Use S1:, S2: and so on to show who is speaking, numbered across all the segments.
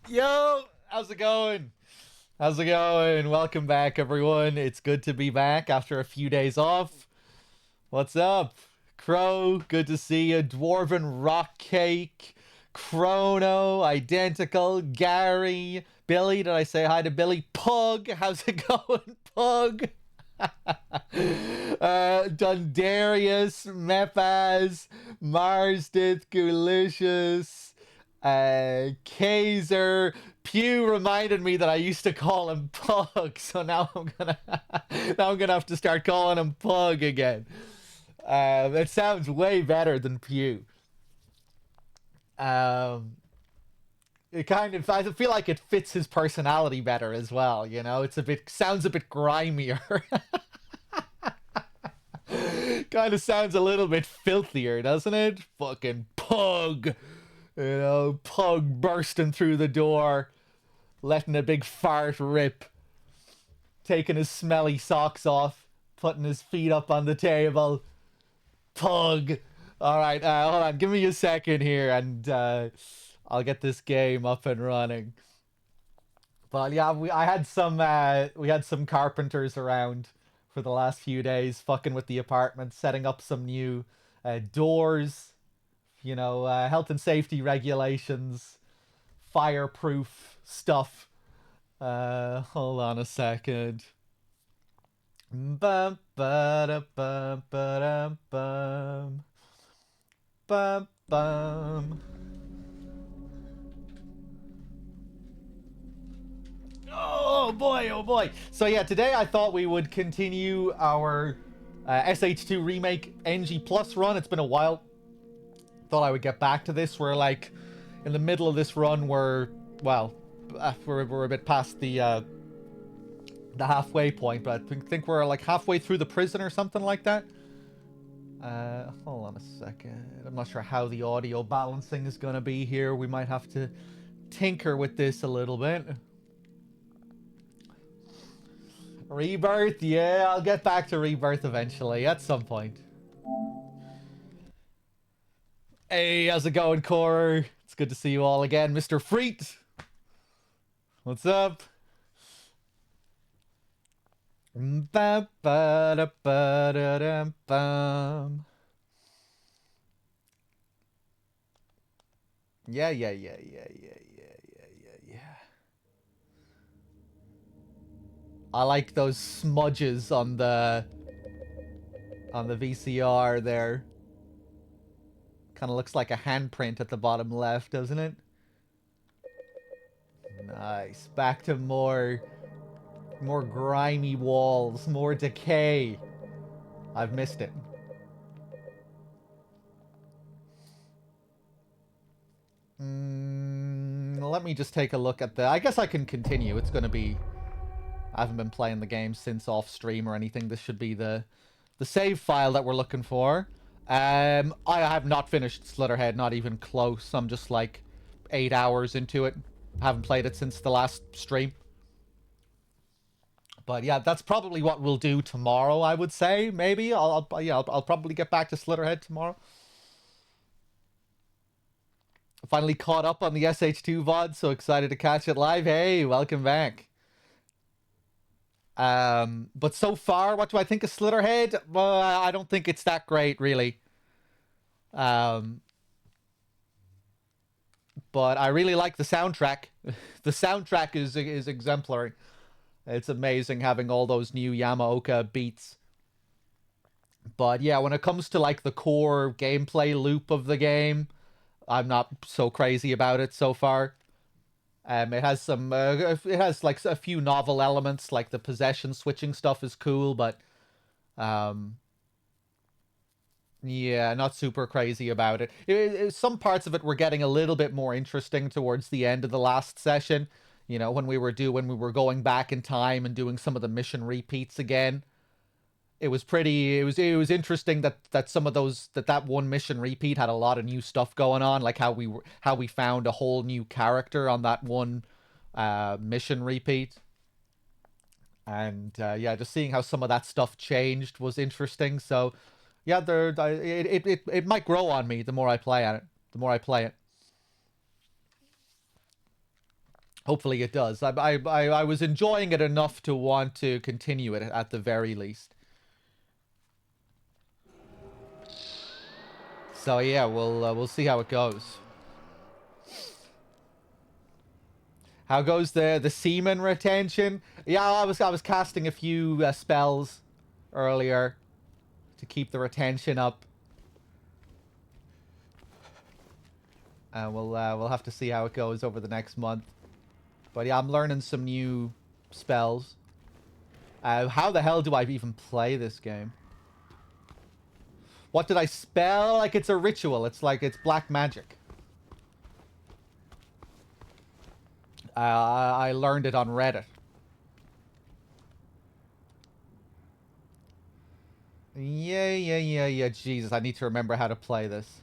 S1: Yo, how's it going? How's it going? Welcome back, everyone. It's good to be back after a few days off. What's up? Crow, good to see you. Dwarven Rock Cake, Chrono, Identical, Gary, Billy. Did I say hi to Billy? Pug, how's it going, Pug? Dundarius, Mepaz, Marsdith, Gulicious, Kaiser. Pew reminded me that I used to call him Pug, so now I'm gonna have to start calling him Pug again. It sounds way better than Pew. Um, it kind of I feel like it fits his personality better as well. You know, it's a bit sounds a bit grimier. Kind of sounds a little bit filthier, doesn't it? Fucking Pug. You know, Pug bursting through the door, letting a big fart rip, taking his smelly socks off, putting his feet up on the table. Pug. All right, hold on. Give me a second here, and I'll get this game up and running. But yeah, we had some carpenters around for the last few days, fucking with the apartment, setting up some new doors, health and safety regulations, fireproof stuff. Hold on a second. Bum ba da bum ba dum bum bum bum. Oh boy, oh boy. So yeah, today I thought we would continue our SH2 Remake NG Plus run. It's been a while. Thought I would get back to this. We're like in the middle of this run. We're a bit past the halfway point, but I think we're like halfway through the prison or something like that. Hold on a second. I'm not sure how the audio balancing is gonna be here. We might have to tinker with this a little bit. Rebirth, yeah, I'll get back to Rebirth eventually, at some point. Hey, how's it going, Core? It's good to see you all again. Mr. Freet, what's up? Ba ba da ba da dum bum. Yeah. I like those smudges on the VCR there. Kind of looks like a handprint at the bottom left, doesn't it? Nice. Back to more grimy walls, more decay. I've missed it. Let me just take a look at the. I guess I can continue. It's gonna be. I haven't been playing the game since off stream or anything. This should be the save file that we're looking for. I have not finished Slitterhead, not even close. I'm just like 8 hours into it. Haven't played it since the last stream. But yeah, that's probably what we'll do tomorrow. I would say maybe I'll probably get back to Slitterhead tomorrow. Finally caught up on the SH2 VOD, so excited to catch it live. Hey, welcome back. But so far, what do I think of Slitterhead? Well, I don't think it's that great, really. Um, but I really like the soundtrack. The soundtrack is exemplary. It's amazing having all those new Yamaoka beats. But yeah, when it comes to like the core gameplay loop of the game, I'm not so crazy about it so far. It has it has like a few novel elements, like the possession switching stuff is cool, but um, yeah, not super crazy about it. Some parts of it were getting a little bit more interesting towards the end of the last session. You know, when we were going back in time and doing some of the mission repeats again. It was interesting that some of those that one mission repeat had a lot of new stuff going on, like how we found a whole new character on that one mission repeat. And yeah, just seeing how some of that stuff changed was interesting. So yeah, it might grow on me the more I play at it. The more I play it. Hopefully it does. I was enjoying it enough to want to continue it at the very least. So yeah, we'll see how it goes. How goes the semen retention? Yeah, I was casting a few spells earlier to keep the retention up. We'll have to see how it goes over the next month. But yeah, I'm learning some new spells. How the hell do I even play this game? What did I spell? Like it's a ritual. It's like it's black magic. I learned it on Reddit. Yeah. Jesus, I need to remember how to play this.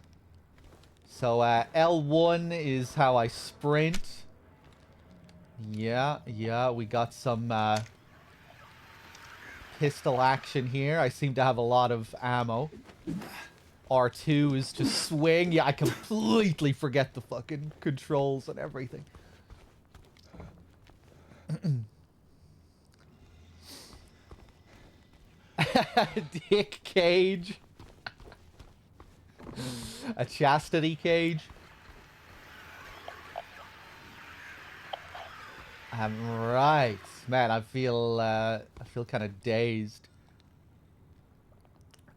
S1: So L1 is how I sprint. Yeah, we got some pistol action here. I seem to have a lot of ammo. R2 is to swing. Yeah, I completely forget the fucking controls and everything. Dick cage. A chastity cage. Right. Man, I feel kind of dazed.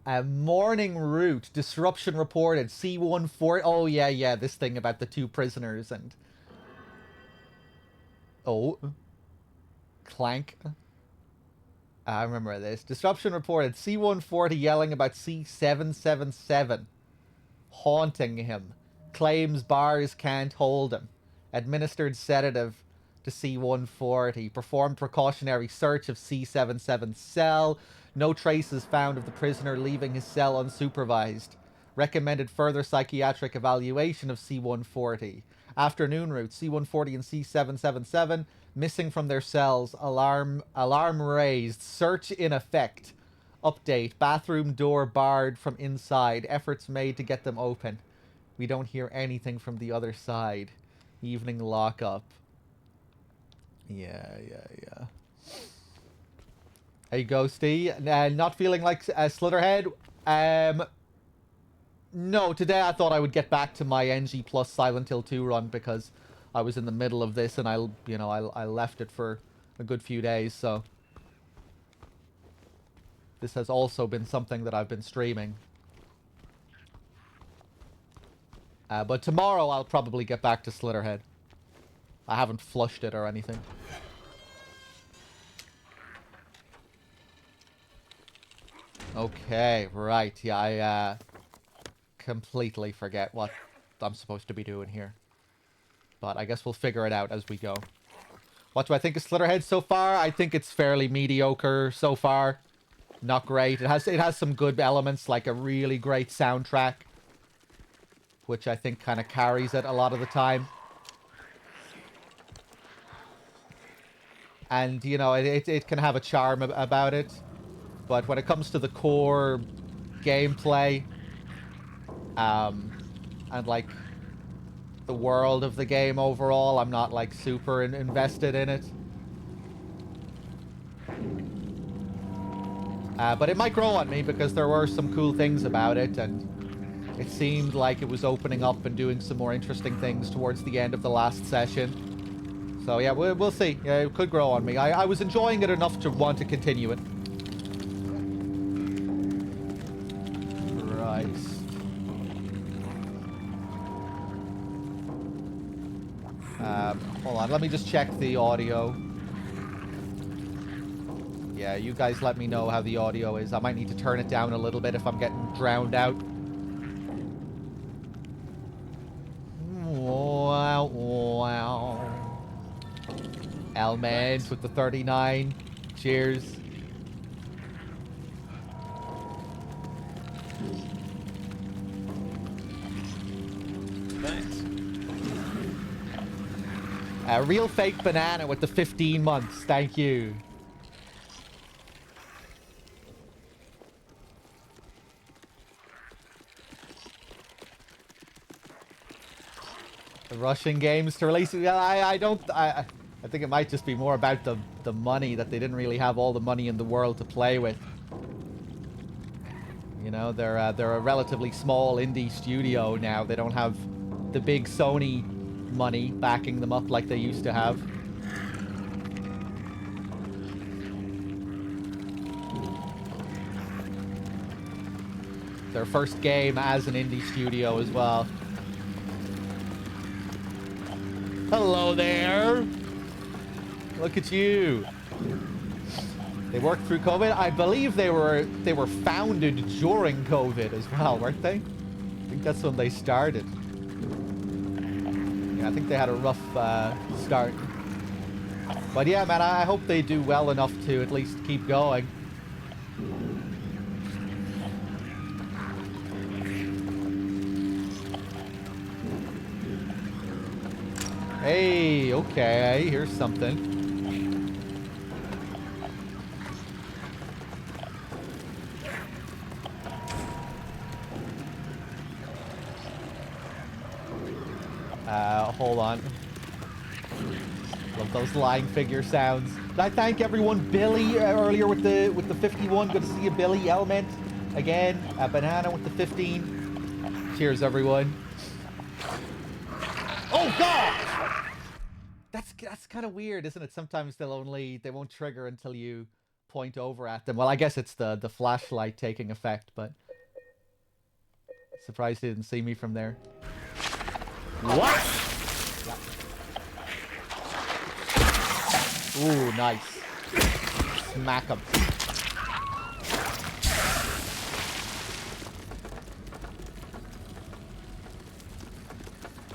S1: Morning route. Disruption reported. C-140. Oh, yeah. This thing about the 2 prisoners and... Oh. Clank. I remember this. Disruption reported. C-140 yelling about C-777. Haunting him. Claims bars can't hold him. Administered sedative to C-140. Performed precautionary search of C-77 cell. No traces found of the prisoner leaving his cell unsupervised. Recommended further psychiatric evaluation of C-140. Afternoon route. C-140 and C-777 missing from their cells. Alarm raised. Search in effect. Update. Bathroom door barred from inside. Efforts made to get them open. We don't hear anything from the other side. Evening lockup. Yeah. Hey, Ghosty. Not feeling like Slitherhead? No, today I thought I would get back to my NG plus Silent Hill 2 run because I was in the middle of this and I left it for a good few days, so... This has also been something that I've been streaming. But tomorrow I'll probably get back to Slitherhead. I haven't flushed it or anything. Okay, right. Yeah, I completely forget what I'm supposed to be doing here. But I guess we'll figure it out as we go. What do I think of Slitherhead so far? I think it's fairly mediocre so far. Not great. It has some good elements, like a really great soundtrack, which I think kind of carries it a lot of the time. And, you know, it can have a charm about it. But when it comes to the core gameplay, and, like, the world of the game overall, I'm not, like, super invested in it. But it might grow on me because there were some cool things about it, and it seemed like it was opening up and doing some more interesting things towards the end of the last session. So yeah, we'll see. Yeah, it could grow on me. I was enjoying it enough to want to continue it. Right. Hold on, let me just check the audio. Yeah, you guys let me know how the audio is. I might need to turn it down a little bit if I'm getting drowned out. Wow. Elmans with the 39. Cheers.
S2: Thanks.
S1: Real fake banana with the 15 months. Thank you. The Russian games to release. Yeah, I don't. I think it might just be more about the money, that they didn't really have all the money in the world to play with. You know, they're a relatively small indie studio now. They don't have the big Sony money backing them up like they used to have. Their first game as an indie studio as well. Hello there. Look at you. They worked through COVID. I believe they were founded during COVID as well, weren't they? I think that's when they started. Yeah, I think they had a rough start. But yeah, man, I hope they do well enough to at least keep going. Hey, okay, here's something. Hold on. Love those lying figure sounds. Did I thank everyone? Billy earlier with the 51. Good to see you, Billy. Element again. Banana with the 15. Cheers, everyone. Oh God! That's kind of weird, isn't it? Sometimes they won't trigger until you point over at them. Well, I guess it's the flashlight taking effect, but surprised they didn't see me from there. What? Ooh, nice. Smack him.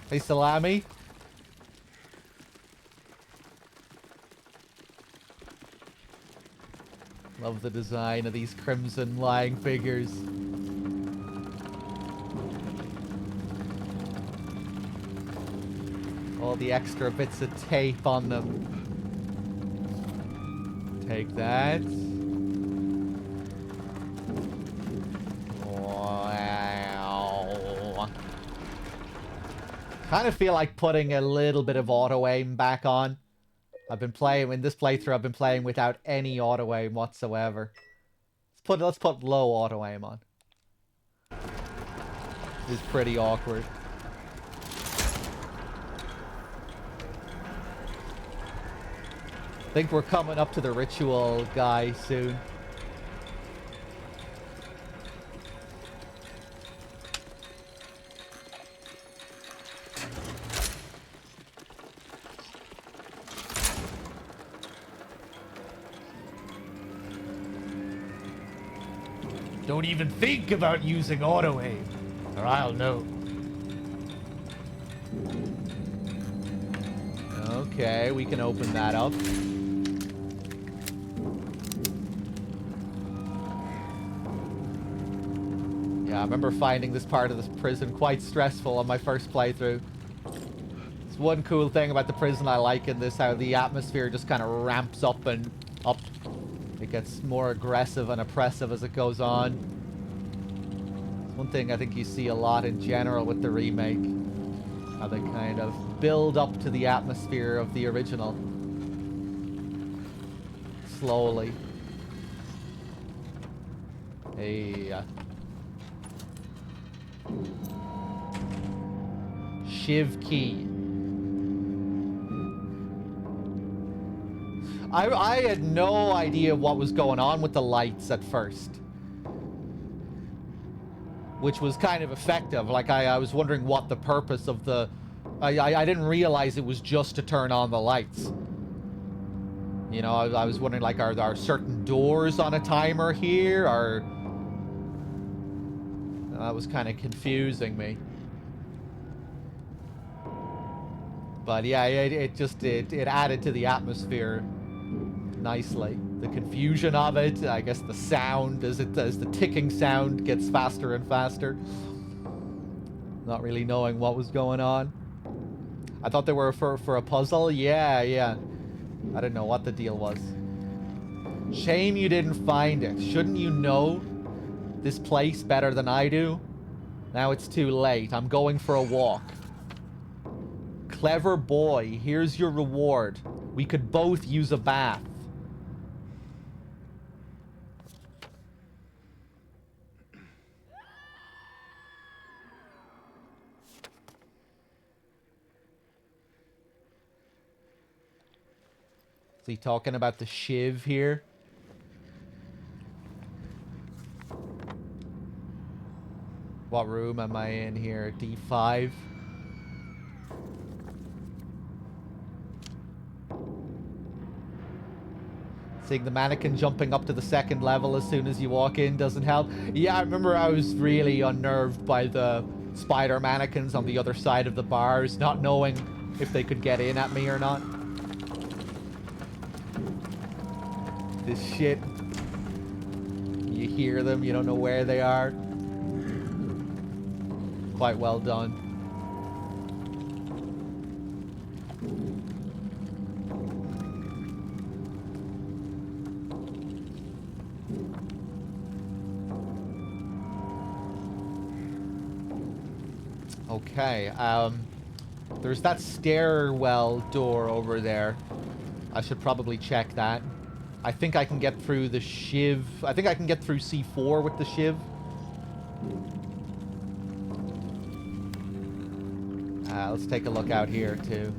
S1: Hey, Salami. Love the design of these crimson lying figures. All the extra bits of tape on them. Take that. Wow. Kind of feel like putting a little bit of auto aim back on. I've been playing in this playthrough. I've been playing without any auto aim whatsoever. Let's put low auto aim on. It's pretty awkward. I think we're coming up to the ritual guy soon. Don't even think about using auto aim, or I'll know. Okay, we can open that up. Yeah, I remember finding this part of this prison quite stressful on my first playthrough. It's one cool thing about the prison I like in this, how the atmosphere just kind of ramps up and up. It gets more aggressive and oppressive as it goes on. It's one thing I think you see a lot in general with the remake. How they kind of build up to the atmosphere of the original. Slowly. Hey. Shiv key. I had no idea what was going on with the lights at first. Which was kind of effective. Like, I was wondering what the purpose of the... I didn't realize it was just to turn on the lights. You know, I was wondering, like, are there certain doors on a timer here? Or... That was kind of confusing me. But yeah, it added to the atmosphere nicely. The confusion of it, I guess the sound as the ticking sound gets faster and faster. Not really knowing what was going on. I thought they were for a puzzle. Yeah. I didn't know what the deal was. Shame you didn't find it. Shouldn't you know this place better than I do? Now it's too late. I'm going for a walk. Clever boy, here's your reward. We could both use a bath. Is he talking about the shiv here? What room am I in here? D5? Seeing the mannequin jumping up to the second level as soon as you walk in doesn't help. Yeah, I remember I was really unnerved by the spider mannequins on the other side of the bars, not knowing if they could get in at me or not. This shit. You hear them, you don't know where they are. Quite well done. Okay, there's that stairwell door over there. I should probably check that. I think I can get through the shiv. I think I can get through C4 with the shiv. Let's take a look out here, too.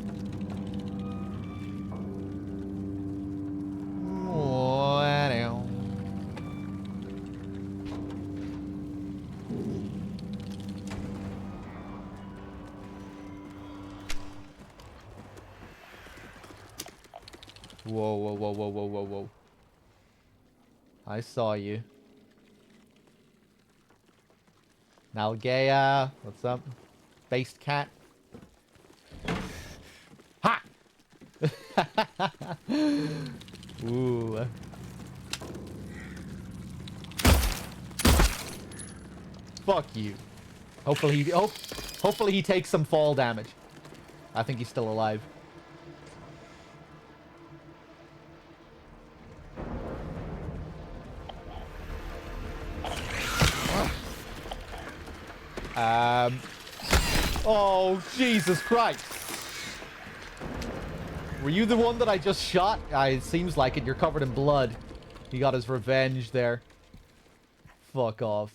S1: Whoa, whoa, whoa, whoa, whoa, whoa, whoa. I saw you. Nalgea, what's up? Based cat. Ha! Ooh. Fuck you. Hopefully he takes some fall damage. I think he's still alive. Oh, Jesus Christ. Were you the one that I just shot? It seems like it. You're covered in blood. He got his revenge there. Fuck off.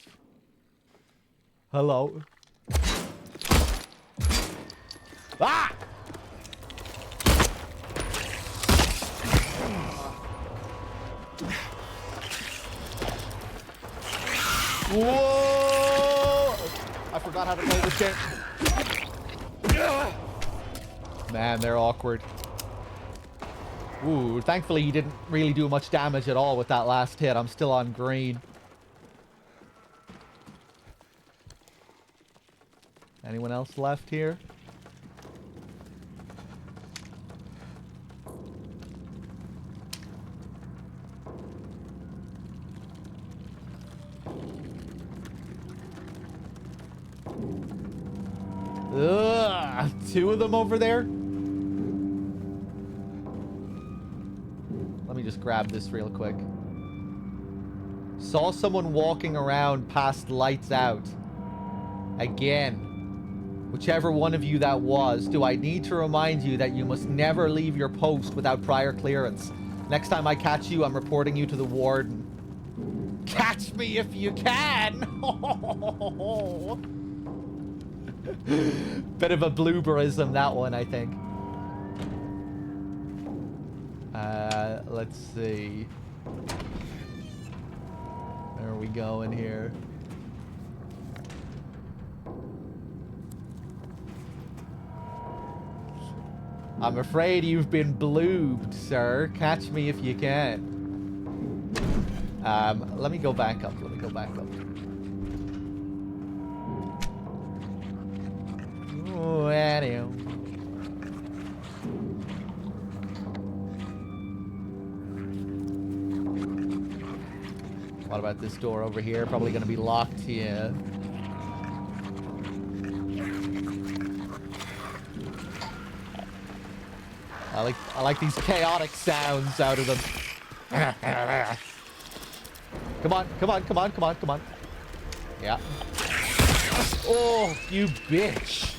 S1: Hello. Ah! Whoa! I forgot how to play this game. Man, they're awkward. Ooh, thankfully he didn't really do much damage at all with that last hit. I'm still on green. Anyone else left here? Ugh, two of them over there? Let me just grab this real quick. Saw someone walking around past lights out. Again. Whichever one of you that was, do I need to remind you that you must never leave your post without prior clearance? Next time I catch you, I'm reporting you to the warden. Catch me if you can! Bit of a blooberism, that one, I think. Let's see. Where are we going here? I'm afraid you've been bloobed, sir. Catch me if you can. Let me go back up. Let me go back up. Oh, anyhow. What about this door over here? Probably gonna be locked here. I like these chaotic sounds out of them. Come on, come on, come on, come on, come on. Yeah. Oh, you bitch.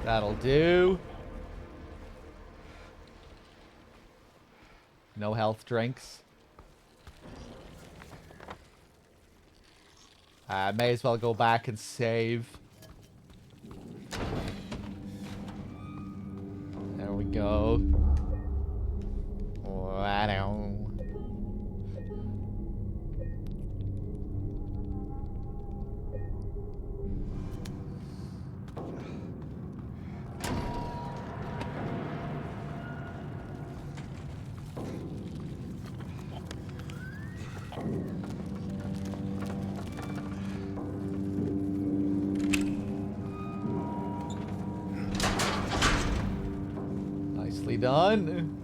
S1: That'll do. No health drinks. May as well go back and save. There we go. Wow. Nicely done.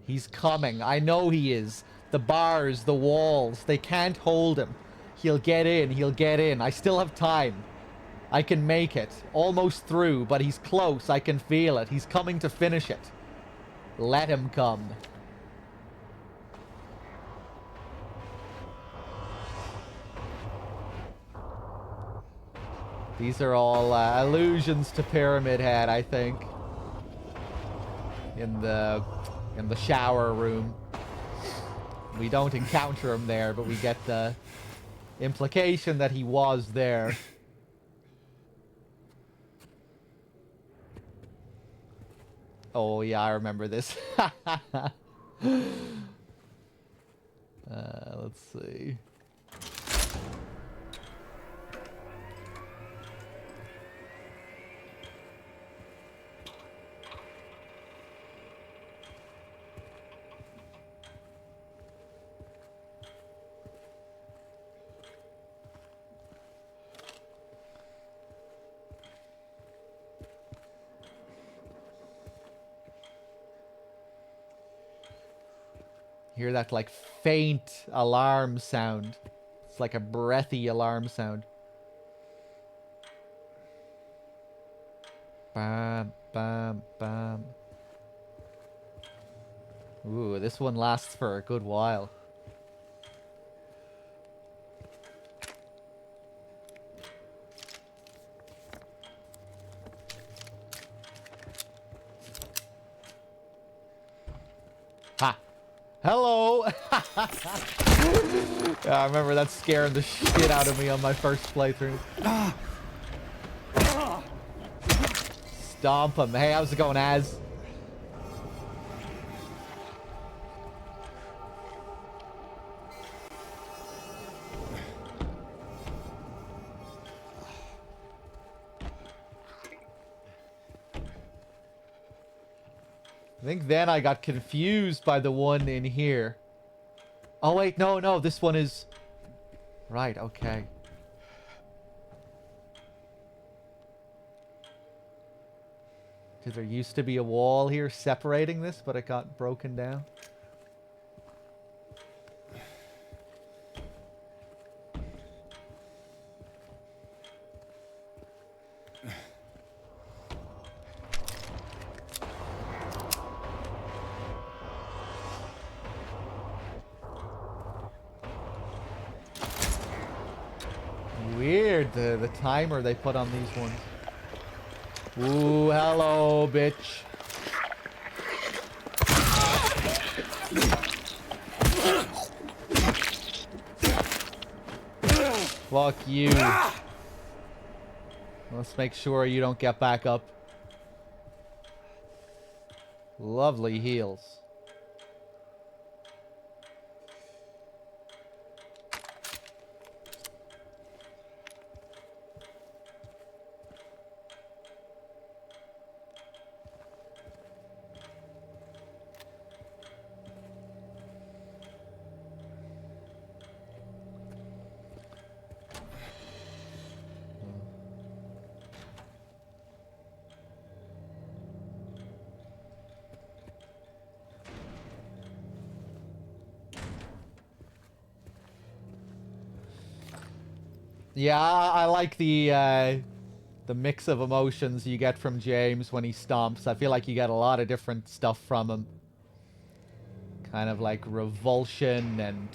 S1: He's coming. I know he is. The bars, the walls, they can't hold him. He'll get in. He'll get in. I still have time. I can make it. Almost through, but he's close. I can feel it. He's coming to finish it. Let him come. These are all allusions to Pyramid Head, I think. In the shower room. We don't encounter him there, but we get the implication that he was there. Oh yeah, I remember this. Let's see. Hear that like faint alarm sound. It's like a breathy alarm sound. Bam, bam, bam. Ooh, this one lasts for a good while. Ha! Hello! Yeah, I remember that scaring the shit out of me on my first playthrough. Stomp him. Hey, how's it going, Az? I think then I got confused by the one in here. Oh wait, no, this one is... Right, okay. Because there used to be a wall here separating this, but it got broken down. Weird, the timer they put on these ones. Ooh, hello, bitch. Fuck you. Let's make sure you don't get back up. Lovely heals. Yeah, I like the the mix of emotions you get from James when he stomps. I feel like you get a lot of different stuff from him. Kind of like revulsion and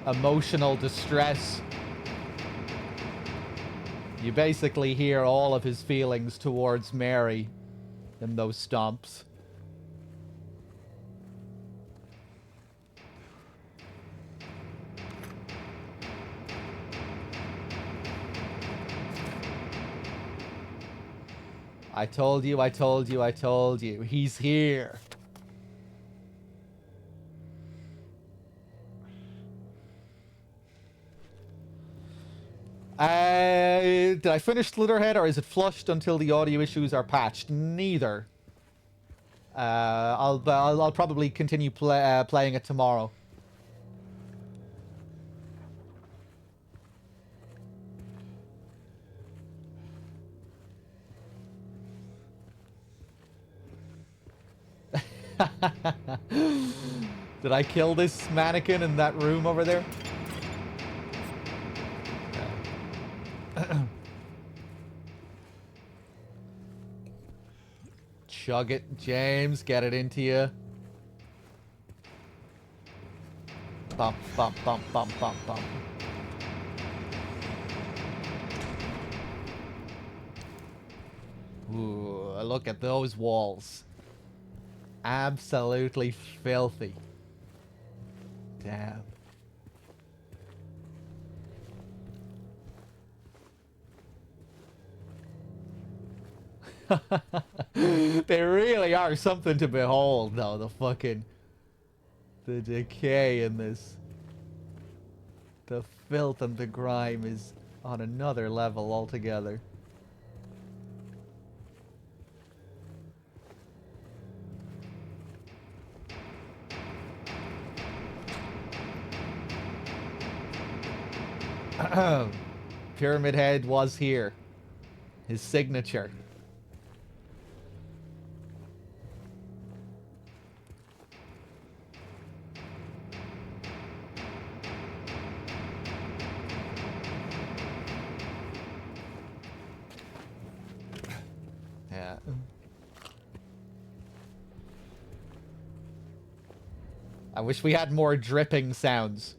S1: emotional distress. You basically hear all of his feelings towards Mary in those stomps. I told you, I told you, I told you. He's here. Did I finish Slitherhead, or is it flushed until the audio issues are patched? Neither. I'll probably continue playing it tomorrow. Did I kill this mannequin in that room over there? Chug it, James. Get it into you. Bump, bump, bump, bump, bump, bump. Ooh, look at those walls. Absolutely filthy. Damn. They really are something to behold, though. The decay in this. The filth and the grime is on another level altogether. Pyramid Head was here. His signature. Yeah. I wish we had more dripping sounds.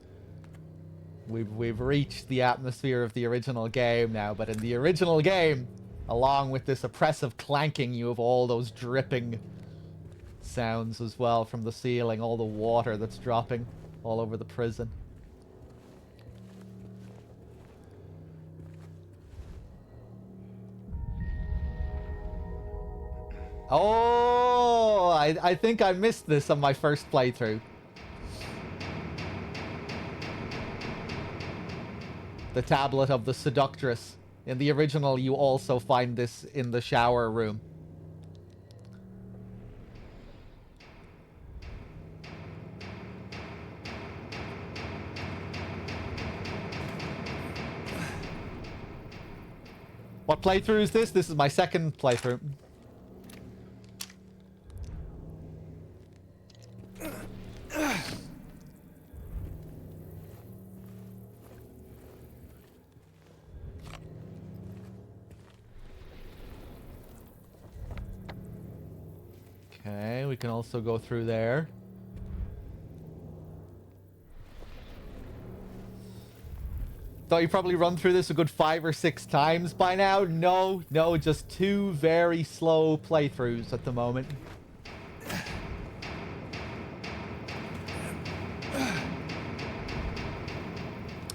S1: We've reached the atmosphere of the original game now, but in the original game, along with this oppressive clanking, you have all those dripping sounds as well from the ceiling, all the water that's dropping all over the prison. Oh, I think I missed this on my first playthrough. The tablet of the seductress. In the original, you also find this in the shower room. What playthrough is this? This is my second playthrough. Okay, we can also go through there. Thought you probably run through this a good 5 or 6 times by now. No, just 2 very slow playthroughs at the moment.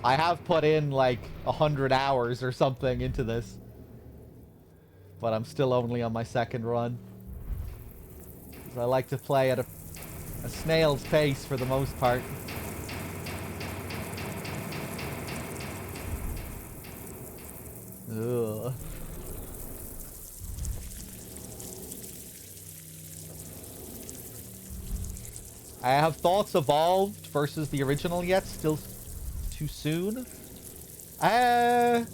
S1: I have put in like 100 hours or something into this, but I'm still only on my second run. I like to play at a snail's pace for the most part. Ugh. Have thoughts evolved versus the original yet? Still too soon? I'm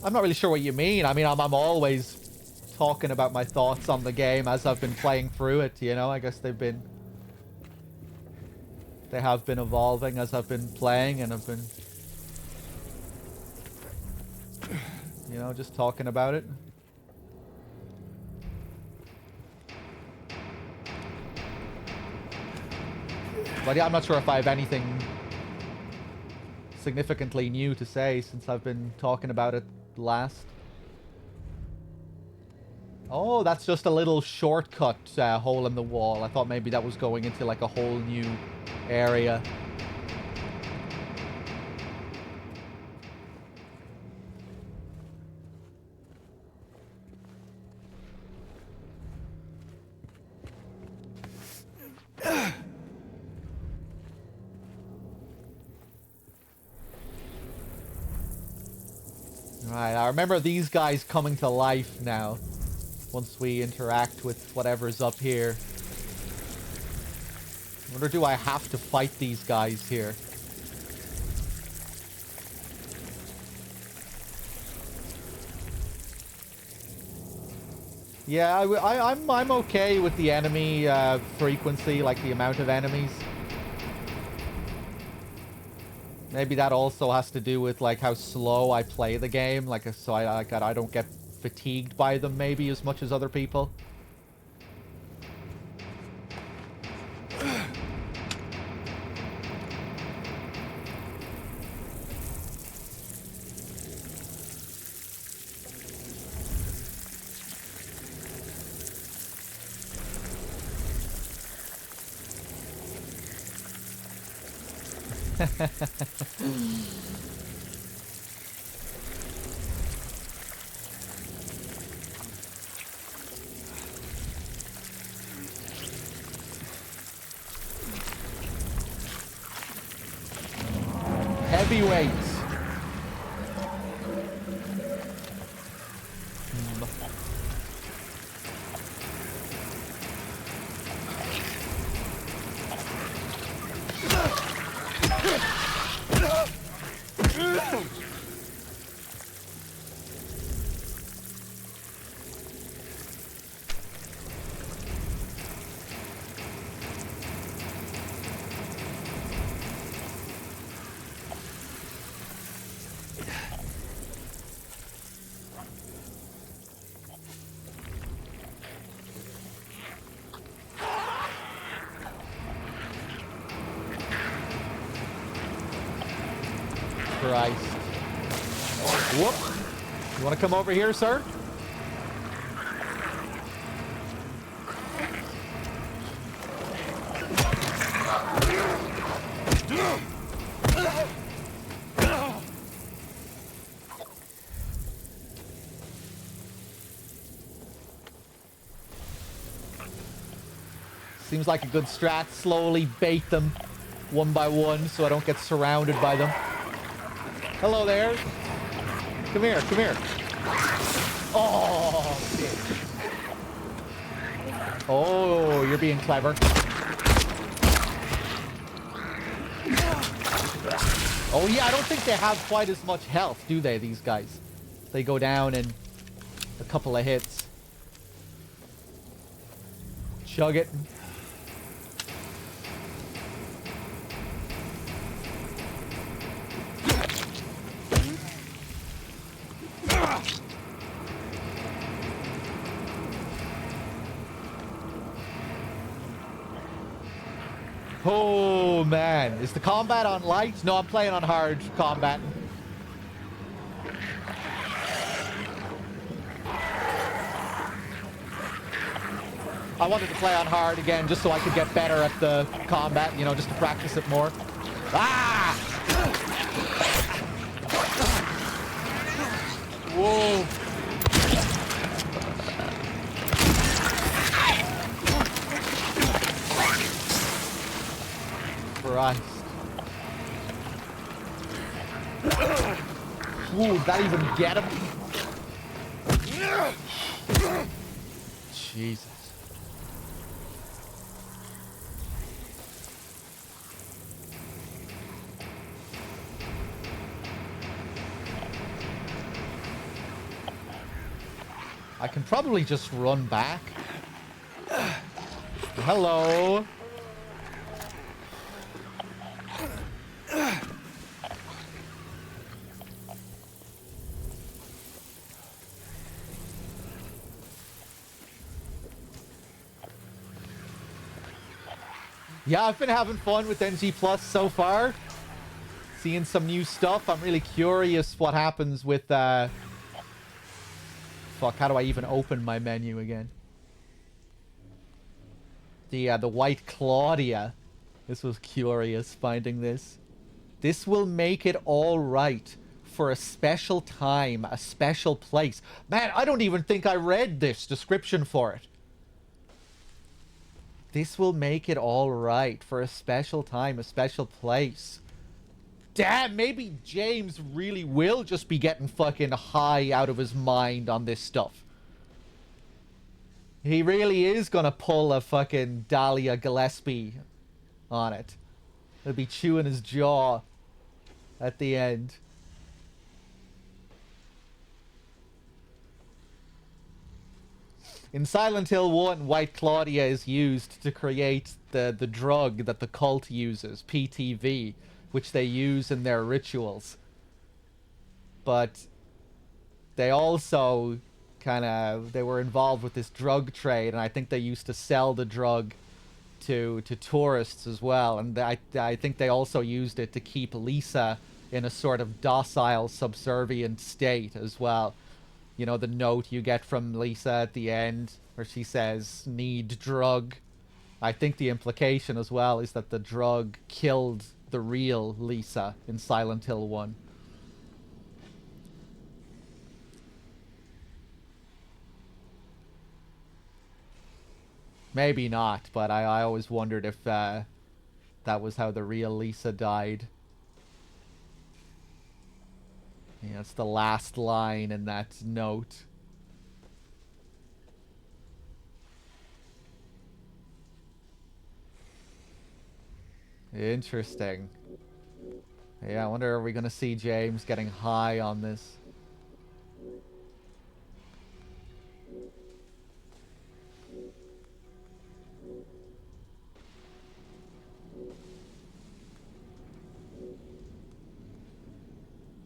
S1: not really sure what you mean. I mean, I'm always talking about my thoughts on the game as I've been playing through it, you know? I guess they have been evolving as I've been playing, and I've been... You know, just talking about it. But yeah, I'm not sure if I have anything significantly new to say since I've been talking about it last. Oh, that's just a little shortcut hole in the wall. I thought maybe that was going into like a whole new area. Right, I remember these guys coming to life now. Once we interact with whatever's up here. I wonder, do I have to fight these guys here? Yeah, I'm okay with the enemy frequency, like the amount of enemies. Maybe that also has to do with like how slow I play the game, like so I don't get fatigued by them maybe as much as other people. Heavyweights. Christ. Whoop. You want to come over here, sir? Seems like a good strat. Slowly bait them one by one so I don't get surrounded by them. Hello there. Come here, come here. Oh, shit. Oh, you're being clever. Oh, yeah, I don't think they have quite as much health, do they, these guys? They go down in a couple of hits. Chug it. Oh, man. Is the combat on light? No, I'm playing on hard combat. I wanted to play on hard again just so I could get better at the combat, you know, just to practice it more. Ah! Whoa. Christ. Ooh, did that even get him? Jesus. I can probably just run back. Hello. Yeah, I've been having fun with NG Plus so far. Seeing some new stuff. I'm really curious what happens with, Fuck, how do I even open my menu again? The White Claudia. This was curious, finding this. This will make it all right for a special time, a special place. Man, I don't even think I read this description for it. This will make it all right for a special time, a special place. Damn, maybe James really will just be getting fucking high out of his mind on this stuff. He really is gonna pull a fucking Dahlia Gillespie on it. He'll be chewing his jaw at the end. In Silent Hill 1, White Claudia is used to create the drug that the cult uses, PTV, which they use in their rituals. But they also they were involved with this drug trade, and I think they used to sell the drug to tourists as well. And I think they also used it to keep Lisa in a sort of docile, subservient state as well. You know, the note you get from Lisa at the end where she says, need drug. I think the implication as well is that the drug killed the real Lisa in Silent Hill 1. Maybe not, but I always wondered if that was how the real Lisa died. Yeah, it's the last line in that note. Interesting. Yeah, I wonder, are we going to see James getting high on this?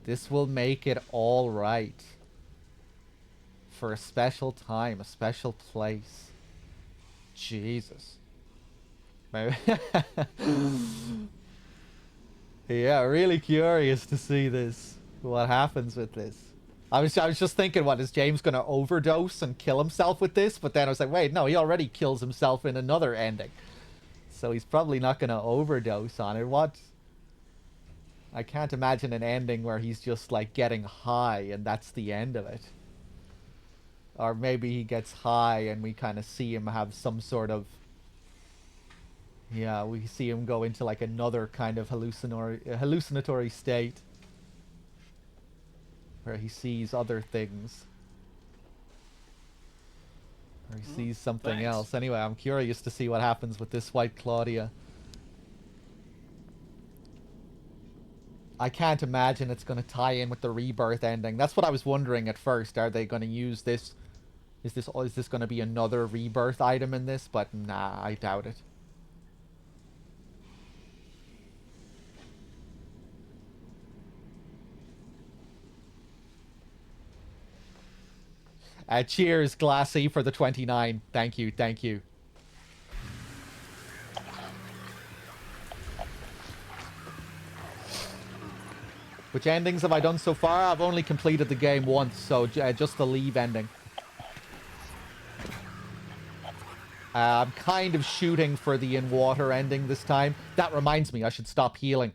S1: This will make it all right. For a special time, a special place. Jesus. Maybe. Yeah, really curious to see this. What happens with this. I was just thinking, what, is James going to overdose and kill himself with this? But then I was like, wait, no, he already kills himself in another ending. So he's probably not going to overdose on it. What? I can't imagine an ending where he's just, like, getting high and that's the end of it. Or maybe he gets high and we kind of see him have some sort of... Yeah, we see him go into, like, another kind of hallucinatory state. Where he sees other things. Or he sees something else. Anyway, I'm curious to see what happens with this White Claudia. I can't imagine it's going to tie in with the Rebirth ending. That's what I was wondering at first. Are they going to use this? Is this going to be another Rebirth item in this? But nah, I doubt it. Cheers, Glassy, for the 29. Thank you, thank you. Which endings have I done so far? I've only completed the game once, so just the leave ending. I'm kind of shooting for the in-water ending this time. That reminds me, I should stop healing.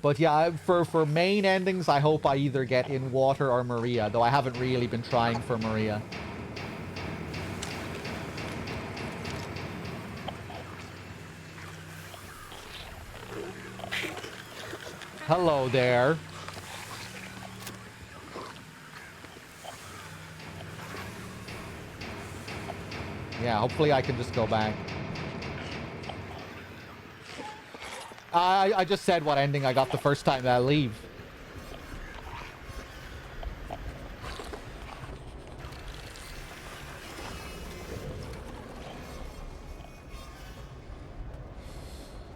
S1: But yeah, for main endings, I hope I either get in water or Maria, though I haven't really been trying for Maria. Hello there. Yeah, hopefully I can just go back. I just said what ending I got the first time that I leave.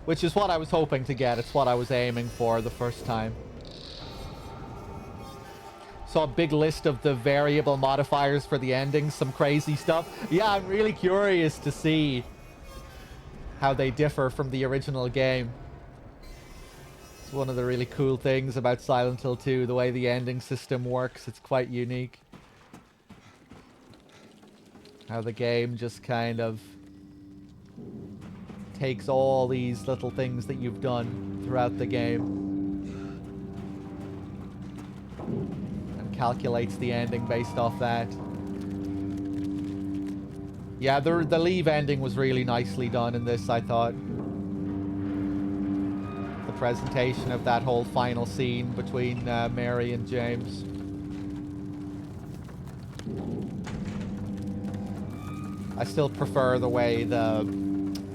S1: Which is what I was hoping to get. It's what I was aiming for the first time. saw a big list of the variable modifiers for the endings, some crazy stuff. Yeah, I'm really curious to see how they differ from the original game. It's one of the really cool things about Silent Hill 2, the way the ending system works. It's quite unique. How the game just kind of takes all these little things that you've done throughout the game and calculates the ending based off that. Yeah, the leave ending was really nicely done in this, I thought. The presentation of that whole final scene between Mary and James. I still prefer the way the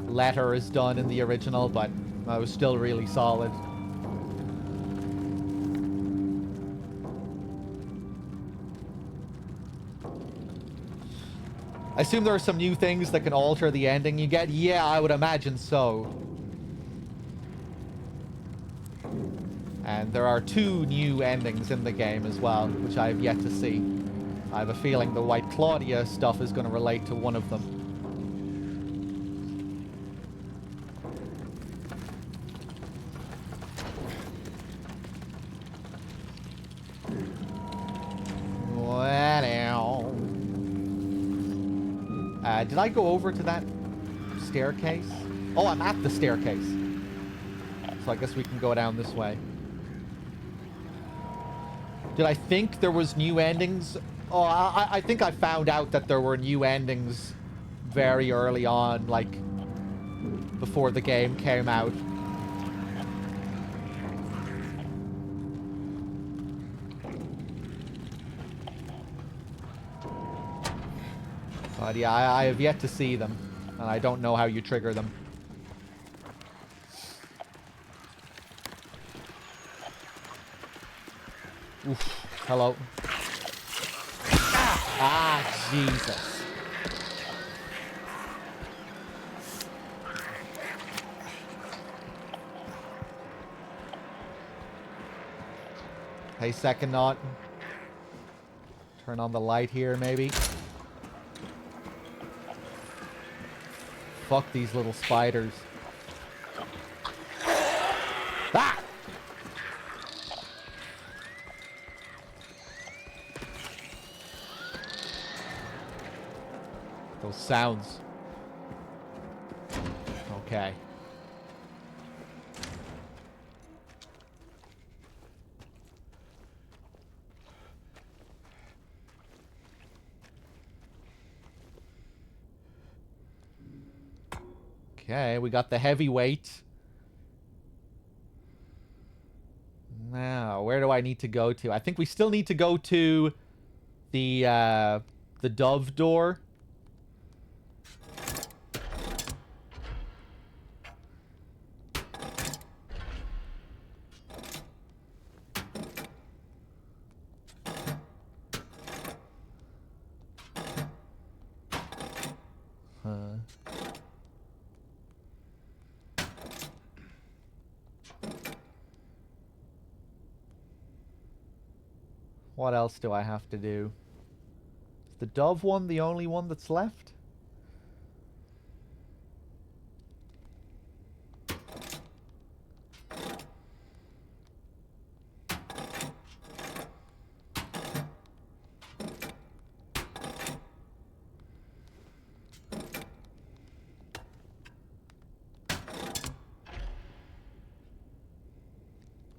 S1: letter is done in the original, but it was still really solid. I assume there are some new things that can alter the ending you get. Yeah, I would imagine so. And there are 2 new endings in the game as well, which I have yet to see. I have a feeling the White Claudia stuff is going to relate to one of them. Did I go over to that staircase? Oh, I'm at the staircase. So I guess we can go down this way. Did I think there was new endings? Oh, I think I found out that there were new endings very early on, like before the game came out. But yeah, I have yet to see them, and I don't know how you trigger them. Oof. Hello. Ah, Jesus. Hey, second knot. Turn on the light here, maybe. Fuck these little spiders. Ah! Those sounds. Okay. Okay, we got the heavyweight. Now, where do I need to go to? I think we still need to go to the dove door. What else do I have to do? Is the dove one the only one that's left?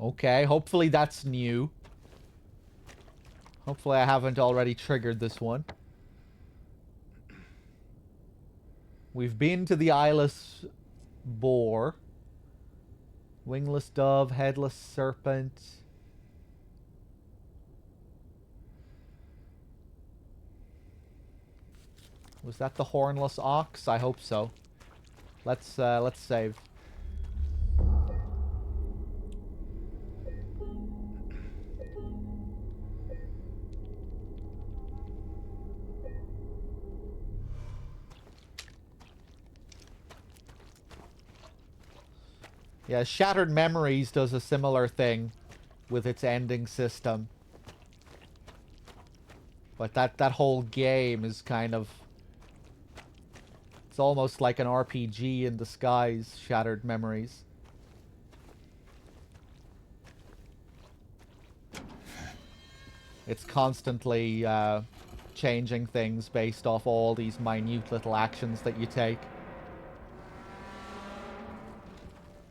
S1: Okay, hopefully that's new. Hopefully I haven't already triggered this one. We've been to the eyeless boar. Wingless dove, headless serpent. Was that the hornless ox? I hope so. Let's save. Yeah, Shattered Memories does a similar thing with its ending system. But that whole game is kind of... It's almost like an RPG in disguise, Shattered Memories. It's constantly changing things based off all these minute little actions that you take.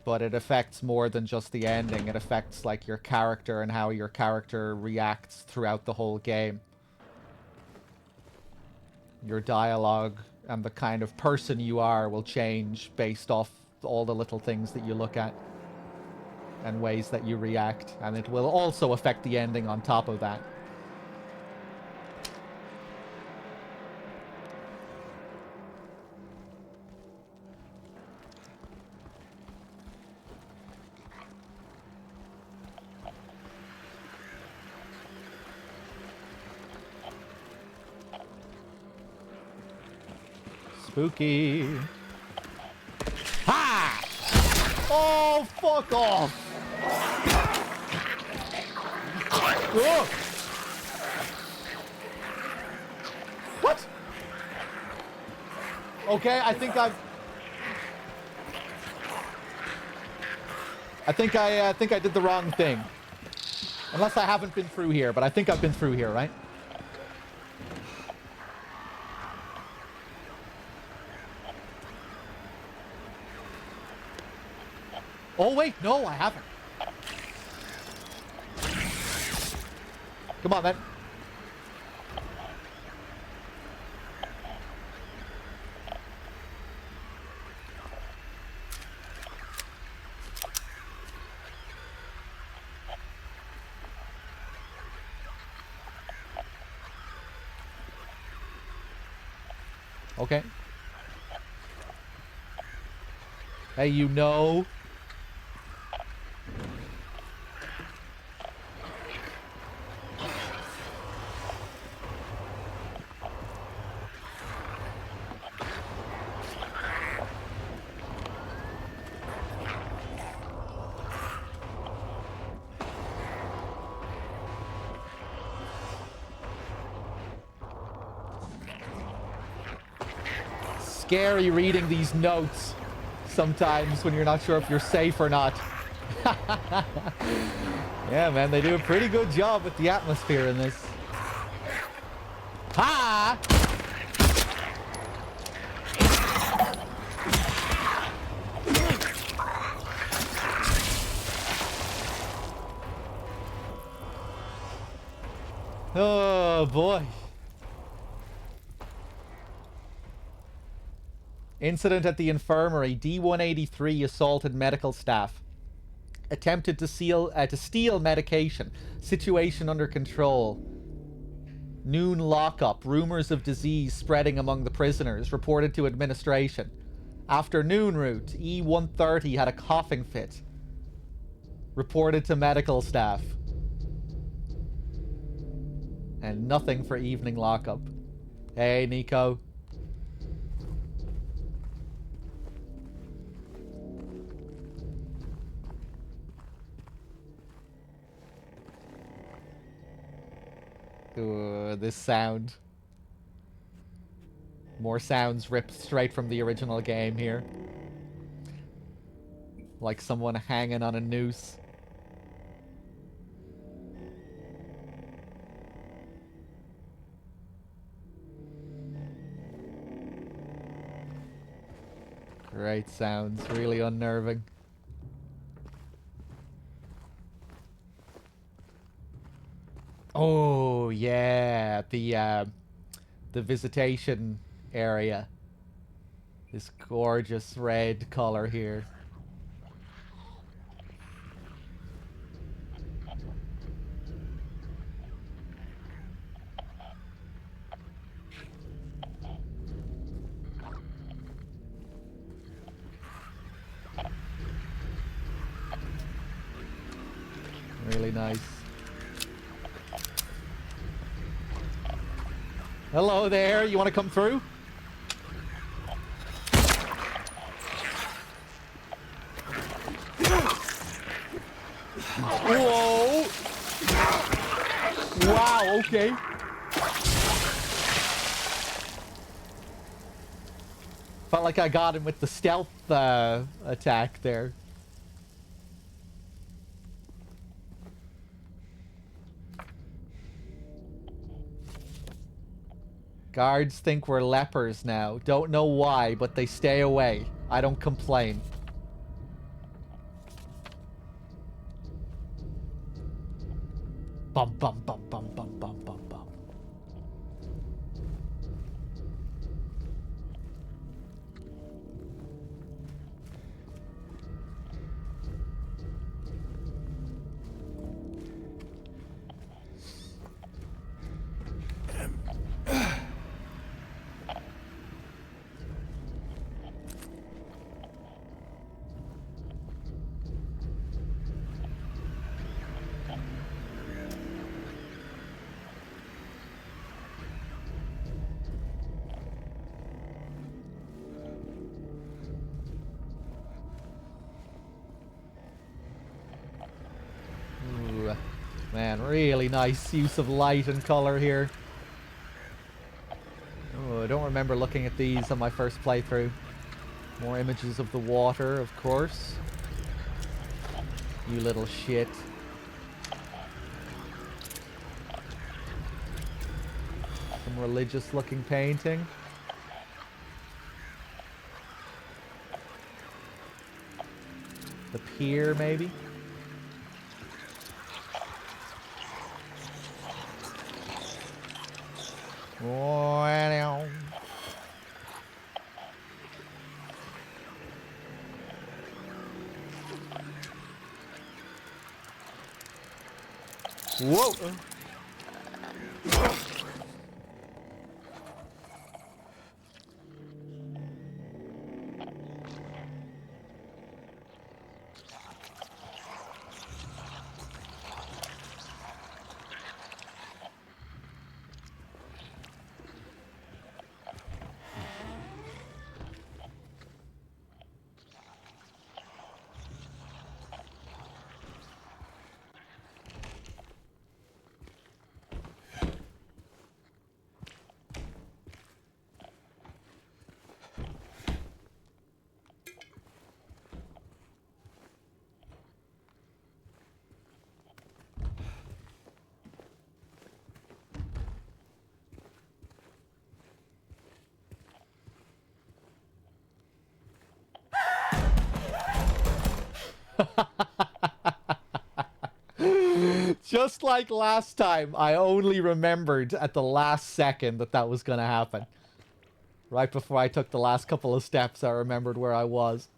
S1: But it affects more than just the ending. It affects like your character and how your character reacts throughout the whole game. Your dialogue and the kind of person you are will change based off all the little things that you look at and ways that you react. And it will also affect the ending on top of that. Spooky. Ha! Oh, fuck off! Whoa. What? Okay, I think I did the wrong thing. Unless I haven't been through here, but I think I've been through here, right? Oh, wait, no, I haven't. Come on, then. Okay. Hey, you know... Scary reading these notes sometimes when you're not sure if you're safe or not. Yeah, man, they do a pretty good job with the atmosphere in this. Ha! Oh, boy. Incident at the infirmary. D-183 assaulted medical staff. Attempted to steal medication. Situation under control. Noon lockup. Rumors of disease spreading among the prisoners. Reported to administration. Afternoon route. E-130 had a coughing fit. Reported to medical staff. And nothing for evening lockup. Hey, Nico. Ooh, this sound. More sounds ripped straight from the original game here. Like someone hanging on a noose. Great sounds, really unnerving. Oh yeah, the visitation area. This gorgeous red color here. Really nice. Hello there, you want to come through? Whoa! Wow, okay. Felt like I got him with the stealth attack there. Guards think we're lepers now. Don't know why, but they stay away. I don't complain. Bum bum bum bum bum bum bum bum. Ooh, man, really nice use of light and color here. Oh, I don't remember looking at these on my first playthrough. More images of the water, of course. You little shit. Some religious looking painting. The pier, maybe? Wow. Whoa! Just like last time, I only remembered at the last second that that was gonna happen. Right before I took the last couple of steps, I remembered where I was.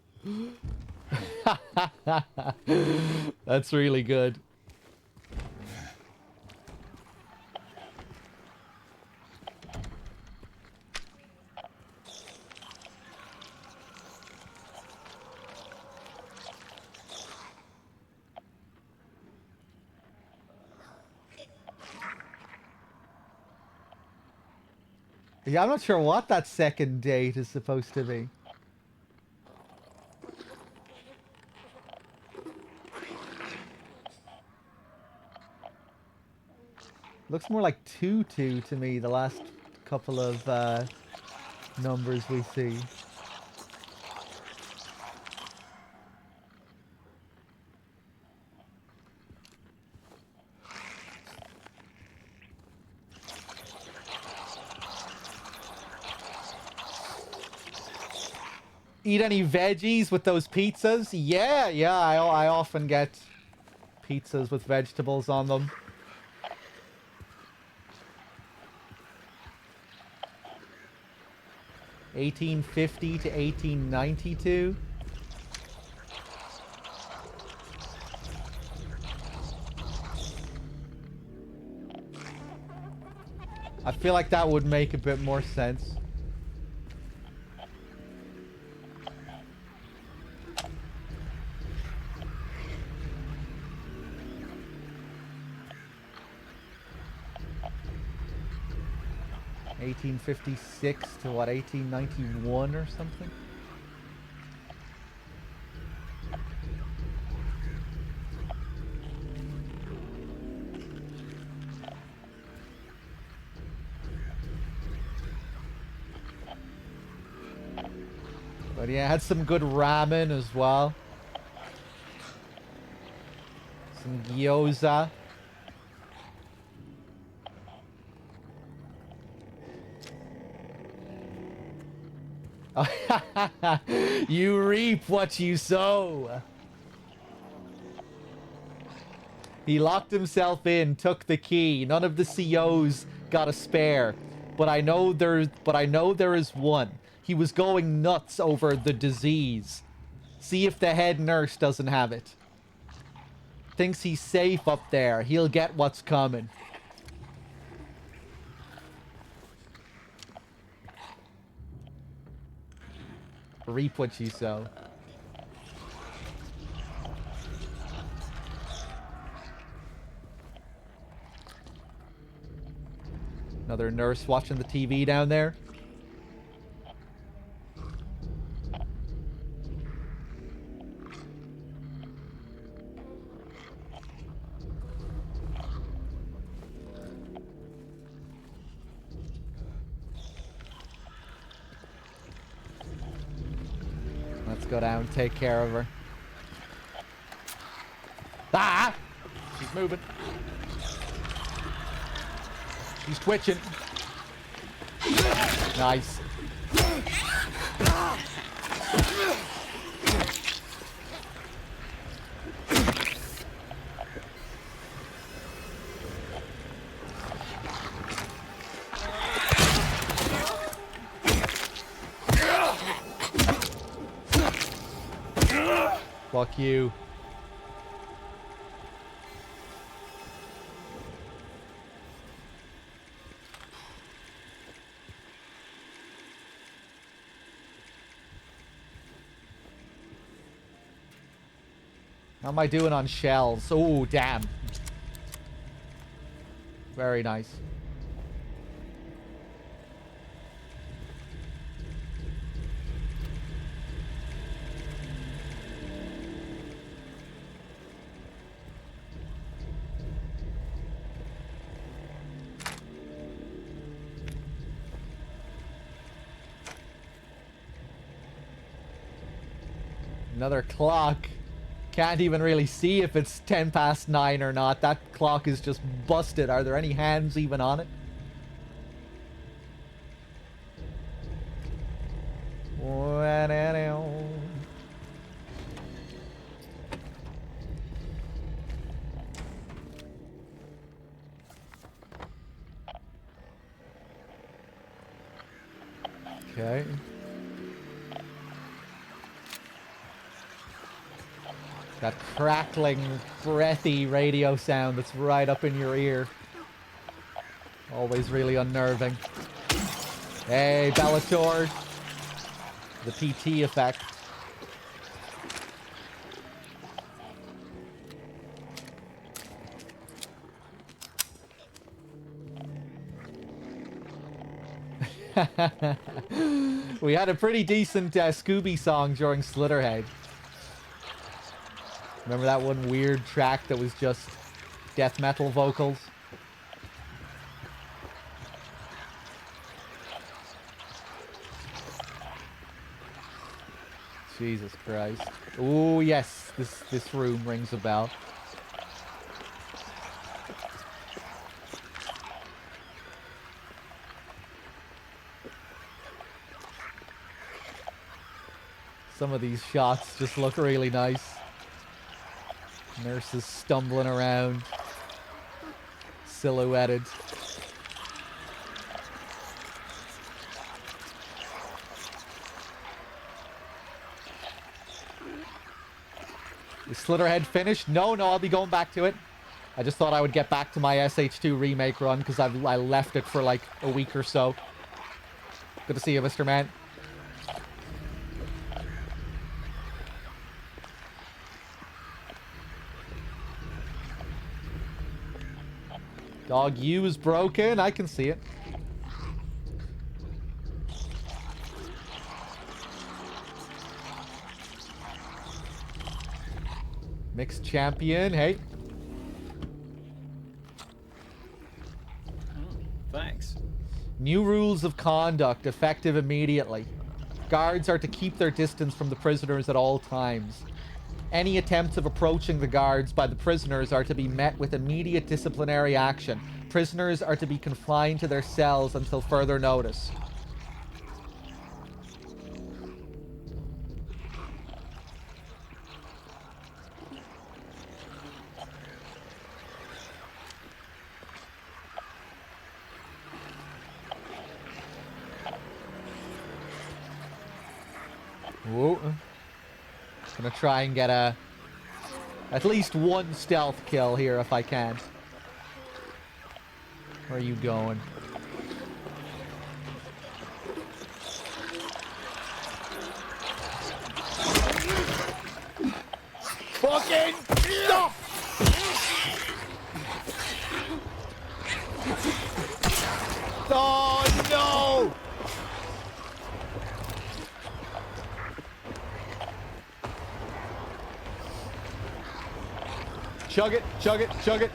S1: That's really good. Yeah, I'm not sure what that second date is supposed to be. Looks more like 2-2 to me, the last couple of numbers we see. Eat any veggies with those pizzas? Yeah, I often get pizzas with vegetables on them. (1850 to 1892). I feel like that would make a bit more sense. (1856 to what, 1891 or something? But yeah, had some good ramen as well. Some gyoza. You reap what you sow. He locked himself in, took the key. None of the COs got a spare, but I know there is one. He was going nuts over the disease. See if the head nurse doesn't have it. Thinks he's safe up there. He'll get what's coming. Reap what you sow. Another nurse watching the TV down there. Let's go down, take care of her. Ah! She's moving. She's twitching. Nice. Fuck you. How am I doing on shells? Oh, damn. Very nice. Another clock. Can't even really see if it's 10 past 9 or not. That clock is just busted. Are there any hands even on it? Okay. That crackling, breathy radio sound that's right up in your ear. Always really unnerving. Hey, Bellator. The PT effect. We had a pretty decent Scooby song during Slitherhead. Remember that one weird track that was just death metal vocals? Jesus Christ. Oh yes, this room rings a bell. Some of these shots just look really nice. Nurses stumbling around, silhouetted. Is Slitherhead finished? No, I'll be going back to it. I just thought I would get back to my SH2 remake run because I left it for like a week or so. Good to see you, Mr. Man. Dog U is broken. I can see it. Mixed champion. Hey.
S2: Thanks.
S1: New rules of conduct effective immediately. Guards are to keep their distance from the prisoners at all times. Any attempts of approaching the guards by the prisoners are to be met with immediate disciplinary action. Prisoners are to be confined to their cells until further notice. Whoa. Gonna try and get at least one stealth kill here if I can. Where are you going? Fucking stop! Oh no! Chug it, chug it, chug it.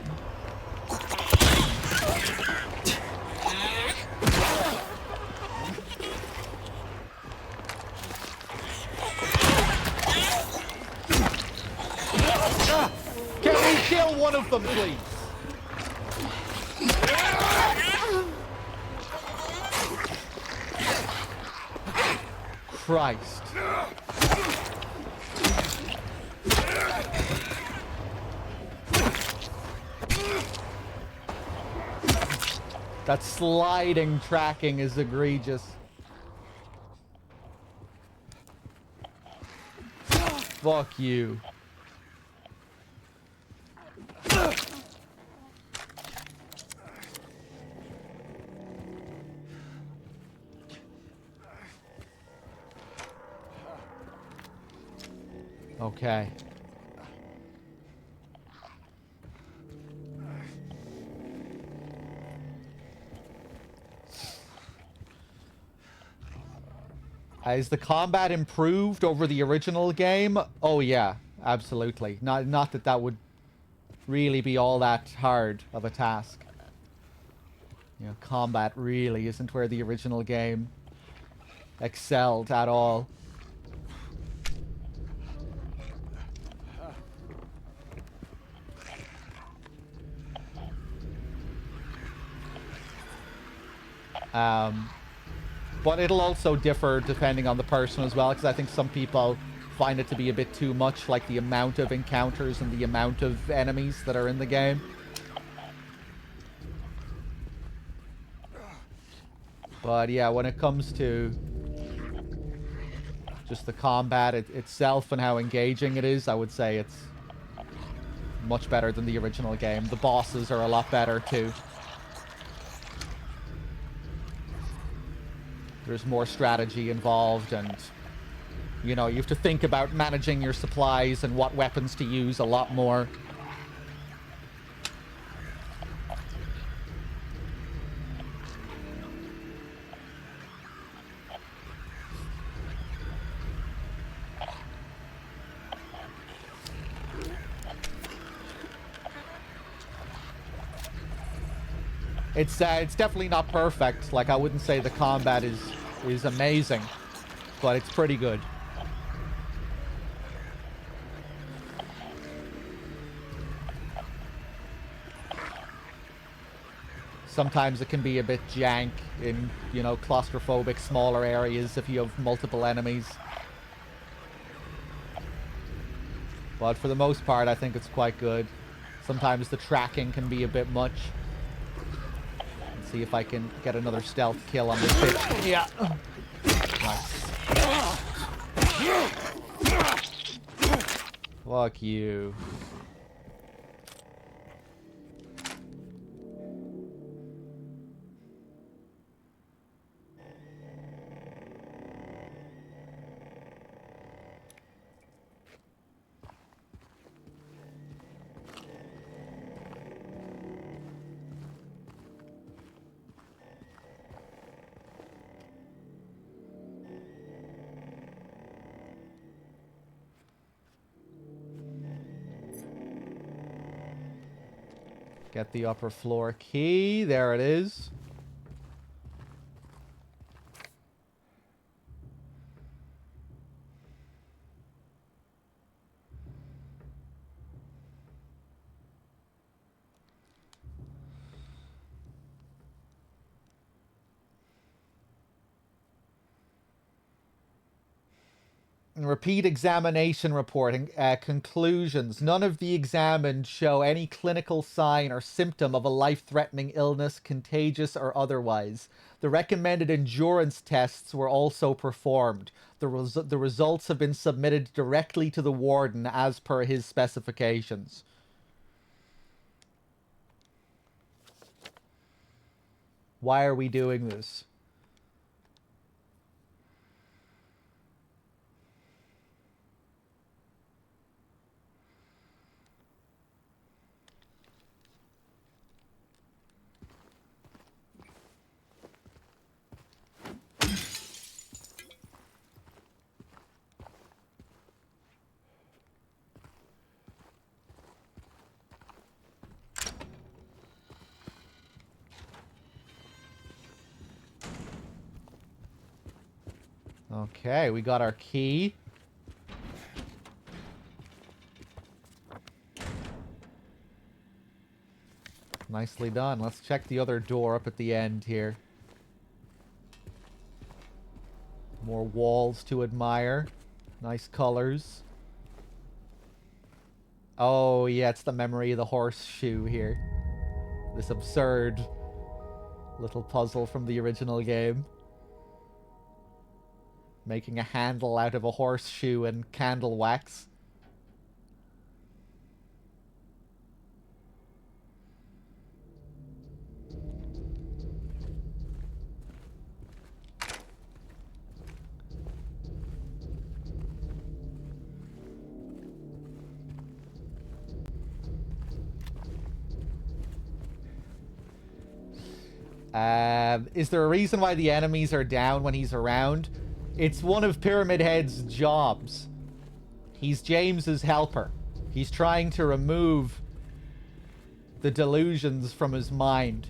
S1: Can we kill one of them, please? Christ. That sliding tracking is egregious. Fuck you. Okay. Is the combat improved over the original game? Oh yeah, absolutely. Not that that would really be all that hard of a task. You know, combat really isn't where the original game excelled at all. But it'll also differ depending on the person as well, because I think some people find it to be a bit too much, like the amount of encounters and the amount of enemies that are in the game. But yeah, when it comes to just the combat itself and how engaging it is, I would say it's much better than the original game. The bosses are a lot better too. There's more strategy involved, and you know, you have to think about managing your supplies and what weapons to use a lot more. It's definitely not perfect. Like, I wouldn't say the combat is amazing, but it's pretty good. Sometimes it can be a bit jank in, you know, claustrophobic smaller areas if you have multiple enemies. But for the most part, I think it's quite good. Sometimes the tracking can be a bit much. See if I can get another stealth kill on this bitch. Yeah. Nice. Fuck you. Get the upper floor key. There it is. Repeat examination reporting. Conclusions. None of the examined show any clinical sign or symptom of a life-threatening illness, contagious or otherwise. The recommended endurance tests were also performed. The results have been submitted directly to the warden as per his specifications. Why are we doing this? Okay, we got our key. Nicely done. Let's check the other door up at the end here. More walls to admire. Nice colors. Oh, yeah, it's the memory of the horseshoe here. This absurd little puzzle from the original game. Making a handle out of a horseshoe and candle wax. Is there a reason why the enemies are down when he's around? It's one of Pyramid Head's jobs. He's James's helper. He's trying to remove the delusions from his mind.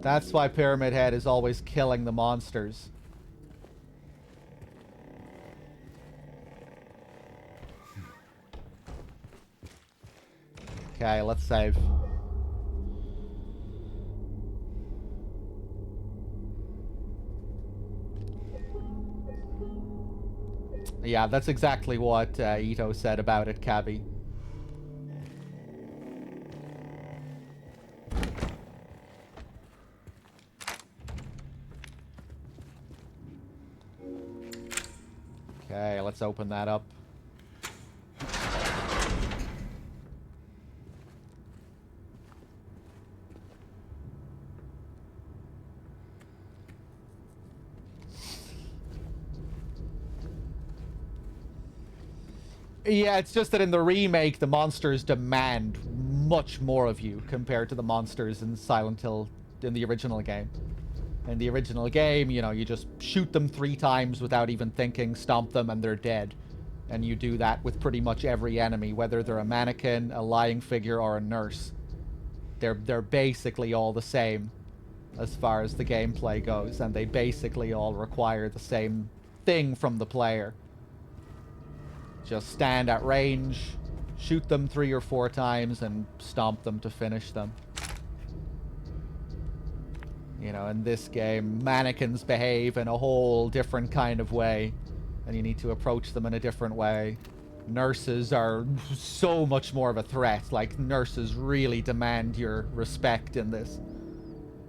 S1: That's why Pyramid Head is always killing the monsters. Okay, let's save. Yeah, that's exactly what Ito said about it, Cabby. Okay, let's open that up. Yeah, it's just that in the remake, the monsters demand much more of you compared to the monsters in Silent Hill in the original game. In the original game, you know, you just shoot them 3 times without even thinking, stomp them, and they're dead. And you do that with pretty much every enemy, whether they're a mannequin, a lying figure, or a nurse. They're basically all the same as far as the gameplay goes, and they basically all require the same thing from the player. Just stand at range, shoot them 3 or 4 times, and stomp them to finish them. You know, in this game, mannequins behave in a whole different kind of way, and you need to approach them in a different way. Nurses are so much more of a threat. Like, nurses really demand your respect in this.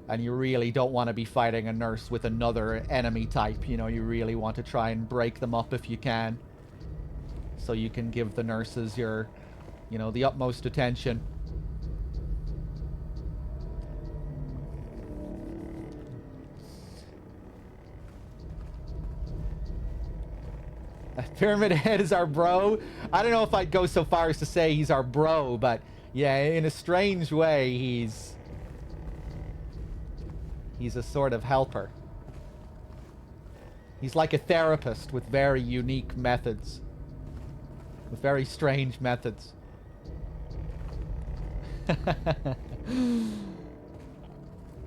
S1: And you really don't want to be fighting a nurse with another enemy type. You know, you really want to try and break them up if you can. So you can give the nurses your, you know, the utmost attention. Pyramid Head is our bro. I don't know if I'd go so far as to say he's our bro, but yeah, in a strange way, he's a sort of helper. He's like a therapist with very unique methods. With very strange methods.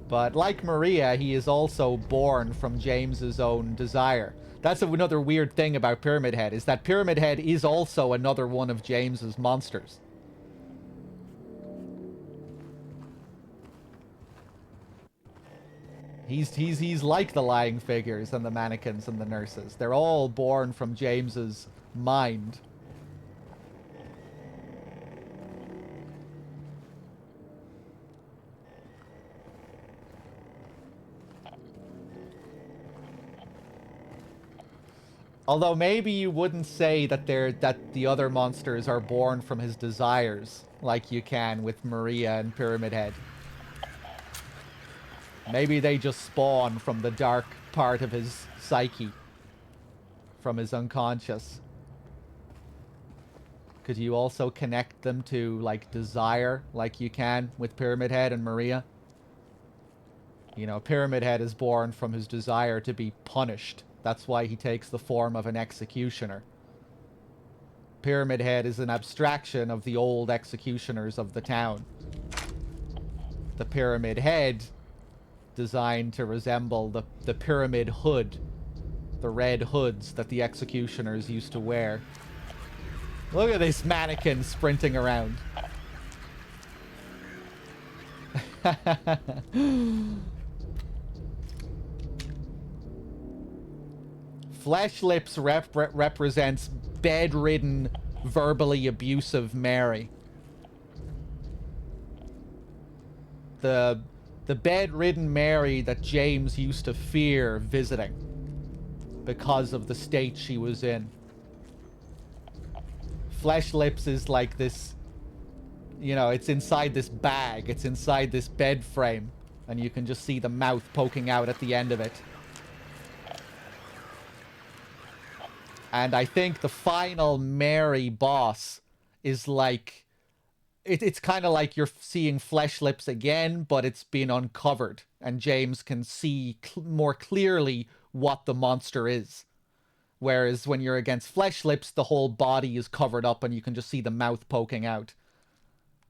S1: But like Maria, he is also born from James's own desire. That's another weird thing about Pyramid Head, is that Pyramid Head is also another one of James's monsters. He's like the lying figures and the mannequins and the nurses. They're all born from James's mind. Although maybe you wouldn't say that the other monsters are born from his desires, like you can with Maria and Pyramid Head. Maybe they just spawn from the dark part of his psyche. From his unconscious. Could you also connect them to, like, desire, like you can with Pyramid Head and Maria? You know, Pyramid Head is born from his desire to be punished. That's why he takes the form of an executioner. Pyramid Head is an abstraction of the old executioners of the town. The Pyramid Head, designed to resemble the Pyramid Hood. The red hoods that the executioners used to wear. Look at this mannequin sprinting around. Flesh Lips represents bedridden, verbally abusive Mary. The bedridden Mary that James used to fear visiting because of the state she was in. Flesh Lips is like this, you know, it's inside this bag, it's inside this bed frame, and you can just see the mouth poking out at the end of it. And I think the final Mary boss is like... It's kind of like you're seeing Flesh Lips again, but it's been uncovered. And James can see more clearly what the monster is. Whereas when you're against Flesh Lips, the whole body is covered up and you can just see the mouth poking out.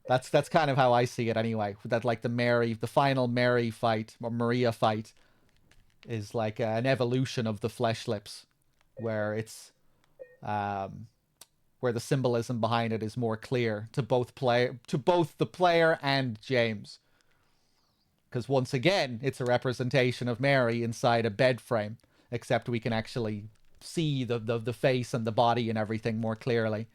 S1: That's kind of how I see it anyway. That, like, the final Mary fight, or Maria fight, is like an evolution of the Flesh Lips. Where it's... where the symbolism behind it is more clear to both the player and James. Because once again, it's a representation of Mary inside a bed frame, except we can actually see the face and the body and everything more clearly.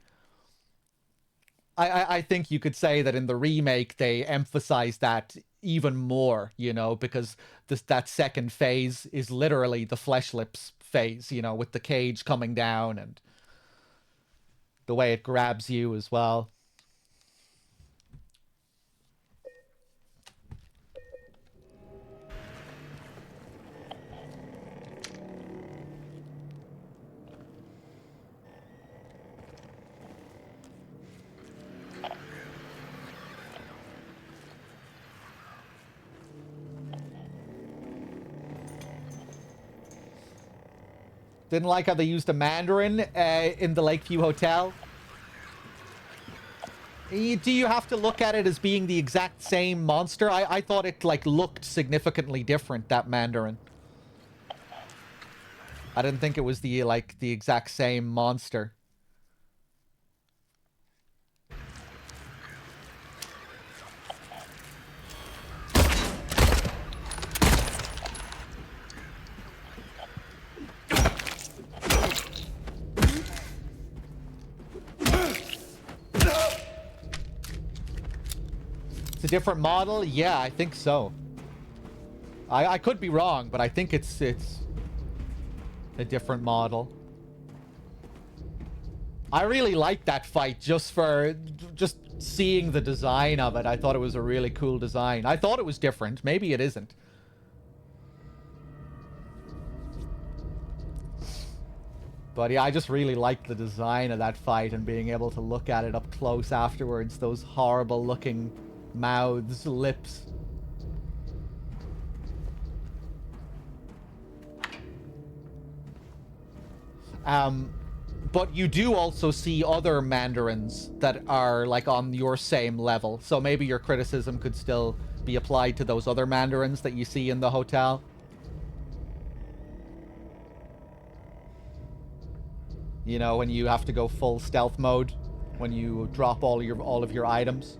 S1: I think you could say that in the remake they emphasize that even more, you know, because that second phase is literally the Flesh Lips phase, you know, with the cage coming down and the way it grabs you as well. Didn't like how they used a Mandarin in the Lakeview Hotel. Do you have to look at it as being the exact same monster? I thought it, like, looked significantly different, that Mandarin. I didn't think it was the exact same monster. It's a different model? Yeah, I think so. I could be wrong, but I think it's a different model. I really liked that fight just seeing the design of it. I thought it was a really cool design. I thought it was different. Maybe it isn't. But yeah, I just really liked the design of that fight and being able to look at it up close afterwards. Those horrible looking mouths, lips. But you do also see other Mandarins that are, like, on your same level. So maybe your criticism could still be applied to those other Mandarins that you see in the hotel. You know, when you have to go full stealth mode, when you drop all of your items.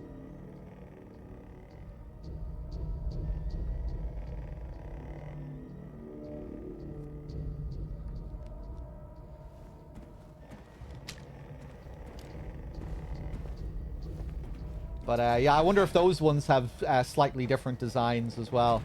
S1: But yeah, I wonder if those ones have slightly different designs as well.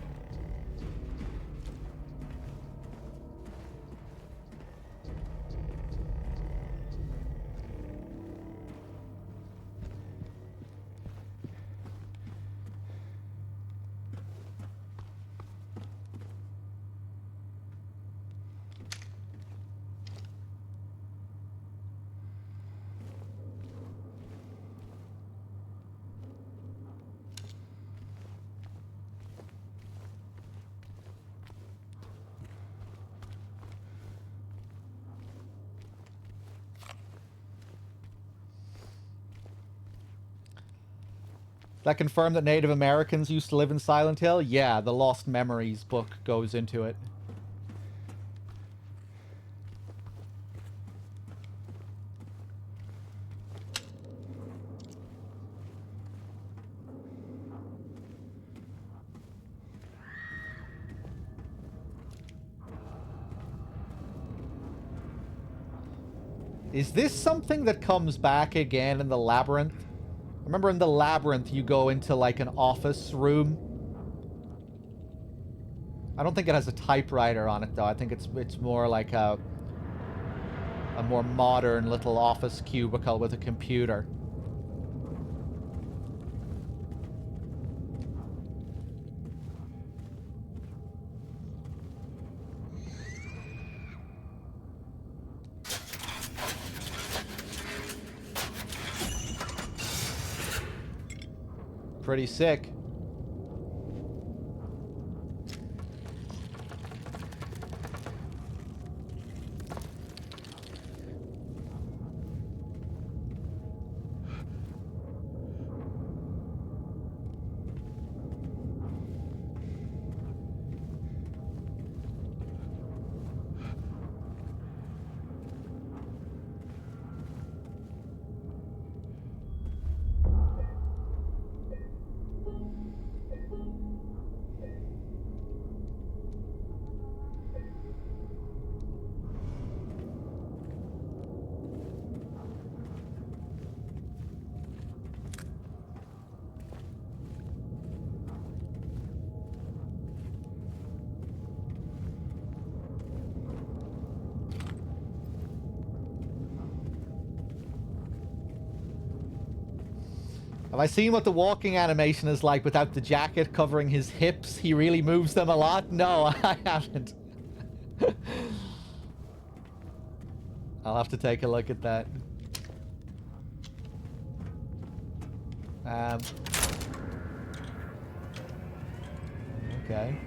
S1: That confirmed that Native Americans used to live in Silent Hill? Yeah, the Lost Memories book goes into it. Is this something that comes back again in the labyrinth? Remember in the labyrinth you go into like an office room? I don't think it has a typewriter on it though. I think it's more like a more modern little office cubicle with a computer. Pretty sick. Have I seen what the walking animation is like without the jacket covering his hips? He really moves them a lot? No, I haven't. I'll have to take a look at that. Okay.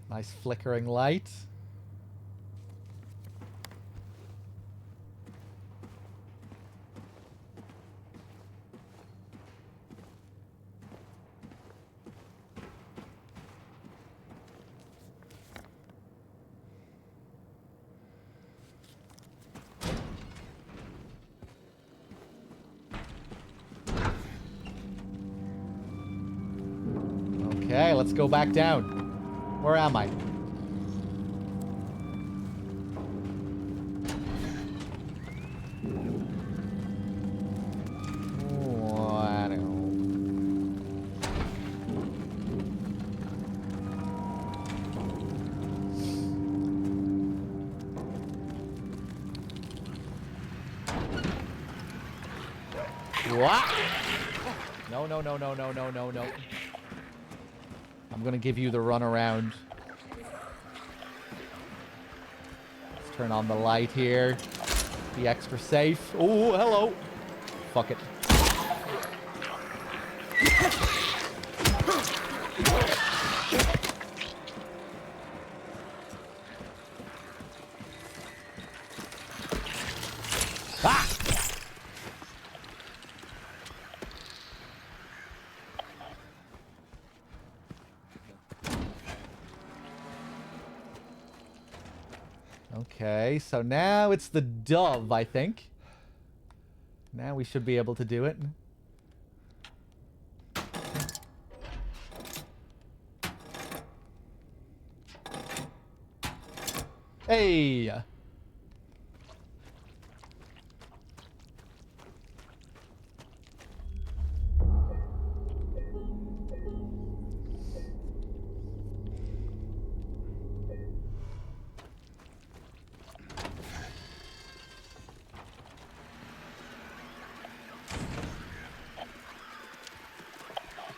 S1: Nice flickering light. Okay, let's go back down. Where am I? Oh, I don't know. What? No, no, no, no, no, no, no, no. I'm gonna give you the runaround. Let's turn on the light here. Be extra safe. Oh, hello. Fuck it. Ah! Okay, so now it's the dove, I think. Now we should be able to do it. Hey!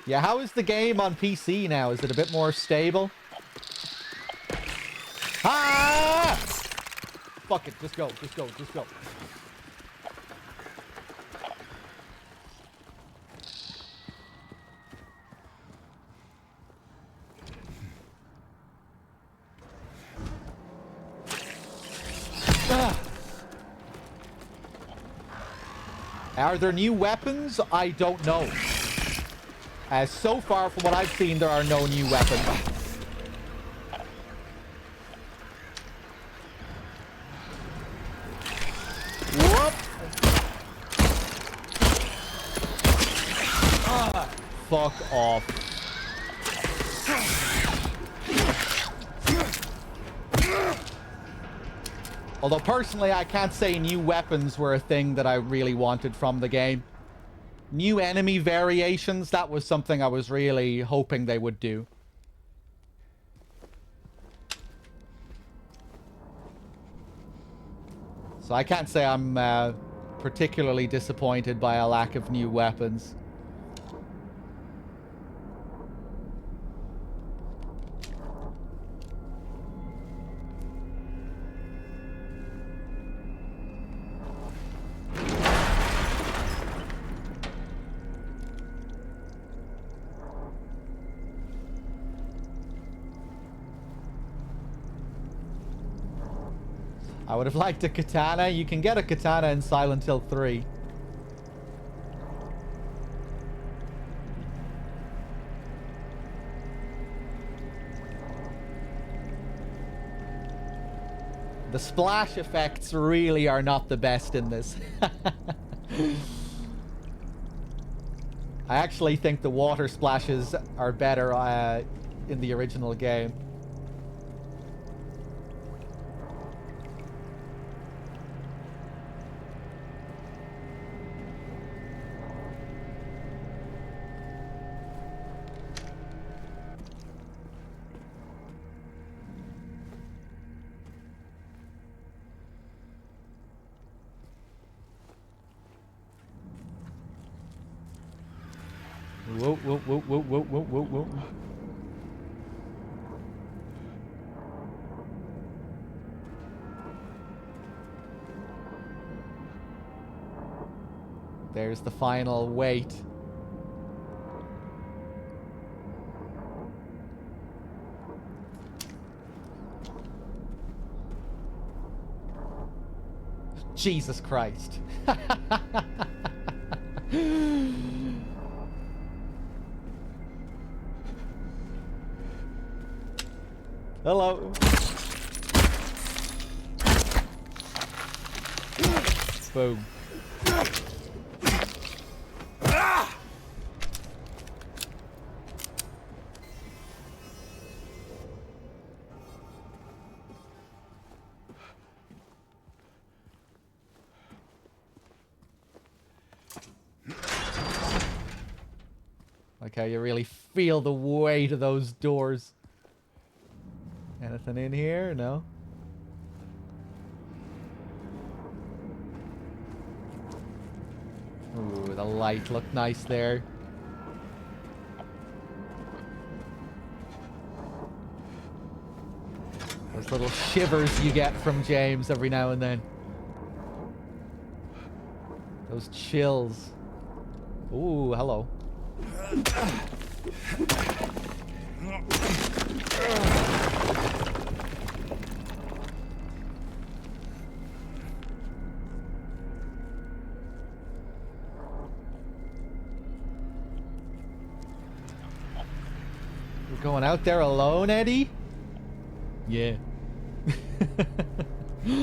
S1: Yeah, how is the game on PC now? Is it a bit more stable? Ah! Fuck it, just go, just go, just go. Ah. Are there new weapons? I don't know. So far, from what I've seen, there are no new weapons. Whoop! Ah, fuck off. Although, personally, I can't say new weapons were a thing that I really wanted from the game. New enemy variations, that was something I was really hoping they would do. So I can't say I'm particularly disappointed by a lack of new weapons. I would have liked a katana. You can get a katana in Silent Hill 3. The splash effects really are not the best in this. I actually think the water splashes are better in the original game. Whoa, whoa, whoa, whoa, whoa, whoa, whoa, whoa. There's the final wait. Jesus Christ. Hello. Boom. Okay, you really feel the weight of those doors. Anything in here? No? Ooh, the light looked nice there. Those little shivers you get from James every now and then. Those chills. Ooh, hello. You're going out there alone, Eddie? Yeah. I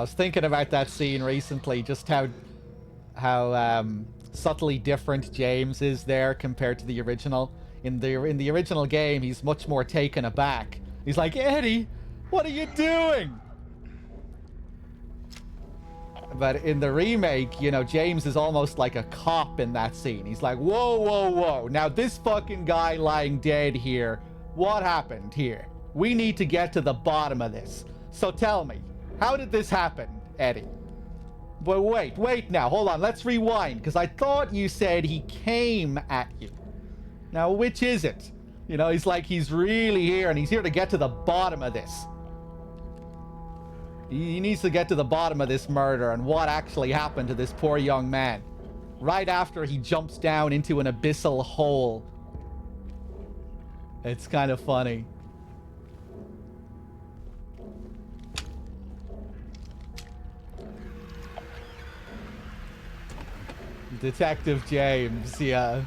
S1: was thinking about that scene recently, just how subtly different James is there compared to the original. In the original game, he's much more taken aback. He's like, Eddie, what are you doing? But in the remake, you know, James is almost like a cop in that scene. He's like, whoa, whoa, whoa. Now this fucking guy lying dead here, what happened here? We need to get to the bottom of this. So tell me, how did this happen, Eddie? But wait now, hold on, let's rewind, because I thought you said he came at you. Now, which is it? You know, he's like, he's really here, and he's here to get to the bottom of this. He needs to get to the bottom of this murder and what actually happened to this poor young man. Right after he jumps down into an abyssal hole. It's kind of funny. Detective James, yeah.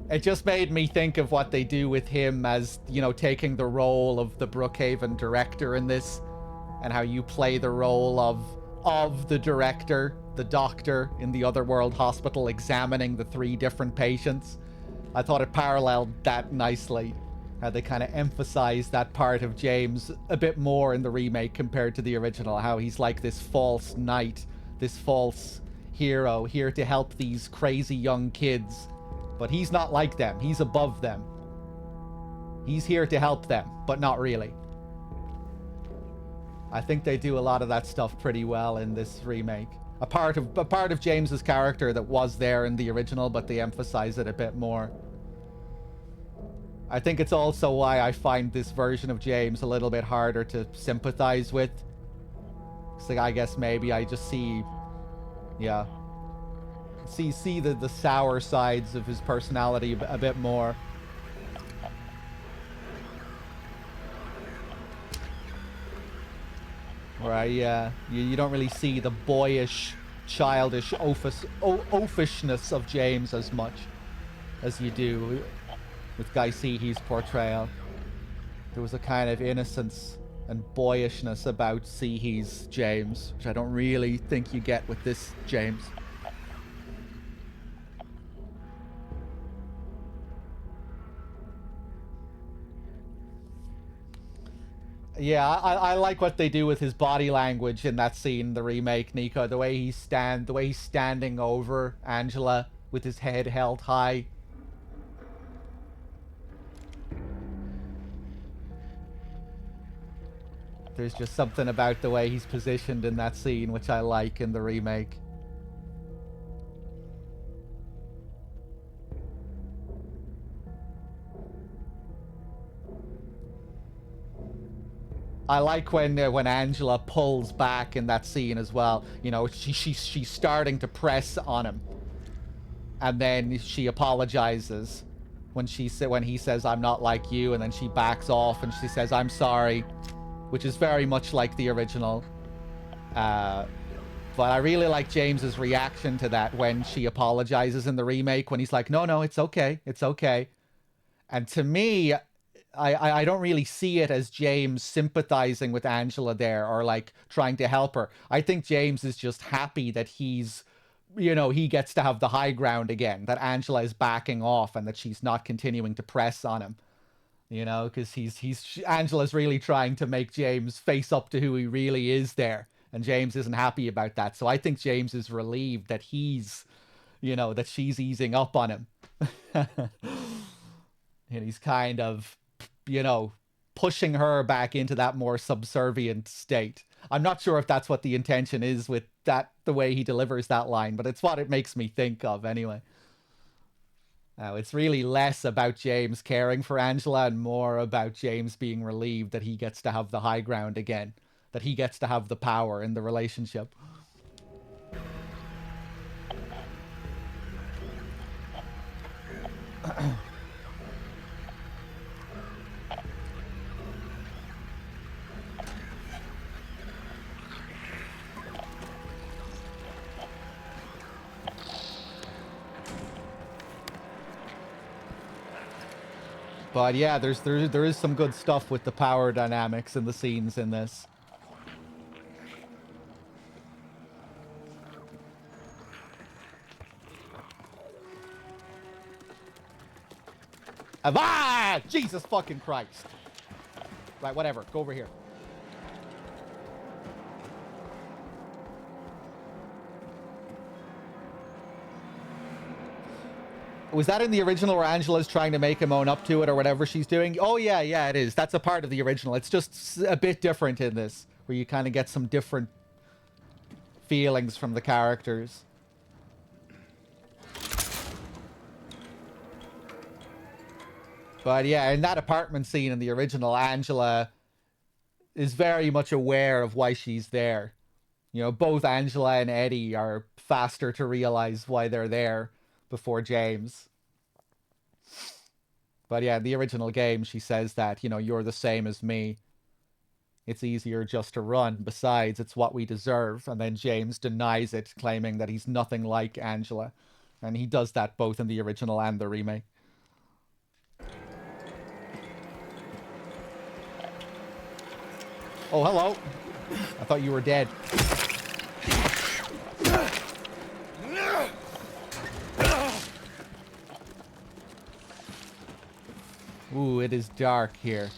S1: It just made me think of what they do with him as, you know, taking the role of the Brookhaven director in this, and how you play the role of the director, the doctor in the Otherworld hospital examining the 3 different patients. I thought it paralleled that nicely, how they kind of emphasized that part of James a bit more in the remake compared to the original, how he's like this false knight, this false hero here to help these crazy young kids. But he's not like them. He's above them. He's here to help them, but not really. I think they do a lot of that stuff pretty well in this remake. A part of James's character that was there in the original, but they emphasize it a bit more. I think it's also why I find this version of James a little bit harder to sympathize with. So I guess maybe I just see, yeah, see the sour sides of his personality a bit more. Where you don't really see the boyish, childish oafishness of James as much as you do with Guy Seehey's portrayal. There was a kind of innocence and boyishness about Seehey's James, which I don't really think you get with this James. Yeah, I like what they do with his body language in that scene, the remake, Nico. The way he's standing over Angela with his head held high. There's just something about the way he's positioned in that scene which I like in the remake. I like when Angela pulls back in that scene as well. You know, she's starting to press on him, and then she apologizes when he says I'm not like you, and then she backs off and she says I'm sorry, which is very much like the original. But I really like James's reaction to that when she apologizes in the remake, when he's like, no, it's okay, it's okay. And to me, I don't really see it as James sympathizing with Angela there or like trying to help her. I think James is just happy that he's, you know, he gets to have the high ground again, that Angela is backing off and that she's not continuing to press on him. You know, because Angela's really trying to make James face up to who he really is there. And James isn't happy about that. So I think James is relieved that he's, you know, that she's easing up on him. And he's kind of, you know, pushing her back into that more subservient state. I'm not sure if that's what the intention is with that, the way he delivers that line, but it's what it makes me think of anyway. Now, it's really less about James caring for Angela and more about James being relieved that he gets to have the high ground again, that he gets to have the power in the relationship. But yeah, there is some good stuff with the power dynamics and the scenes in this. Ah! Jesus fucking Christ. Right, whatever. Go over here. Was that in the original where Angela's trying to make him own up to it or whatever she's doing? Oh, yeah, it is. That's a part of the original. It's just a bit different in this, where you kind of get some different feelings from the characters. But yeah, in that apartment scene in the original, Angela is very much aware of why she's there. You know, both Angela and Eddie are faster to realize why they're there before James. But yeah, in the original game, she says that, you know, you're the same as me. It's easier just to run. Besides, it's what we deserve. And then James denies it, claiming that he's nothing like Angela. And he does that both in the original and the remake. Oh, hello. I thought you were dead. Ooh, it is dark here.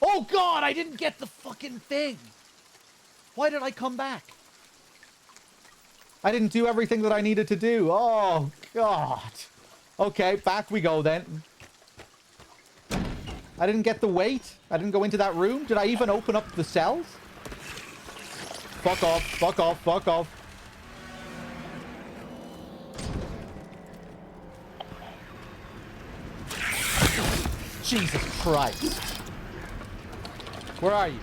S1: Oh God, I didn't get the fucking thing. Why did I come back? I didn't do everything that I needed to do. Oh God. Okay, back we go then. I didn't get the weight. I didn't go into that room. Did I even open up the cells? Fuck off, fuck off, fuck off. Jesus Christ. Where are you?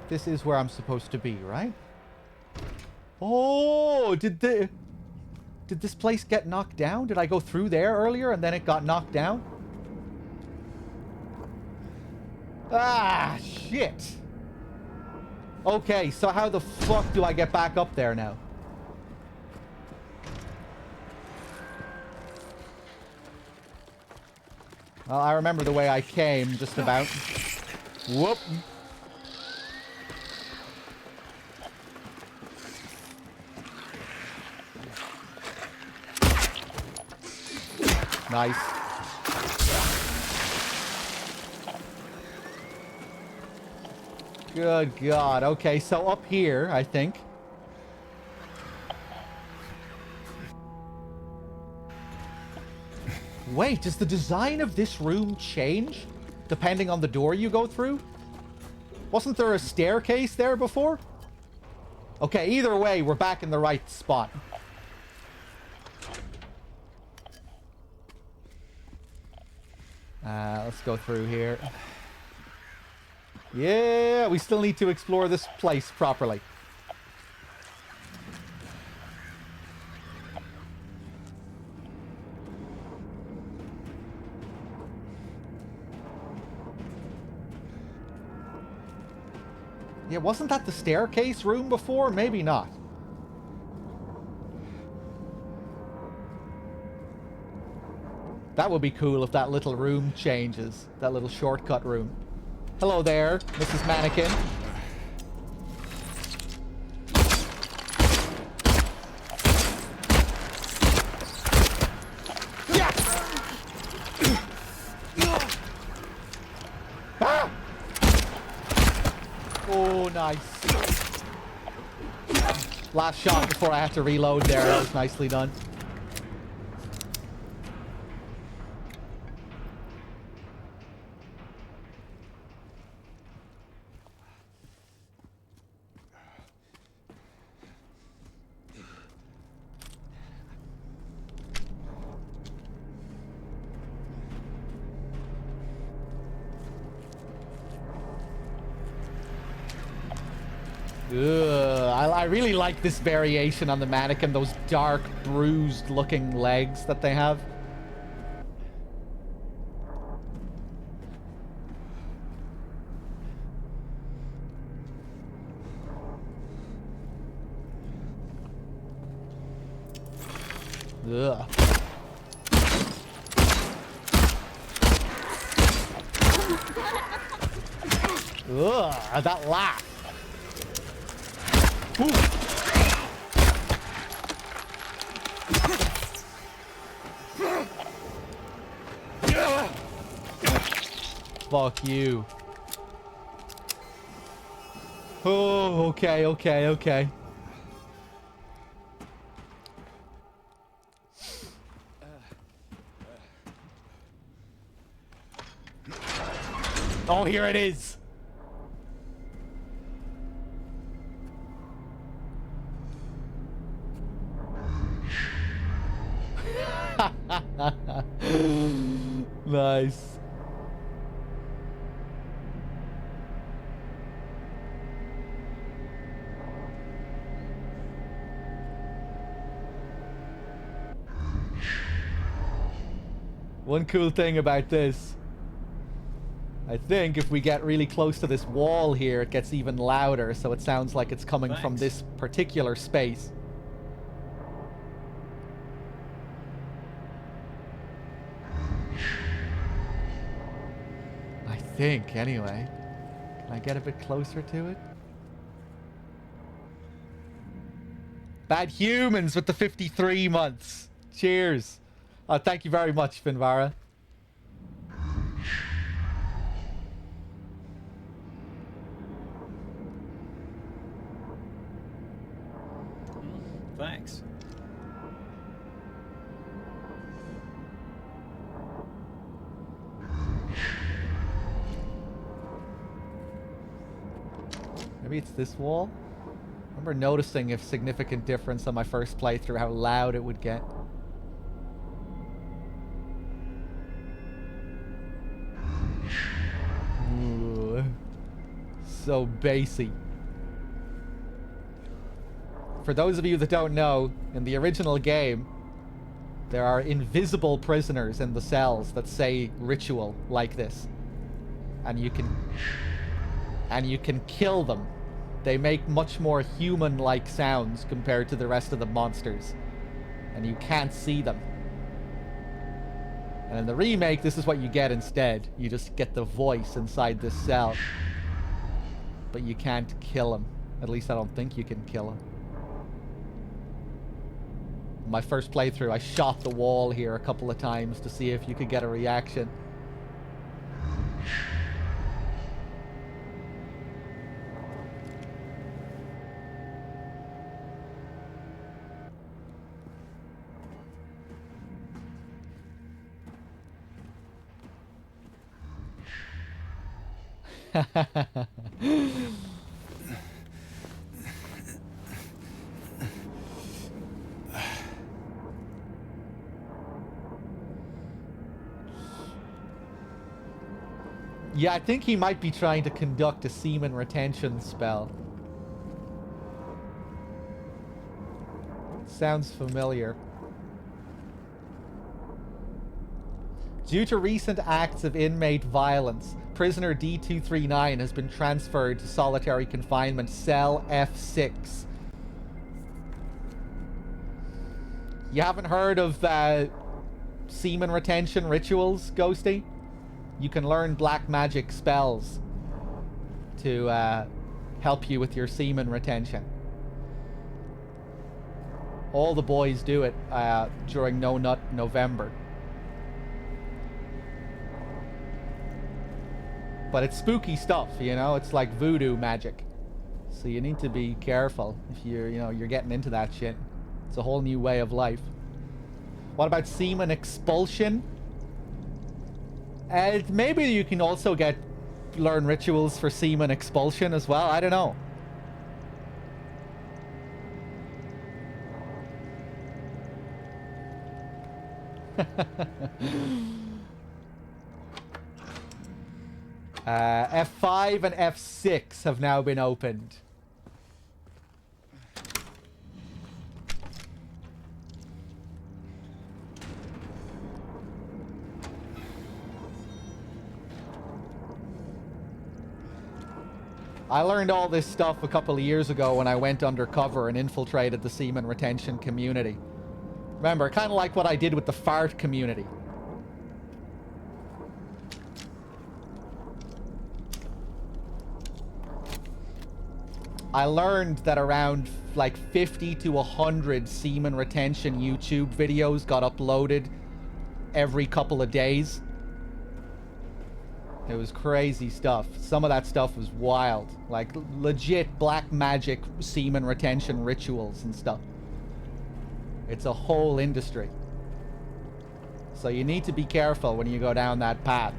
S1: This is where I'm supposed to be, right? Oh, did this place get knocked down? Did I go through there earlier and then it got knocked down? Ah, shit. Okay, so how the fuck do I get back up there now? Well, I remember the way I came, just about. Whoop. Nice. Good God. Okay, so up here, I think. Wait, does the design of this room change depending on the door you go through? Wasn't there a staircase there before? Okay, either way, we're back in the right spot. Let's go through here. Yeah, we still need to explore this place properly. Yeah, wasn't that the staircase room before? Maybe not. That would be cool if that little room changes. That little shortcut room. Hello there, Mrs. Mannequin. Yeah! Ah! Oh, nice. Last shot before I have to reload there. That was nicely done. I really like this variation on the mannequin, those dark, bruised-looking legs that they have. Ugh. Ugh, that laugh. Ooh. Fuck you. Oh, okay, okay, okay. Oh, here it is. Nice. One cool thing about this, I think if we get really close to this wall here, it gets even louder, so it sounds like it's coming from this particular space. I think, anyway. Can I get a bit closer to it? Bad humans with the 53 months. Cheers. Oh, thank you very much, Finvara.
S2: Thanks.
S1: Maybe it's this wall? I remember noticing a significant difference on my first playthrough, how loud it would get. Ooh, so bassy. For those of you that don't know, in the original game, there are invisible prisoners in the cells that say ritual like this. And you can kill them. They make much more human-like sounds compared to the rest of the monsters. And you can't see them. And in the remake, this is what you get instead. You just get the voice inside this cell. But you can't kill him. At least I don't think you can kill him. My first playthrough, I shot the wall here a couple of times to see if you could get a reaction. Yeah, I think he might be trying to conduct a semen retention spell. Sounds familiar. Due to recent acts of inmate violence, prisoner D239 has been transferred to solitary confinement cell F6. You haven't heard of semen retention rituals, Ghosty? You can learn black magic spells to help you with your semen retention. All the boys do it during No Nut November. But it's spooky stuff, you know? It's like voodoo magic. So you need to be careful if you're getting into that shit. It's a whole new way of life. What about semen expulsion? Maybe you can also learn rituals for semen expulsion as well. I don't know. F5 and F6 have now been opened. I learned all this stuff a couple of years ago when I went undercover and infiltrated the semen retention community. Remember, kind of like what I did with the fart community. I learned that around like 50 to 100 semen retention YouTube videos got uploaded every couple of days. It was crazy stuff. Some of that stuff was wild. Like legit black magic semen retention rituals and stuff. It's a whole industry. So you need to be careful when you go down that path.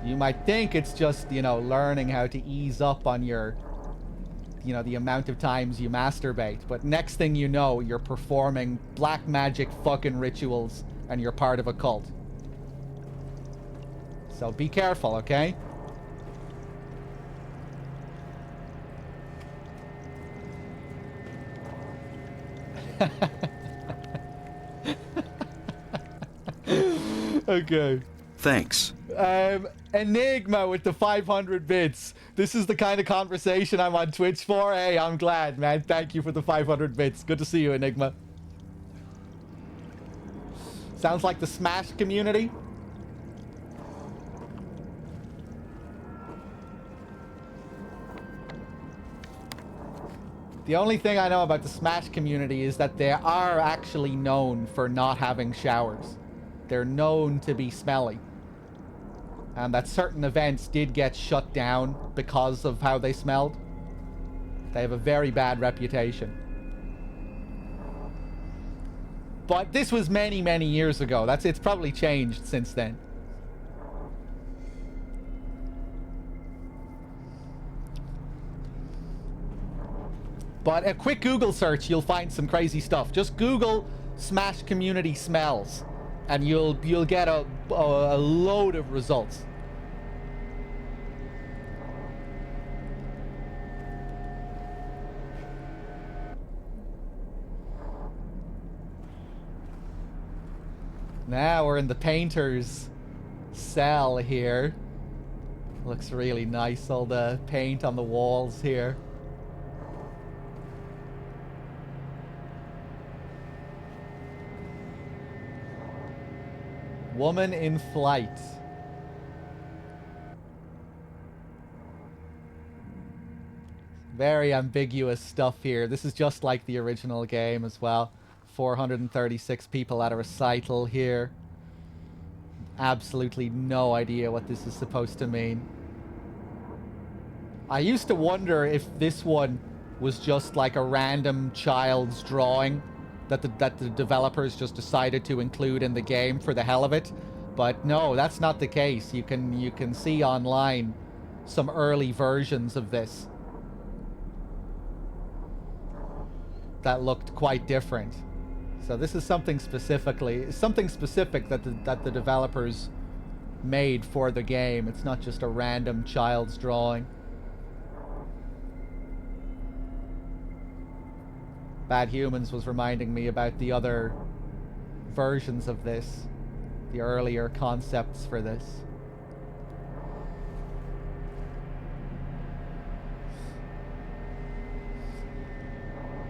S1: You might think it's just, you know, learning how to ease up on your, you know, the amount of times you masturbate. But next thing you know, you're performing black magic fucking rituals and you're part of a cult. So be careful, okay? Okay.
S3: Thanks.
S1: Enigma with the 500 bits. This is the kind of conversation I'm on Twitch for. Hey, I'm glad, man. Thank you for the 500 bits. Good to see you, Enigma. Sounds like the Smash community. The only thing I know about the Smash community is that they are actually known for not having showers. They're known to be smelly. And that certain events did get shut down because of how they smelled. They have a very bad reputation. But this was many, many years ago. It's probably changed since then. But a quick Google search, you'll find some crazy stuff. Just Google Smash community smells, and you'll get a load of results. Now we're in the painter's cell here. Looks really nice, all the paint on the walls here. Woman in flight. Very ambiguous stuff here. This is just like the original game as well. 436 people at a recital here. Absolutely no idea what this is supposed to mean. I used to wonder if this one was just like a random child's drawing that the developers just decided to include in the game for the hell of it. But no, that's not the case. You can see online some early versions of this that looked quite different. So this is something specific that the developers made for the game. It's not just a random child's drawing. Bad Humans was reminding me about the other versions of this, the earlier concepts for this.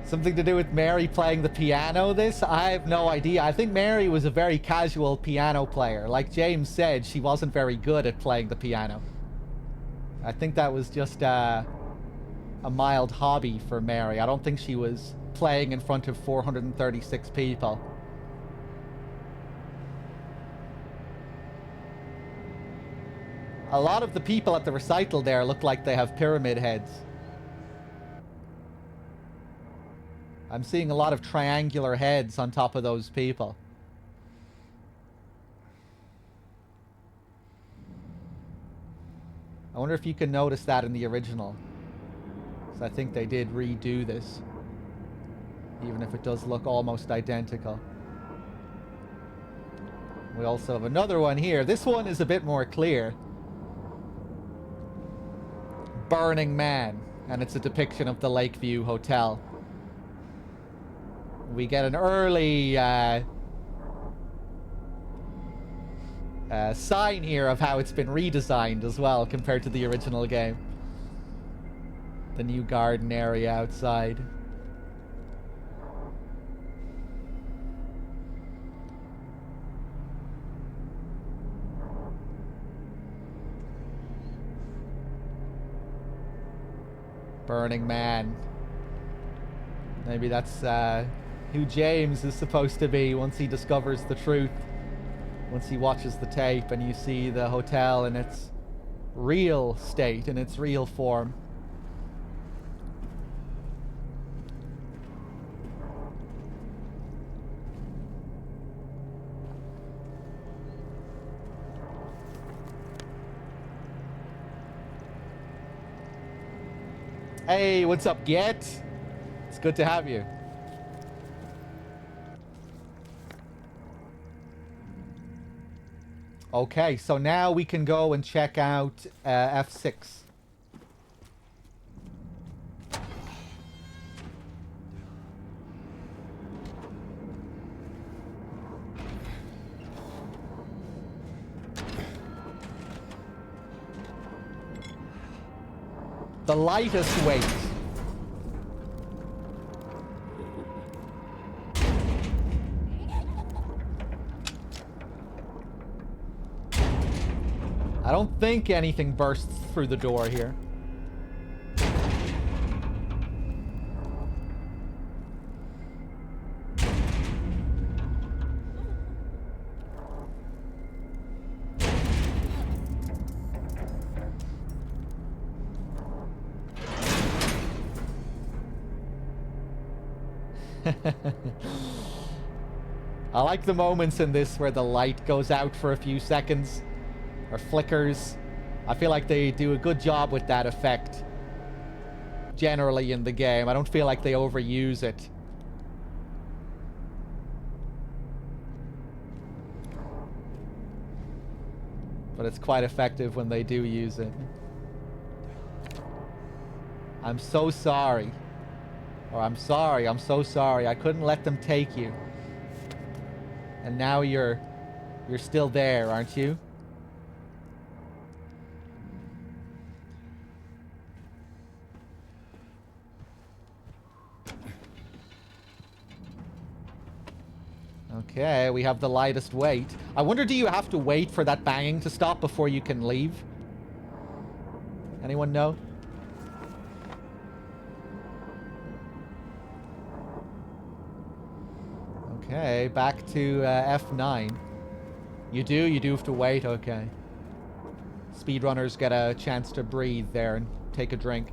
S1: Something to do with Mary playing the piano this? I have no idea. I think Mary was a very casual piano player. Like James said, she wasn't very good at playing the piano. I think that was just a mild hobby for Mary. I don't think she was playing in front of 436 people. A lot of the people at the recital there look like they have pyramid heads. I'm seeing a lot of triangular heads on top of those people. I wonder if you can notice that in the original. So I think they did redo this, even if it does look almost identical. We also have another one here. This one is a bit more clear. Burning Man, and it's a depiction of the Lakeview Hotel. We get an early sign here of how it's been redesigned as well compared to the original game. The new garden area outside. Burning Man. Maybe that's who James is supposed to be once he discovers the truth. Once he watches the tape and you see the hotel in its real state, in its real form. Hey, what's up, Get? It's good to have you. Okay, so now we can go and check out F6. The lightest weight. I don't think anything bursts through the door here. I like the moments in this where the light goes out for a few seconds or flickers. I feel like they do a good job with that effect generally in the game. I don't feel like they overuse it. But it's quite effective when they do use it. I'm so sorry. Or I'm sorry, I'm so sorry. I couldn't let them take you. And now you're still there, aren't you? Okay, we have the lightest weight. I wonder, do you have to wait for that banging to stop before you can leave? Anyone know? Okay, back to F9. You do have to wait, okay. Speedrunners get a chance to breathe there and take a drink.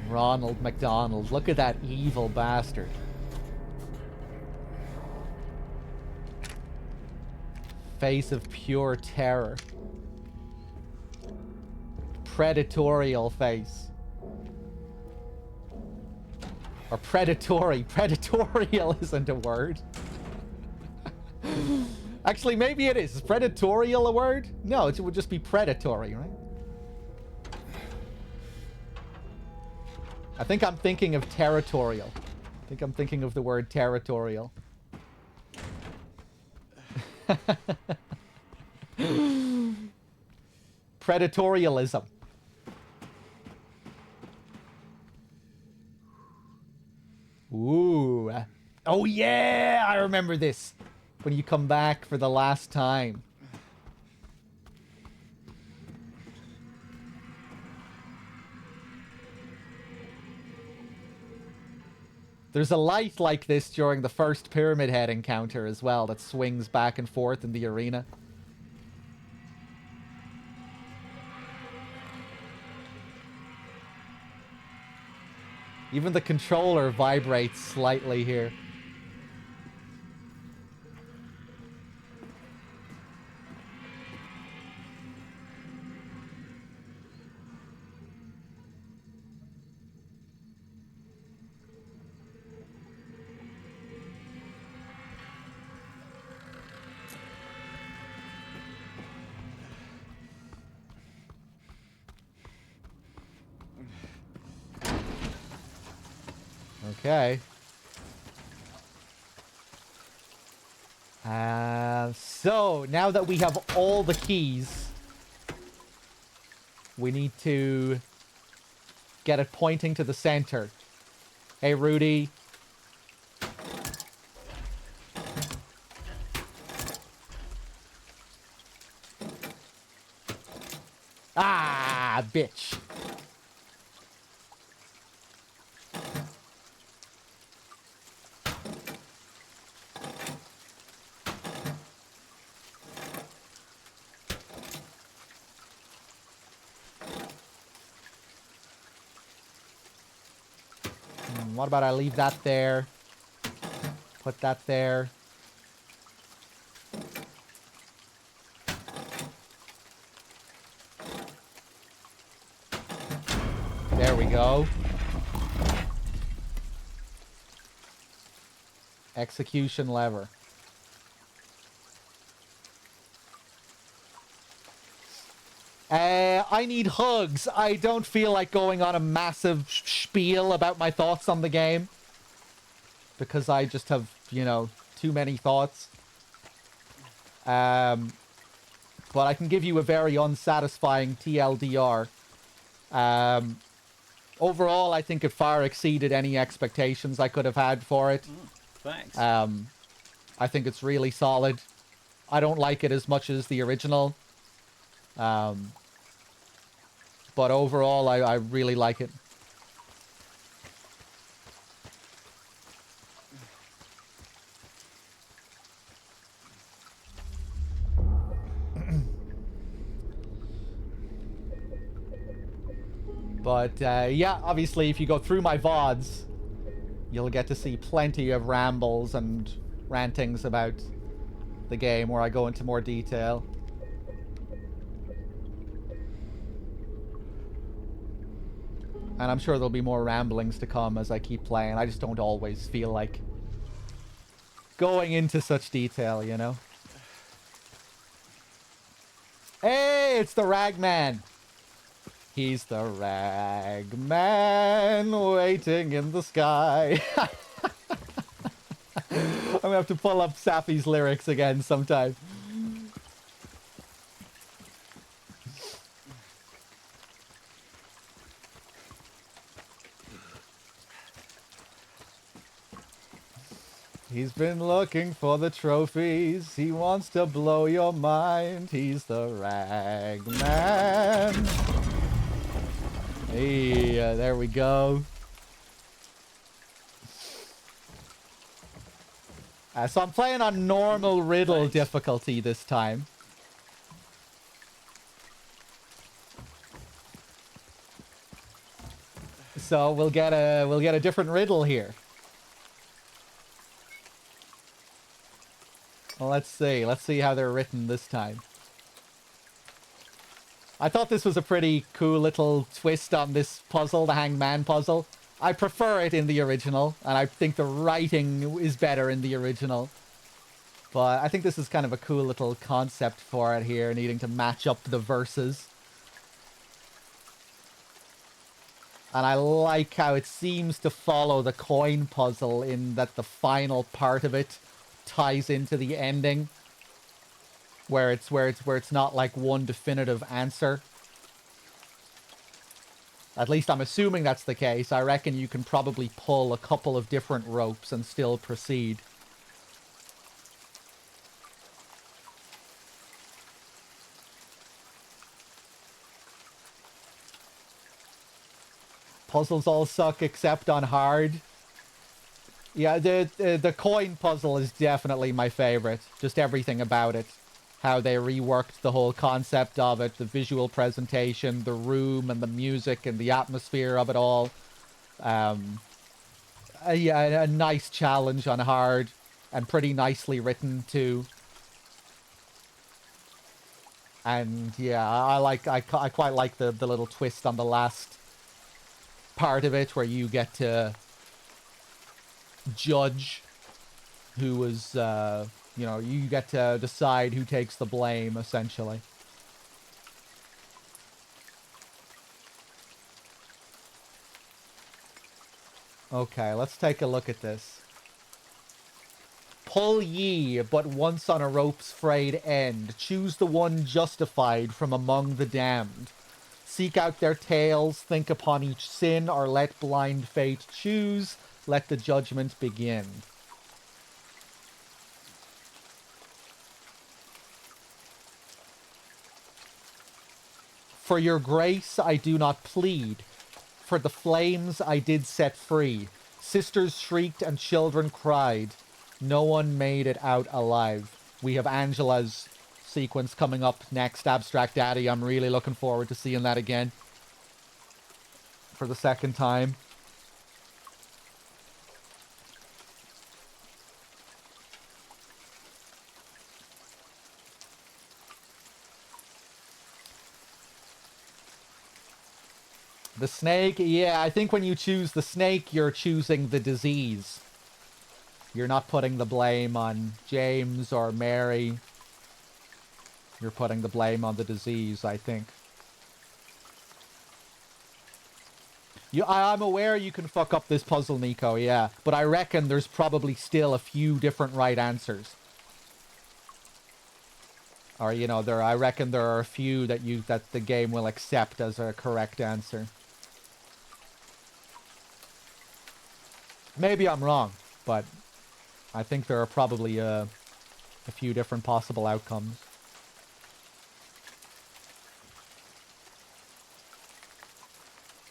S1: Ronald McDonald. Look at that evil bastard. Face of pure terror. Predatorial face. Or predatory. Predatorial isn't a word. Actually, maybe it is. Is predatorial a word? No, it would just be predatory, right? I think I'm thinking of territorial. I think I'm thinking of the word territorial. Predatorialism. Ooh. Oh yeah, I remember this. When you come back for the last time. There's a light like this during the first Pyramid Head encounter as well that swings back and forth in the arena. Even the controller vibrates slightly here. Okay. So, now that we have all the keys, we need to get it pointing to the center. Hey, Rudy. Ah, bitch. What about I leave that there? Put that there. There we go. Execution lever. I need hugs. I don't feel like going on a massive spiel about my thoughts on the game. Because I just have, you know, too many thoughts. But I can give you a very unsatisfying TLDR. Overall, I think it far exceeded any expectations I could have had for it.
S2: Thanks.
S1: I think it's really solid. I don't like it as much as the original. But overall, I really like it. But, yeah, obviously, if you go through my VODs, you'll get to see plenty of rambles and rantings about the game where I go into more detail. And I'm sure there'll be more ramblings to come as I keep playing. I just don't always feel like going into such detail, you know? Hey, it's the Ragman! He's the Ragman waiting in the sky. I'm gonna have to pull up Sappy's lyrics again sometime. He's been looking for the trophies. He wants to blow your mind. He's the Ragman. Hey, there we go. So I'm playing on normal riddle difficulty this time. So we'll get a different riddle here. Well, let's see how they're written this time. I thought this was a pretty cool little twist on this puzzle, the Hangman puzzle. I prefer it in the original, and I think the writing is better in the original. But I think this is kind of a cool little concept for it here, needing to match up the verses. And I like how it seems to follow the coin puzzle in that the final part of it ties into the ending. Where it's not like one definitive answer. At least I'm assuming that's the case. I reckon you can probably pull a couple of different ropes and still proceed. Puzzles all suck except on hard. Yeah, the coin puzzle is definitely my favorite. Just everything about it. How they reworked the whole concept of it, the visual presentation, the room and the music and the atmosphere of it all. Yeah, a nice challenge on hard and pretty nicely written too. And yeah, I quite like the little twist on the last part of it where you get to judge who was, you know, you get to decide who takes the blame, essentially. Okay, let's take a look at this. Pull ye but once on a rope's frayed end. Choose the one justified from among the damned. Seek out their tales, think upon each sin, or let blind fate choose. Let the judgment begin. For your grace I do not plead. For the flames I did set free. Sisters shrieked and children cried. No one made it out alive. We have Angela's sequence coming up next, Abstract Daddy. I'm really looking forward to seeing that again. For the second time. The snake, yeah, I think when you choose the snake, you're choosing the disease. You're not putting the blame on James or Mary. You're putting the blame on the disease, I think. I'm aware you can fuck up this puzzle, Nico, yeah. But I reckon there's probably still a few different right answers. Or, you know, I reckon there are a few that the game will accept as a correct answer. Maybe I'm wrong, but I think there are probably a few different possible outcomes.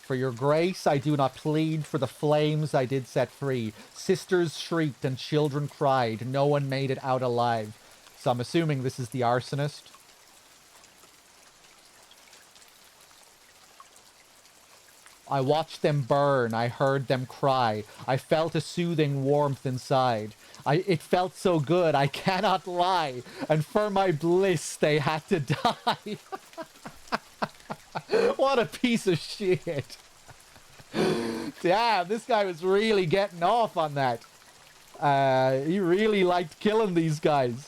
S1: For your grace I do not plead, for the flames I did set free. Sisters shrieked and children cried, no one made it out alive. So I'm assuming this is the arsonist. I watched them burn, I heard them cry. I felt a soothing warmth inside. It felt so good, I cannot lie. And for my bliss, they had to die. What a piece of shit. Damn, this guy was really getting off on that. He really liked killing these guys.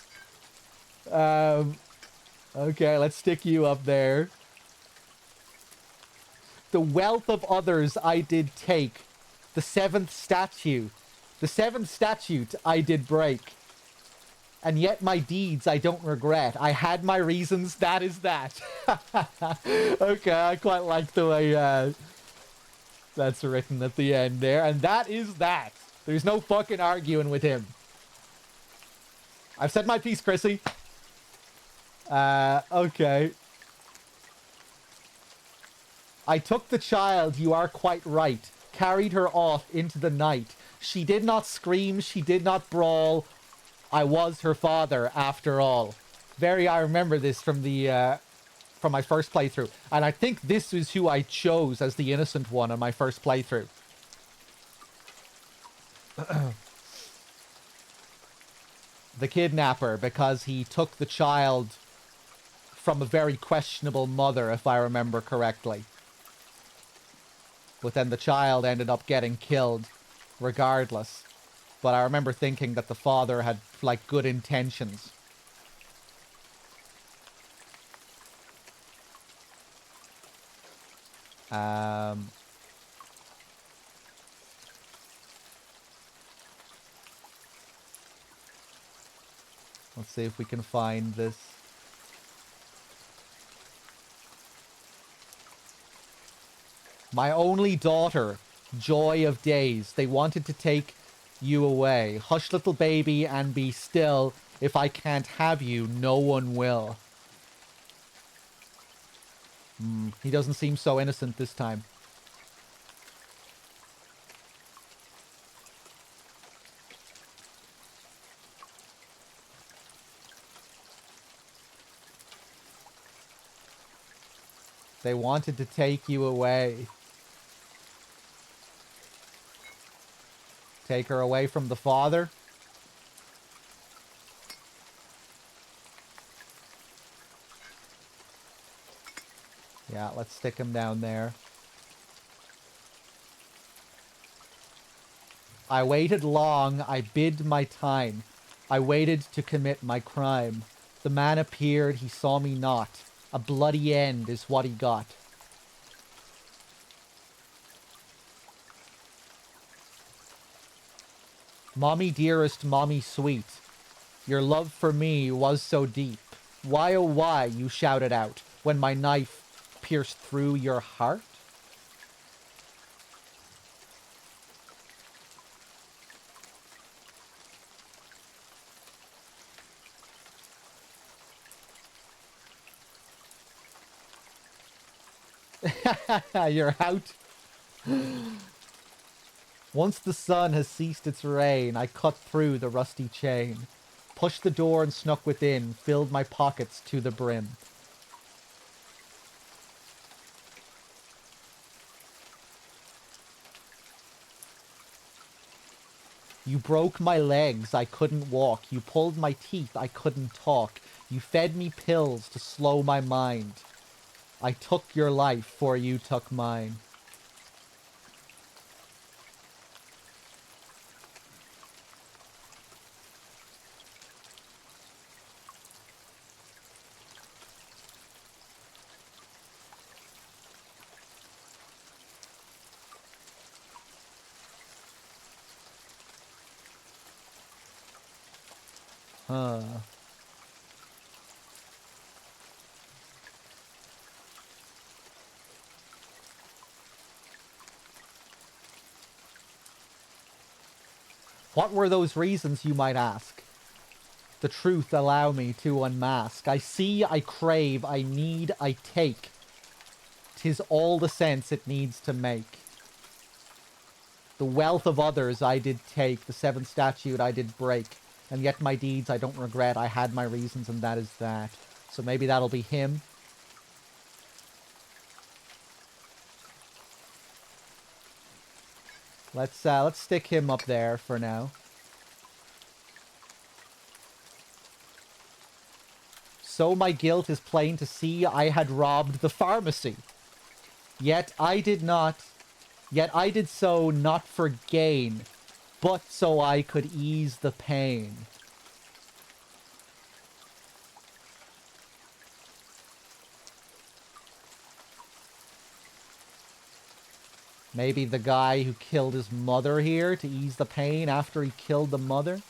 S1: Okay, let's stick you up there. The wealth of others I did take. The seventh statute I did break. And yet my deeds I don't regret. I had my reasons, that is that. Okay, I quite like the way that's written at the end there. And that is that. There's no fucking arguing with him. I've said my piece, Chrissy. Okay. I took the child, you are quite right. Carried her off into the night. She did not scream, she did not brawl. I was her father, after all. I remember this from from my first playthrough. And I think this is who I chose as the innocent one on my first playthrough. The kidnapper, because he took the child from a very questionable mother, if I remember correctly. But then the child ended up getting killed regardless. But I remember thinking that the father had, like, good intentions. Let's see if we can find this. My only daughter, joy of days. They wanted to take you away. Hush, little baby, and be still. If I can't have you, no one will. He doesn't seem so innocent this time. They wanted to take you away. Take her away from the father? Yeah, let's stick him down there. I waited long, I bid my time. I waited to commit my crime. The man appeared, he saw me not. A bloody end is what he got. Mommy dearest, mommy sweet, your love for me was so deep. Why oh why, you shouted out, when my knife pierced through your heart? You're out. Once the sun has ceased its rain, I cut through the rusty chain, pushed the door and snuck within, filled my pockets to the brim. You broke my legs, I couldn't walk. You pulled my teeth, I couldn't talk. You fed me pills to slow my mind. I took your life, for you took mine. Huh. What were those reasons, you might ask? The truth allow me to unmask. I see, I crave, I need, I take. 'Tis all the sense it needs to make. The wealth of others I did take, the seventh statute I did break, and yet my deeds I don't regret. I had my reasons, and that is that. So maybe that'll be him. Let's stick him up there for now. So my guilt is plain to see. I had robbed the pharmacy. Yet I did not. Yet I did so not for gain, but so I could ease the pain. Maybe the guy who killed his mother here to ease the pain after he killed the mother?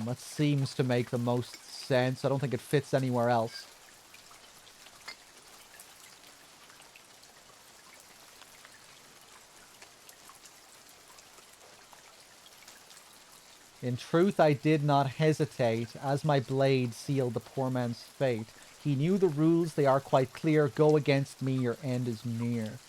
S1: That seems to make the most sense. I don't think it fits anywhere else. In truth, I did not hesitate, as my blade sealed the poor man's fate. He knew the rules, they are quite clear. Go against me, your end is near.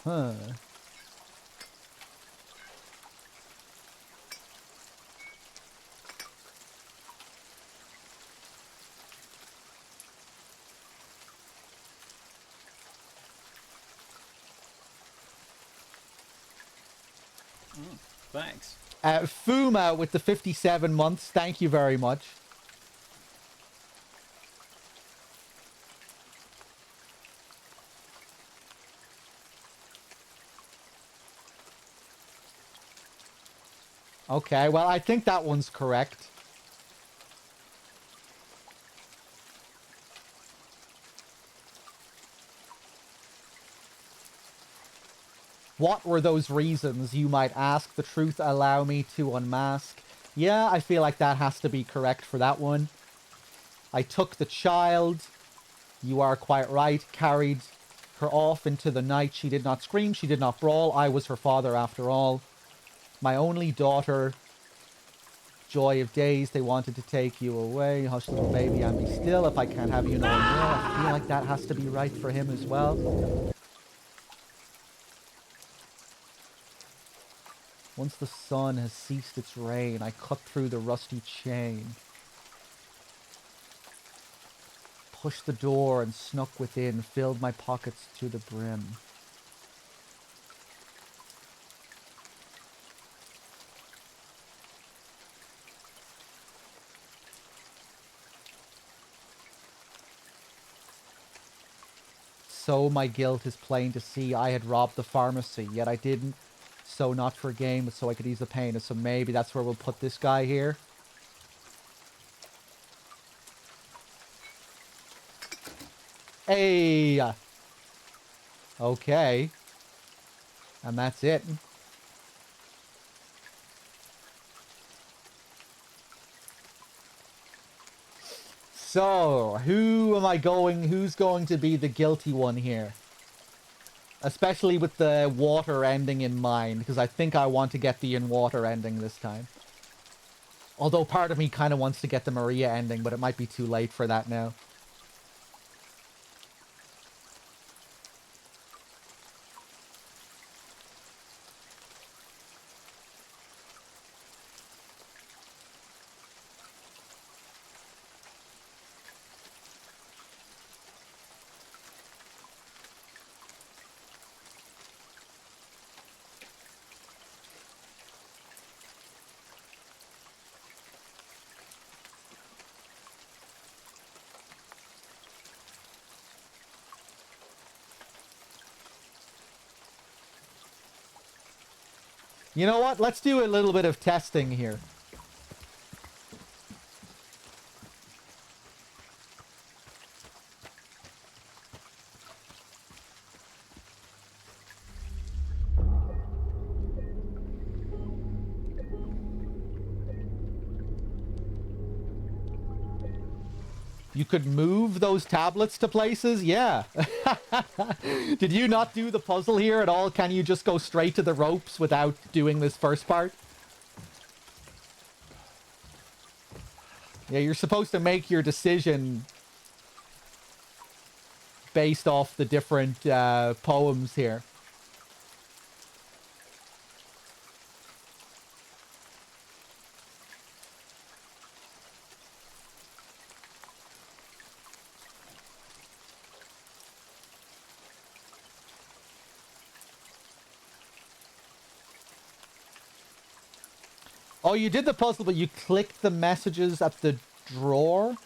S1: Huh.
S2: Thanks.
S1: Fuma with the 57 months, thank you very much. Okay, well, I think that one's correct. What were those reasons, you might ask? The truth allow me to unmask. Yeah, I feel like that has to be correct for that one. I took the child. You are quite right. Carried her off into the night. She did not scream. She did not brawl. I was her father after all. My only daughter. Joy of days. They wanted to take you away. Hush, little baby, and be still. If I can't have you no more. I feel like that has to be right for him as well. Once the sun has ceased its rain, I cut through the rusty chain. Pushed the door and snuck within, filled my pockets to the brim. So my guilt is plain to see. I had robbed the pharmacy, yet I didn't. So not for gain, but so I could ease the pain. So maybe that's where we'll put this guy here. Hey! Okay. And that's it. So, who's going to be the guilty one here? Especially with the water ending in mind, because I think I want to get the in water ending this time. Although part of me kind of wants to get the Maria ending, but it might be too late for that now. You know what? Let's do a little bit of testing here. You could move those tablets to places? Yeah. Did you not do the puzzle here at all? Can you just go straight to the ropes without doing this first part? Yeah, you're supposed to make your decision based off the different poems here. Oh, you did the puzzle, but you clicked the messages at the drawer?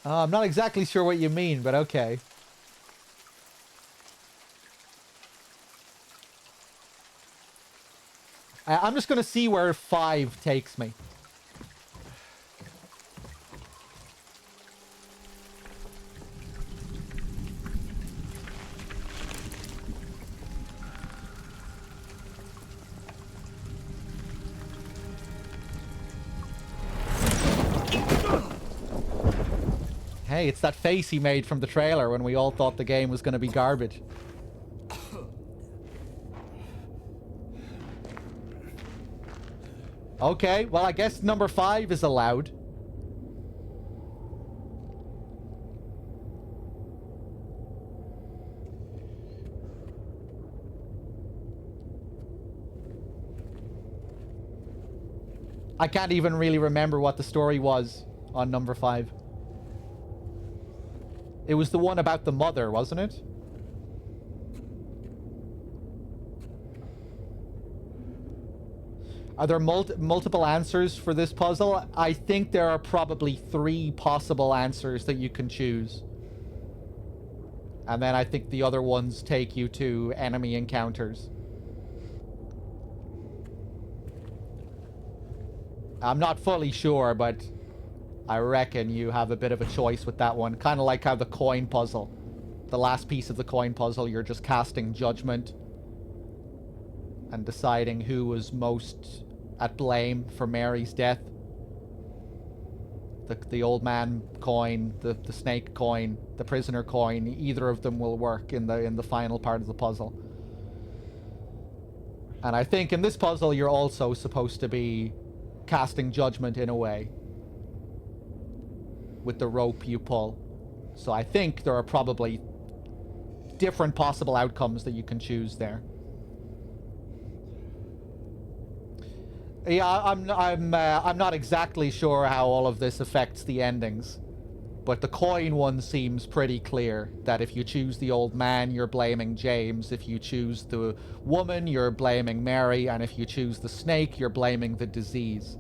S1: I'm not exactly sure what you mean, but okay. I'm just going to see where 5 takes me. Hey, it's that face he made from the trailer when we all thought the game was going to be garbage. Okay, well, I guess number 5 is allowed. I can't even really remember what the story was on number 5. It was the one about the mother, wasn't it? Are there multiple answers for this puzzle? I think there are probably 3 possible answers that you can choose. And then I think the other ones take you to enemy encounters. I'm not fully sure, but I reckon you have a bit of a choice with that one. Kind of like how the coin puzzle. The last piece of the coin puzzle, you're just casting judgment and deciding who was most at blame for Mary's death. The old man coin, the snake coin, the prisoner coin, either of them will work in the final part of the puzzle. And I think in this puzzle you're also supposed to be casting judgment in a way with the rope you pull. So I think there are probably different possible outcomes that you can choose there. Yeah, I'm not exactly sure how all of this affects the endings. But the coin one seems pretty clear, that if you choose the old man, you're blaming James. If you choose the woman, you're blaming Mary. And if you choose the snake, you're blaming the disease.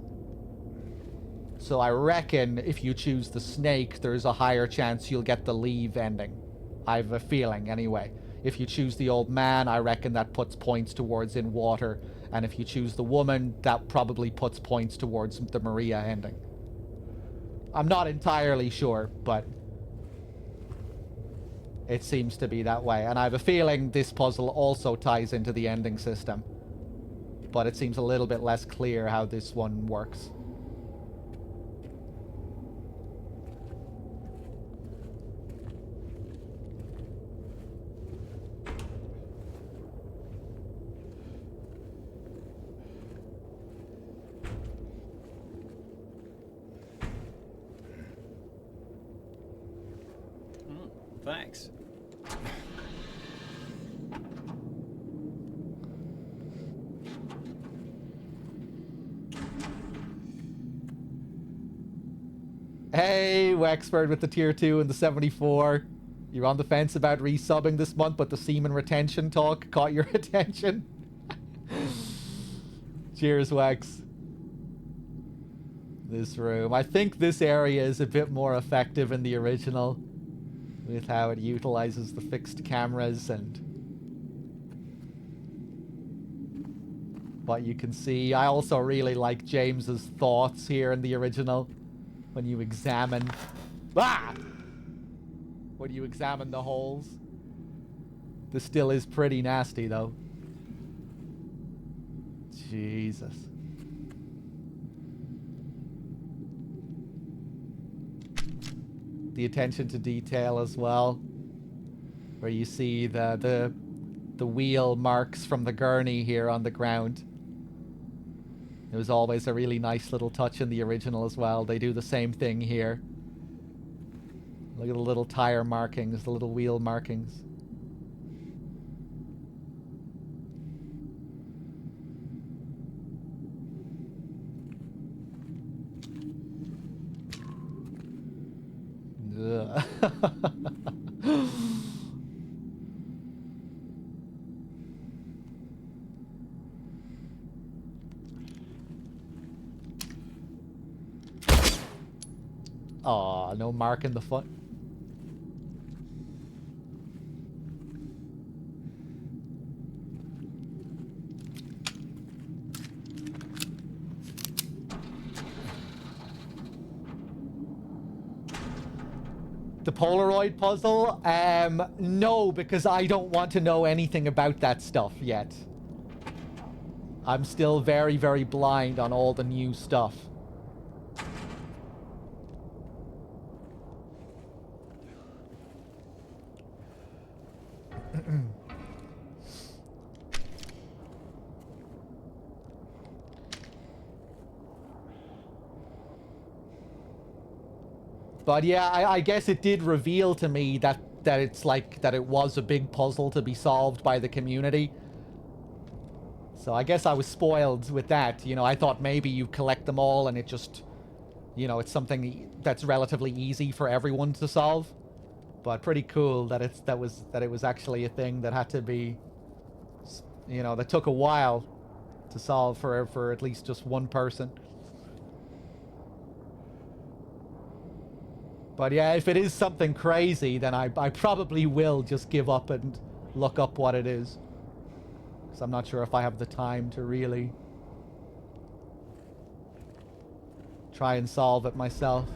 S1: So I reckon if you choose the snake, there's a higher chance you'll get the leave ending. I have a feeling, anyway. If you choose the old man, I reckon that puts points towards in water. And if you choose the woman, that probably puts points towards the Maria ending. I'm not entirely sure, but it seems to be that way. And I have a feeling this puzzle also ties into the ending system. But it seems a little bit less clear how this one works.
S2: Thanks.
S1: Hey, Wexford with the tier 2 and the 74. You're on the fence about resubbing this month, but the semen retention talk caught your attention. Cheers, Wex. This room. I think this area is a bit more effective in the original, with how it utilizes the fixed cameras and what you can see. I also really like James's thoughts here in the original. When you examine... Ah! When you examine the holes. This still is pretty nasty, though. Jesus. The attention to detail as well. Where you see the wheel marks from the gurney here on the ground. It was always a really nice little touch in the original as well. They do the same thing here. Look at the little tire markings, the little wheel markings. Aw, no mark in the foot. The Polaroid puzzle? No, because I don't want to know anything about that stuff yet. I'm still very, very blind on all the new stuff. But yeah, I guess it did reveal to me that it's like, that it was a big puzzle to be solved by the community. So I guess I was spoiled with that. You know, I thought maybe you collect them all and it just, you know, it's something that's relatively easy for everyone to solve. But pretty cool that it was actually a thing that had to be, you know, that took a while to solve for at least just one person. But yeah, if it is something crazy, then I probably will just give up and look up what it is. Because I'm not sure if I have the time to really try and solve it myself.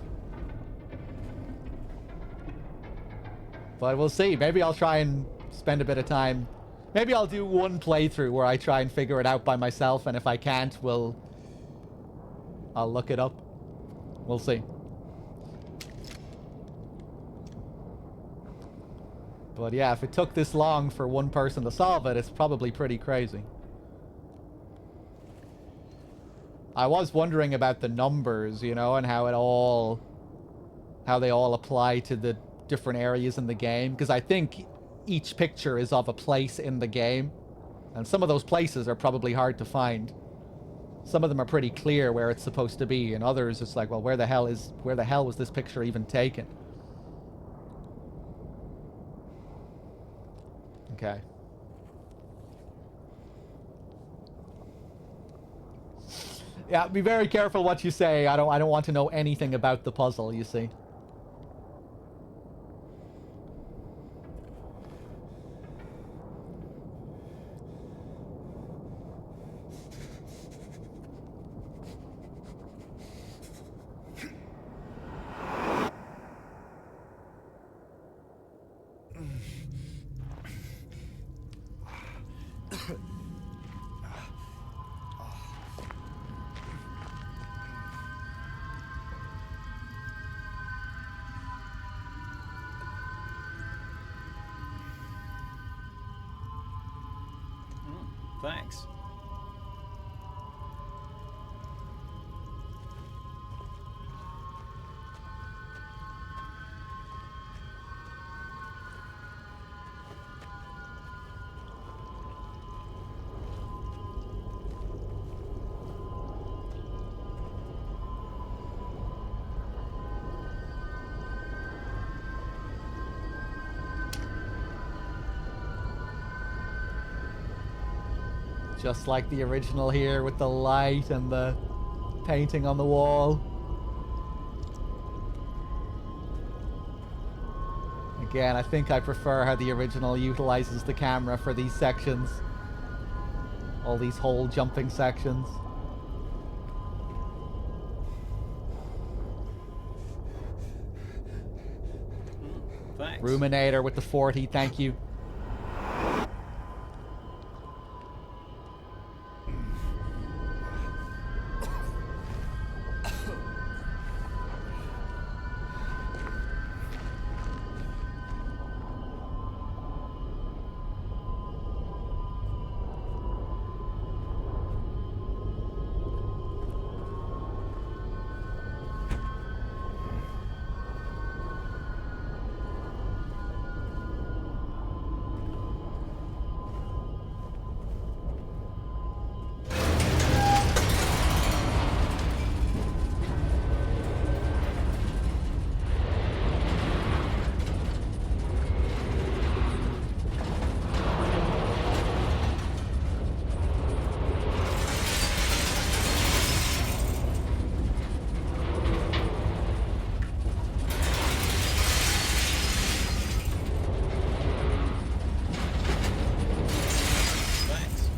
S1: But we'll see. Maybe I'll try and spend a bit of time. Maybe I'll do one playthrough where I try and figure it out by myself, and if I can't, I'll look it up. We'll see. But yeah, if it took this long for one person to solve it, it's probably pretty crazy. I was wondering about the numbers, you know, and how they all apply to the different areas in the game. Because I think each picture is of a place in the game. And some of those places are probably hard to find. Some of them are pretty clear where it's supposed to be, and others it's like, well, where the hell was this picture even taken? Okay. Yeah, be very careful what you say. I don't want to know anything about the puzzle, you see.
S2: Thanks.
S1: Just like the original here with the light and the painting on the wall. Again, I think I prefer how the original utilizes the camera for these sections. All these whole jumping sections.
S2: Thanks.
S1: Ruminator with the 40, thank you.
S2: Thanks.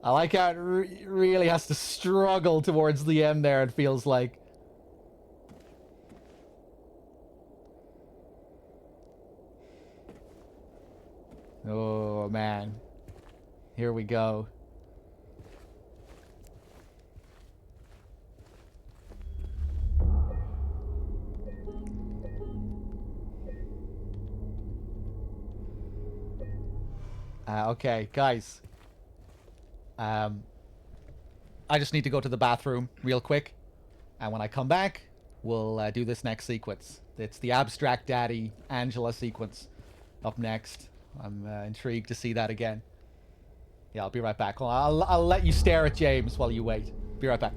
S1: I like how it really has to struggle towards the end there, it feels like. Oh, man. Here we go. Okay, guys. I just need to go to the bathroom real quick. And when I come back, we'll do this next sequence. It's the Abstract Daddy Angela sequence up next. I'm intrigued to see that again. Yeah, I'll be right back. I'll let you stare at James while you wait. Be right back.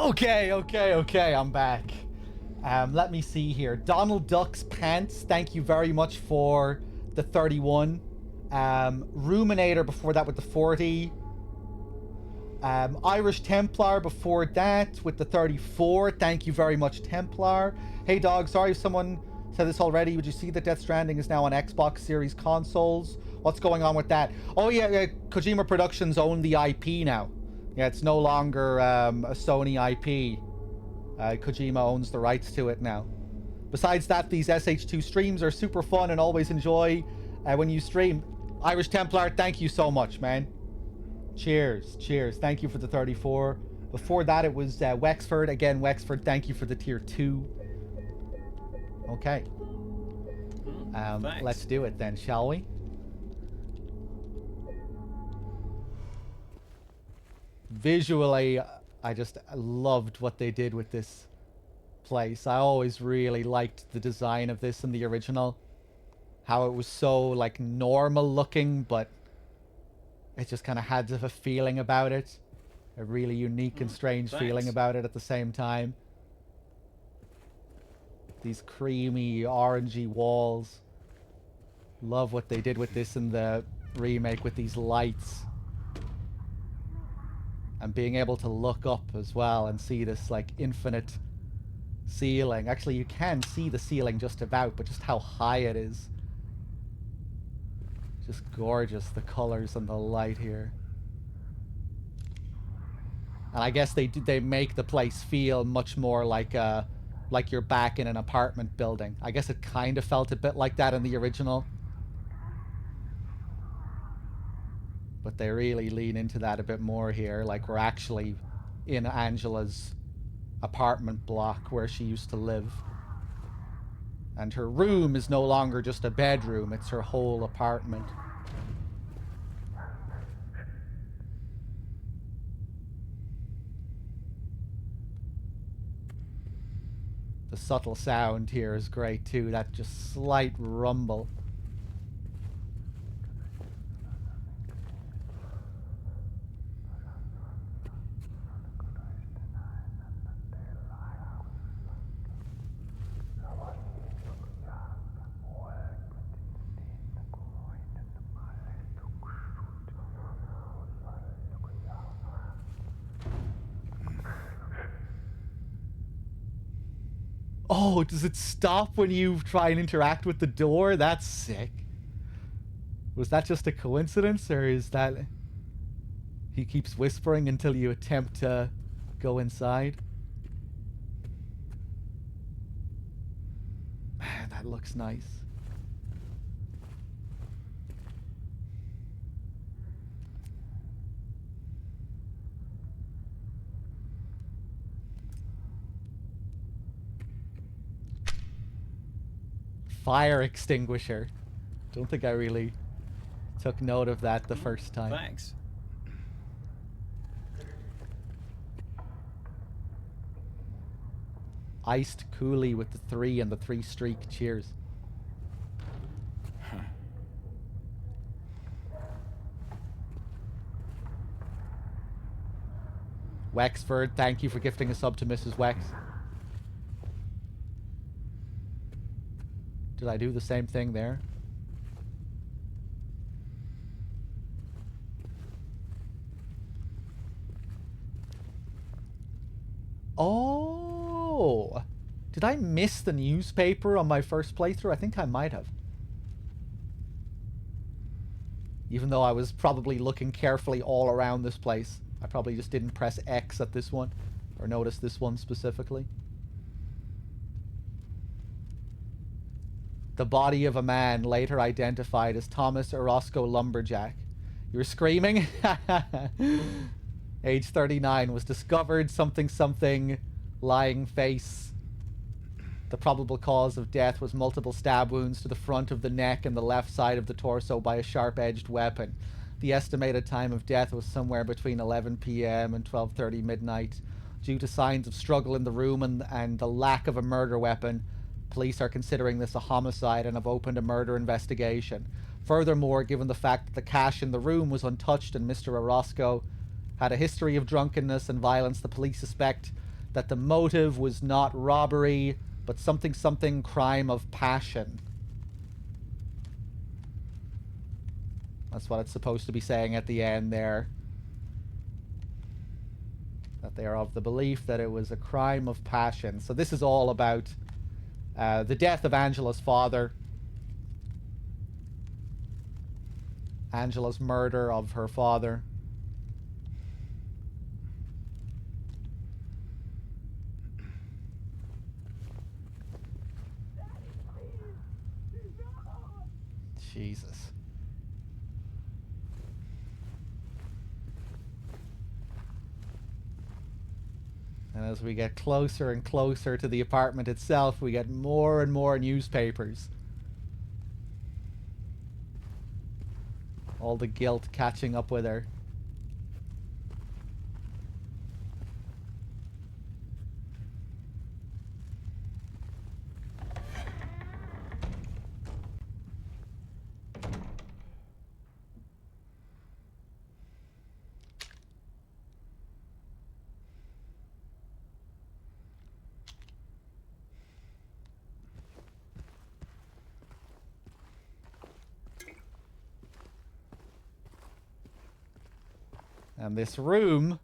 S1: Okay, I'm back. Let me see here. Donald Duck's Pants, thank you very much for the 31. Ruminator before that with the 40. Irish Templar before that with the 34. Thank you very much, Templar. Hey dog, sorry if someone said this already. Would you see that Death Stranding is now on Xbox Series consoles? What's going on with that? Oh yeah, Kojima Productions own the IP now. Yeah, it's no longer a Sony IP. Kojima owns the rights to it now. Besides that, these SH2 streams are super fun and always enjoy when you stream. Irish Templar, thank you so much, man. Cheers. Thank you for the 34. Before that, it was Wexford. Again, Wexford, thank you for the tier 2. Okay. Let's do it then, shall we? Visually, I just loved what they did with this place. I always really liked the design of this in the original. How it was so, like, normal looking, but it just kind of had a feeling about it. A really unique and strange feeling about it at the same time. These creamy, orangey walls. Love what they did with this in the remake with these lights. And being able to look up as well and see this, like, infinite ceiling. Actually, you can see the ceiling just about, but just how high it is. Just gorgeous, the colors and the light here. And I guess they make the place feel much more like you're back in an apartment building. I guess it kind of felt a bit like that in the original. But they really lean into that a bit more here. Like we're actually in Angela's apartment block where she used to live. And her room is no longer just a bedroom, it's her whole apartment. The subtle sound here is great too, that just slight rumble. Oh, does it stop when you try and interact with the door? That's sick. Was that just a coincidence, or is that... He keeps whispering until you attempt to go inside? Man, that looks nice. Fire extinguisher. Don't think I really took note of that the first time.
S2: Thanks.
S1: Iced coolie with the 3 and the 3 streak. Cheers.
S2: Huh.
S1: Wexford, thank you for gifting a sub to Mrs. Wex. Did I do the same thing there? Oh! Did I miss the newspaper on my first playthrough? I think I might have. Even though I was probably looking carefully all around this place. I probably just didn't press X at this one. Or notice this one specifically. The body of a man later identified as Thomas Orozco Lumberjack. You were screaming? Age 39 was discovered something lying face. The probable cause of death was multiple stab wounds to the front of the neck and the left side of the torso by a sharp-edged weapon. The estimated time of death was somewhere between 11 p.m. and 12:30 midnight. Due to signs of struggle in the room and the lack of a murder weapon, police are considering this a homicide and have opened a murder investigation. Furthermore, given the fact that the cash in the room was untouched and Mr. Orozco had a history of drunkenness and violence, the police suspect that the motive was not robbery, but something crime of passion. That's what it's supposed to be saying at the end there. That they are of the belief that it was a crime of passion. So this is all about the death of Angela's father. Angela's murder of her father. Jesus. And as we get closer and closer to the apartment itself, we get more and more newspapers. All the guilt catching up with her. And this room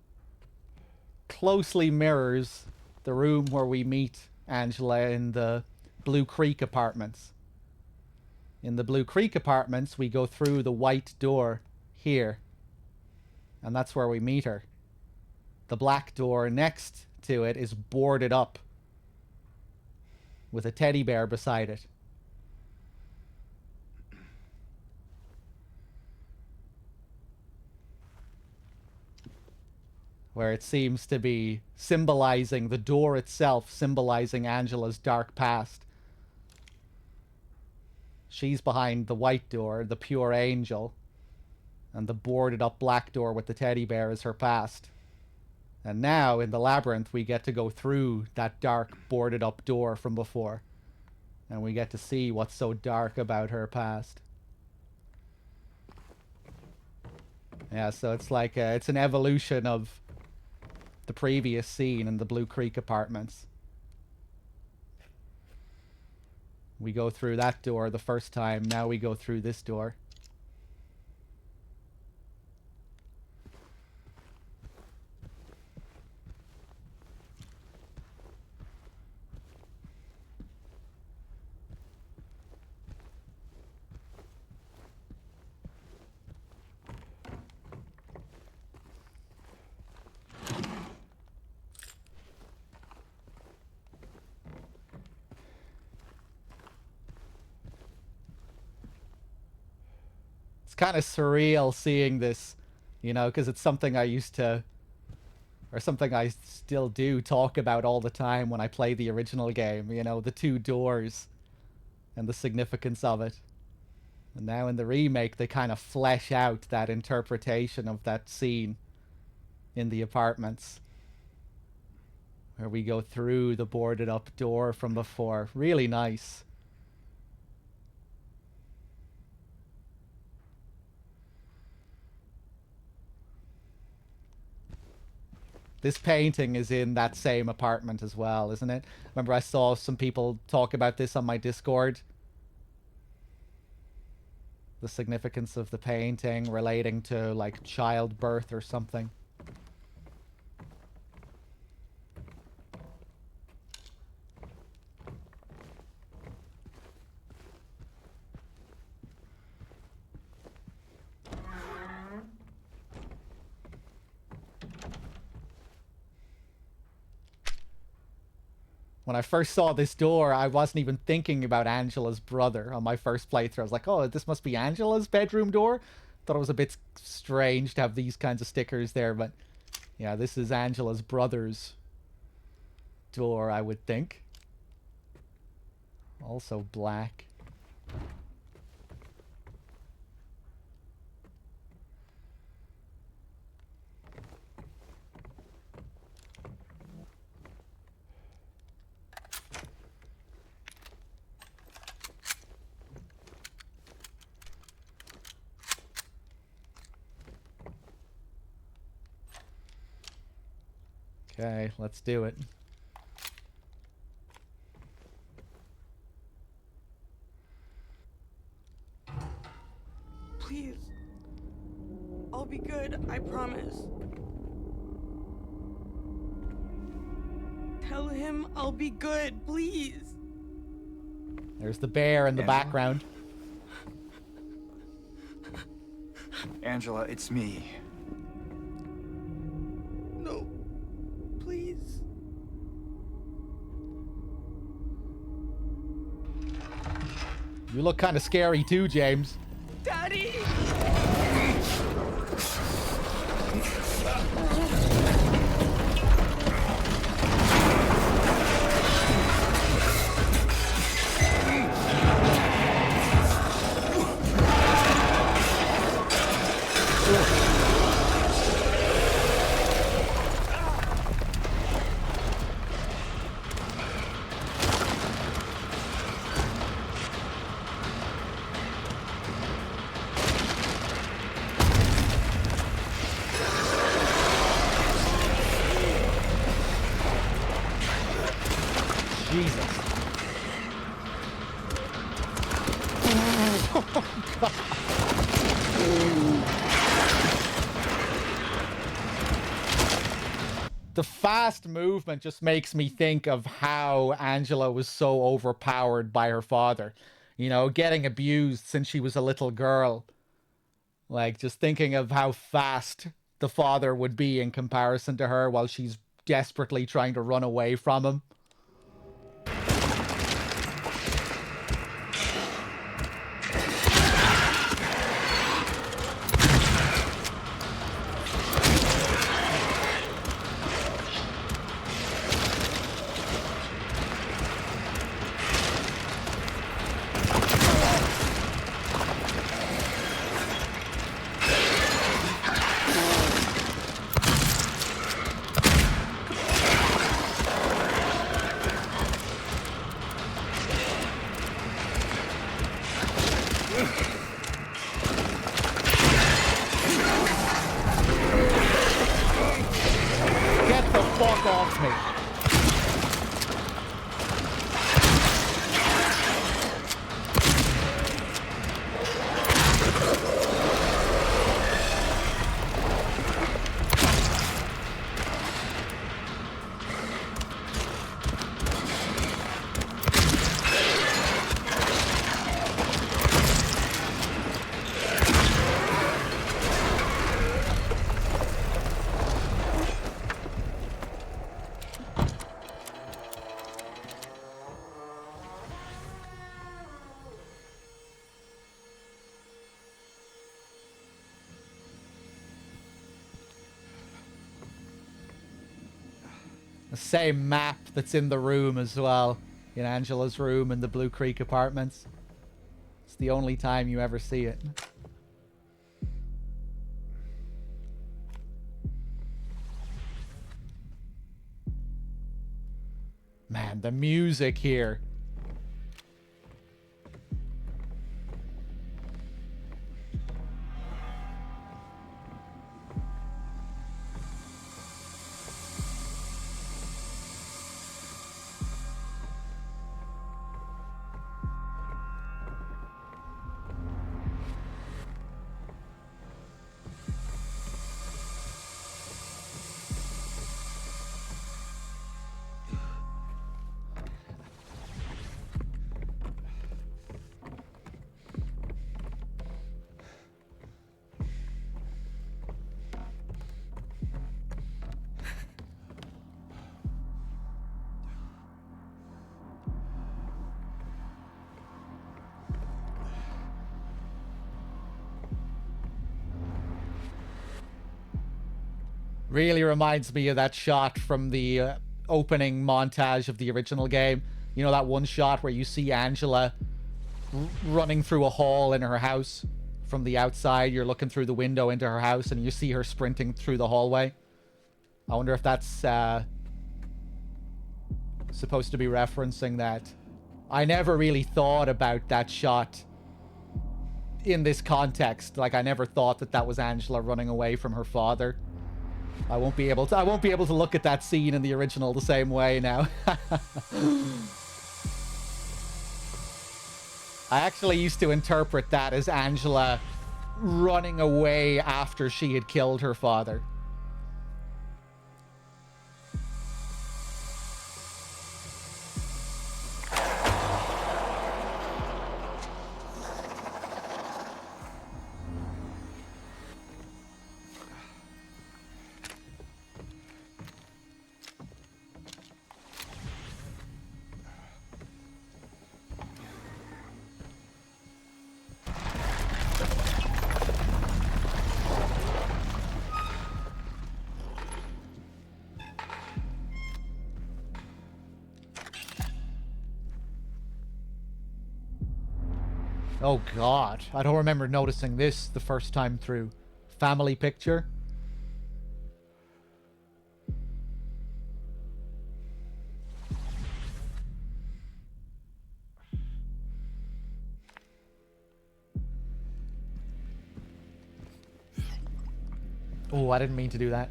S1: closely mirrors the room where we meet Angela in the Blue Creek apartments. In the Blue Creek apartments, we go through the white door here. And that's where we meet her. The black door next to it is boarded up with a teddy bear beside it. Where it seems to be symbolizing the door itself, symbolizing Angela's dark past. She's behind the white door, the pure angel, and the boarded up black door with the teddy bear is her past. And now, in the labyrinth, we get to go through that dark, boarded up door from before. And we get to see what's so dark about her past. Yeah, so it's like, it's an evolution of the previous scene in the Blue Creek apartments. We go through that door the first time, now we go through this door. It's kind of surreal seeing this, you know, because it's something I used to, or something I still do talk about all the time when I play the original game, you know, the two doors and the significance of it. And now in the remake, they kind of flesh out that interpretation of that scene in the apartments. Where we go through the boarded up door from before. Really nice. This painting is in that same apartment as well, isn't it? Remember I saw some people talk about this on my Discord? The significance of the painting relating to, like, childbirth or something. When I first saw this door, I wasn't even thinking about Angela's brother on my first playthrough. I was like, oh, this must be Angela's bedroom door? Thought it was a bit strange to have these kinds of stickers there, but yeah, this is Angela's brother's door, I would think. Also black. Okay, let's do it.
S3: Tell him I'll be good, please.
S1: There's the bear in the
S4: Angela?
S1: background.
S4: Angela, it's me.
S3: No, please.
S1: You look kind of scary too, James.
S3: Daddy!
S1: Jesus. The fast movement just makes me think of how Angela was so overpowered by her father. You know, getting abused since she was a little girl. Like, just thinking of how fast the father would be in comparison to her while she's desperately trying to run away from him. Get the fuck off me. The same map that's in the room as well. In Angela's room in the Blue Creek apartments. It's the only time you ever see it. Man, the music here. Really reminds me of that shot from the opening montage of the original game. You know, that one shot where you see Angela running through a hall in her house from the outside. You're looking through the window into her house and you see her sprinting through the hallway. I wonder if that's supposed to be referencing that. I never really thought about that shot in this context. Like, I never thought that that was Angela running away from her father. I won't be able to look at that scene in the original the same way now. I actually used to interpret that as Angela running away after she had killed her father. Oh god, I don't remember noticing this the first time through. Family picture. Oh, I didn't mean to do that.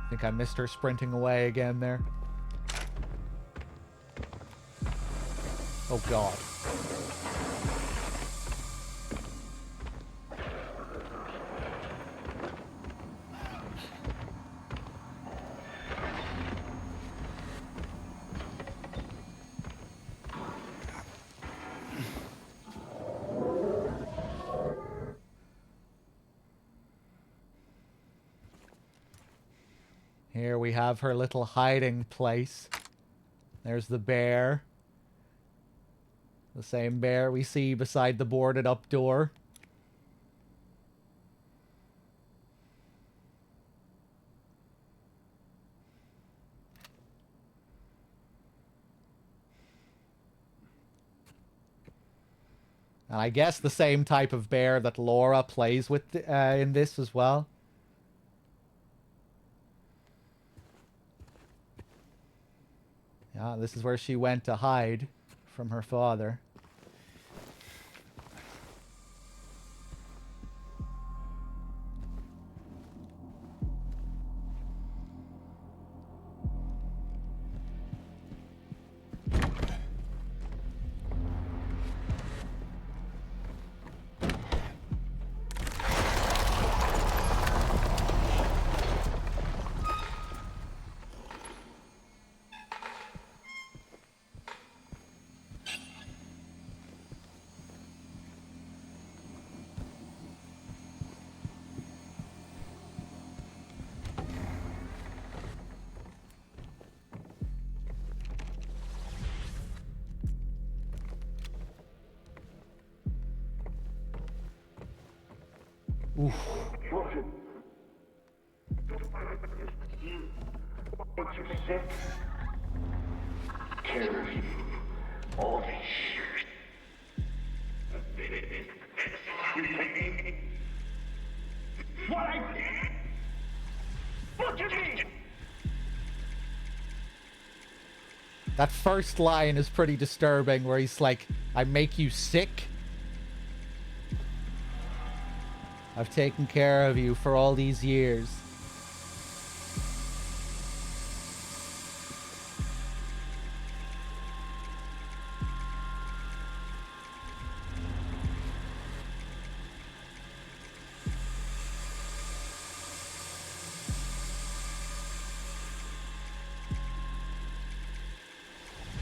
S1: I think I missed her sprinting away again there. Oh god. Here we have her little hiding place. There's the bear. The same bear we see beside the boarded up door. And I guess the same type of bear that Laura plays with in this as well. Yeah, this is where she went to hide from her father. Oof.
S5: All
S1: That first line is pretty disturbing, where he's like, I make you sick. I've taken care of you for all these years.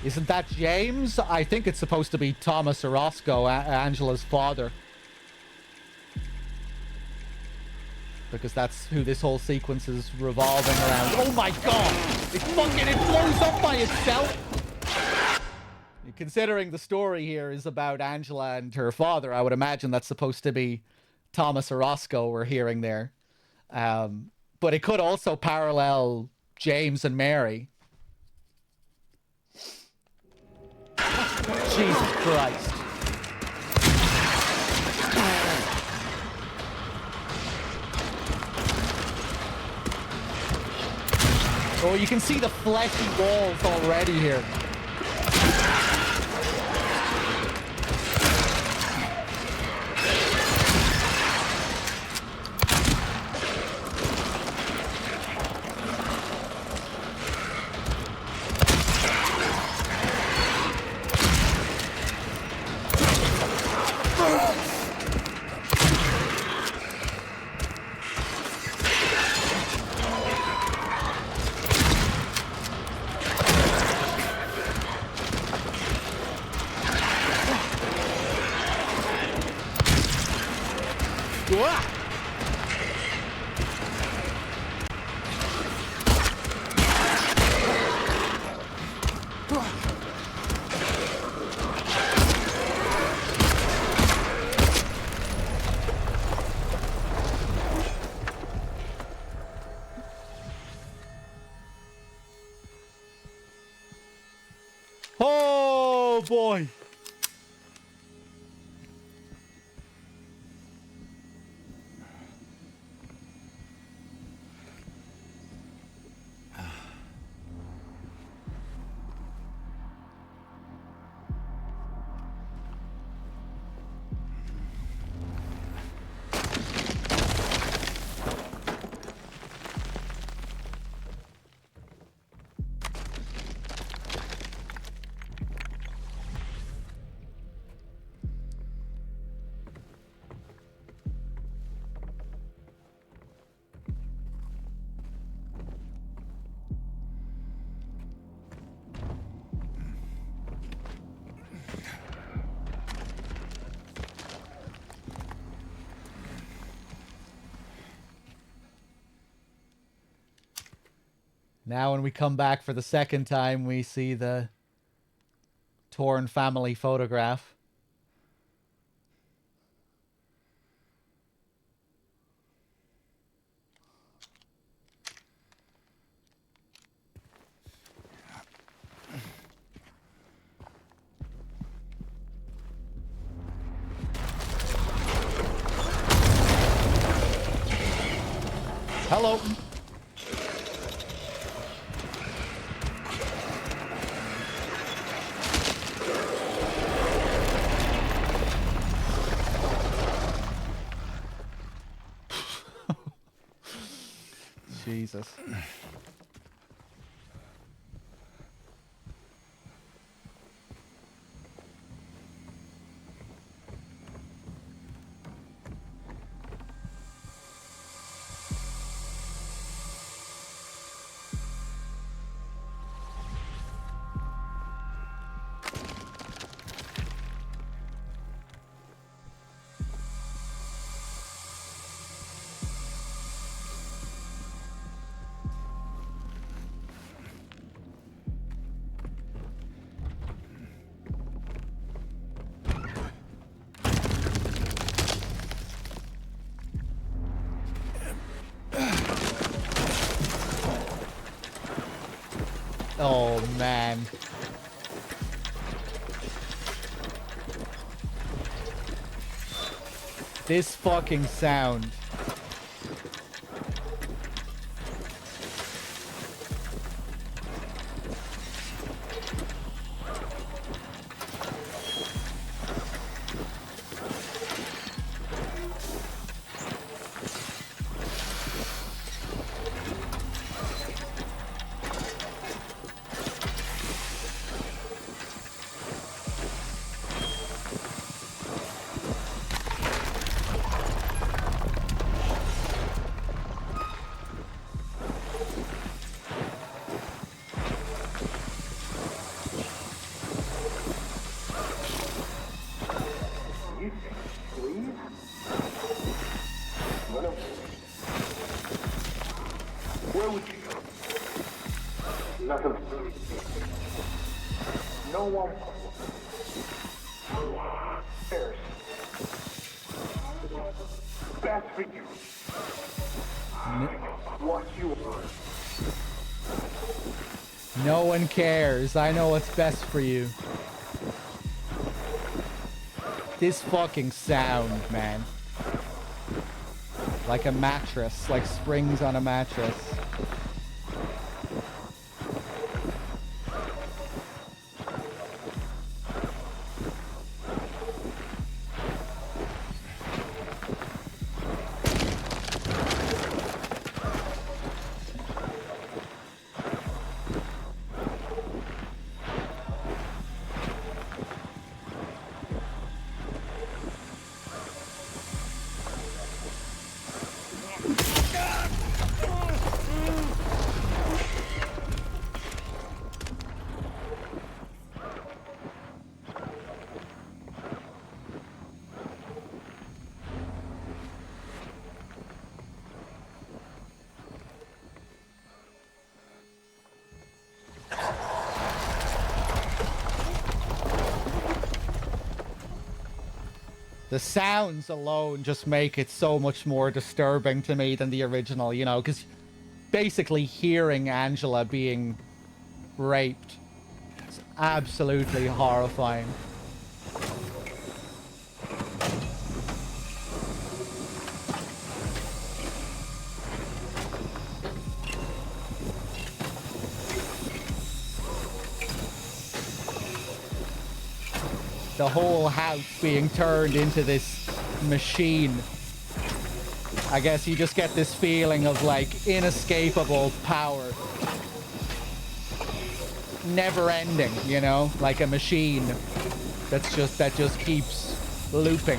S1: Isn't that James? I think it's supposed to be Thomas Orozco, Angela's father. Because that's who this whole sequence is revolving around. Oh my god! It blows up by itself! Considering the story here is about Angela and her father, I would imagine that's supposed to be Thomas Orozco we're hearing there. But it could also parallel James and Mary. Jesus Christ. Oh, you can see the fleshy walls already here. boy. Now when we come back for the second time, we see the torn family photograph. Hello. Jesus. Oh, man. This fucking sound.
S5: Where would you go? Nothing. No one cares. Best for you. What you want.
S1: No one cares. I know what's best for you. This fucking sound, man. Like a mattress, like springs on a mattress. The sounds alone just make it so much more disturbing to me than the original, you know, because basically hearing Angela being raped Absolutely horrifying. The whole house being turned into this machine. I guess you just get this feeling of like inescapable power. Never ending, you know, like a machine that just keeps looping.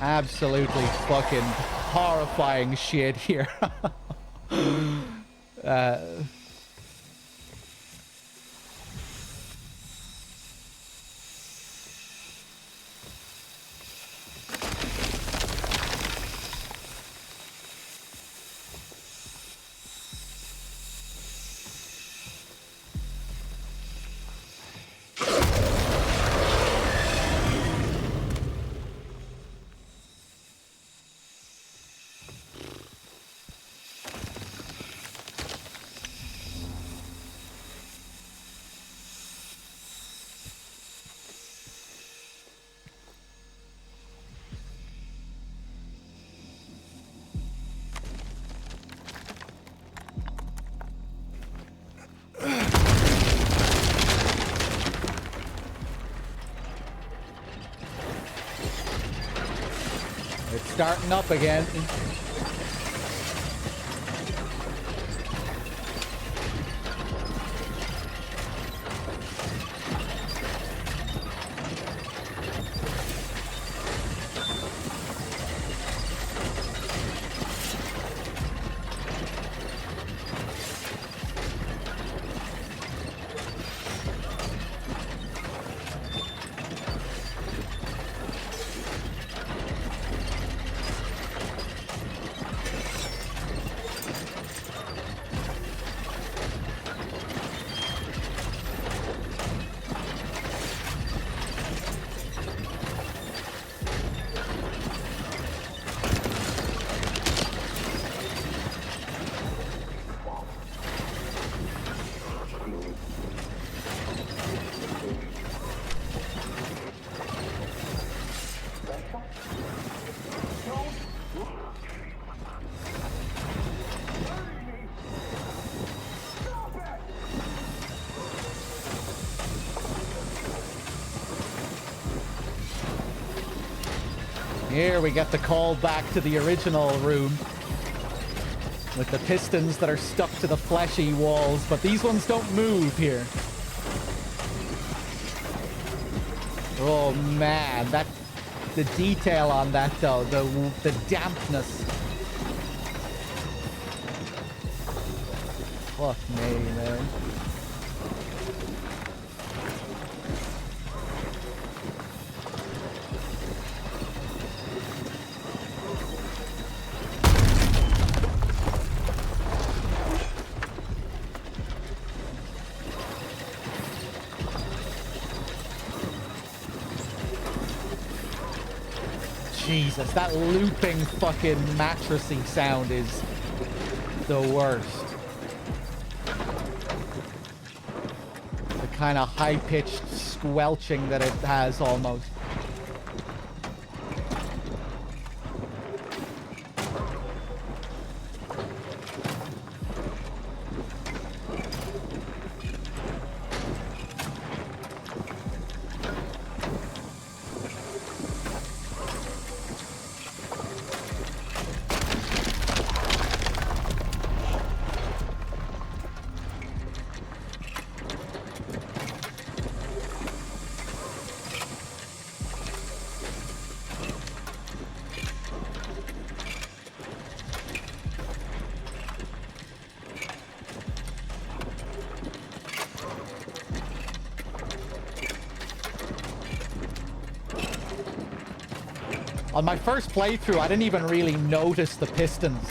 S1: Absolutely fucking horrifying shit here. It's starting up again. Here we get the call back to the original room with the pistons that are stuck to the fleshy walls, but these ones don't move here. Oh man, the detail on that though, the dampness. Fuck me, man. Jesus, that looping fucking mattressy sound is the worst. The kind of high-pitched squelching that it has almost. On my first playthrough, I didn't even really notice the pistons.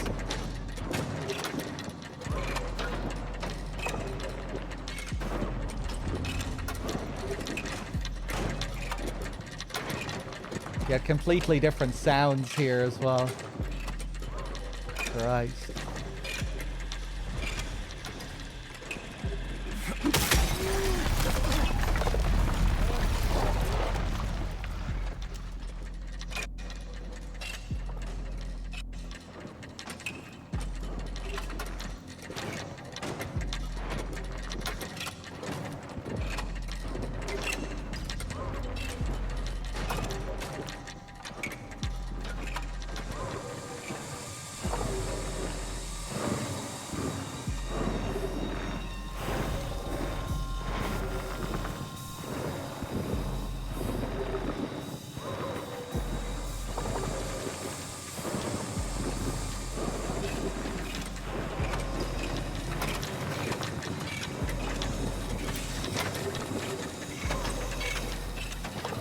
S1: Get completely different sounds here as well. Christ.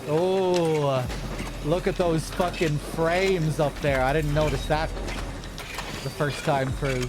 S1: Oh, look at those fucking frames up there. I didn't notice that the first time through.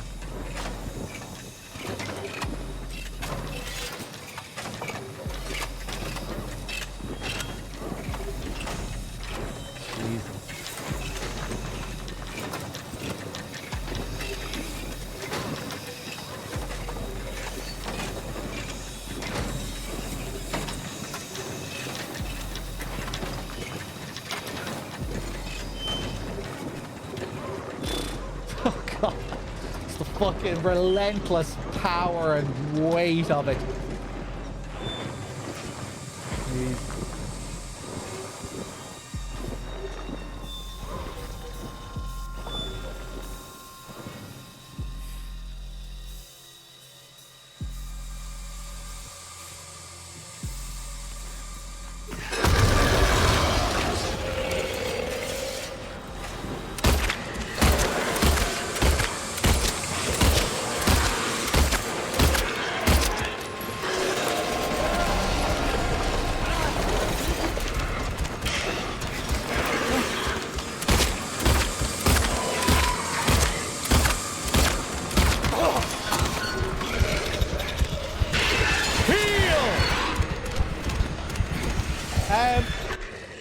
S1: Fucking relentless power and weight of it. Jeez.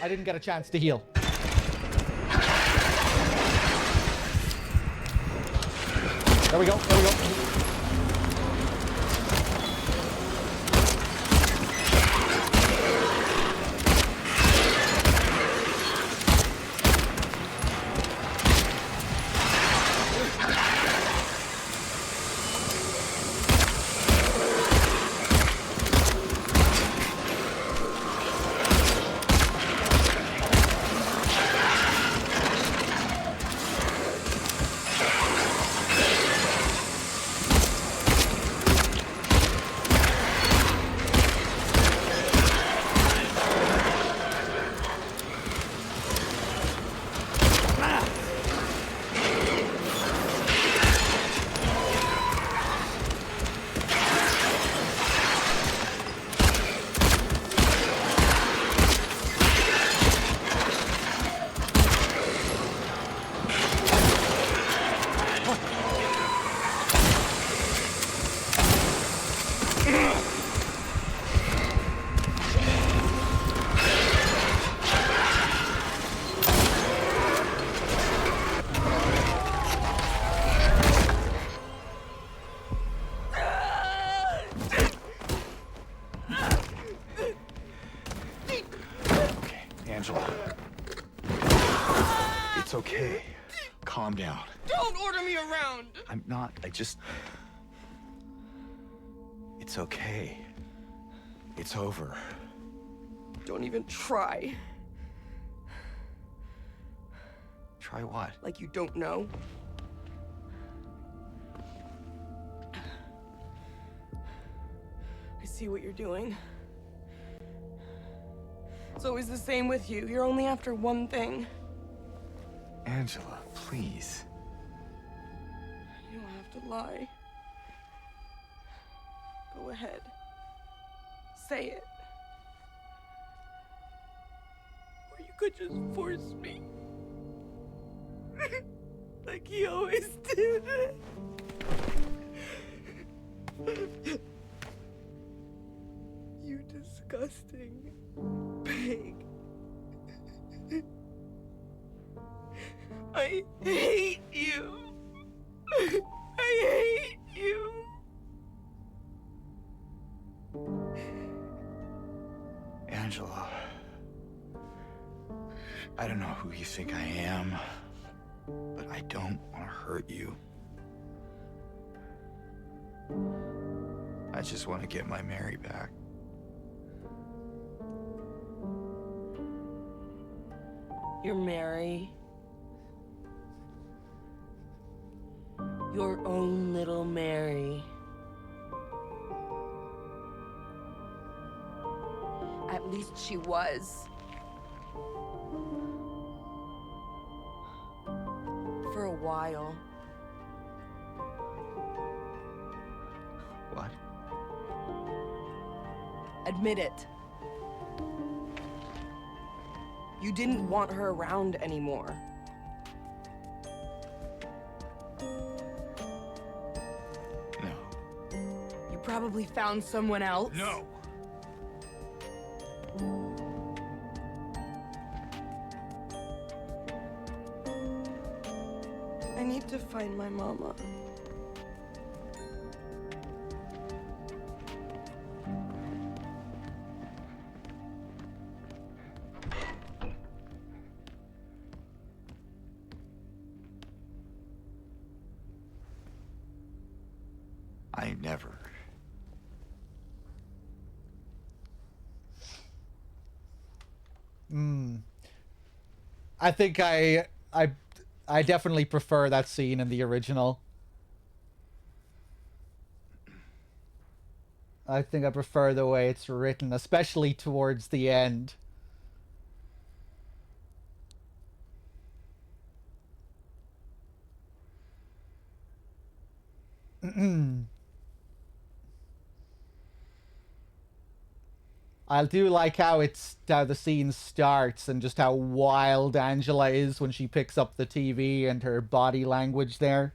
S1: I didn't get a chance to heal. There we go, there we go.
S4: It's okay. Calm down.
S3: Don't order me around!
S4: I'm not. It's okay. It's over.
S3: Don't even try.
S4: Try what?
S3: Like you don't know. I see what you're doing. It's always the same with you. You're only after one thing.
S4: Angela, please.
S3: You don't have to lie. Go ahead. Say it. Or you could just force me. Like he always did. You disgusting pig. I hate you.
S4: Angela. I don't know who you think I am, but I don't want to hurt you. I just want to get my Mary back.
S3: You're Mary. Your own little Mary. At least she was. For a while.
S4: What?
S3: Admit it. You didn't want her around anymore.
S4: No.
S3: You probably found someone else.
S4: No!
S3: I need to find my mama.
S4: I never.
S1: I think I definitely prefer that scene in the original. I think I prefer the way it's written, especially towards the end. I do like how the scene starts and just how wild Angela is when she picks up the TV and her body language there.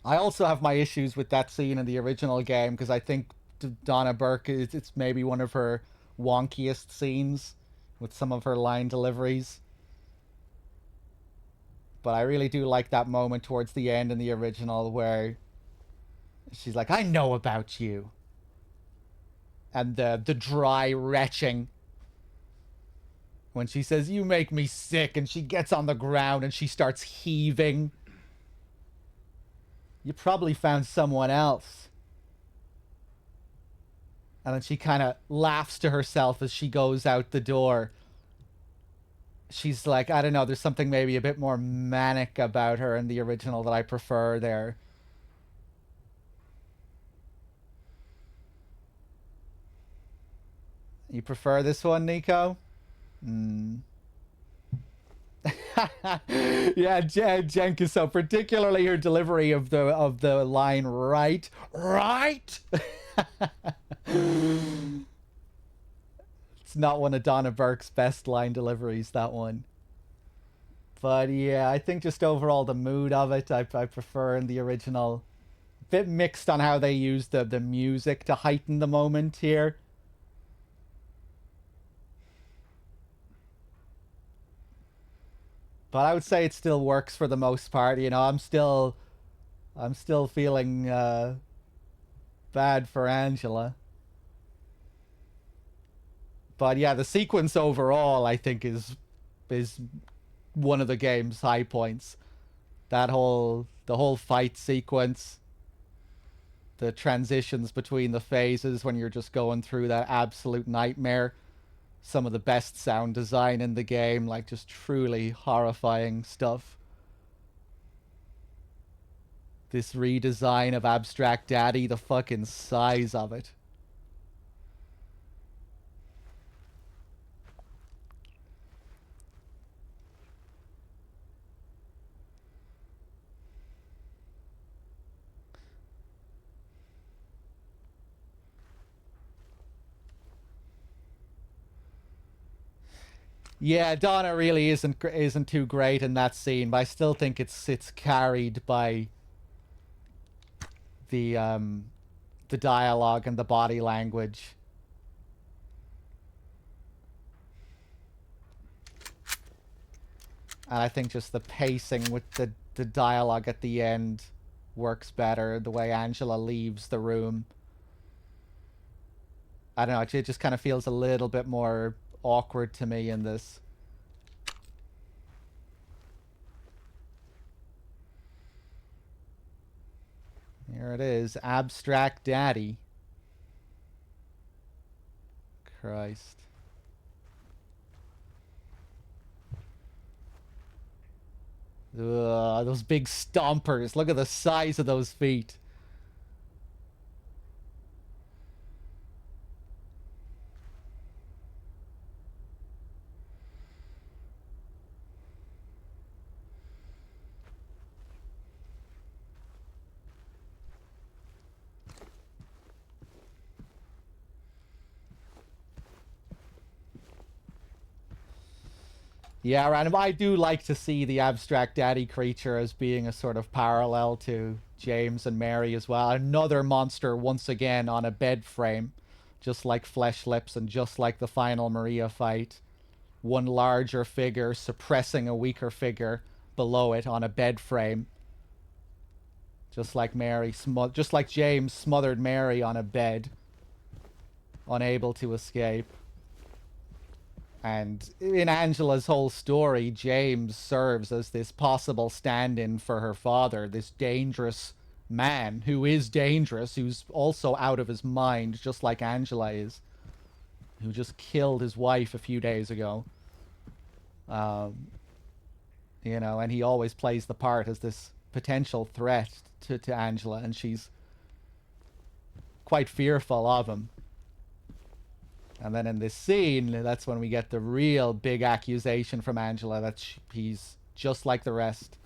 S1: I also have my issues with that scene in the original game because I think Donna Burke it's maybe one of her wonkiest scenes with some of her line deliveries. But I really do like that moment towards the end in the original where she's like, "I know about you." And the dry retching when she says, "You make me sick," and she gets on the ground and she starts heaving. You probably found someone else. And then she kind of laughs to herself as she goes out the door. She's like, I don't know, there's something maybe a bit more manic about her in the original that I prefer there. You prefer this one, Nico? Yeah, Jenka, so particularly her delivery of the line right. It's not one of Donna Burke's best line deliveries, that one. But yeah, I think just overall the mood of it, I prefer in the original. A bit mixed on how they use the music to heighten the moment here. But I would say it still works for the most part. You know, I'm still feeling bad for Angela. But yeah, the sequence overall, I think, is one of the game's high points. The whole fight sequence, the transitions between the phases when you're just going through that absolute nightmare. Some of the best sound design in the game, like just truly horrifying stuff. This redesign of Abstract Daddy, the fucking size of it. Yeah, Donna really isn't too great in that scene, but I still think it's carried by the dialogue and the body language. And I think just the pacing with the dialogue at the end works better, the way Angela leaves the room. I don't know, it just kind of feels a little bit more awkward to me in this. Here it is, Abstract Daddy. Christ. Ugh, those big stompers. Look at the size of those feet. Yeah, random. I do like to see the Abstract Daddy creature as being a sort of parallel to James and Mary as well. Another monster once again on a bed frame, just like Flesh Lips and just like the final Maria fight. One larger figure suppressing a weaker figure below it on a bed frame. Just like Mary, just like James smothered Mary on a bed, unable to escape. And in Angela's whole story, James serves as this possible stand-in for her father, this dangerous man who is dangerous, who's also out of his mind, just like Angela is, who just killed his wife a few days ago. You know, and he always plays the part as this potential threat to Angela, and she's quite fearful of him. And then in this scene, that's when we get the real big accusation from Angela that he's just like the rest.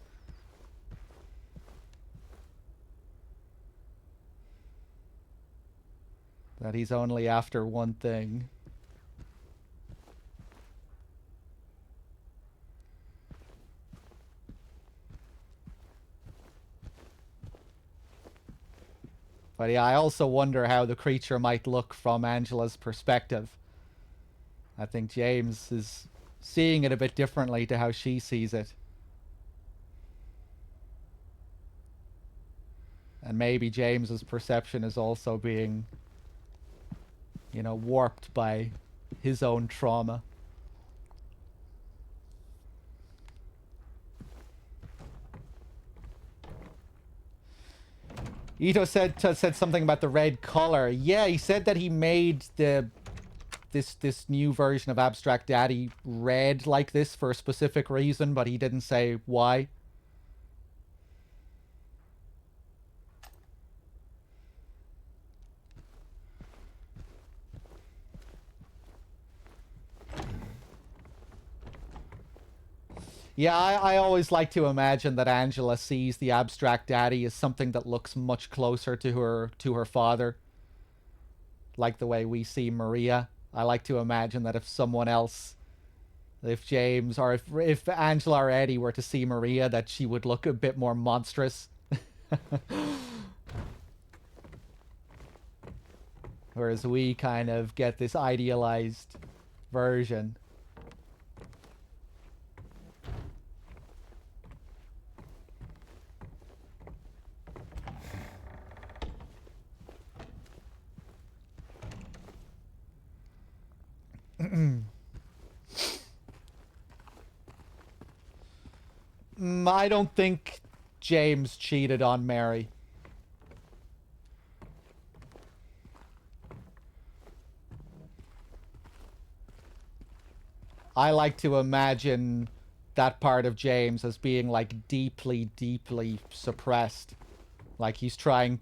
S1: That he's only after one thing. But yeah, I also wonder how the creature might look from Angela's perspective. I think James is seeing it a bit differently to how she sees it. And maybe James's perception is also being, you know, warped by his own trauma. Ito said something about the red color. Yeah, he said that he made this new version of Abstract Daddy red like this for a specific reason, but he didn't say why. Yeah, I always like to imagine that Angela sees the Abstract Daddy as something that looks much closer to her father. Like the way we see Maria. I like to imagine that if someone else, if James or if Angela or Eddie were to see Maria, that she would look a bit more monstrous. Whereas we kind of get this idealized version. I don't think James cheated on Mary. I like to imagine that part of James as being like deeply, deeply suppressed. Like he's trying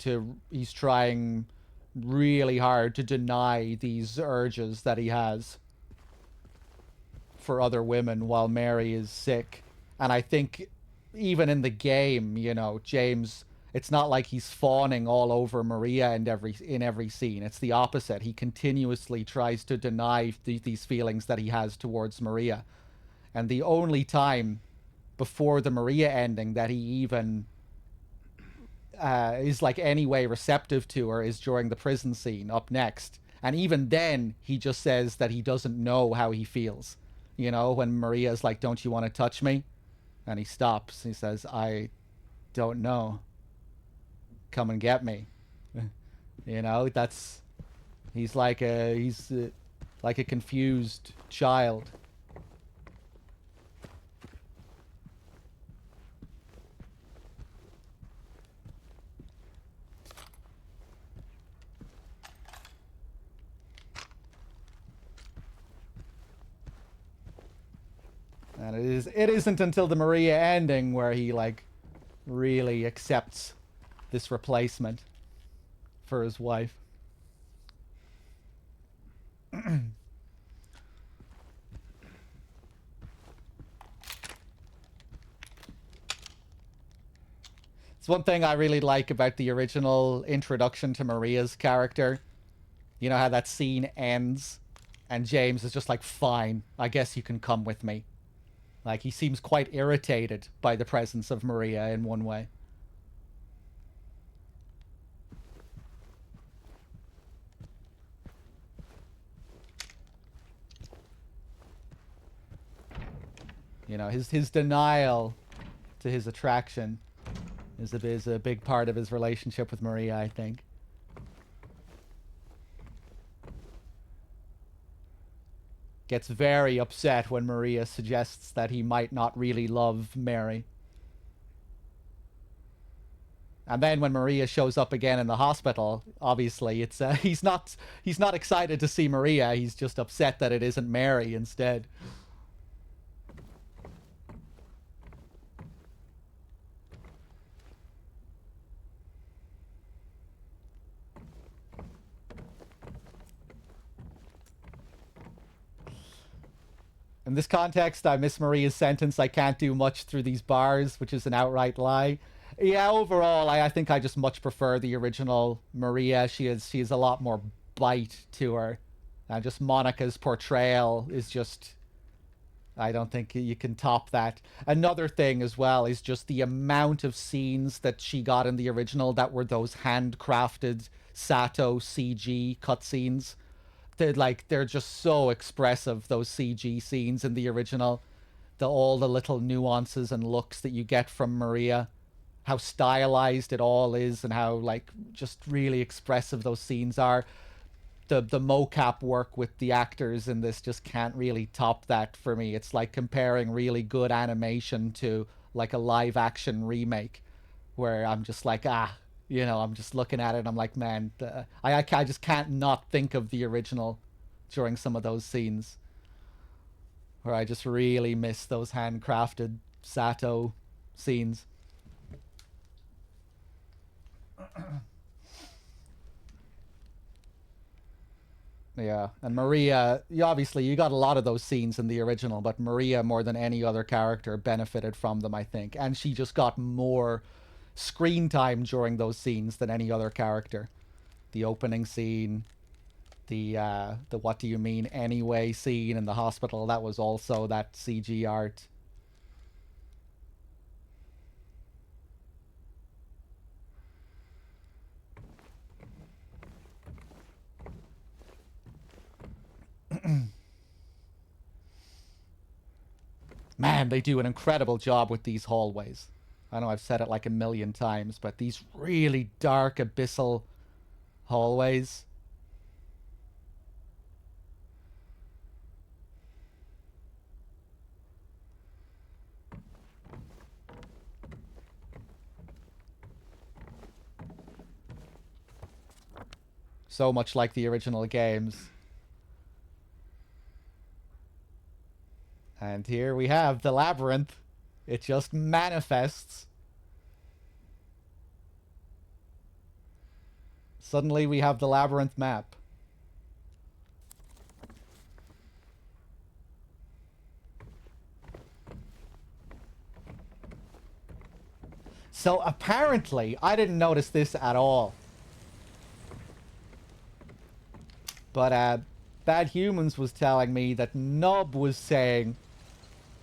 S1: really hard to deny these urges that he has for other women while Mary is sick. And I think even in the game, you know, James, it's not like he's fawning all over Maria in every scene. It's the opposite. He continuously tries to deny these feelings that he has towards Maria. And the only time before the Maria ending that he even is like any way receptive to her is during the prison scene up next. And even then, he just says that he doesn't know how he feels. You know, when Maria's like, "Don't you want to touch me?" And he stops. He says, "I don't know. Come and get me." You know, that's He's like a confused child. And it isn't until the Maria ending where he like really accepts this replacement for his wife. It's one thing I really like about the original introduction to Maria's character. You know how that scene ends and James is just like, fine, I guess you can come with me. Like, he seems quite irritated by the presence of Maria in one way. You know, his denial to his attraction is a big part of his relationship with Maria, I think. Gets very upset when Maria suggests that he might not really love Mary. And then when Maria shows up again in the hospital, obviously it's he's not excited to see Maria, he's just upset that it isn't Mary instead. In this context, I miss Maria's sentence, "I can't do much through these bars," which is an outright lie. Yeah, overall, I think I just much prefer the original Maria. She is a lot more bite to her. And just Monica's portrayal is just... I don't think you can top that. Another thing as well is just the amount of scenes that she got in the original that were those handcrafted Sato CG cutscenes. They're just so expressive, those CG scenes in the original. All the little nuances and looks that you get from Maria. How stylized it all is and how, like, just really expressive those scenes are. The mocap work with the actors in this just can't really top that for me. It's like comparing really good animation to, like, a live-action remake. Where I'm just like, you know, I'm just looking at it and I'm like, man, I just can't not think of the original during some of those scenes. Where I just really miss those handcrafted Sato scenes. Yeah, and Maria, obviously you got a lot of those scenes in the original, but Maria, more than any other character, benefited from them, I think. And she just got more screen time during those scenes than any other character. The opening scene, the "what do you mean anyway" scene in the hospital, that was also that CG art. Man, they do an incredible job with these hallways. I know I've said it like a million times, but these really dark, abyssal hallways. So much like the original games. And here we have the labyrinth. It just manifests. Suddenly we have the labyrinth map. So apparently, I didn't notice this at all. But Bad Humans was telling me that Nub was saying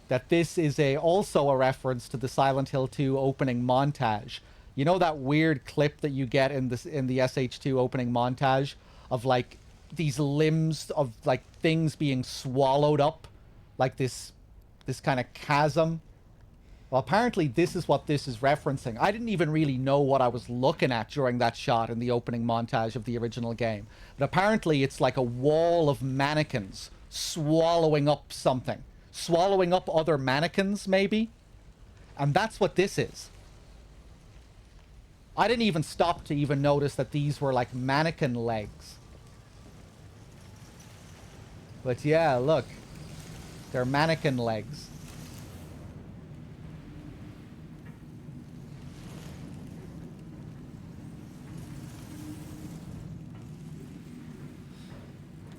S1: that this is also a reference to the Silent Hill 2 opening montage. You know that weird clip that you get in the SH2 opening montage of like these limbs of like things being swallowed up, like this kind of chasm Well, apparently this is what this is referencing. I didn't even really know what I was looking at during that shot in the opening montage of the original game. But apparently it's like a wall of mannequins swallowing up something. Swallowing up other mannequins, maybe? And that's what this is. I didn't even stop to even notice that these were like mannequin legs. But yeah, look. They're mannequin legs.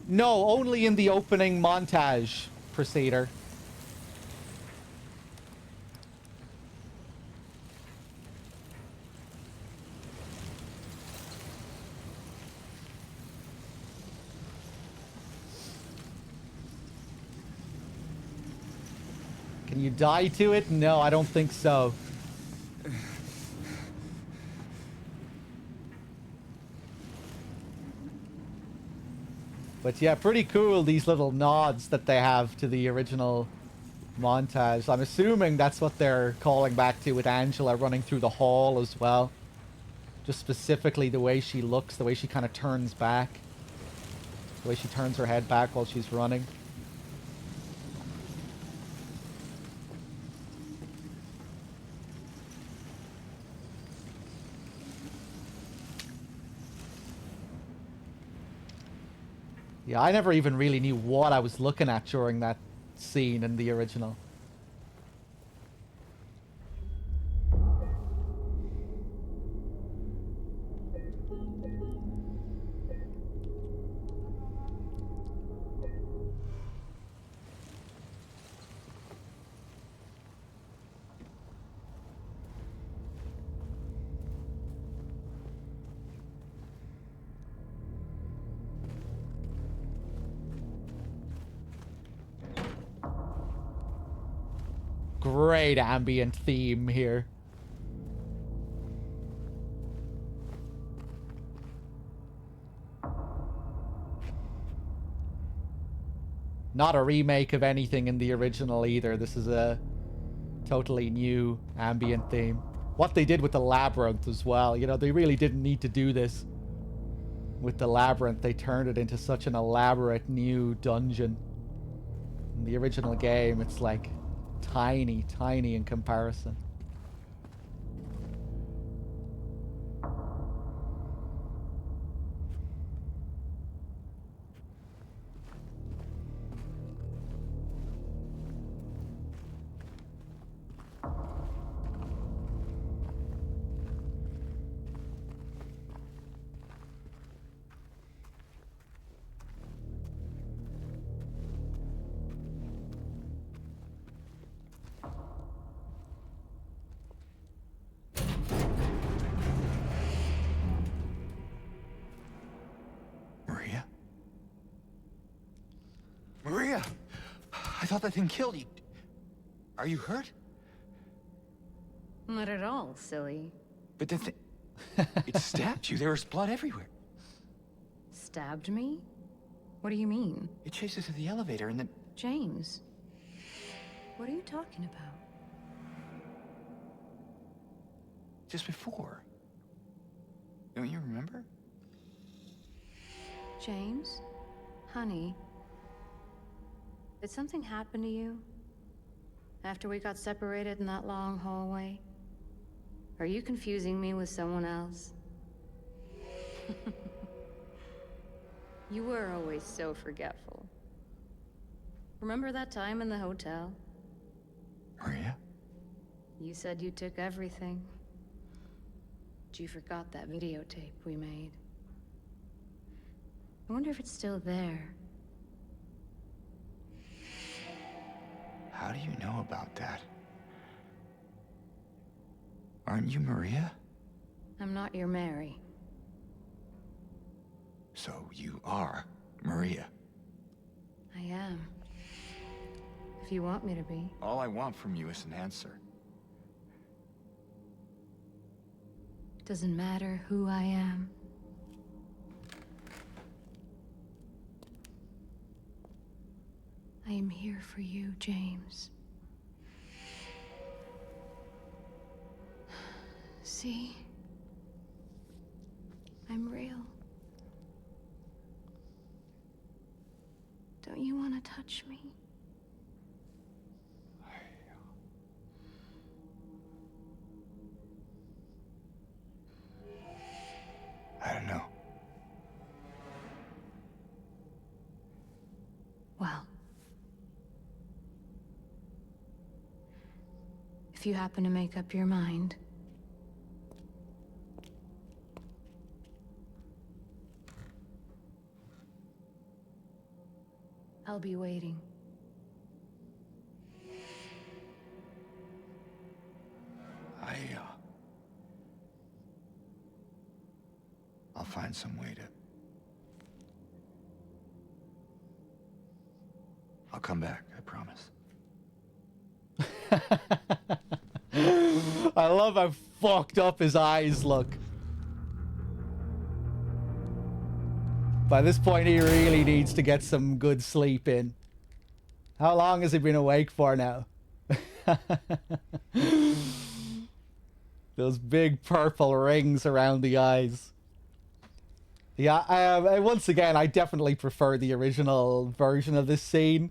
S1: No, only in the opening montage, Procedure. Can you die to it? No, I don't think so. But yeah, pretty cool, these little nods that they have to the original montage. I'm assuming that's what they're calling back to with Angela running through the hall as well. Just specifically the way she looks, the way she kind of turns back. The way she turns her head back while she's running. Yeah, I never even really knew what I was looking at during that scene in the original. Great ambient theme here. Not a remake of anything in the original either. This is a totally new ambient theme. What they did with the labyrinth as well. You know, they really didn't need to do this with the labyrinth. They turned it into such an elaborate new dungeon. In the original game, it's like tiny, tiny in comparison.
S4: Maria? Maria! I thought that thing killed you. Are you hurt?
S6: Not at all, silly.
S4: But the thing... It stabbed you. There was blood everywhere.
S6: Stabbed me? What do you mean?
S4: It chased us to the elevator and then...
S6: James, what are you talking about?
S4: Just before. Don't you remember?
S6: James? Honey? Did something happen to you? After we got separated in that long hallway? Are you confusing me with someone else? You were always so forgetful. Remember that time in the hotel?
S4: Maria?
S6: You said you took everything. But you forgot that videotape we made. I wonder if it's still there.
S4: How do you know about that? Aren't you Maria?
S6: I'm not your Mary.
S4: So you are Maria.
S6: I am. If you want me to be.
S4: All I want from you is an answer.
S6: Doesn't matter who I am. I am here for you, James. See? I'm real. Don't you want to touch me?
S4: I don't know.
S6: Well, if you happen to make up your mind, I'll be waiting.
S4: I'll find some way to... I'll come back, I promise.
S1: I love how fucked up his eyes look. By this point, he really needs to get some good sleep in. How long has he been awake for now? Those big purple rings around the eyes. Yeah, once again, I definitely prefer the original version of this scene.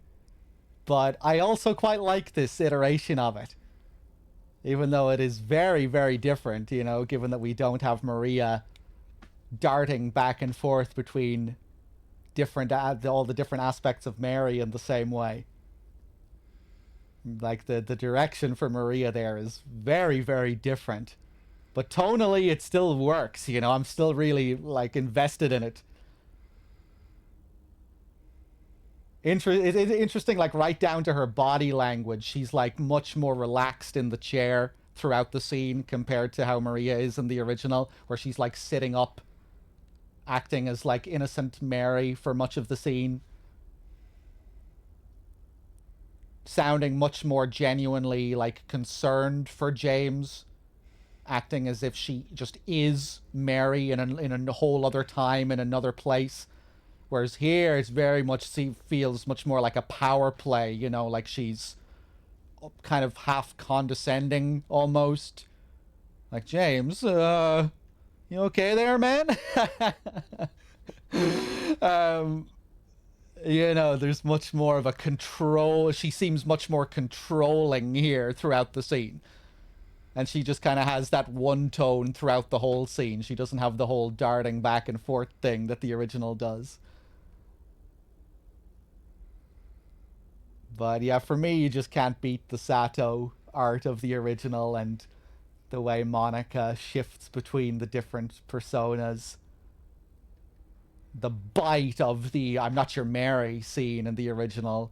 S1: But I also quite like this iteration of it. Even though it is very, very different, you know, given that we don't have Maria darting back and forth between all the different aspects of Mary in the same way. Like, the direction for Maria there is very, very different. But tonally, it still works, you know, I'm still really, like, invested in it. It's interesting, like, right down to her body language. She's, like, much more relaxed in the chair throughout the scene compared to how Maria is in the original, where she's, like, sitting up, acting as, like, innocent Mary for much of the scene. Sounding much more genuinely, like, concerned for James. Acting as if she just is Mary in a whole other time, in another place. Whereas here, it's very much, feels much more like a power play, you know, like she's kind of half condescending, almost. Like, James, you okay there, man? You know, there's much more of a control. She seems much more controlling here throughout the scene. And she just kind of has that one tone throughout the whole scene. She doesn't have the whole darting back and forth thing that the original does. But yeah, for me, you just can't beat the Sato art of the original and the way Monica shifts between the different personas. The bite of the "I'm not your Mary" scene in the original.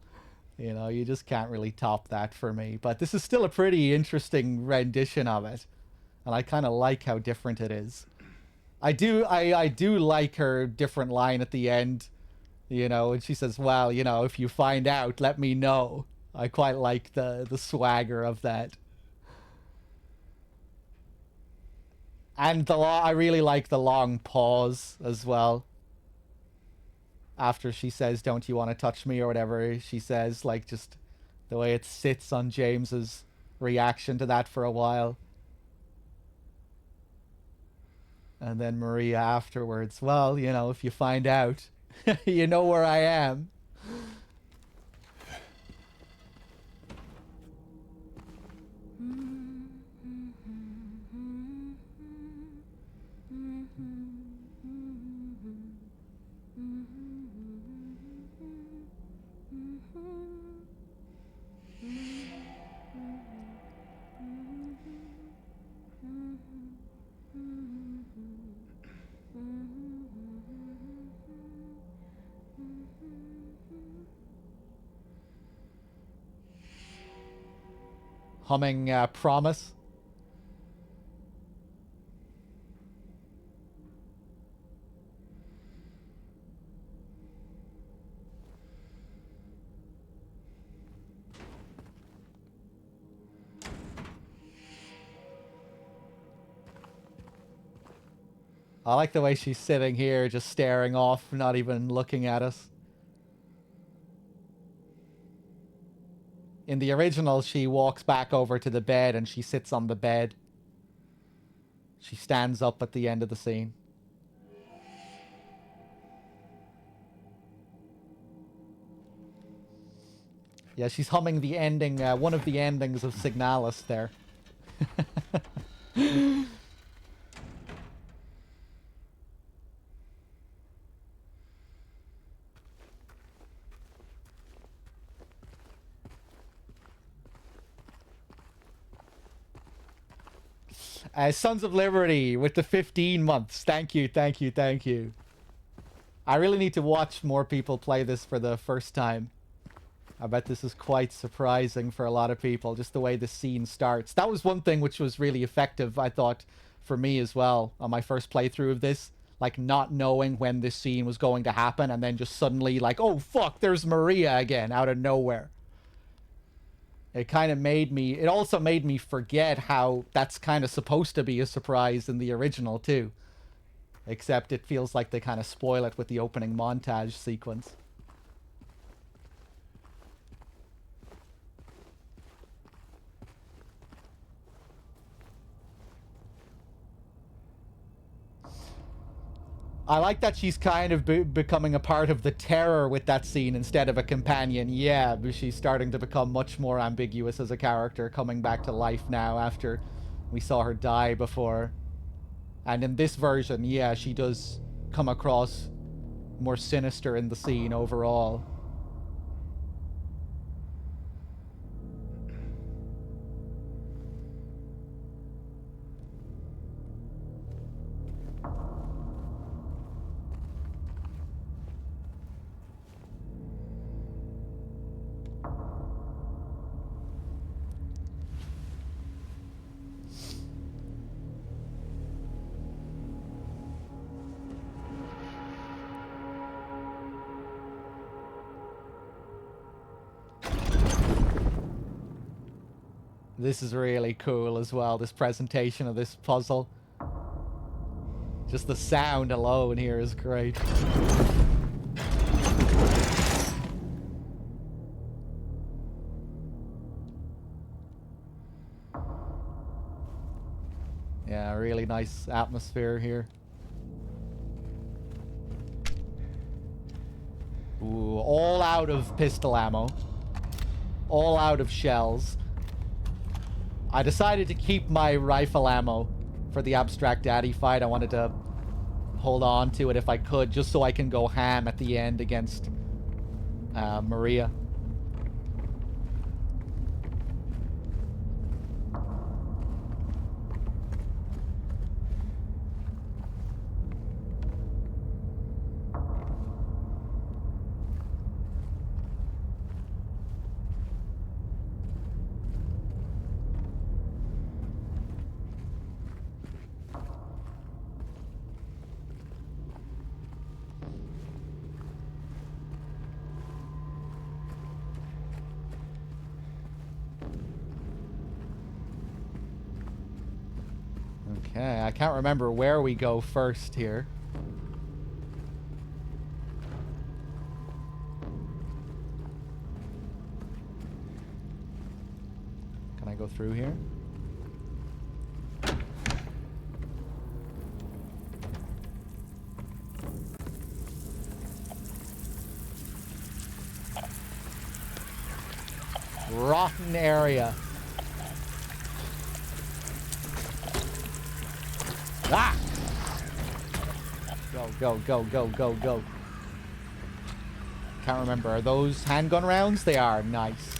S1: You know, you just can't really top that for me. But this is still a pretty interesting rendition of it. And I kind of like how different it is. I do like her different line at the end. You know, and she says, well, you know, if you find out, let me know. I quite like the swagger of that. And I really like the long pause as well. After she says, don't you want to touch me, or whatever she says, like, just the way it sits on James's reaction to that for a while. And then Maria afterwards, well, you know, if you find out, you know where I am. Humming Promise. I like the way she's sitting here, just staring off, not even looking at us. In the original, she walks back over to the bed and she sits on the bed. She stands up at the end of the scene. Yeah, she's humming the ending, one of the endings of Signalis there. Sons of Liberty with the 15 months. Thank you, thank you, thank you. I really need to watch more people play this for the first time. I bet this is quite surprising for a lot of people, just the way the scene starts. That was one thing which was really effective, I thought, for me as well, on my first playthrough of this. Like, not knowing when this scene was going to happen, and then just suddenly, like, oh, fuck, there's Maria again, out of nowhere. It kind of made me... It also made me forget how that's kind of supposed to be a surprise in the original, too. Except it feels like they kind of spoil it with the opening montage sequence. I like that she's kind of becoming a part of the terror with that scene instead of a companion. Yeah, but she's starting to become much more ambiguous as a character, coming back to life now after we saw her die before. And in this version, yeah, she does come across more sinister in the scene overall. This is really cool as well, this presentation of this puzzle. Just the sound alone here is great. Yeah, really nice atmosphere here. Ooh, all out of pistol ammo. All out of shells. I decided to keep my rifle ammo for the Abstract Daddy fight. I wanted to hold on to it if I could, just so I can go ham at the end against Maria. Okay, I can't remember where we go first here. Can I go through here? Rotten area. Ah! Go, go, go, go, go, go. Can't remember. Are those handgun rounds? They are. Nice.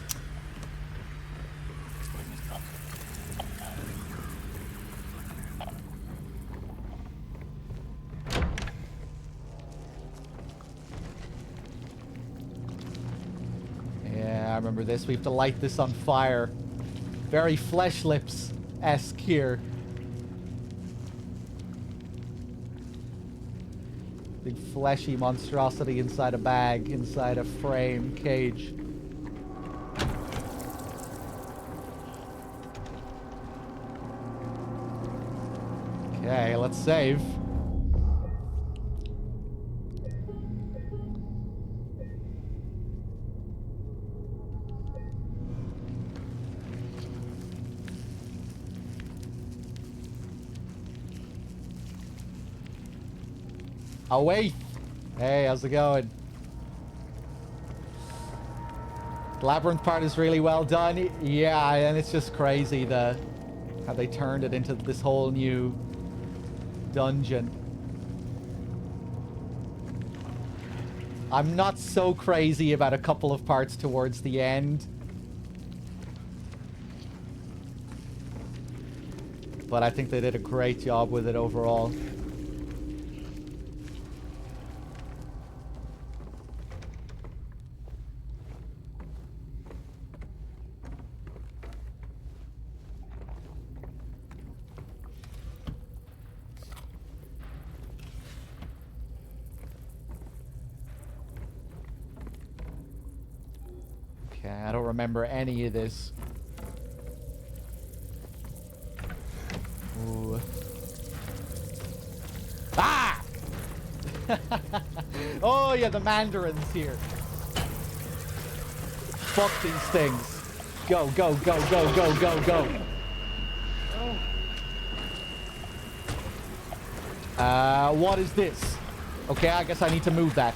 S1: Yeah, I remember this. We have to light this on fire. Very Flesh Lips-esque here. Big fleshy monstrosity inside a bag, inside a frame cage. Okay, let's save. Oh, wait. Hey, how's it going? The labyrinth part is really well done. Yeah, and it's just crazy how they turned it into this whole new dungeon. I'm not so crazy about a couple of parts towards the end. But I think they did a great job with it overall. Okay, I don't remember any of this. Ooh. Ah! Oh yeah, the mandarins here. Fuck these things. Go, go, go, go, go, go, go. What is this? Okay, I guess I need to move that.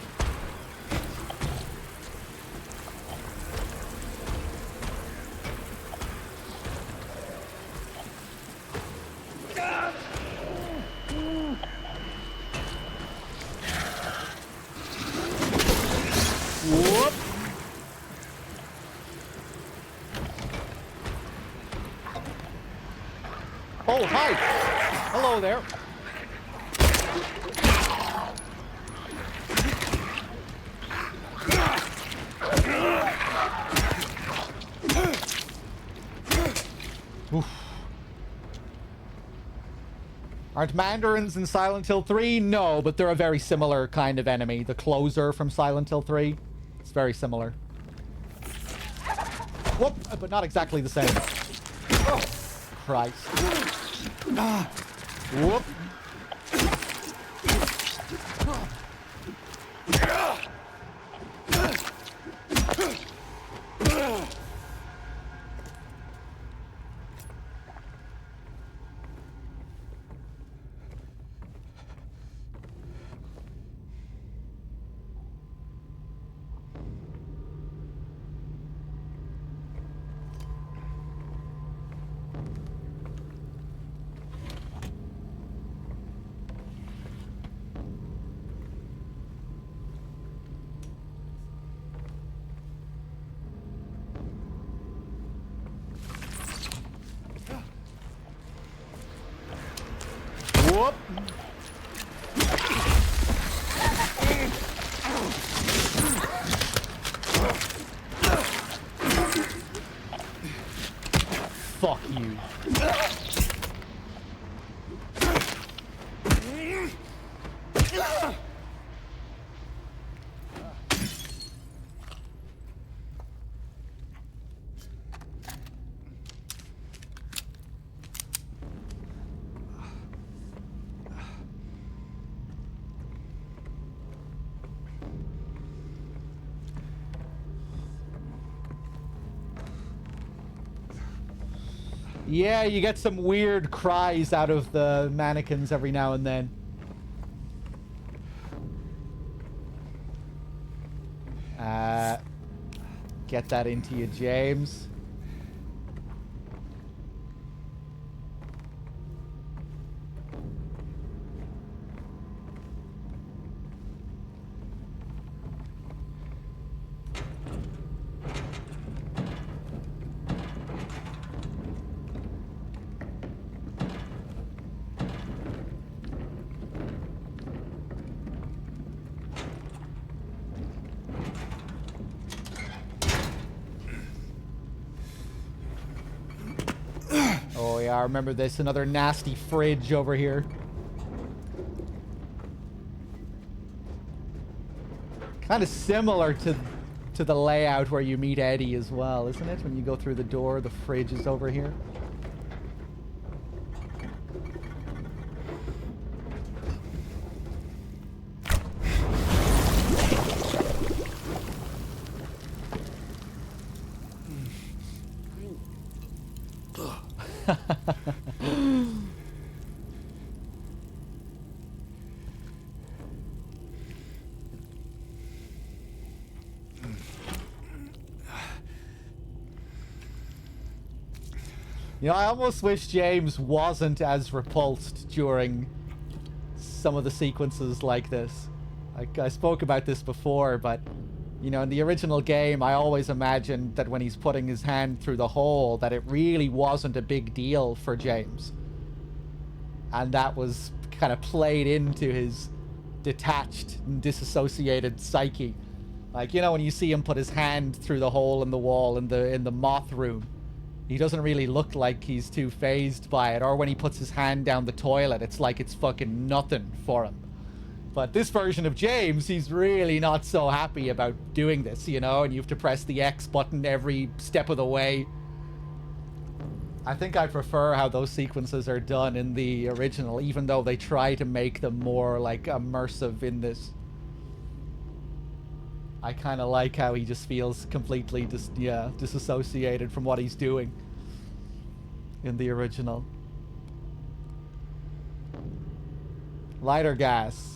S1: Whoop. Oh, hi. Hello there. Oof. Aren't mandarins in Silent Hill 3? No, but they're a very similar kind of enemy. The closer from Silent Hill 3. It's very similar. Whoop! But not exactly the same. Oh, Christ. Whoop! Whoop! Fuck you. Yeah, you get some weird cries out of the mannequins every now and then. Get that into you, James. Oh yeah, I remember this. Another nasty fridge over here. Kind of similar to the layout where you meet Eddie as well, isn't it? When you go through the door, the fridge is over here. You know, I almost wish James wasn't as repulsed during some of the sequences like this. Like, I spoke about this before, but, you know, in the original game, I always imagined that when he's putting his hand through the hole, that it really wasn't a big deal for James. And that was kind of played into his detached and disassociated psyche. Like, you know, when you see him put his hand through the hole in the wall in the moth room, he doesn't really look like he's too phased by it. Or when he puts his hand down the toilet, it's like it's fucking nothing for him. But this version of James, he's really not so happy about doing this, you know? And you have to press the X button every step of the way. I think I prefer how those sequences are done in the original, even though they try to make them more, like, immersive in this. I kind of like how he just feels completely disassociated from what he's doing in the original. Lighter gas.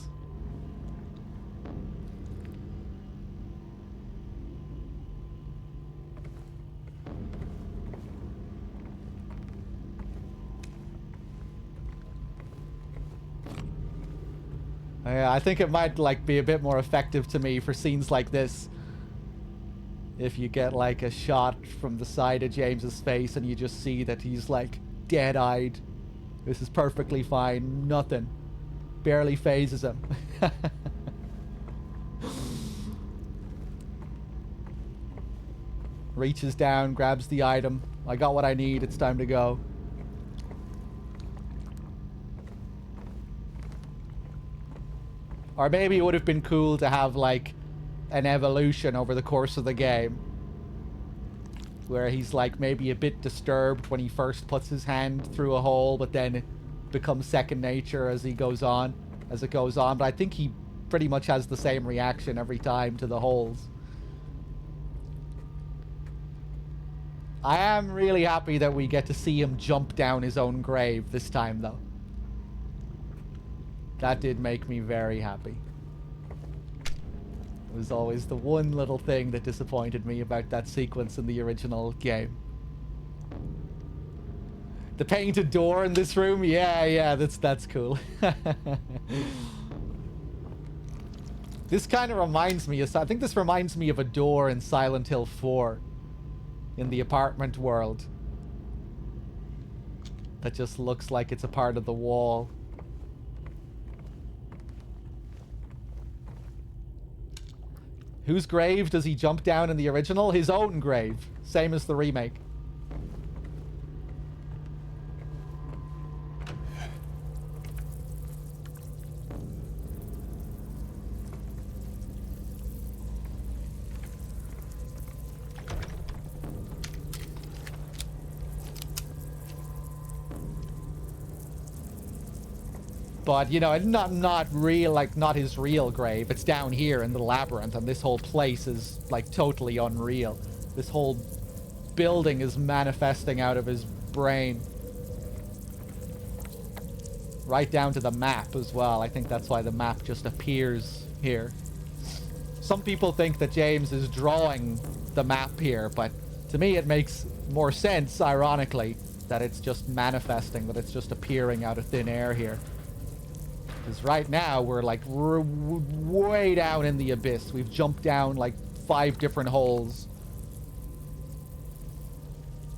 S1: Yeah, I think it might, like, be a bit more effective to me for scenes like this. If you get, like, a shot from the side of James's face and you just see that he's, like, dead-eyed. This is perfectly fine. Nothing. Barely phases him. Reaches down, grabs the item. I got what I need. It's time to go. Or maybe it would have been cool to have, like, an evolution over the course of the game. Where he's, like, maybe a bit disturbed when he first puts his hand through a hole, but then it becomes second nature as he goes on, as it goes on. But I think he pretty much has the same reaction every time to the holes. I am really happy that we get to see him jump down his own grave this time, though. That did make me very happy. It was always the one little thing that disappointed me about that sequence in the original game. The painted door in this room? Yeah, that's cool. This kind of reminds me of... I think this reminds me of a door in Silent Hill 4. In the apartment world. That just looks like it's a part of the wall. Whose grave does he jump down in the original? His own grave. Same as the remake. But, you know, not real, like, not his real grave. It's down here in the labyrinth, and this whole place is, like, totally unreal. This whole building is manifesting out of his brain. Right down to the map as well. I think that's why the map just appears here. Some people think that James is drawing the map here, but to me it makes more sense, ironically, that it's just manifesting, that it's just appearing out of thin air here. Because right now, we're like way down in the abyss. We've jumped down like 5 different holes.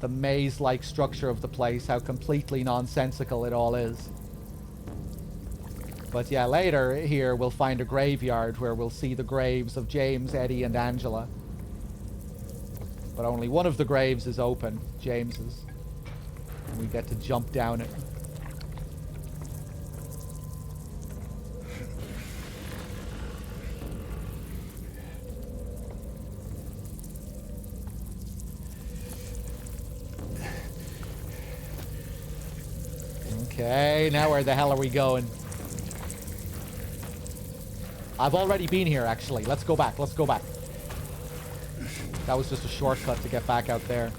S1: The maze-like structure of the place, how completely nonsensical it all is. But yeah, later here we'll find a graveyard where we'll see the graves of James, Eddie, and Angela. But only one of the graves is open, James's. And we get to jump down it. Okay, now where the hell are we going? I've already been here, actually. Let's go back. Let's go back. That was just a shortcut to get back out there.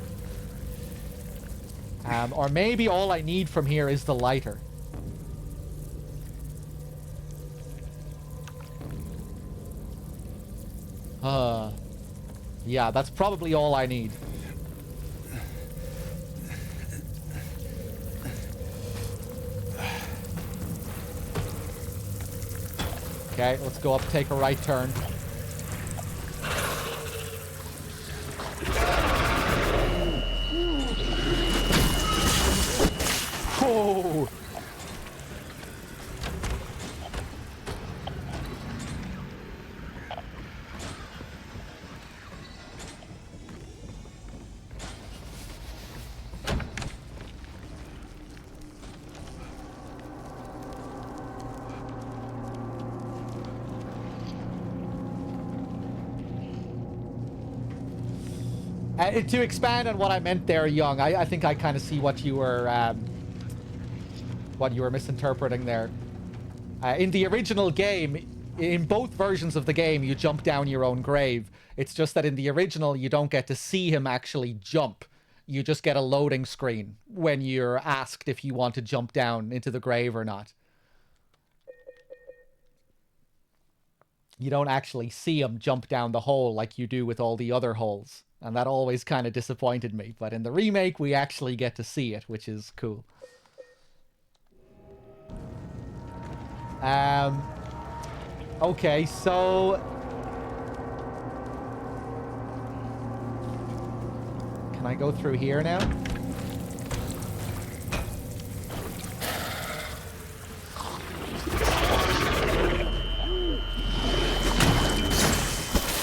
S1: Or maybe all I need from here is the lighter. Yeah, that's probably all I need. Okay, let's go up, take a right turn. Oh! To expand on what I meant there, Young, I think I kind of see what you were misinterpreting there. In the original game, in both versions of the game, you jump down your own grave. It's just that in the original, you don't get to see him actually jump. You just get a loading screen when you're asked if you want to jump down into the grave or not. You don't actually see him jump down the hole like you do with all the other holes. And that always kind of disappointed me. But in the remake, we actually get to see it, which is cool. Okay, so... Can I go through here now?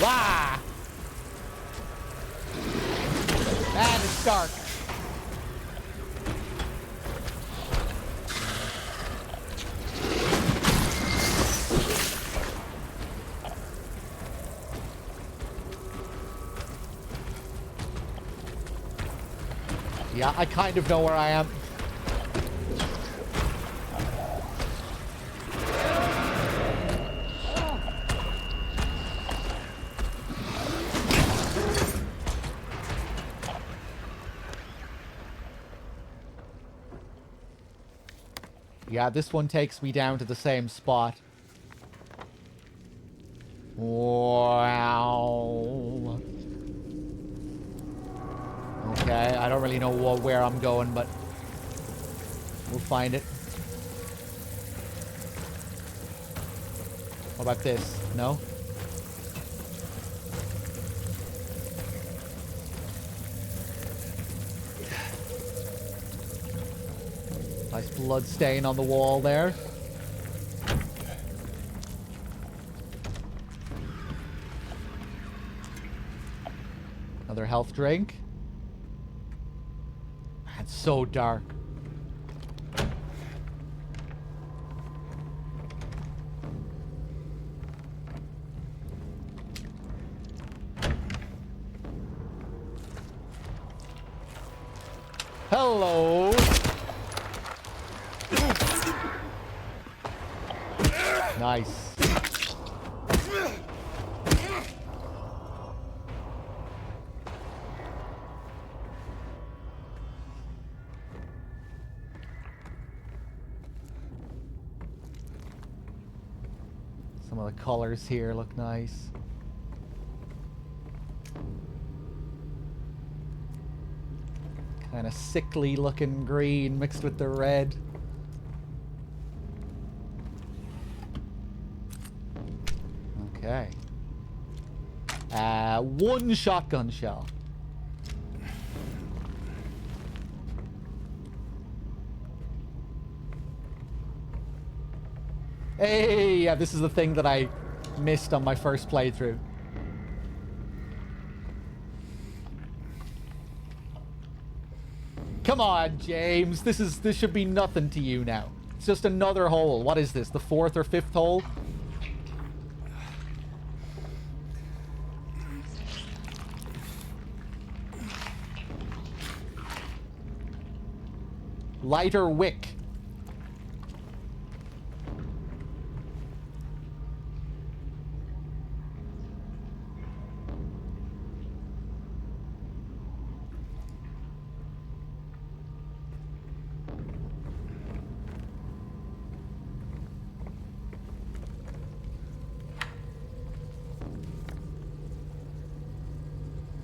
S1: Wah! Man, it's dark. Yeah, I kind of know where I am. Yeah, this one takes me down to the same spot. Wow. Okay, I don't really know where I'm going, but we'll find it. What about this? No? Nice blood stain on the wall there. Another health drink. It's so dark. Hello. Nice. Some of the colors here look nice. Kind of sickly looking green mixed with the red. Okay. One shotgun shell. Hey, yeah, this is the thing that I missed on my first playthrough. Come on, James. This should be nothing to you now. It's just another hole. What is this? The 4th or 5th hole? Lighter wick.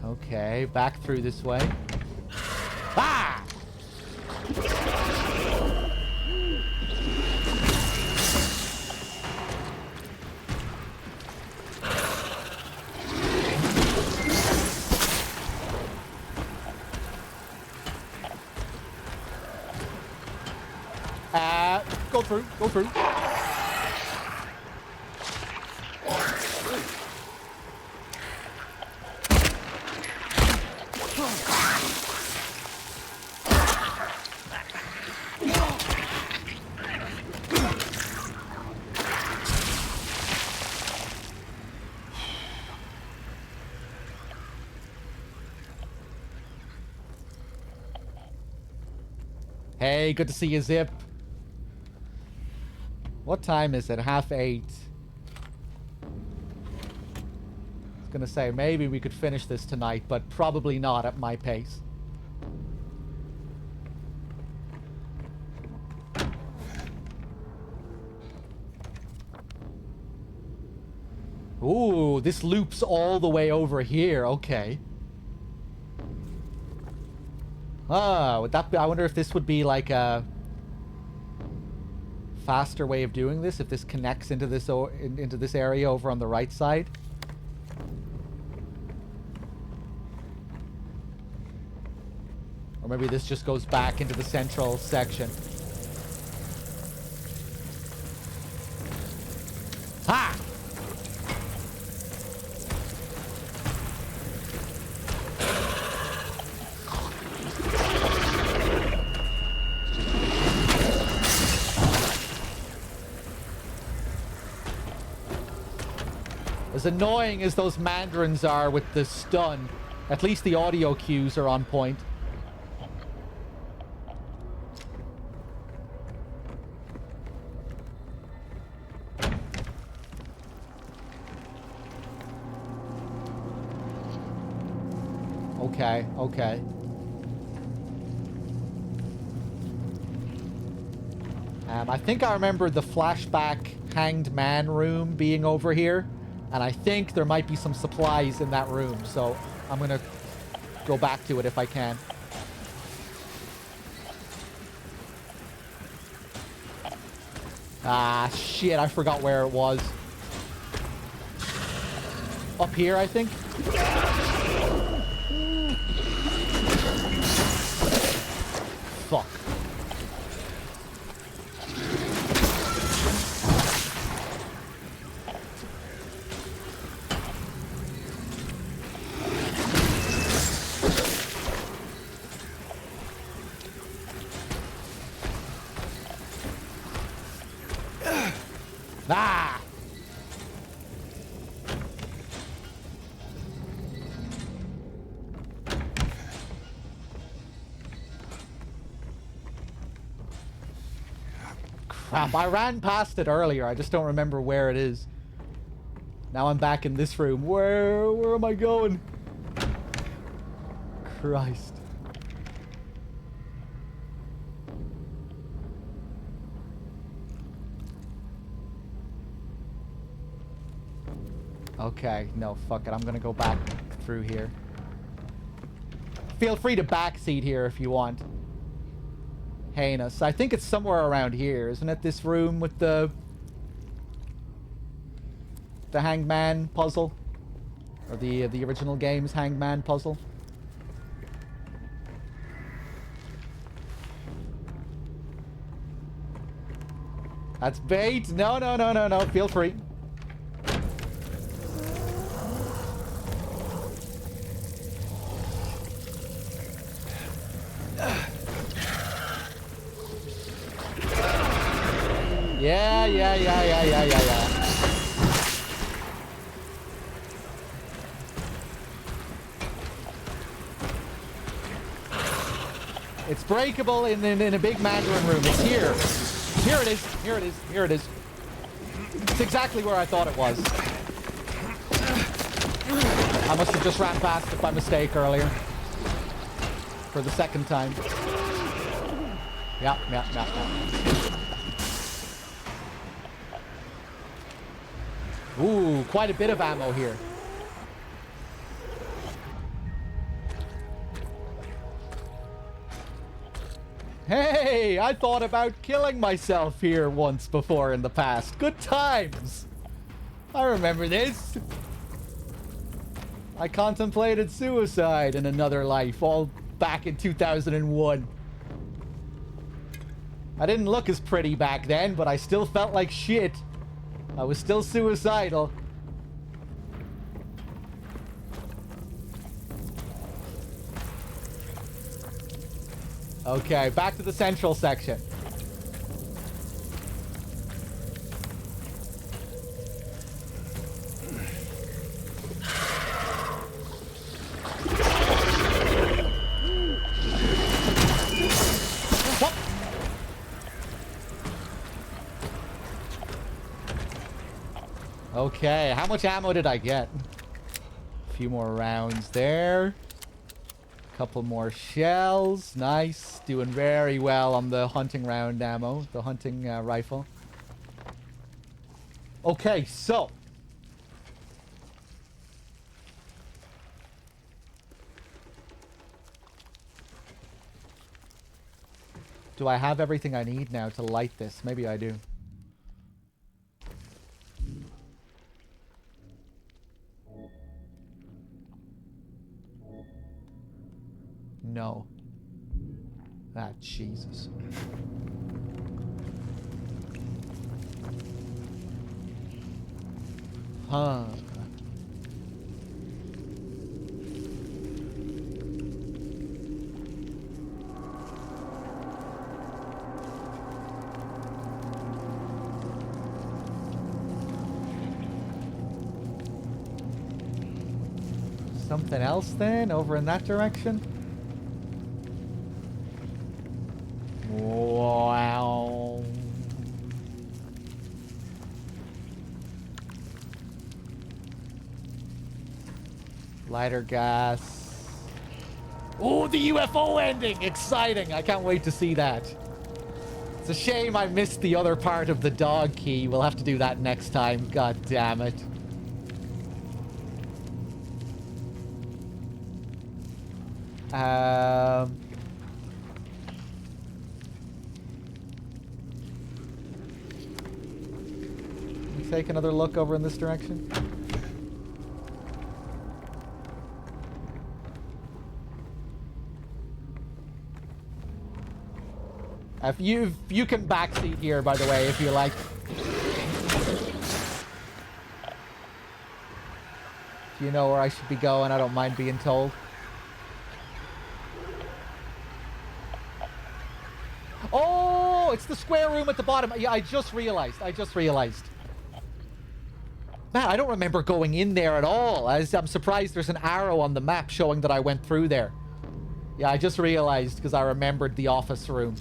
S1: Okay, back through this way. Ah! go through. Go through. Hey, good to see you, Zip. What time is it? 8:30. I was gonna say, maybe we could finish this tonight, but probably not at my pace. Ooh, this loops all the way over here. Okay. Ah, would that be... I wonder if this would be like a faster way of doing this, if this connects into this into this area over on the right side. Or maybe this just goes back into the central section. Ha! As annoying as those mandarins are with the stun, at least the audio cues are on point. Okay, okay. I think I remember the flashback hanged man room being over here. And I think there might be some supplies in that room, so I'm gonna go back to it if I can. Ah, shit, I forgot where it was. Up here, I think? Fuck. Ah! Crap, I ran past it earlier. I just don't remember where it is. Now I'm back in this room. Where am I going? Christ. Okay, no, fuck it. I'm gonna go back through here. Feel free to backseat here if you want. Heinous. I think it's somewhere around here, isn't it? This room with the hangman puzzle? Or the original game's hangman puzzle? That's bait! No, no, no, no, no. Feel free. Yeah. It's breakable in a big mandarin room. It's here. Here it is. Here it is. Here it is. It's exactly where I thought it was. I must have just ran past it by mistake earlier. For the second time. Yeah. Ooh, quite a bit of ammo here. Hey, I thought about killing myself here once before in the past. Good times. I remember this. I contemplated suicide in another life, all back in 2001. I didn't look as pretty back then, but I still felt like shit. I was still suicidal. Okay, back to the central section. What? Okay, how much ammo did I get? A few more rounds there. Couple more shells. Nice. Doing very well on the hunting round ammo. The hunting rifle. Okay, so. Do I have everything I need now to light this? Maybe I do. No. Ah, Jesus. Huh. Something else then, over in that direction? Wow. Lighter gas. Oh, the UFO ending! Exciting! I can't wait to see that. It's a shame I missed the other part of the dog key. We'll have to do that next time. God damn it. Let me take another look over in this direction. If you can backseat here, by the way, if you like. If you know where I should be going, I don't mind being told. Oh, it's the square room at the bottom. Yeah, I just realized. Man, I don't remember going in there at all. I'm surprised there's an arrow on the map showing that I went through there. Yeah, I just realized because I remembered the office room.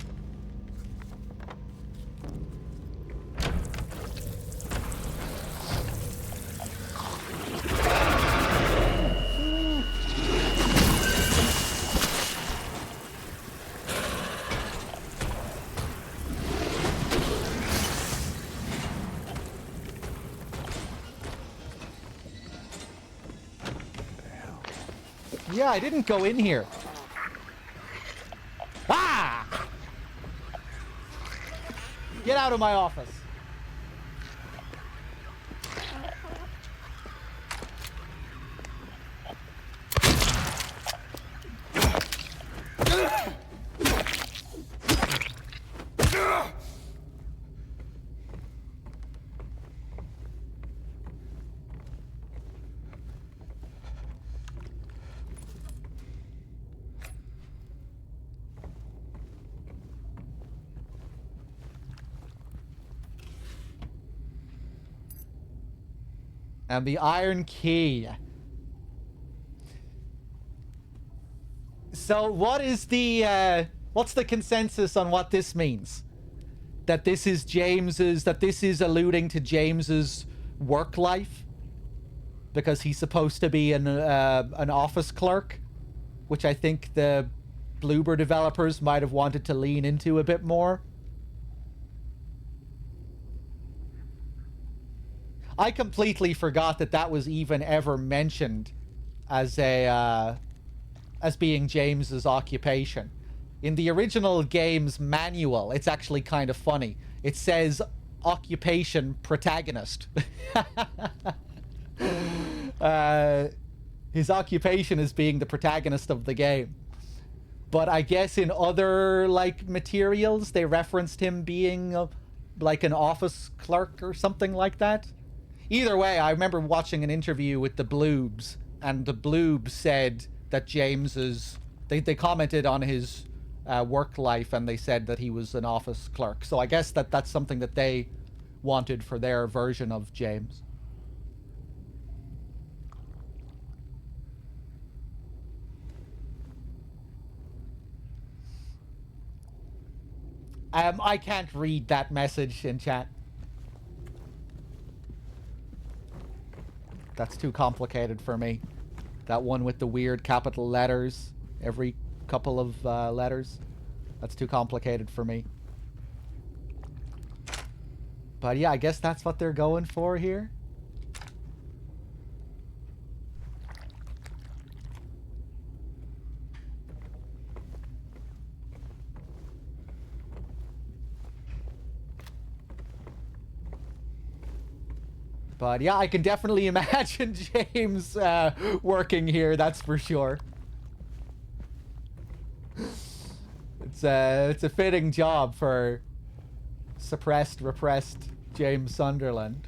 S1: Yeah, I didn't go in here. Ah! Get out of my office. And the iron key. So what is the what's the consensus on what this means? That this is that this is alluding to James's work life? Because he's supposed to be an office clerk, which I think the Bloober developers might have wanted to lean into a bit more. I completely forgot that that was even ever mentioned as a as being James's occupation. In the original game's manual, it's actually kind of funny. It says occupation protagonist. His occupation is being the protagonist of the game. But I guess in other, like, materials, they referenced him being, like, an office clerk or something like that. Either way, I remember watching an interview with the Bloobs, and the Bloobs said that James's... They commented on his work life, and they said that he was an office clerk. So I guess that's something that they wanted for their version of James. I can't read that message in chat. That's too complicated for me. That one with the weird capital letters every couple of letters. That's too complicated for me. But yeah, I guess that's what they're going for here. But yeah, I can definitely imagine James working here, that's for sure. It's a fitting job for suppressed, repressed James Sunderland.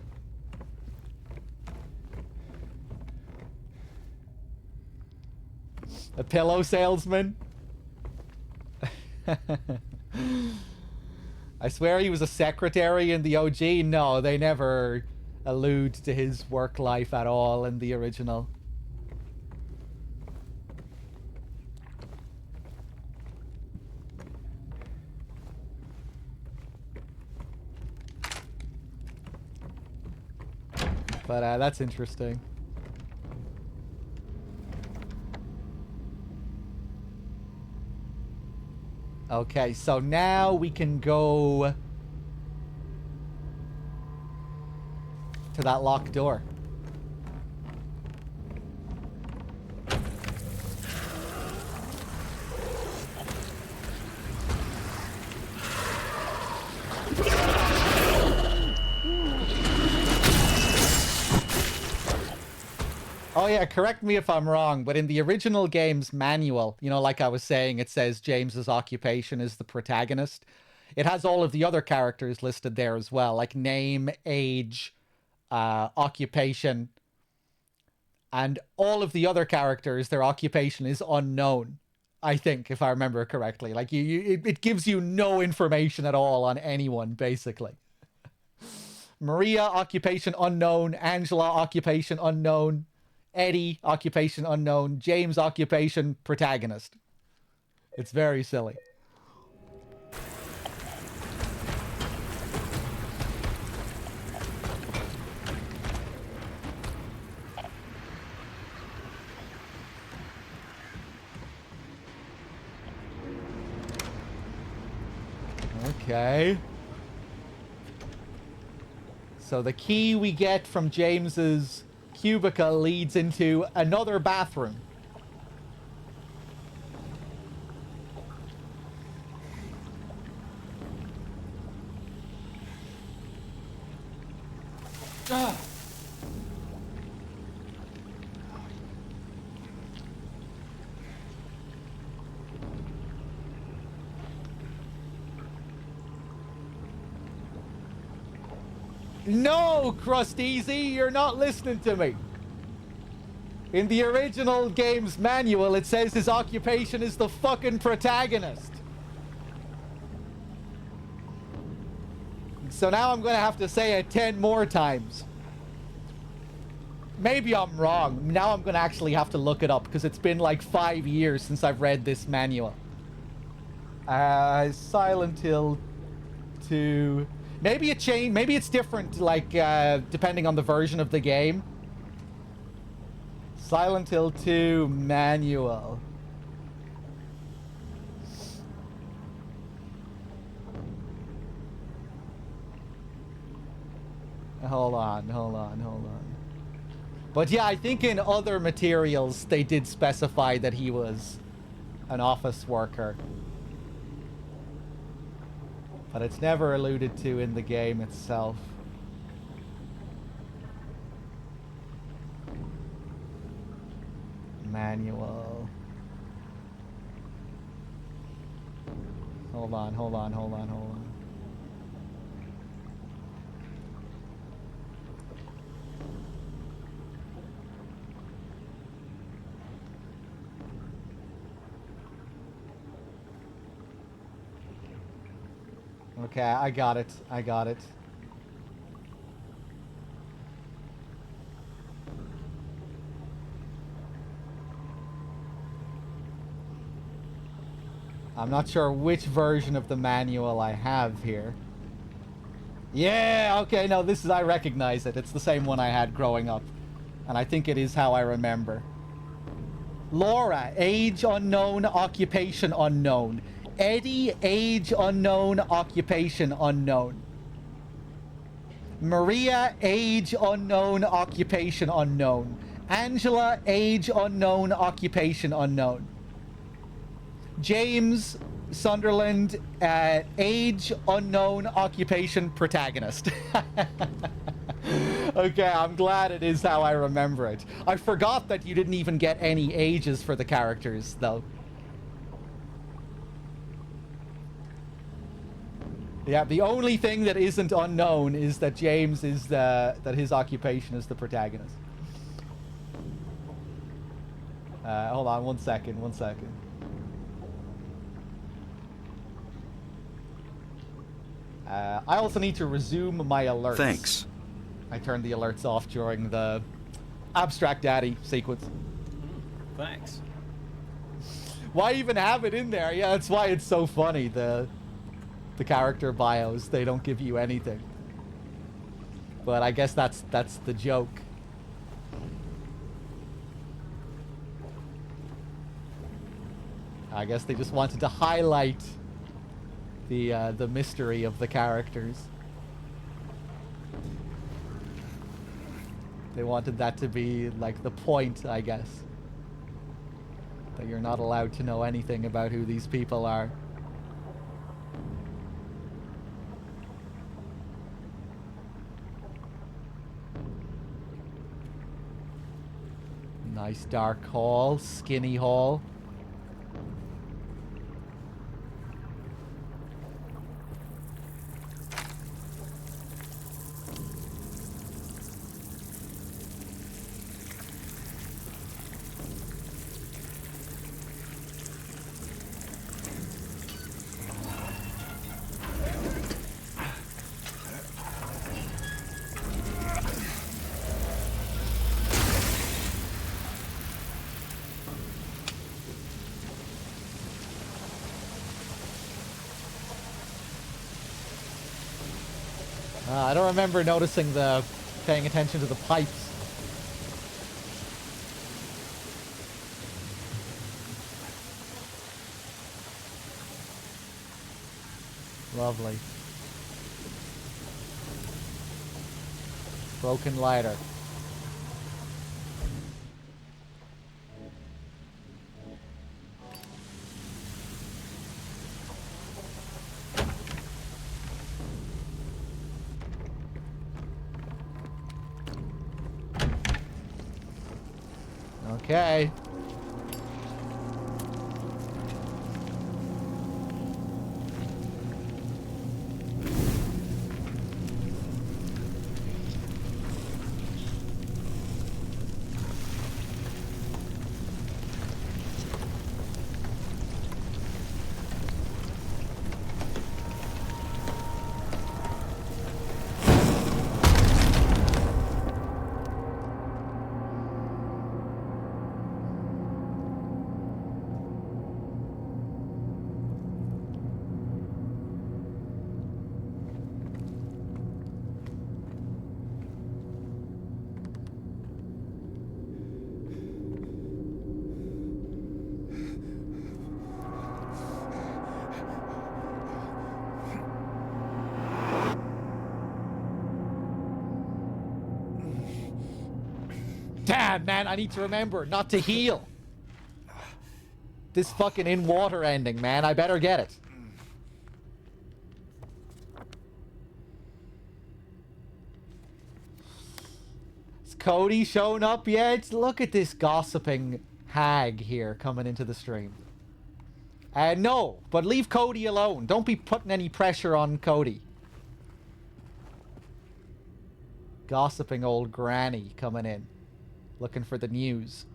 S1: A pillow salesman? I swear he was a secretary in the OG. No, they never allude to his work life at all in the original. But that's interesting. Okay, so now we can go to that locked door. Oh yeah, correct me if I'm wrong, but in the original game's manual, you know, like I was saying, it says James's occupation is the protagonist. It has all of the other characters listed there as well, like name, age, occupation, and all of the other characters, their occupation is unknown, I think, if I remember correctly. Like, it gives you no information at all on anyone, basically. Maria, occupation unknown. Angela, occupation unknown. Eddie, occupation unknown. James, occupation protagonist. It's very silly. Okay. So the key we get from James's cubicle leads into another bathroom. No, Crusteasy, you're not listening to me. In the original game's manual, it says his occupation is the fucking protagonist. So now I'm going to have to say it 10 more times. Maybe I'm wrong. Now I'm going to actually have to look it up because it's been like 5 years since I've read this manual. Silent Hill 2... Maybe it changed. Maybe it's different, like, depending on the version of the game. Silent Hill 2 manual. Hold on. But yeah, I think in other materials they did specify that he was an office worker. But it's never alluded to in the game itself. Manual. Hold on, hold on, hold on, hold on. Okay, I got it. I got it. I'm not sure which version of the manual I have here. Yeah, okay, no, this is, I recognize it. It's the same one I had growing up. And I think it is how I remember. Laura, age unknown, occupation unknown. Eddie, age unknown, occupation unknown. Maria, age unknown, occupation unknown. Angela, age unknown, occupation unknown. James Sunderland, age unknown, occupation protagonist. Okay, I'm glad it is how I remember it. I forgot that you didn't even get any ages for the characters, though. Yeah, the only thing that isn't unknown is that James is that his occupation is the protagonist. Hold on, 1 second, 1 second. I also need to resume my alerts.
S4: Thanks.
S1: I turned the alerts off during the Abstract Daddy sequence.
S2: Thanks.
S1: Why even have it in there? Yeah, that's why it's so funny. The character bios, they don't give you anything. But I guess that's the joke. I guess they just wanted to highlight the mystery of the characters. They wanted that to be like the point, I guess. That you're not allowed to know anything about who these people are. Nice dark hall, skinny hall. I don't remember noticing paying attention to the pipes. Lovely. Broken lighter. Okay. Damn, man, I need to remember not to heal. This fucking in water ending, man. I better get it. Is Cody showing up yet? Look at this gossiping hag here coming into the stream. No, but leave Cody alone. Don't be putting any pressure on Cody. Gossiping old granny coming in. Looking for the news.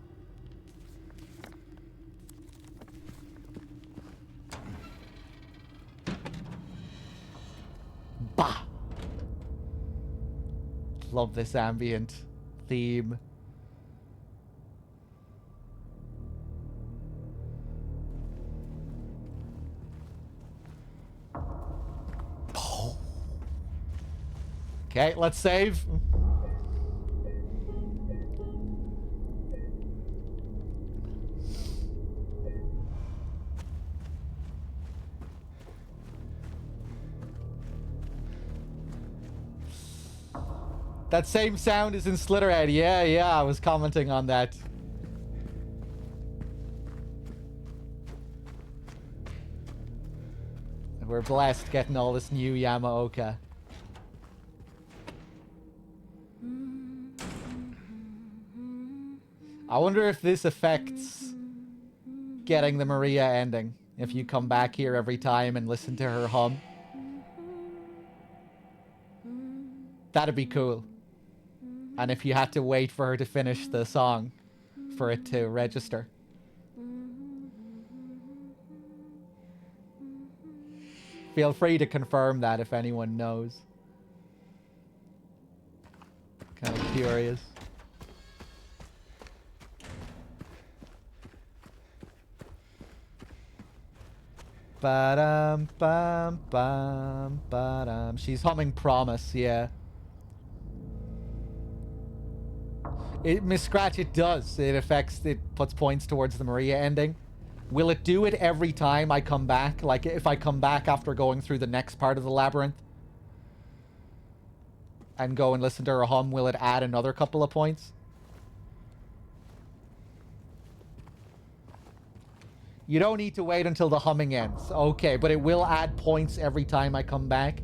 S1: Bah! Love this ambient theme. Okay, let's save. That same sound is in Slitterhead. Yeah, I was commenting on that. We're blessed getting all this new Yamaoka. I wonder if this affects getting the Maria ending. If you come back here every time and listen to her hum. That'd be cool. And if you had to wait for her to finish the song for it to register. Feel free to confirm that if anyone knows. Kind of curious. Ba-dum, bum, bum, ba-dum. She's humming Promise, yeah. Miss Scratch, it does. It puts points towards the Maria ending. Will it do it every time I come back? Like, if I come back after going through the next part of the labyrinth and go and listen to her hum, will it add another couple of points? You don't need to wait until the humming ends. Okay, but it will add points every time I come back.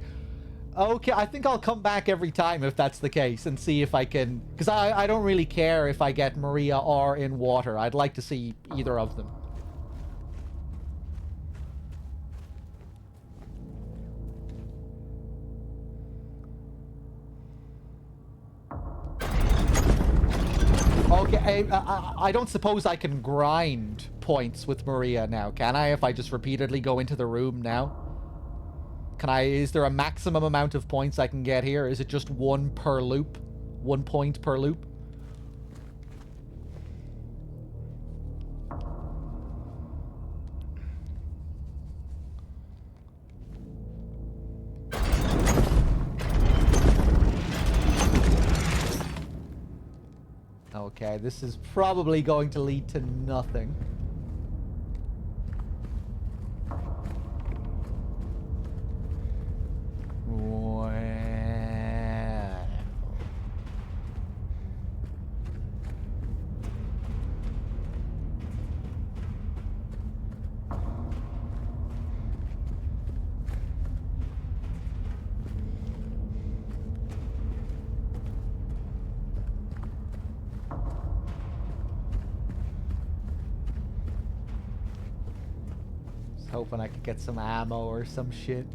S1: Okay, I think I'll come back every time if that's the case and see if I can... Because I don't really care if I get Maria or in water. I'd like to see either of them. Okay, I don't suppose I can grind points with Maria now, can I? If I just repeatedly go into the room now? Is there a maximum amount of points I can get here? Is it just one per loop? 1 point per loop? Okay, this is probably going to lead to nothing. Wow. Just hoping I could get some ammo or some shit.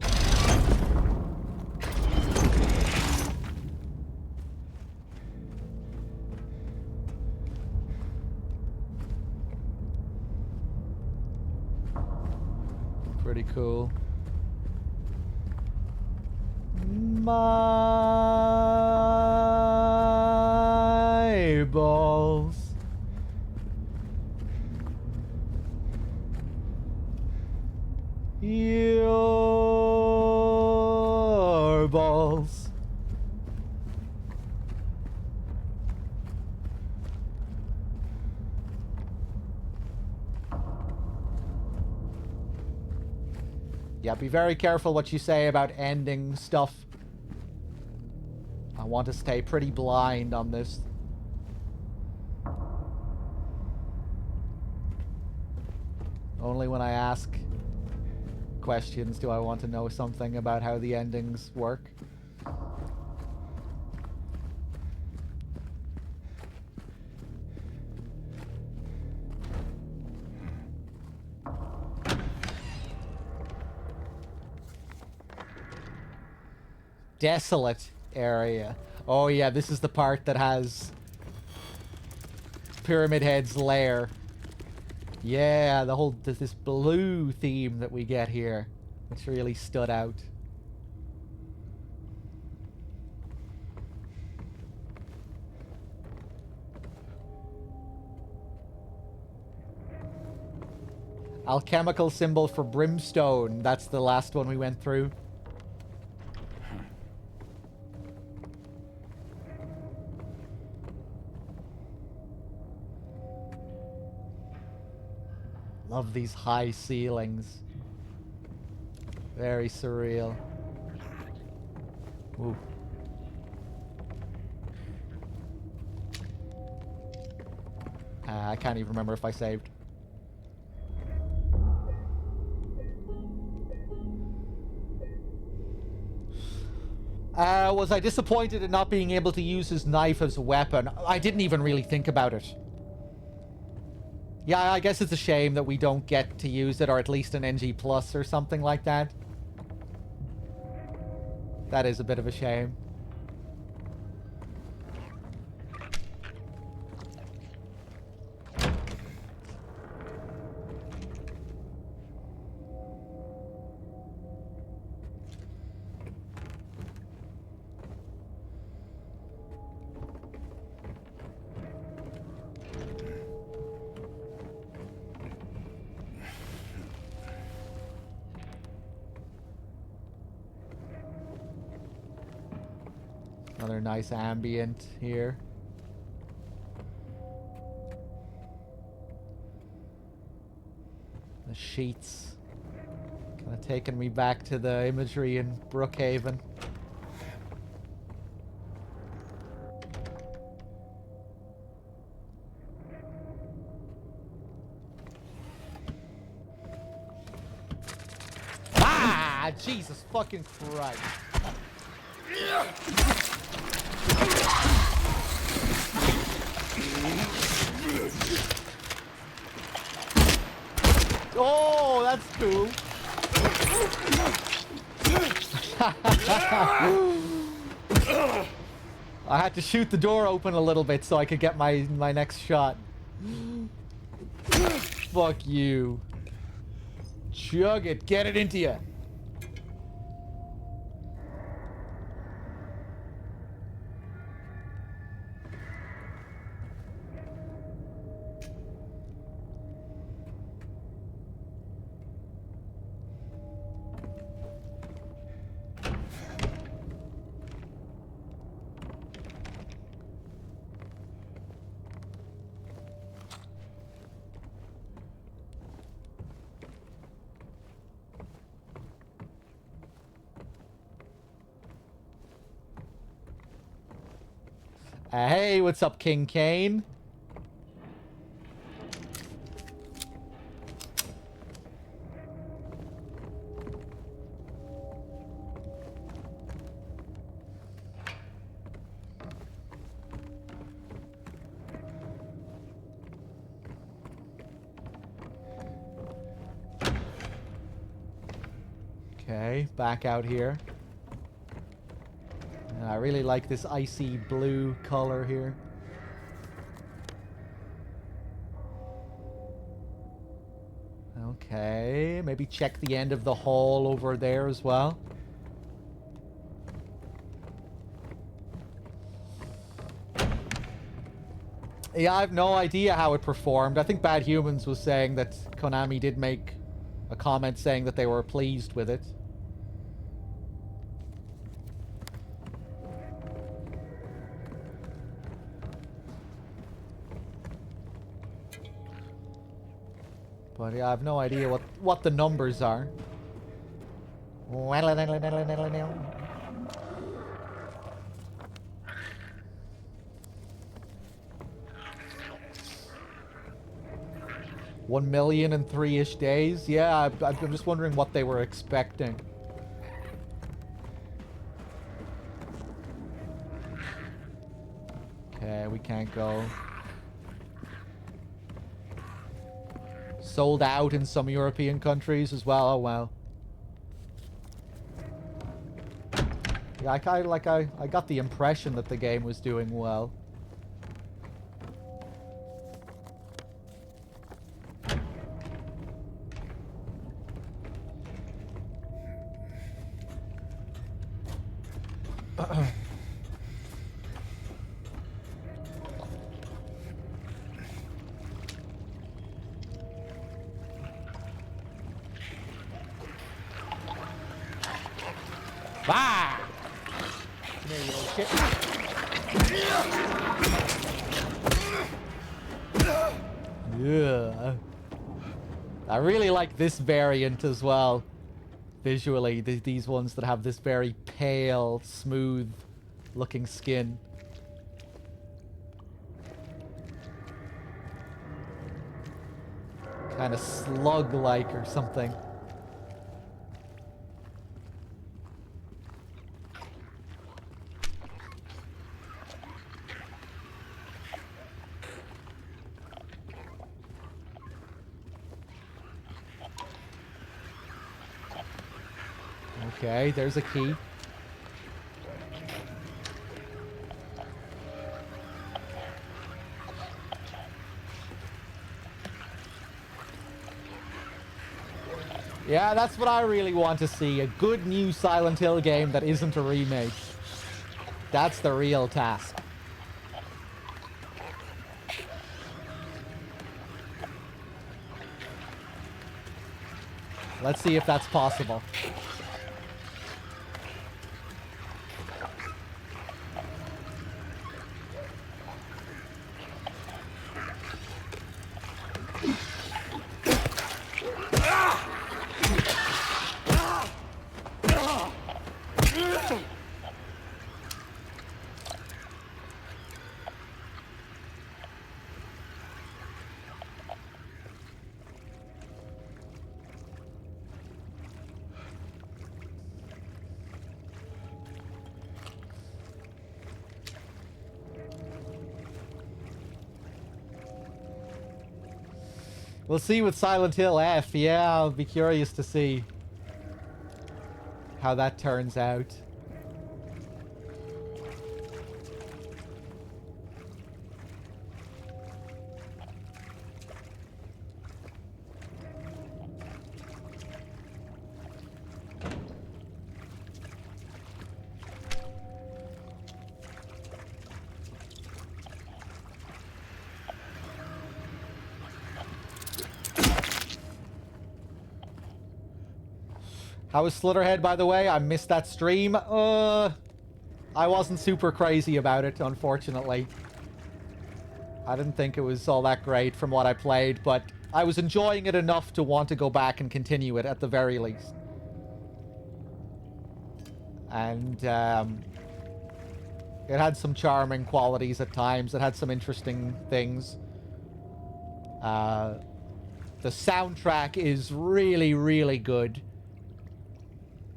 S1: Pretty cool. My balls. Your balls. Yeah, be very careful what you say about ending stuff. I want to stay pretty blind on this. Only when I ask questions do I want to know something about how the endings work. desolate area. Oh yeah, this is the part that has Pyramid Head's lair. Yeah, the whole this blue theme that we get here, which really stood out. Alchemical symbol for brimstone. That's the last one we went through. Love these high ceilings. Very surreal. Ooh. I can't even remember if I saved. Was I disappointed in not being able to use his knife as a weapon? I didn't even really think about it. Yeah, I guess it's a shame that we don't get to use it, or at least an NG Plus or something like that. That is a bit of a shame. Another nice ambient here. The sheets. Kind of taking me back to the imagery in Brookhaven. Ah! Jesus fucking Christ. Oh, that's cool. I had to shoot the door open a little bit so I could get my next shot. Fuck you. Chug it. Get it into you. Hey, what's up, King Kane? Okay, back out here. I really like this icy blue color here. Okay, maybe check the end of the hall over there as well. Yeah, I have no idea how it performed. I think Bad Humans was saying that Konami did make a comment saying that they were pleased with it. But yeah, I have no idea what the numbers are. $1 million in 3-ish days? Yeah, I'm just wondering what they were expecting. Okay, we can't go. Sold out in some European countries as well. Oh, well. Yeah, I got the impression that the game was doing well. Ah! Come here, you little shit. Yeah. I really like this variant as well. Visually, these ones that have this very pale, smooth looking skin. Kind of slug-like or something. Okay, there's a key. Yeah, that's what I really want to see. A good new Silent Hill game that isn't a remake. That's the real task. Let's see if that's possible. We'll see with Silent Hill F. Yeah, I'll be curious to see how that turns out. How was Slitterhead, by the way? I missed that stream. I wasn't super crazy about it, unfortunately. I didn't think it was all that great from what I played, but I was enjoying it enough to want to go back and continue it at the very least. And it had some charming qualities at times. It had some interesting things. The soundtrack is really, really good.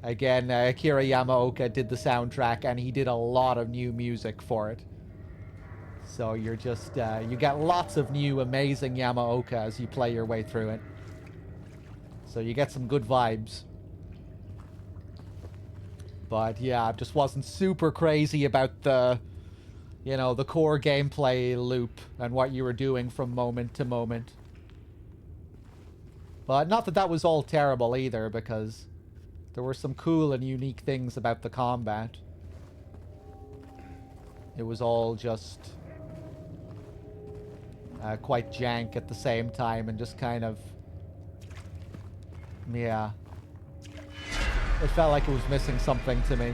S1: Again, Akira Yamaoka did the soundtrack, and he did a lot of new music for it. So you're just, you get lots of new amazing Yamaoka as you play your way through it. So you get some good vibes. But yeah, I just wasn't super crazy about the, you know, the core gameplay loop and what you were doing from moment to moment. But not that that was all terrible either, because there were some cool and unique things about the combat. It was all just quite jank at the same time, and just kind of, yeah. It felt like it was missing something to me.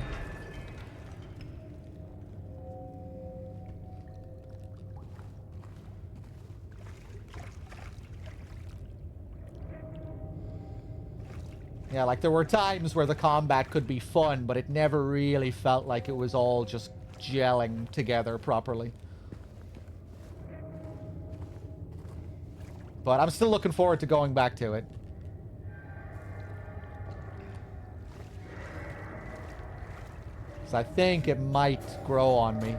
S1: Yeah, like there were times where the combat could be fun, but it never really felt like it was all just gelling together properly. But I'm still looking forward to going back to it. So I think it might grow on me.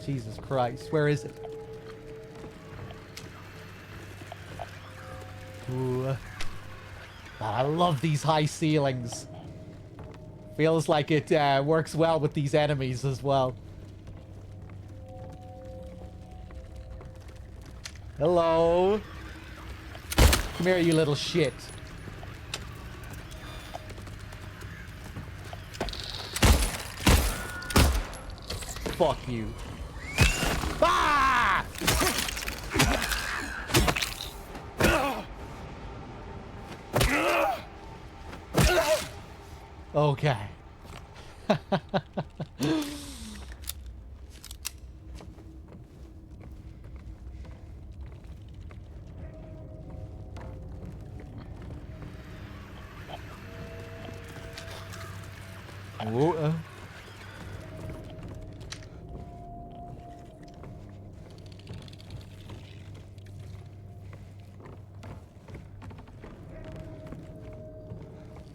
S1: Jesus Christ. Where is it? Ooh. Man, I love these high ceilings. Feels like it works well with these enemies as well. Hello. Come here, you little shit. Fuck you. Ah! Okay. Whoa.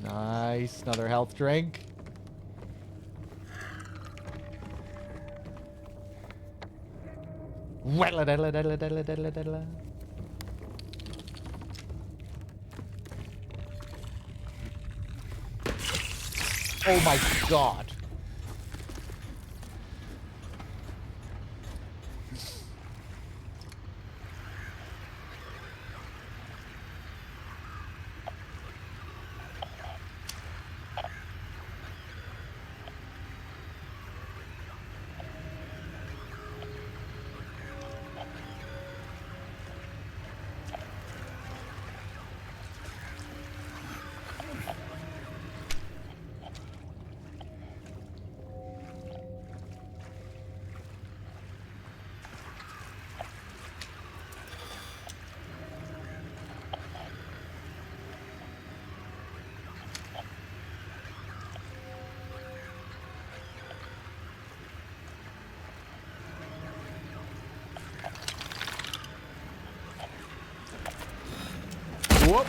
S1: Nice. Another health drink. Oh my god. Whoop.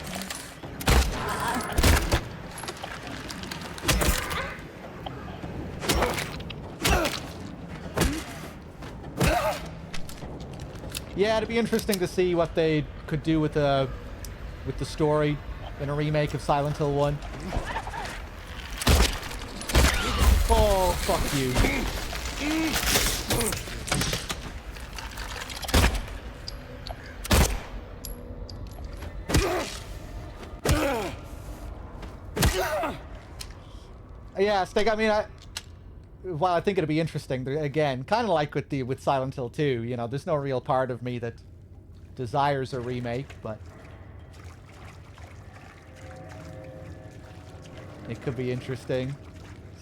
S1: Yeah, it'd be interesting to see what they could do with the story in a remake of Silent Hill 1. Oh, fuck you. Yeah, Stig, I mean, well, I think it'd be interesting, again, kind of like with Silent Hill 2, you know, there's no real part of me that desires a remake, but it could be interesting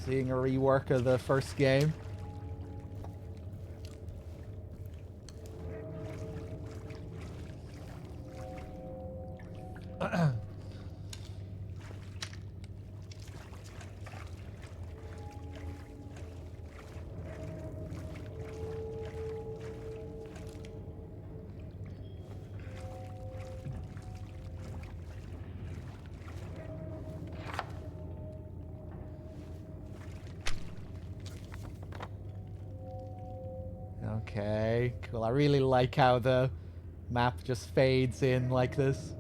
S1: seeing a rework of the first game. Okay, cool. I really like how the map just fades in like this.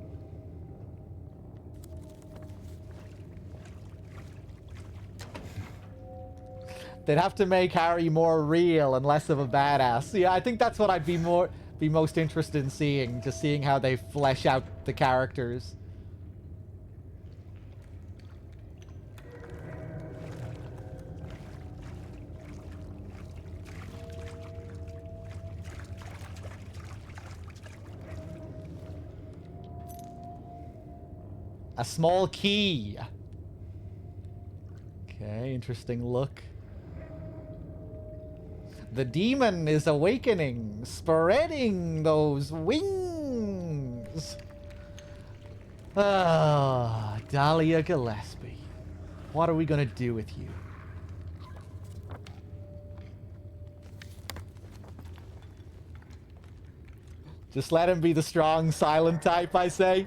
S1: They'd have to make Harry more real and less of a badass. Yeah, I think that's what I'd be most interested in seeing, just seeing how they flesh out the characters. A small key. Okay, interesting look. The demon is awakening, spreading those wings. Ah, Dahlia Gillespie. What are we gonna do with you? Just let him be the strong, silent type, I say.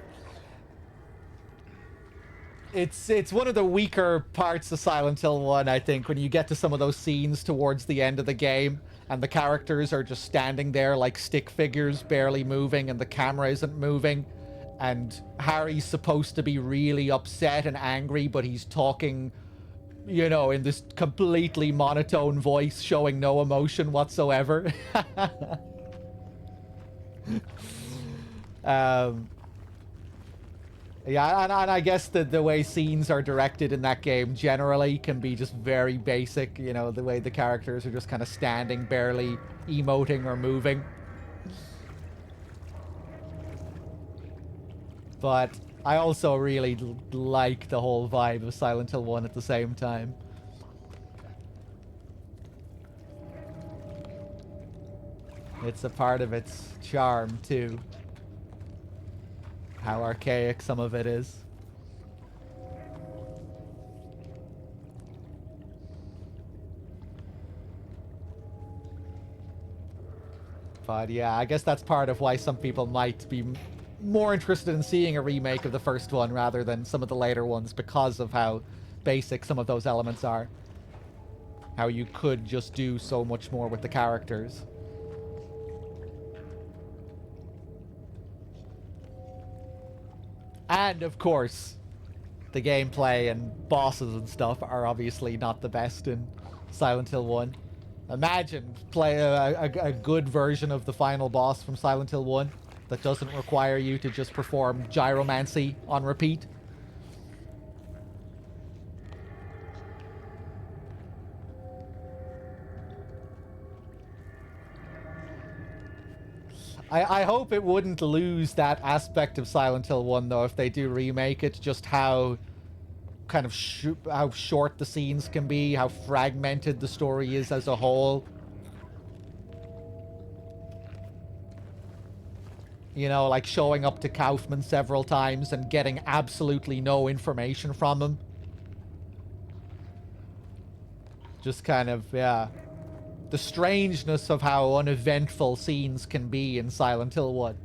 S1: It's one of the weaker parts of Silent Hill 1, I think, when you get to some of those scenes towards the end of the game. and the characters are just standing there like stick figures, barely moving, and the camera isn't moving. And Harry's supposed to be really upset and angry, but he's talking, you know, in this completely monotone voice, showing no emotion whatsoever. Yeah, and I guess the way scenes are directed in that game generally can be just very basic, you know, the way the characters are just kind of standing, barely emoting or moving. But I also really like the whole vibe of Silent Hill 1 at the same time. It's a part of its charm, too. How archaic some of it is. But yeah, I guess that's part of why some people might be more interested in seeing a remake of the first one rather than some of the later ones, because of how basic some of those elements are. How you could just do so much more with the characters. And, of course, the gameplay and bosses and stuff are obviously not the best in Silent Hill 1. Imagine play a good version of the final boss from Silent Hill 1 that doesn't require you to just perform gyromancy on repeat. I hope it wouldn't lose that aspect of Silent Hill 1, though, if they do remake it. Just how kind of how short the scenes can be, how fragmented the story is as a whole. You know, like showing up to Kaufman several times and getting absolutely no information from him. Just kind of, yeah. The strangeness of how uneventful scenes can be in Silent Hill 1.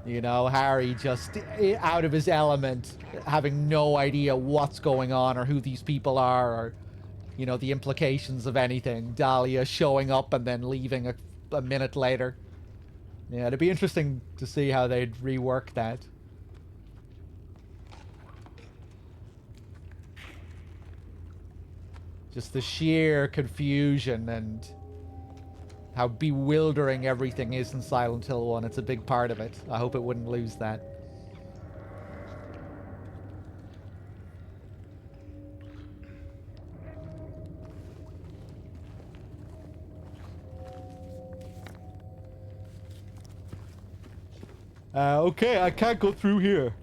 S1: You know, Harry just out of his element, having no idea what's going on or who these people are, or, you know, the implications of anything. Dahlia showing up and then leaving a minute later. Yeah, it'd be interesting to see how they'd rework that. Just the sheer confusion and how bewildering everything is in Silent Hill 1. It's a big part of it. I hope it wouldn't lose that. Okay, I can't go through here.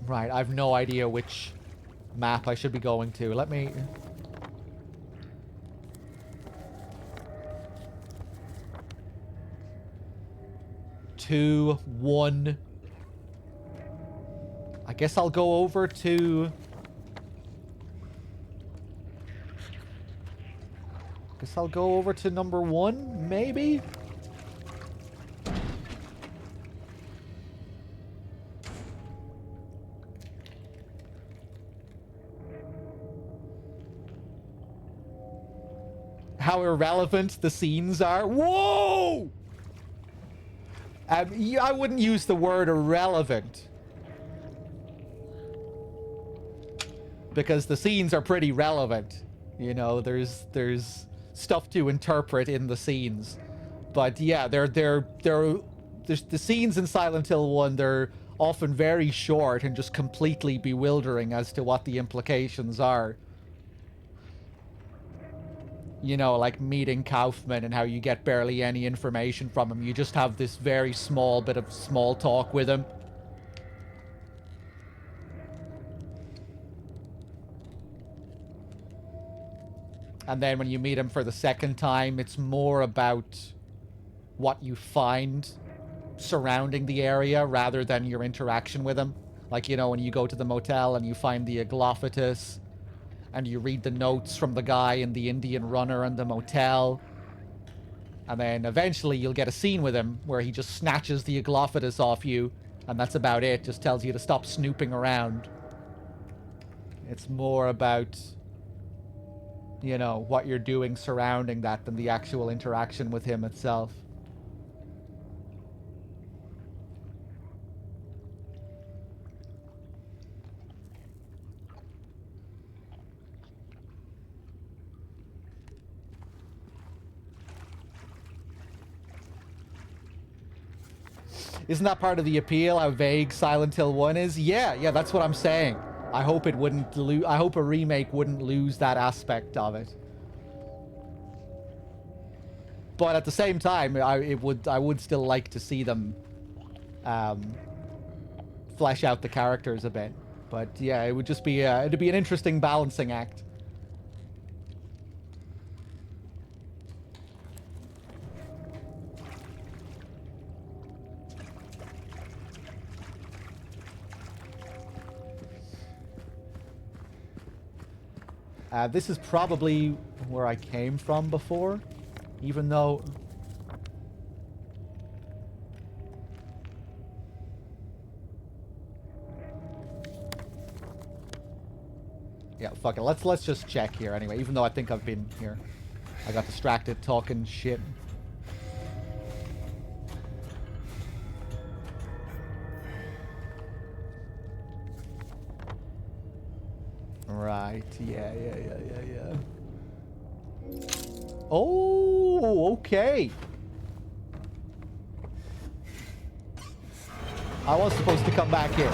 S1: Right, I have no idea which map I should be going to. Let me... 2, 1. I guess I'll go over to... Guess I'll go over to number 1, maybe? How irrelevant the scenes are. Whoa! I wouldn't use the word irrelevant, because the scenes are pretty relevant. You know, there's stuff to interpret in the scenes. But yeah, there's the scenes in Silent Hill 1, they're often very short and just completely bewildering as to what the implications are. You know, like meeting Kaufman and how you get barely any information from him. You just have this very small bit of small talk with him. And then when you meet him for the second time, it's more about what you find surrounding the area rather than your interaction with him. Like, you know, when you go to the motel and you find the Aglophilus, and you read the notes from the guy in the Indian runner and the motel. And then eventually you'll get a scene with him where he just snatches the Aglophilus off you And that's about it. Just tells you to stop snooping around. It's more about, you know, what you're doing surrounding that than the actual interaction with him itself. Isn't that part of the appeal, how vague Silent Hill 1 is? Yeah, that's what I'm saying. I hope it wouldn't I hope a remake wouldn't lose that aspect of it. But at the same time, I would still like to see them flesh out the characters a bit. But yeah, it would just be it'd be an interesting balancing act. This is probably where I came from before, even though... Yeah, fuck it. Let's just check here anyway, even though I think I've been here. I got distracted talking shit. Right, yeah. Oh, okay. I was supposed to come back here.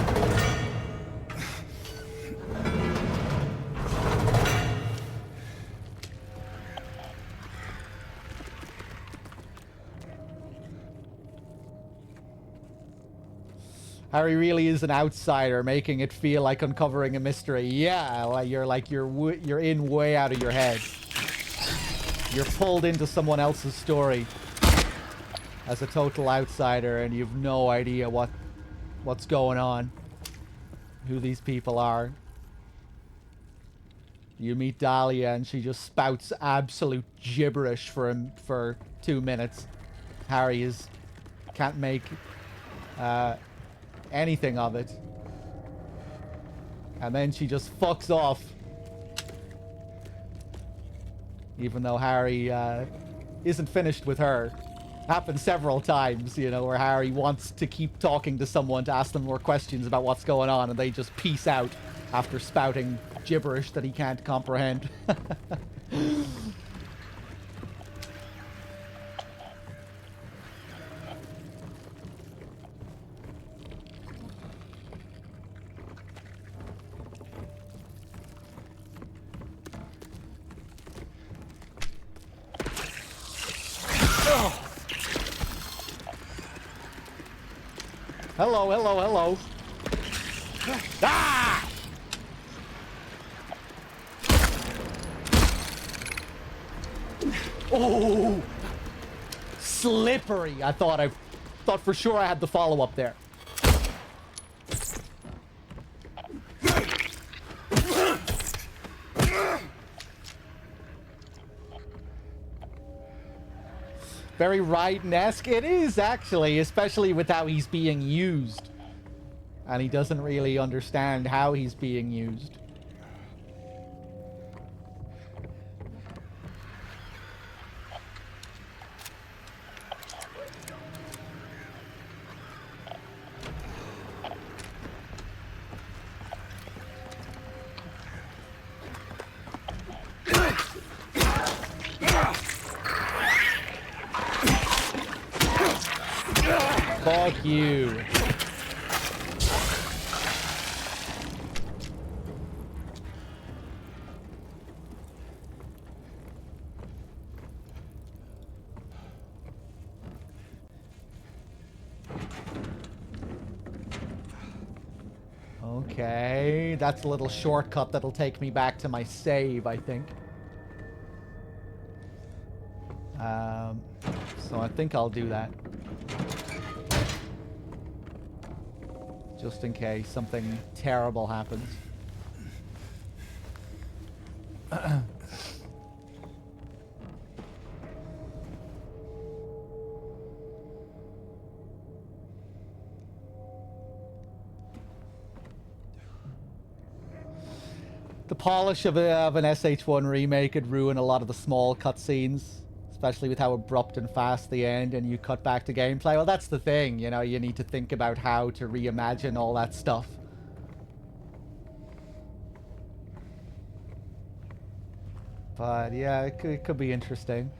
S1: Harry really is an outsider, making it feel like uncovering a mystery. Yeah, like you're in way out of your head. You're pulled into someone else's story as a total outsider, and you've no idea what's going on, who these people are. You meet Dahlia, and she just spouts absolute gibberish for 2 minutes. Harry can't make anything of it. And then she just fucks off. Even though Harry isn't finished with her. Happened several times, you know, where Harry wants to keep talking to someone to ask them more questions about what's going on, and they just peace out after spouting gibberish that he can't comprehend. Hello. Ah! Oh! Slippery. I thought for sure I had the follow-up there. Very Raiden-esque. It is, actually, especially with how he's being used. And he doesn't really understand how he's being used. Fuck you. Okay, that's a little shortcut that'll take me back to my save, I think. So I think I'll do that. Just in case something terrible happens. The polish of an SH1 remake could ruin a lot of the small cutscenes, especially with how abrupt and fast they end and you cut back to gameplay. Well, that's the thing, you know, you need to think about how to reimagine all that stuff. But yeah, it could be interesting.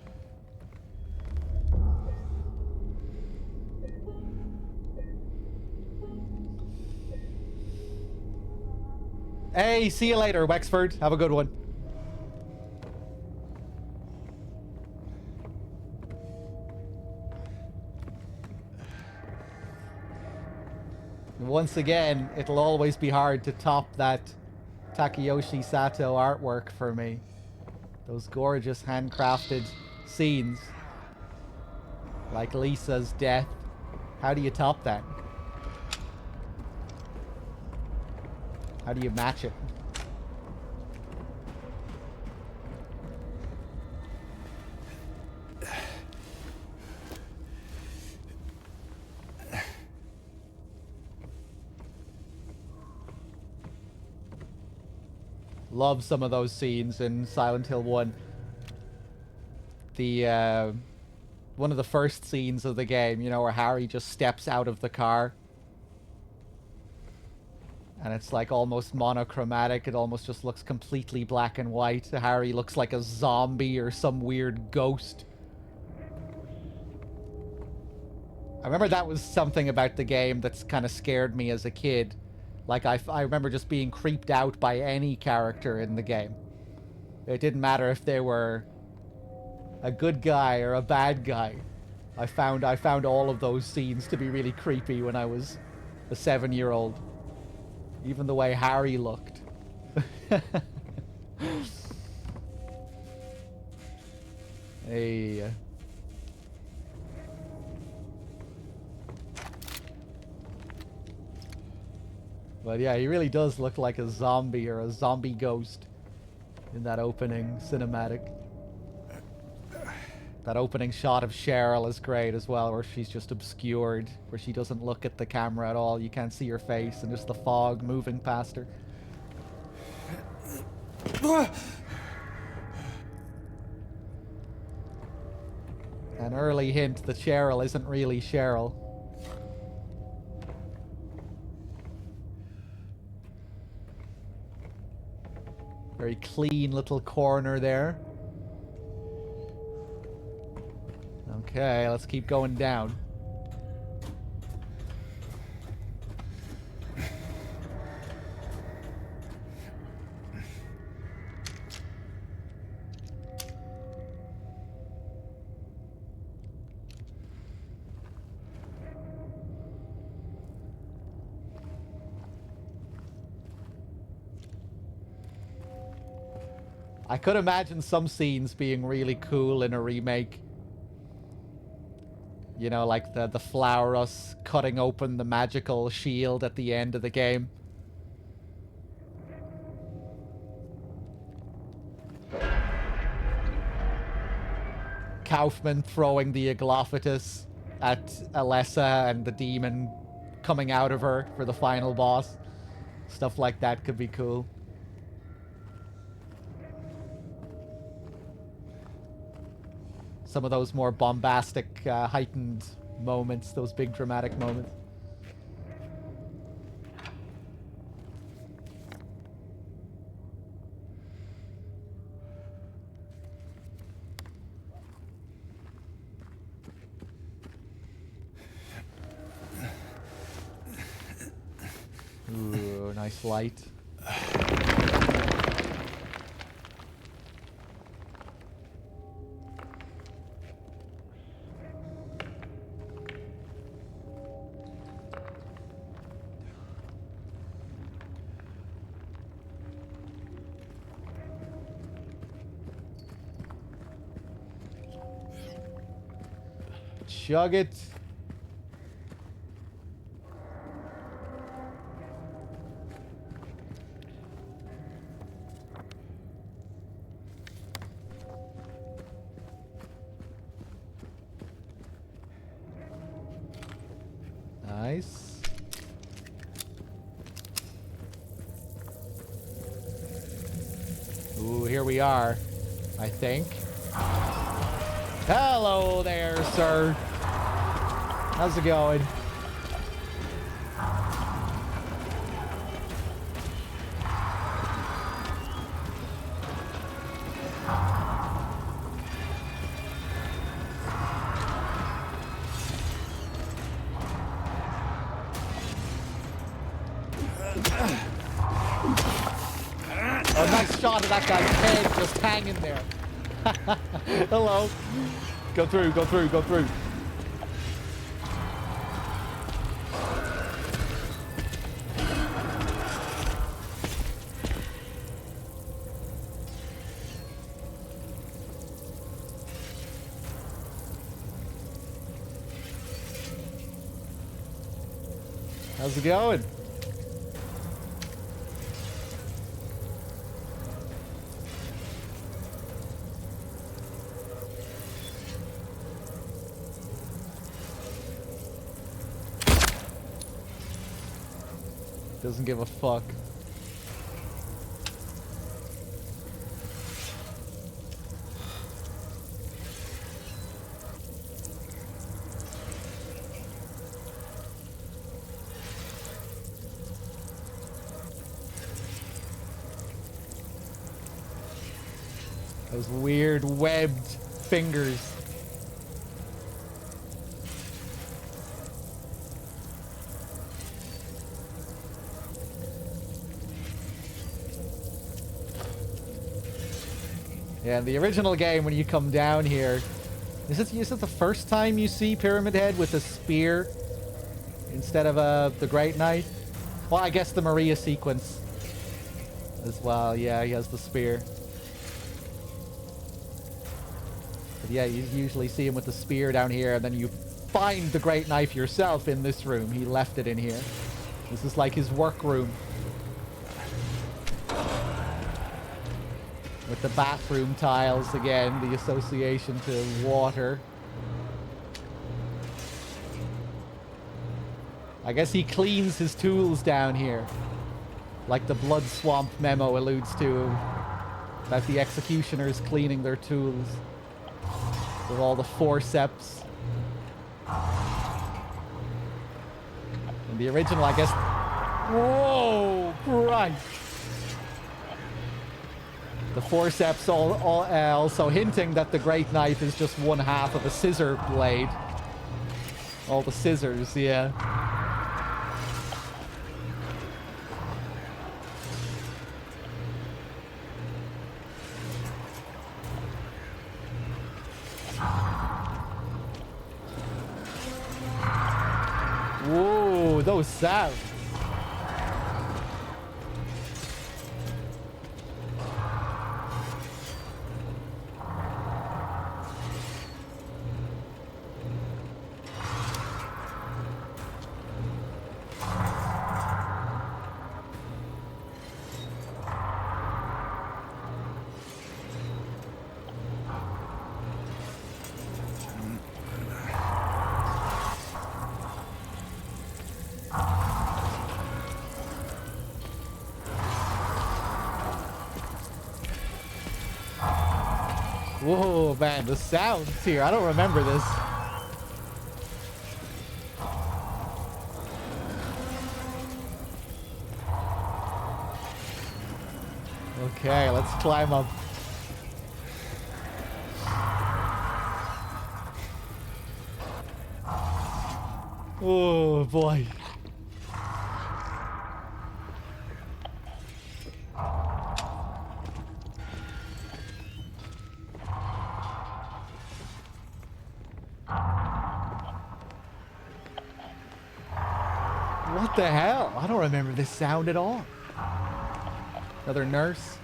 S1: Hey, see you later, Wexford. Have a good one. Once again, it'll always be hard to top that Takayoshi Sato artwork for me. Those gorgeous handcrafted scenes. Like Lisa's death. How do you top that? How do you match it? Love some of those scenes in Silent Hill 1. The, one of the first scenes of the game, you know, where Harry just steps out of the car. And it's like almost monochromatic. It almost just looks completely black and white. Harry looks like a zombie or some weird ghost. I remember that was something about the game that's kind of scared me as a kid. Like, I remember just being creeped out by any character in the game. It didn't matter if they were a good guy or a bad guy. I found all of those scenes to be really creepy when I was a 7-year-old. Even the way Harry looked. Hey. But yeah, he really does look like a zombie or a zombie ghost in that opening cinematic. That opening shot of Cheryl is great as well, where she's just obscured, where she doesn't look at the camera at all. You can't see her face, and just the fog moving past her. An early hint that Cheryl isn't really Cheryl. Very clean little corner there. Okay, let's keep going down. I could imagine some scenes being really cool in a remake. You know, like the Flowers cutting open the magical shield at the end of the game. Kaufman throwing the Aglophatus at Alessa and the demon coming out of her for the final boss. Stuff like that could be cool. Some of those more bombastic, heightened moments, those big dramatic moments. Ooh, nice light. Chug it. Nice. we are, I think. Hello there, sir. How's it going? Oh, nice shot of that guy's head just hanging there. Hello. Go through, go through, go through. How's it going? Doesn't give a fuck. Those weird webbed fingers. Yeah, in the original game, when you come down here, is it the first time you see Pyramid Head with a spear instead of the Great Knight? Well, I guess the Maria sequence as well. Yeah, he has the spear. But yeah, you usually see him with the spear down here, and then you find the Great Knife yourself in this room. He left it in here. This is like his work room. With the bathroom tiles again, the association to water. I guess he cleans his tools down here. Like the Blood Swamp memo alludes to. About the executioners cleaning their tools. With all the forceps. In the original, I guess... Whoa! Christ! The forceps also hinting that the Great Knife is just one half of a scissor blade. All the scissors, yeah. Whoa, those sounds. Whoa, man, the sounds here. I don't remember this. Okay, let's climb up. Oh, boy. What the hell? I don't remember this sound at all. Another nurse.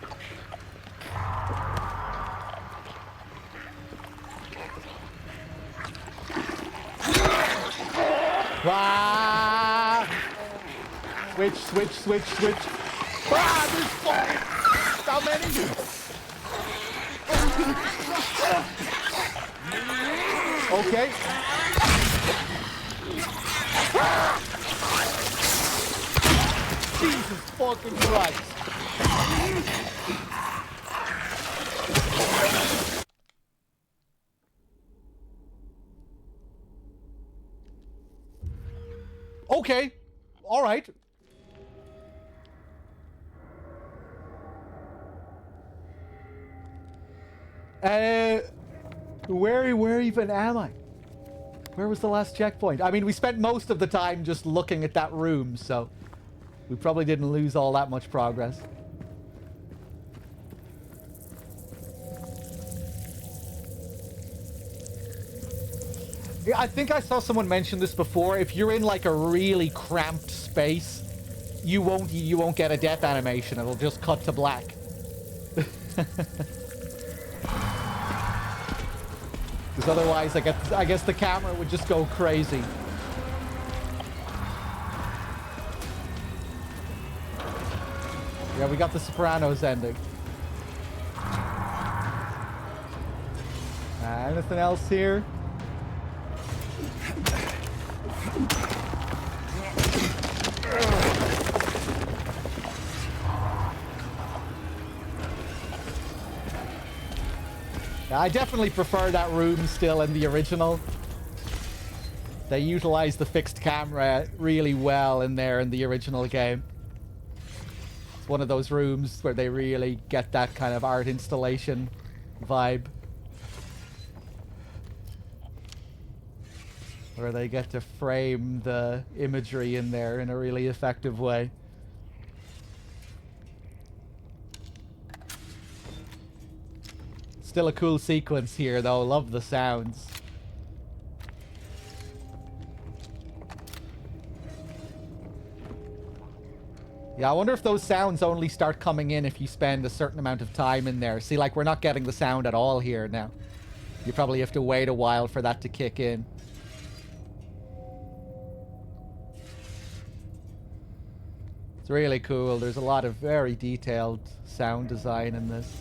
S1: Ah! Switch, switch, switch, switch. Ah, there's fucking... How many? Okay. Jesus fucking Christ. Okay. All right. Where even am I? Where was the last checkpoint? I mean, we spent most of the time just looking at that room, so we probably didn't lose all that much progress. Yeah, I think I saw someone mention this before. If you're in like a really cramped space, you won't get a death animation. It'll just cut to black. Because otherwise, I guess the camera would just go crazy. Yeah, we got the Sopranos ending. Anything else here? Yeah, I definitely prefer that room still in the original. They utilize the fixed camera really well in there in the original game. It's one of those rooms where they really get that kind of art installation vibe. Where they get to frame the imagery in there in a really effective way. Still a cool sequence here, though. Love the sounds. Yeah, I wonder if those sounds only start coming in if you spend a certain amount of time in there. See, like, we're not getting the sound at all here now. You probably have to wait a while for that to kick in. It's really cool. There's a lot of very detailed sound design in this.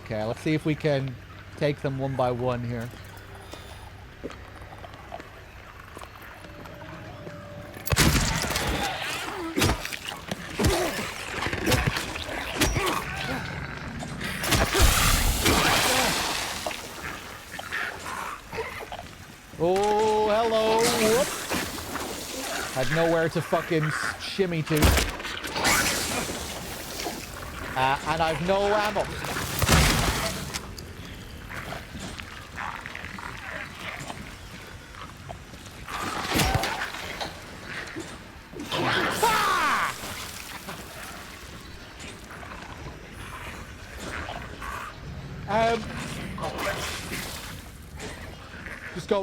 S1: Okay, let's see if we can take them one by one here. Oh, hello. Whoop. Had nowhere to fucking shimmy to. And I've no ammo.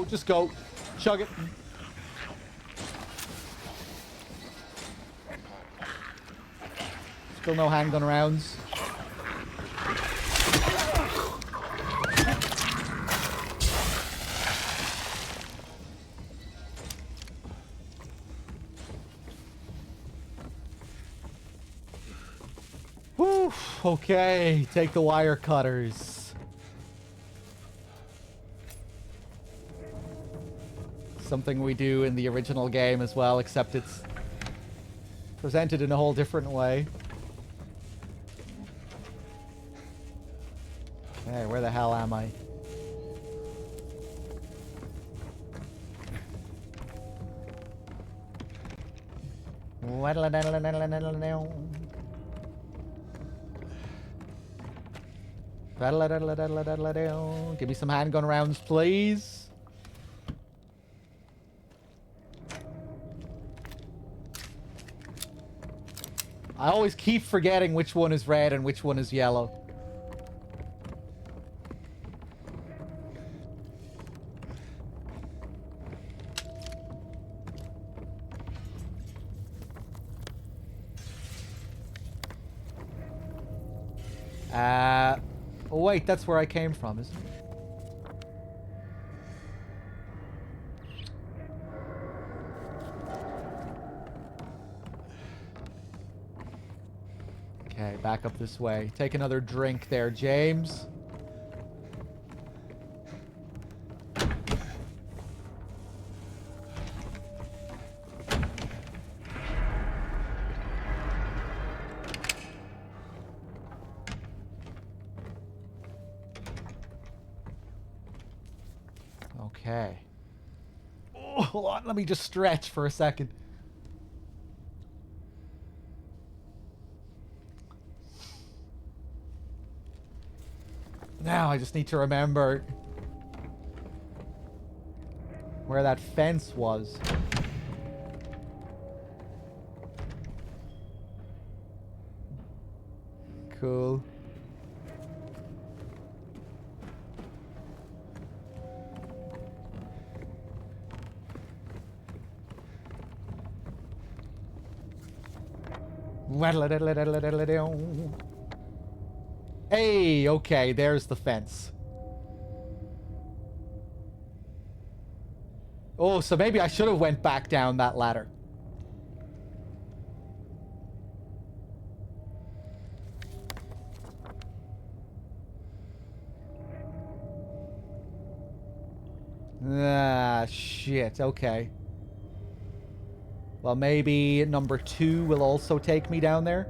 S1: Just go. Chug it. Still no handgun rounds. Whew, okay, take the wire cutters. Something we do in the original game as well, except it's presented in a whole different way. Hey, where the hell am I? Give me some handgun rounds, please. I always keep forgetting which one is red and which one is yellow. Oh wait, that's where I came from, isn't it? Okay, back up this way. Take another drink there, James. Okay. Oh, hold on. Let me just stretch for a second. Now I just need to remember where that fence was. Cool. Hey, okay, there's the fence. Oh, so maybe I should have went back down that ladder. Ah, shit, okay. Well, maybe number 2 will also take me down there.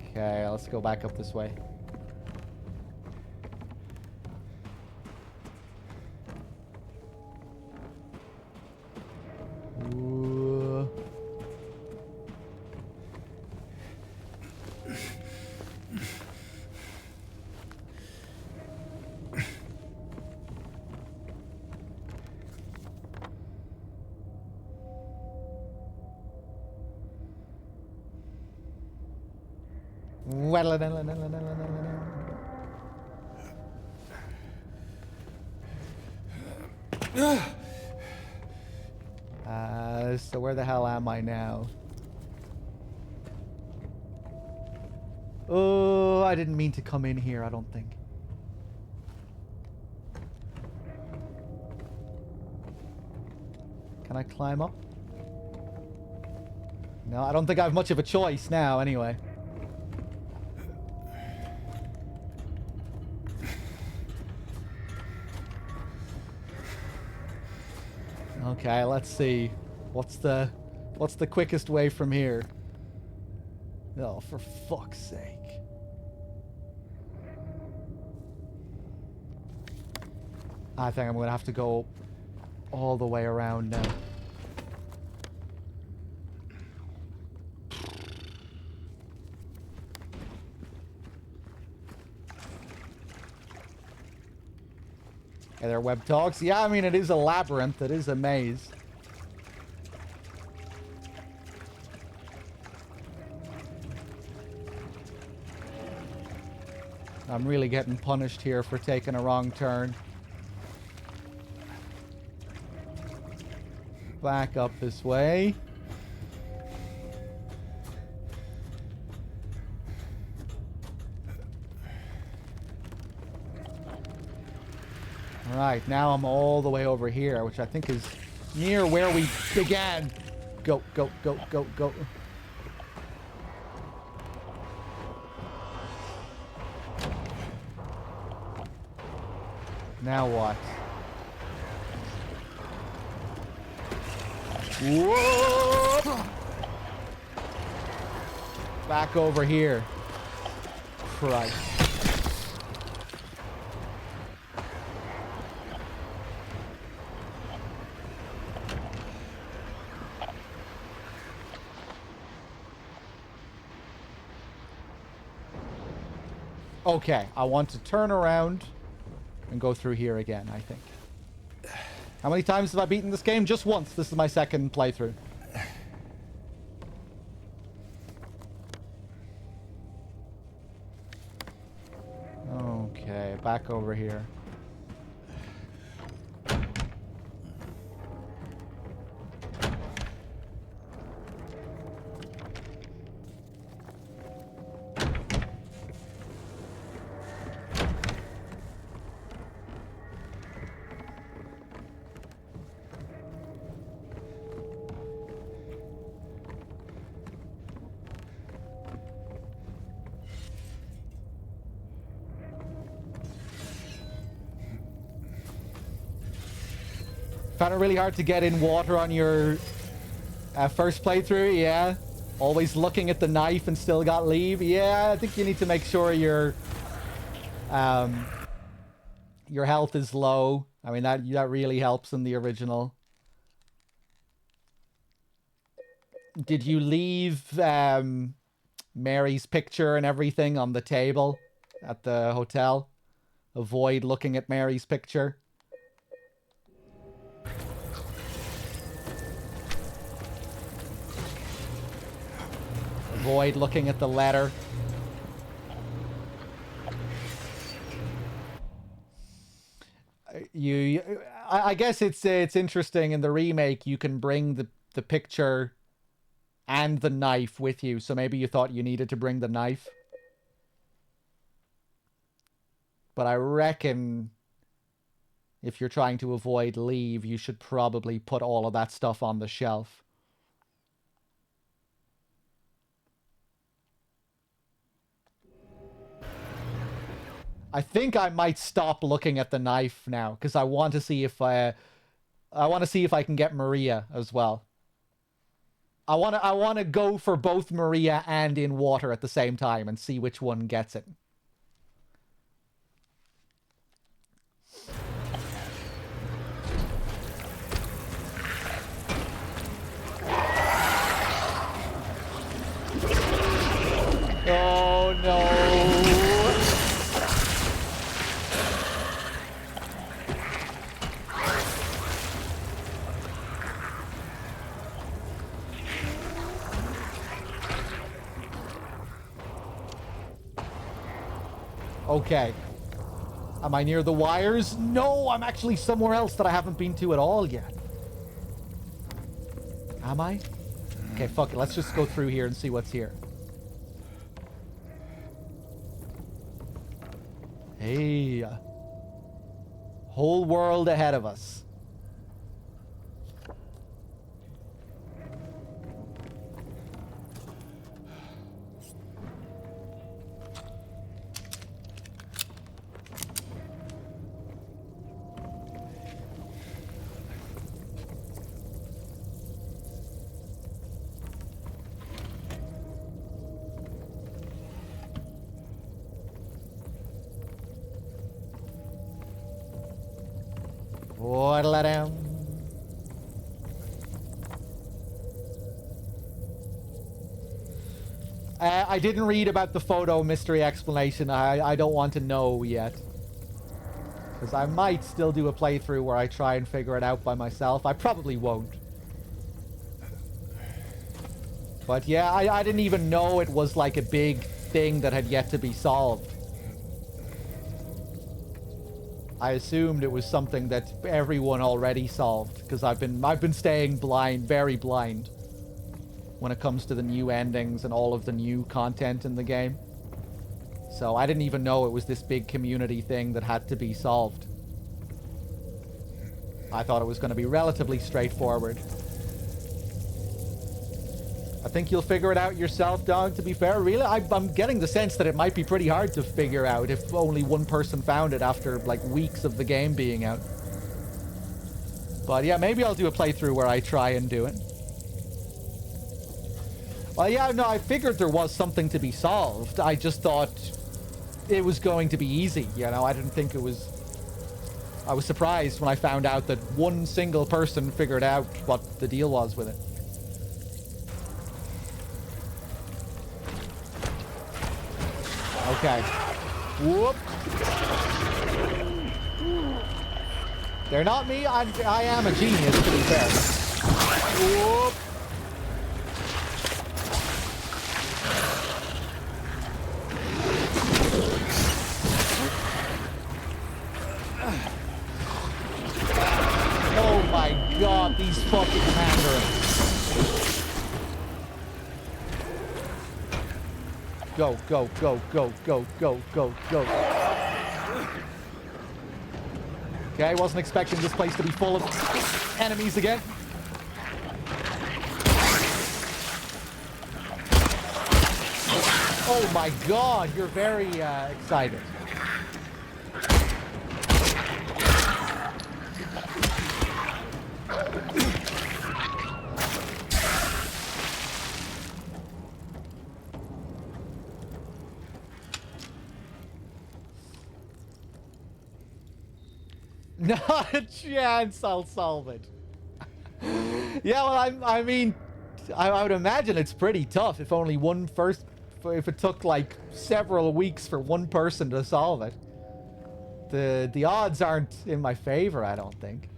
S1: Okay, let's go back up this way. Ooh. So where the hell am I now? Oh, I didn't mean to come in here, I don't think. Can I climb up? No, I don't think I have much of a choice now, anyway. Okay, let's see. What's the quickest way from here? Oh, for fuck's sake. I think I'm gonna have to go all the way around now. Hey there, web dogs. Yeah, I mean, it is a labyrinth. It is a maze. I'm really getting punished here for taking a wrong turn. Back up this way. Alright, now I'm all the way over here, which I think is near where we began. Go, go, go, go, go. Now what? Whoa! Back over here. Christ. Okay, I want to turn around and go through here again, I think. How many times have I beaten this game? Just once. This is my second playthrough. Okay, back over here. Found it really hard to get in water on your First playthrough, yeah. Always looking at the knife and still got leave. Yeah, I think you need to make sure your health is low. I mean, that really helps in the original. Did you leave Mary's picture and everything on the table at the hotel? Avoid looking at Mary's picture. Avoid looking at the letter. I guess it's interesting in the remake you can bring the picture and the knife with you, so maybe you thought you needed to bring the knife. But I reckon if you're trying to avoid leave, you should probably put all of that stuff on the shelf. I think I might stop looking at the knife now because I want to see if I want to see if I can get Maria as well. I want to go for both Maria and in water at the same time and see which one gets it. Oh no. Okay. Am I near the wires? No, I'm actually somewhere else that I haven't been to at all yet. Am I? Okay, fuck it. Let's just go through here and see what's here. Hey. Whole world ahead of us. Waddle-a-dam. I didn't read about the photo mystery explanation. I don't want to know yet. Because I might still do a playthrough where I try and figure it out by myself. I probably won't. But yeah, I didn't even know it was like a big thing that had yet to be solved. I assumed it was something that everyone already solved, because I've been staying blind, very blind, when it comes to the new endings and all of the new content in the game. So I didn't even know it was this big community thing that had to be solved. I thought it was going to be relatively straightforward. I think you'll figure it out yourself, dog, to be fair. Really, I'm getting the sense that it might be pretty hard to figure out if only one person found it after, like, weeks of the game being out. But yeah, maybe I'll do a playthrough where I try and do it. Well, yeah, no, I figured there was something to be solved. I just thought it was going to be easy, you know? I didn't think it was... I was surprised when I found out that one single person figured out what the deal was with it. Okay. Whoop. They're not me. I am a genius, to be fair. Whoop. Oh my god, these fucking mandarins. Go, go, go, go, go, go, go, go. Okay, wasn't expecting this place to be full of enemies again. Oh my god, you're very excited. Not a chance I'll solve it. Yeah, well, I mean, I would imagine it's pretty tough if only if it took like several weeks for one person to solve it. The odds aren't in my favor, I don't think.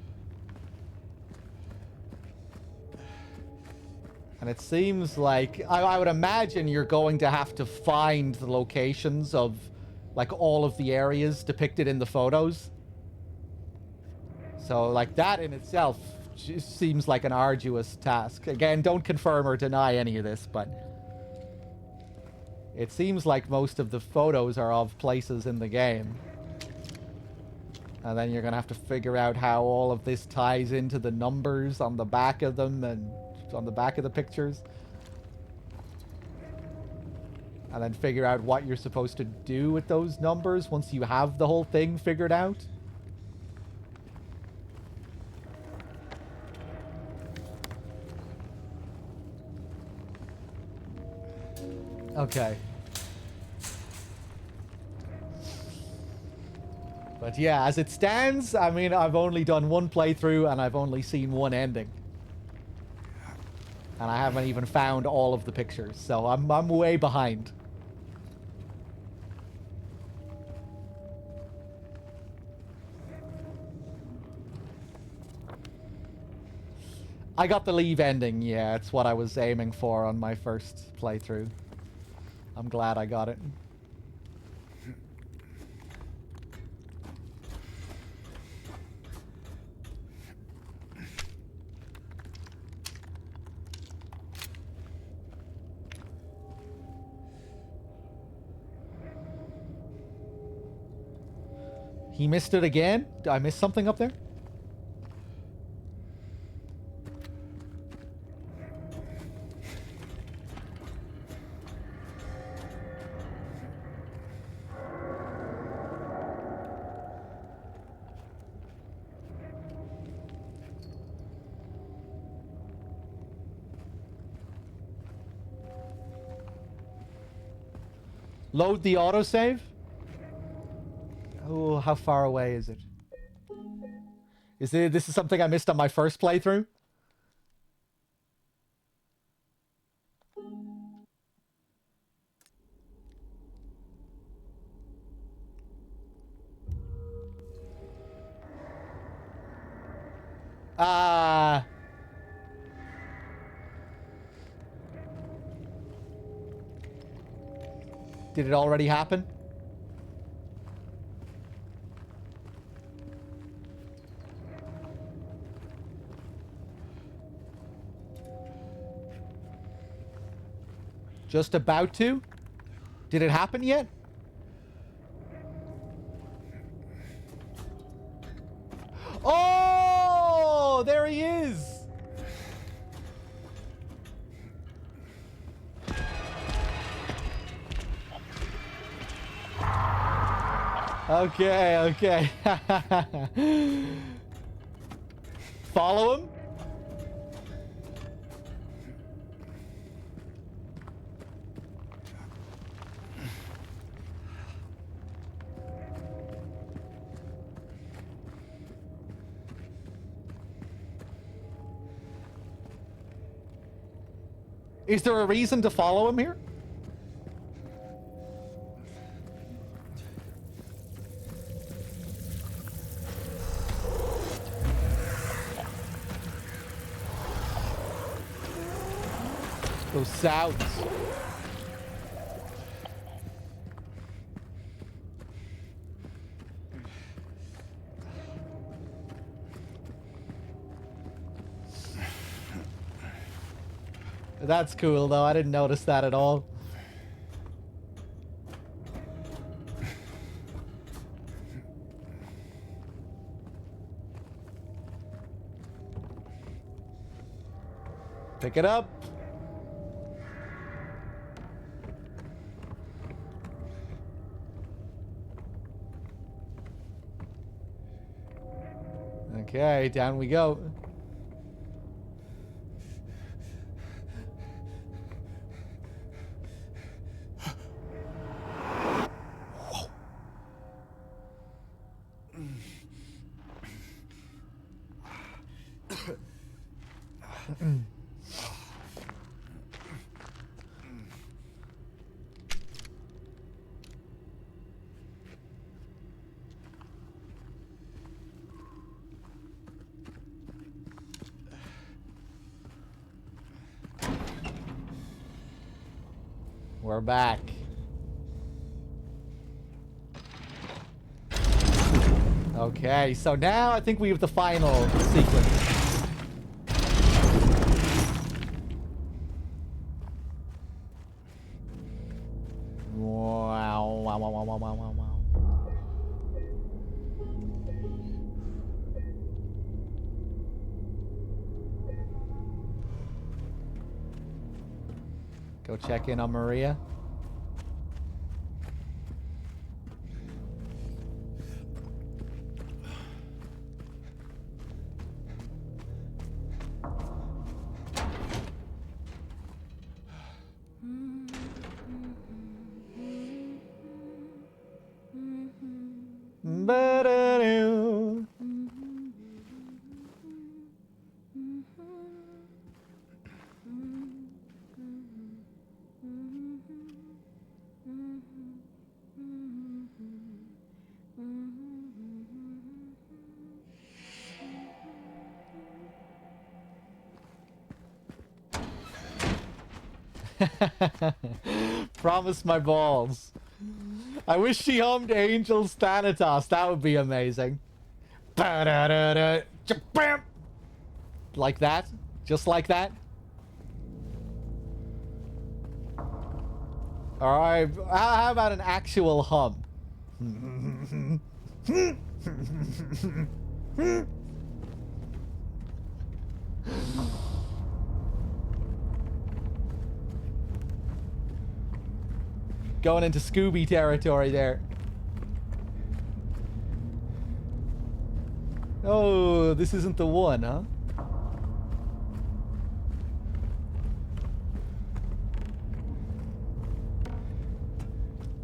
S1: And it seems like I would imagine you're going to have to find the locations of like all of the areas depicted in the photos. So like that in itself just seems like an arduous task. Again, don't confirm or deny any of this, but it seems like most of the photos are of places in the game. And then you're going to have to figure out how all of this ties into the numbers on the back of them and on the back of the pictures. And then figure out what you're supposed to do with those numbers once you have the whole thing figured out. Okay. But yeah, as it stands, I mean, I've only done one playthrough and I've only seen one ending. And I haven't even found all of the pictures, so I'm way behind. I got the leave ending, yeah, it's what I was aiming for on my first playthrough. I'm glad I got it. He missed it again? Did I miss something up there? Load the autosave? Oh, how far away is it? This is something I missed on my first playthrough? Did it already happen? Just about to? Did it happen yet? Oh, there he is. Okay, okay. Follow him? Is there a reason to follow him here? Those sounds. That's cool, though. I didn't notice that at all. Pick it up. Okay, down we go. We're back. Okay, so now I think we have the final sequence. Wow, wow, wow, wow, wow, wow, wow, wow. Go check in on Maria. Ba-da-doo. Promise my balls. I wish she hummed Angel's Thanatos. That would be amazing. Ba-da-da-da. Cha-bam. Like that? Just like that? Alright, how about an actual hum? Going into Scooby territory there. Oh, this isn't the one, huh?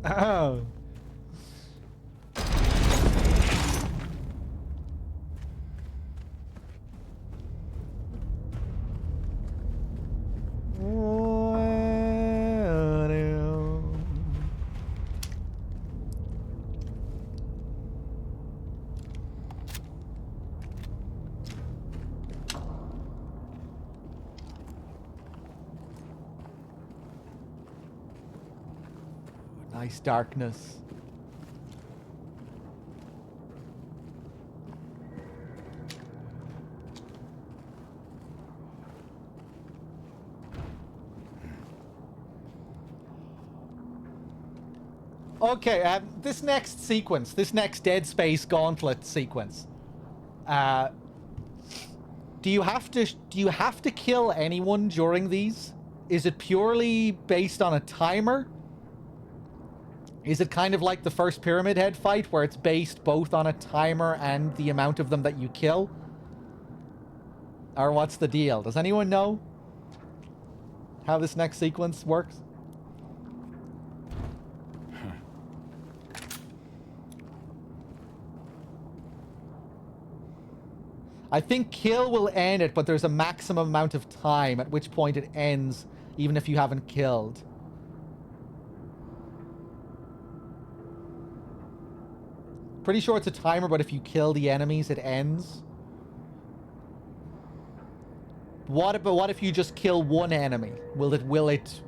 S1: Oh. Nice darkness. Okay, this next sequence, this next Dead Space Gauntlet sequence, do you have to kill anyone during these? Is it purely based on a timer? Is it kind of like the first Pyramid Head fight, where it's based both on a timer and the amount of them that you kill? Or what's the deal? Does anyone know how this next sequence works? I think kill will end it, but there's a maximum amount of time, at which point it ends, even if you haven't killed. Pretty sure it's a timer, but if you kill the enemies, it ends. What if you just kill one enemy? Will it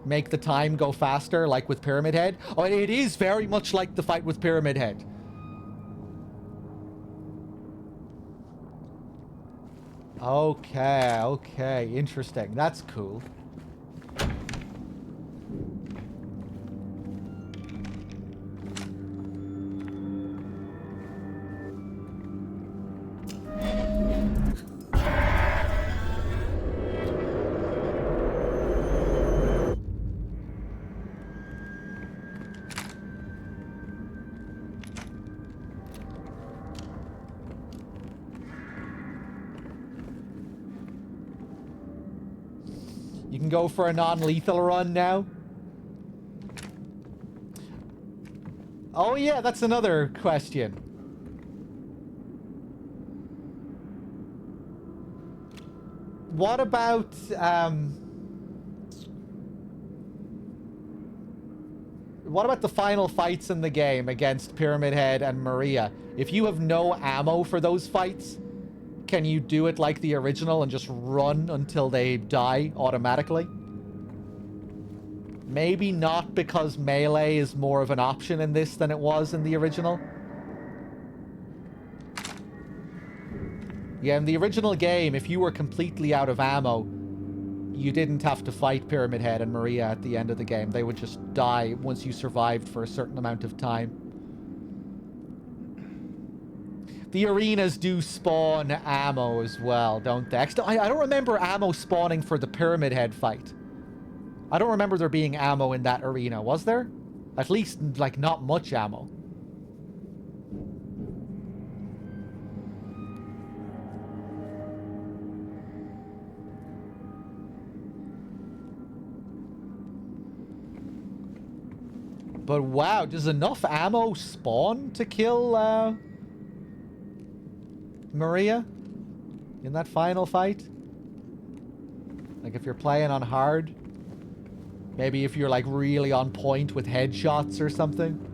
S1: make the time go faster, like with Pyramid Head? Oh, it is very much like the fight with Pyramid Head. Okay, okay, interesting. That's cool. You can go for a non-lethal run now. Oh yeah, that's another question. What about, what about the final fights in the game against Pyramid Head and Maria? If you have no ammo for those fights, can you do it like the original and just run until they die automatically? Maybe not because melee is more of an option in this than it was in the original. Yeah, in the original game, if you were completely out of ammo, you didn't have to fight Pyramid Head and Maria at the end of the game. They would just die once you survived for a certain amount of time. The arenas do spawn ammo as well, don't they? Actually, I don't remember ammo spawning for the Pyramid Head fight. I don't remember there being ammo in that arena, was there? At least, like, not much ammo. But wow, does enough ammo spawn to kill, Maria? In that final fight? Like, if you're playing on hard? Maybe if you're, like, really on point with headshots or something?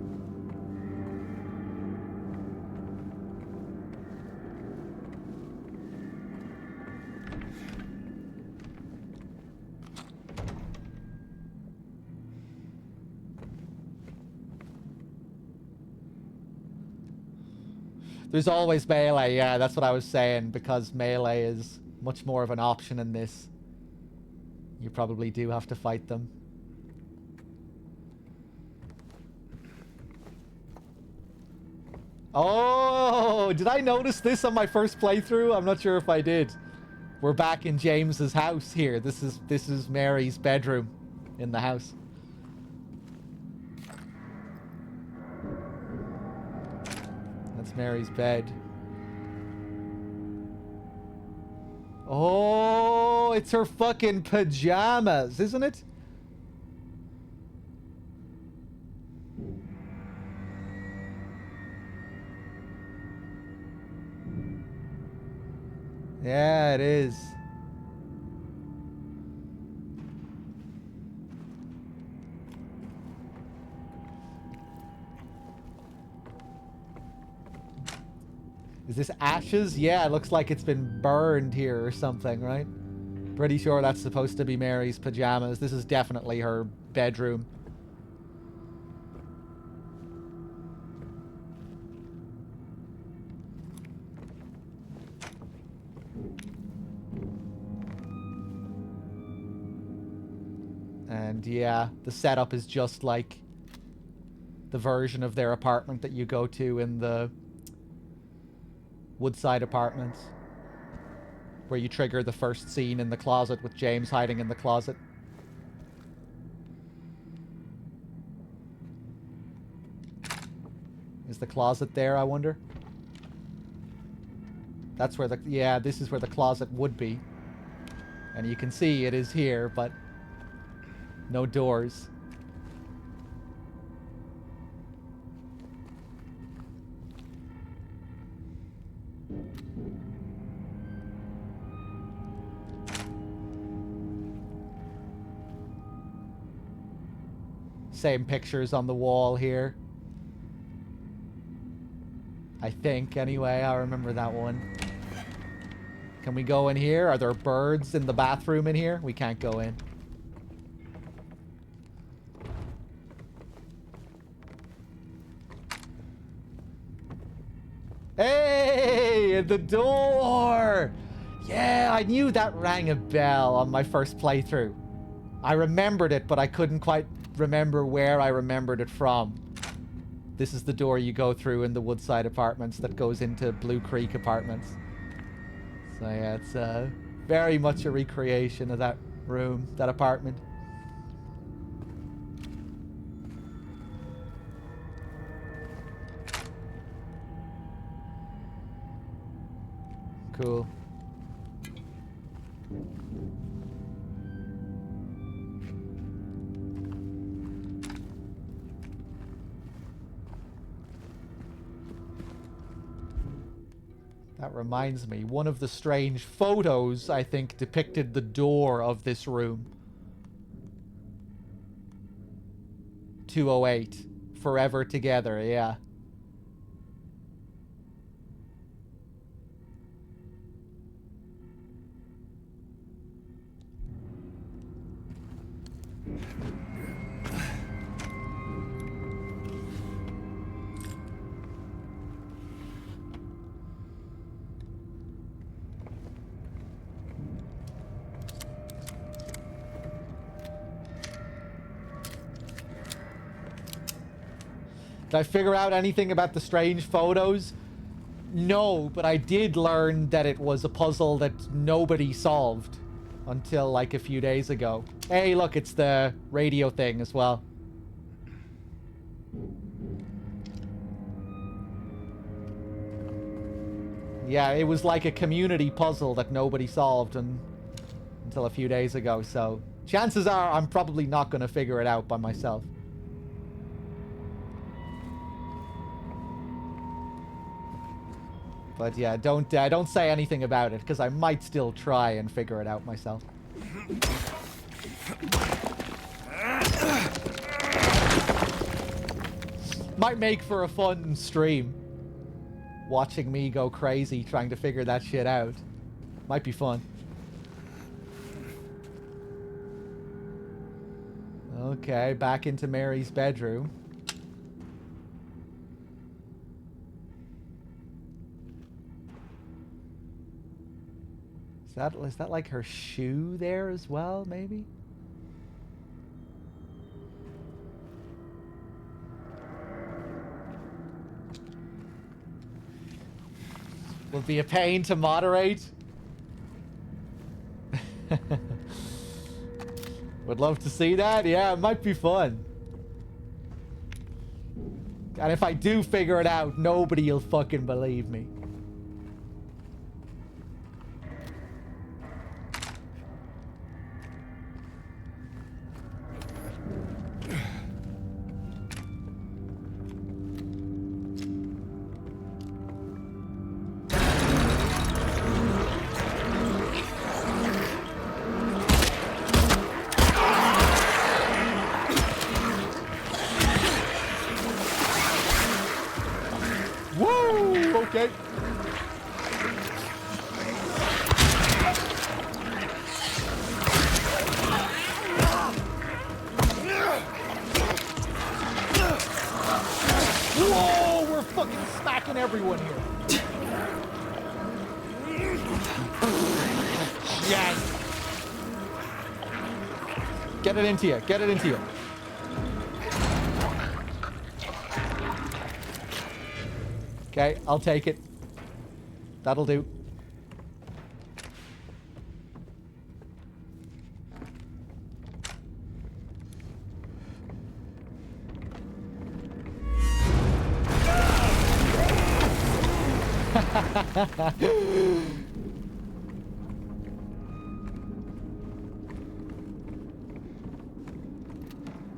S1: There's always melee, yeah, that's what I was saying, because melee is much more of an option in this. You probably do have to fight them. Oh, did I notice this on my first playthrough? I'm not sure if I did. We're back in James's house here. This is Mary's bedroom in the house. That's Mary's bed. Oh, it's her fucking pajamas, isn't it? Yeah, it is. Is this ashes? Yeah, it looks like it's been burned here or something, right? Pretty sure that's supposed to be Mary's pajamas. This is definitely her bedroom. And yeah, the setup is just like the version of their apartment that you go to in the Woodside Apartments, where you trigger the first scene in the closet with James hiding in the closet. Is the closet there, I wonder? That's where the... Yeah, this is where the closet would be. And you can see it is here, but no doors. Same pictures on the wall here. I think, anyway. I remember that one. Can we go in here? Are there birds in the bathroom in here? We can't go in. Hey! The door! Yeah, I knew that rang a bell on my first playthrough. I remembered it, but I couldn't quite remember where I remembered it from. This is the door you go through in the Woodside Apartments that goes into Blue Creek Apartments. So yeah, it's very much a recreation of that room, that apartment. Cool. That reminds me, one of the strange photos, I think, depicted the door of this room. 208. Forever together, yeah. Did I figure out anything about the strange photos? No, but I did learn that it was a puzzle that nobody solved until like a few days ago. Hey, look, it's the radio thing as well. Yeah, it was like a community puzzle that nobody solved until a few days ago, so chances are I'm probably not going to figure it out by myself. But yeah, don't say anything about it, because I might still try and figure it out myself. Might make for a fun stream. Watching me go crazy trying to figure that shit out. Might be fun. Okay, back into Mary's bedroom. Is that like her shoe there as well, maybe? Will be a pain to moderate. Would love to see that. Yeah, it might be fun. And if I do figure it out, nobody will fucking believe me. Okay. Whoa, we're fucking smacking everyone here. Yes. Get it into you. Get it into you. Okay, I'll take it. That'll do.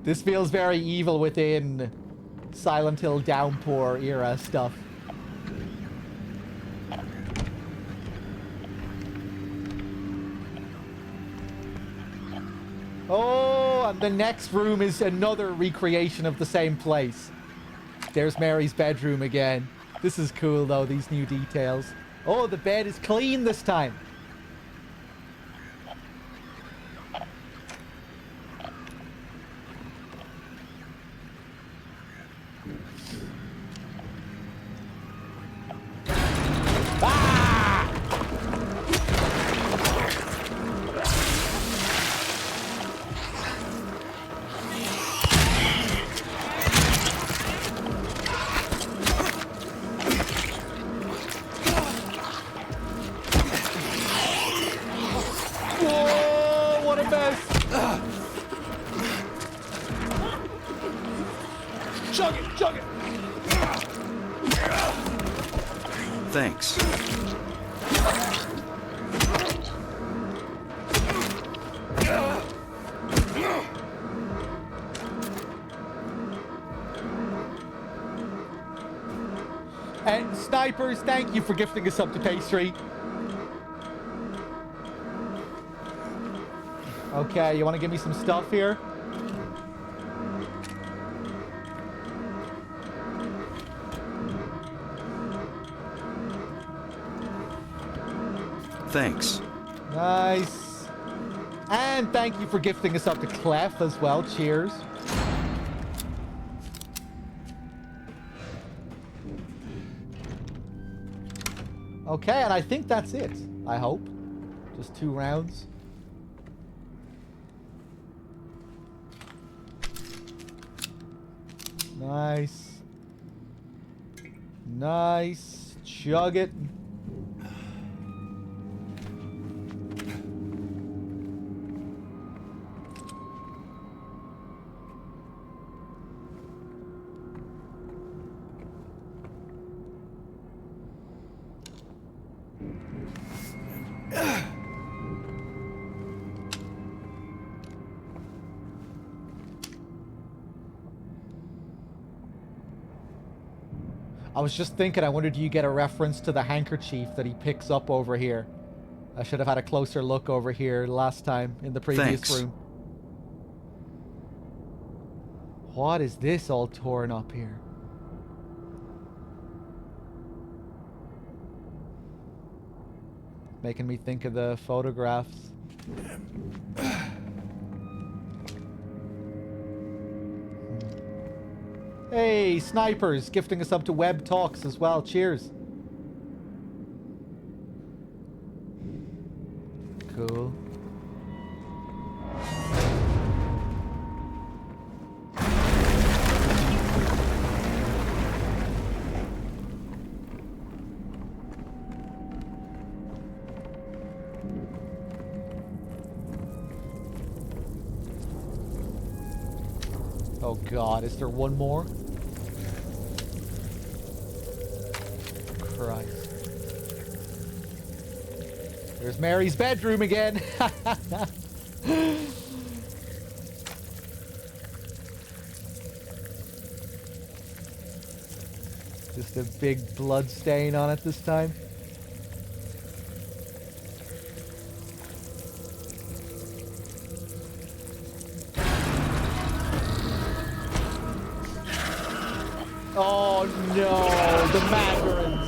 S1: This feels very Evil Within, Silent Hill Downpour era stuff. Oh, and the next room is another recreation of the same place. There's Mary's bedroom again. This is cool, though, these new details. Oh, the bed is clean this time.
S4: Thanks.
S1: And Snipers, thank you for gifting us up to pastry. Okay, you want to give me some stuff here?
S4: Thanks.
S1: Nice. And thank you for gifting us up to Clef as well. Cheers. Okay, and I think that's it. I hope. Just 2 rounds. Nice. Nice. Chug it. I was just thinking, I wonder, do you get a reference to the handkerchief that he picks up over here? I should have had a closer look over here last time in the previous
S4: Thanks.
S1: room. What is this all torn up here? Making me think of the photographs. Hey, snipers, gifting us up to web talks as well. Cheers. Cool. Oh God, is there one more? Christ. There's Mary's bedroom again. Just a big blood stain on it this time. Oh no, the macarons.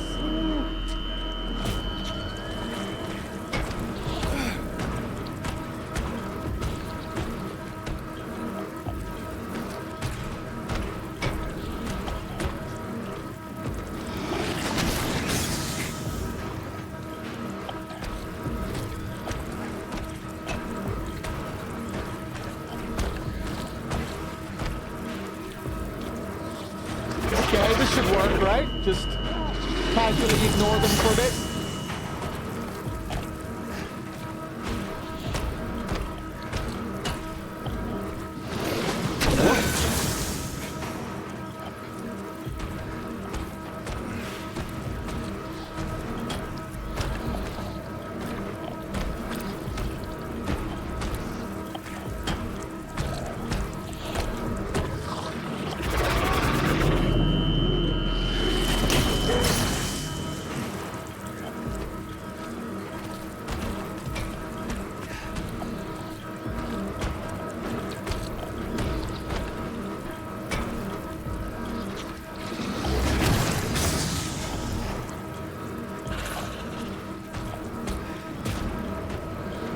S1: Okay, this should work, right? Just casually ignore them for a bit.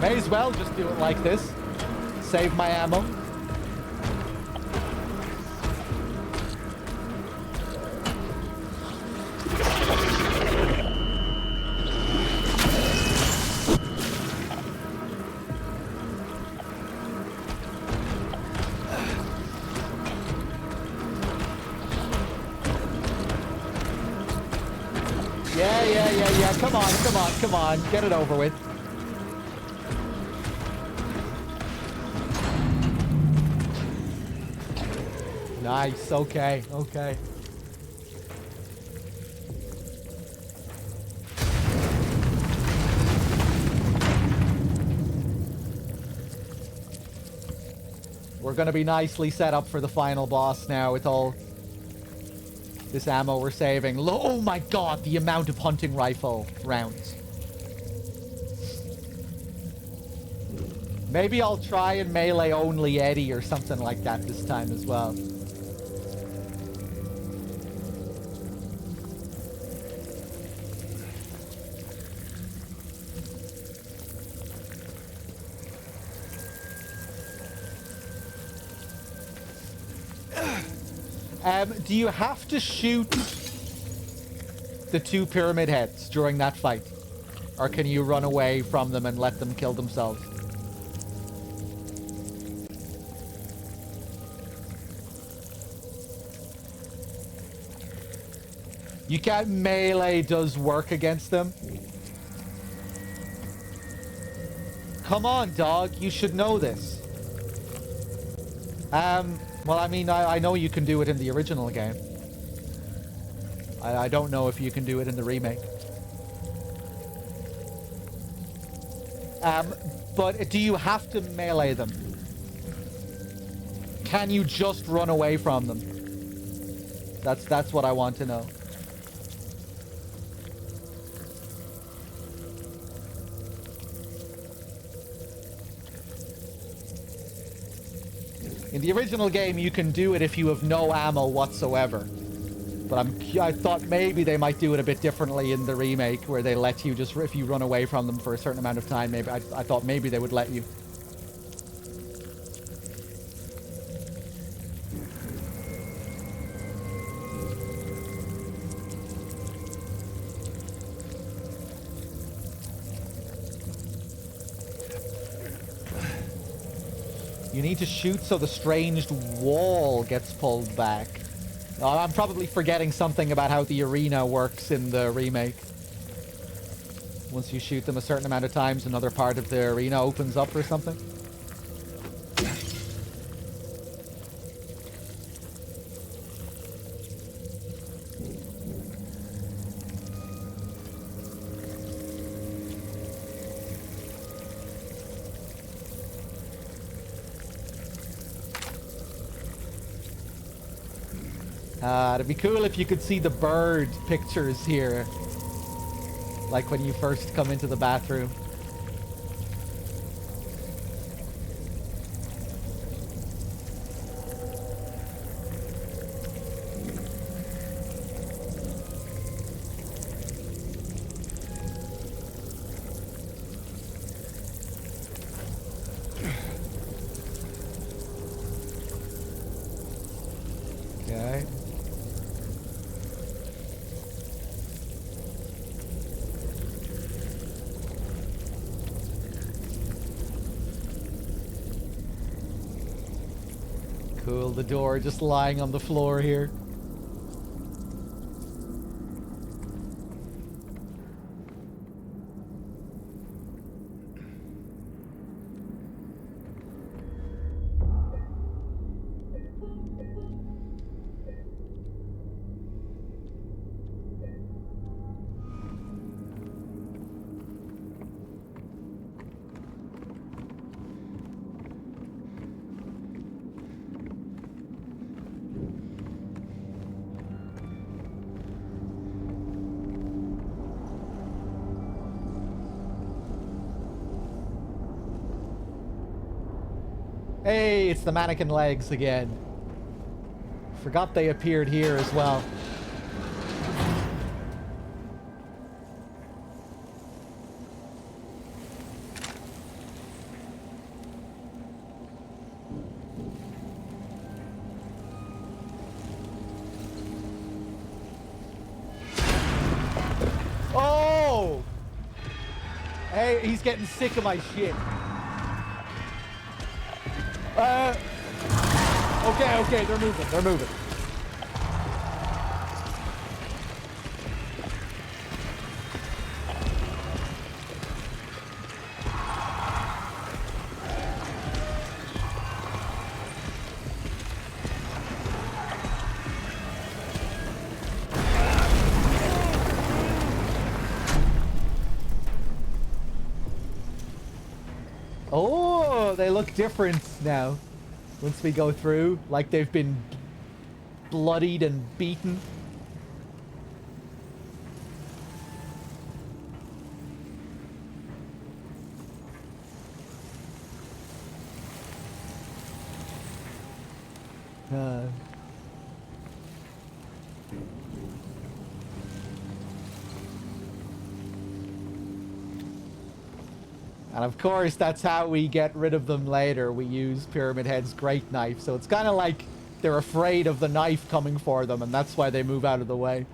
S1: May as well just do it like this. Save my ammo. Yeah. Come on. Get it over with. Nice, okay. We're gonna be nicely set up for the final boss now with all this ammo we're saving. Oh my God, the amount of hunting rifle rounds. Maybe I'll try and melee only Eddie or something like that this time as well. Do you have to shoot the two pyramid heads during that fight? Or can you run away from them and let them kill themselves? You can't melee does work against them. Come on, dog. You should know this. Well, I mean, I know you can do it in the original game. I don't know if you can do it in the remake. But do you have to melee them? Can you just run away from them? That's what I want to know. In the original game, you can do it if you have no ammo whatsoever. But I thought maybe they might do it a bit differently in the remake, where they let you just, if you run away from them for a certain amount of time, maybe I thought maybe they would let you. You need to shoot so the stranged wall gets pulled back. I'm probably forgetting something about how the arena works in the remake. Once you shoot them a certain amount of times, another part of the arena opens up or something. It'd be cool if you could see the bird pictures here. Like when you first come into the bathroom. Okay. Cool, the door just lying on the floor here. Hey, it's the mannequin legs again. Forgot they appeared here as well. Oh! Hey, he's getting sick of my shit. Okay, they're moving. Oh, they look different now. Once we go through, like they've been bloodied and beaten. And of course, that's how we get rid of them later. We use Pyramid Head's great knife. So it's kind of like they're afraid of the knife coming for them, and that's why they move out of the way.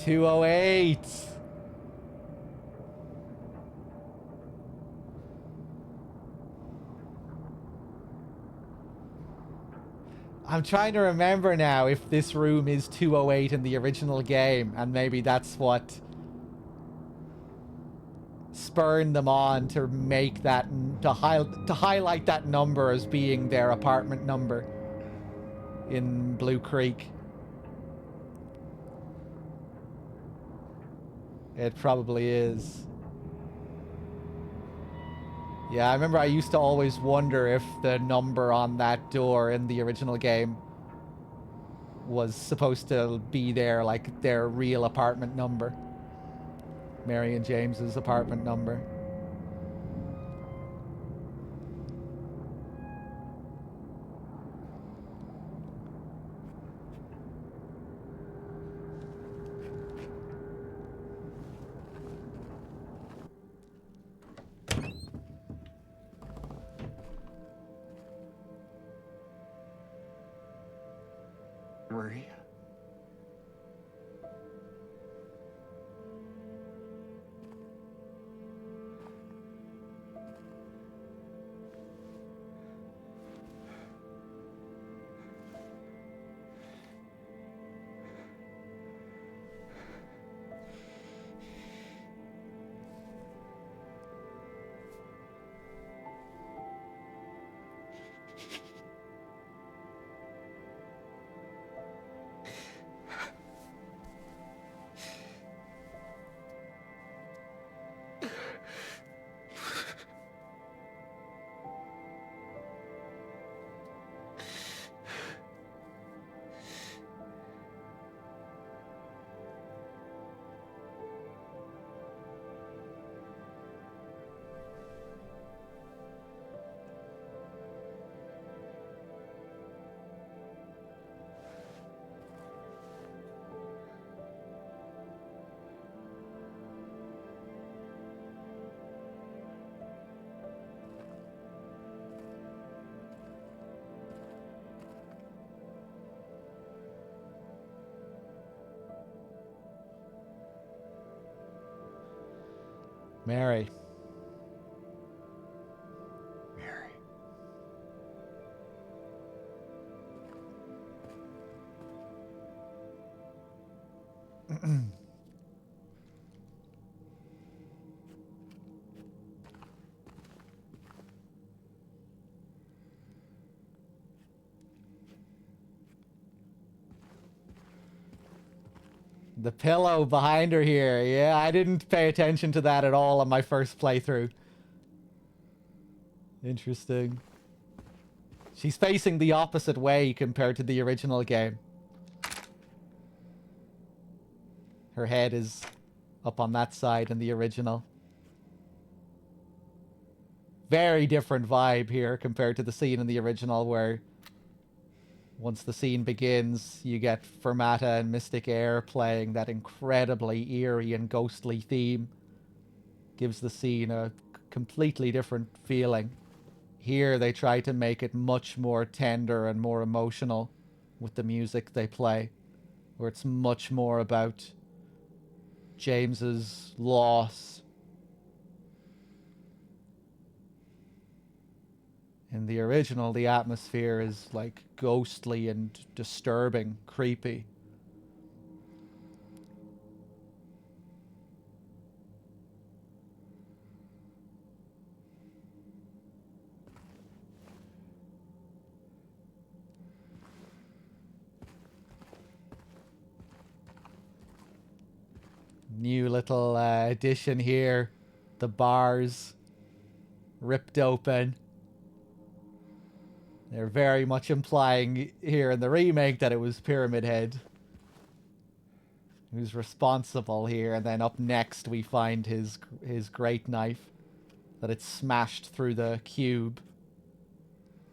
S1: 208. I'm trying to remember now if this room is 208 in the original game, and maybe that's what spurred them on to make that, to highlight that number as being their apartment number in Blue Creek. It probably is. Yeah, I remember I used to always wonder if the number on that door in the original game was supposed to be their, like, their real apartment number. Mary and James's apartment number.
S4: Marie?
S1: Mary.
S4: Mary.
S1: The pillow behind her here. Yeah, I didn't pay attention to that at all on my first playthrough. Interesting. She's facing the opposite way compared to the original game. Her head is up on that side in the original. Very different vibe here compared to the scene in the original where once the scene begins, you get Fermata and Mystic Air playing that incredibly eerie and ghostly theme. Gives the scene a completely different feeling. Here they try to make it much more tender and more emotional with the music they play, where it's much more about James's loss. In the original, the atmosphere is like ghostly and disturbing, creepy. New little addition here. The bars ripped open. They're very much implying here in the remake that it was Pyramid Head who's responsible here. And then up next we find his great knife, that it's smashed through the cube.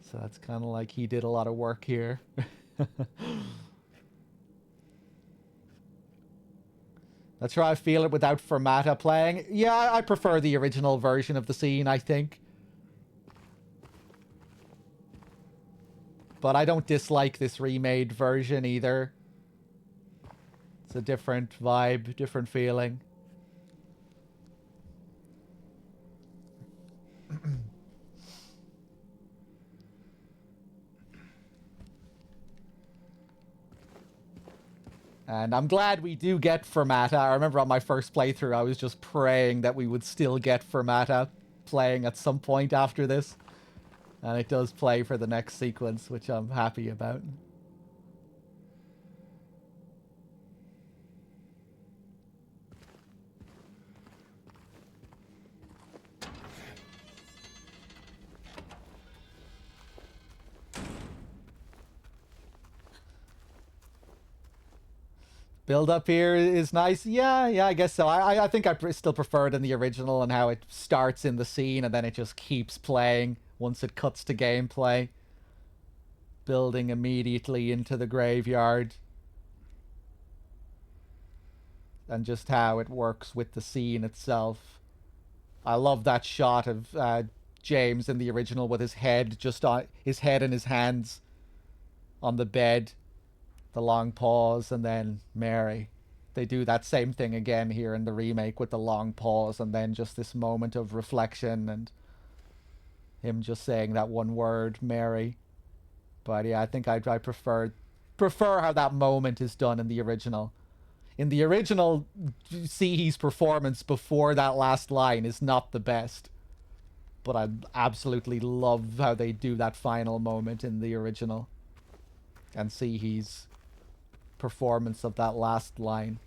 S1: So that's kind of like he did a lot of work here. That's how I feel it without Fermata playing. Yeah, I prefer the original version of the scene, I think. But I don't dislike this remade version either. It's a different vibe, different feeling. And I'm glad we do get Fermata. I remember on my first playthrough, I was just praying that we would still get Fermata playing at some point after this. And it does play for the next sequence, which I'm happy about. Build up here is nice. Yeah, I guess so. I think I still prefer it in the original and how it starts in the scene and then it just keeps playing once it cuts to gameplay. Building immediately into the graveyard. And just how it works with the scene itself. I love that shot of James in the original with his head just on his head in his hands on the bed. The long pause, and then Mary. They do that same thing again here in the remake with the long pause and then just this moment of reflection and him just saying that one word, Mary. But yeah, I think I prefer how that moment is done in the original. In the original, Sihi's performance before that last line is not the best. But I absolutely love how they do that final moment in the original. And Sihi's performance of that last line.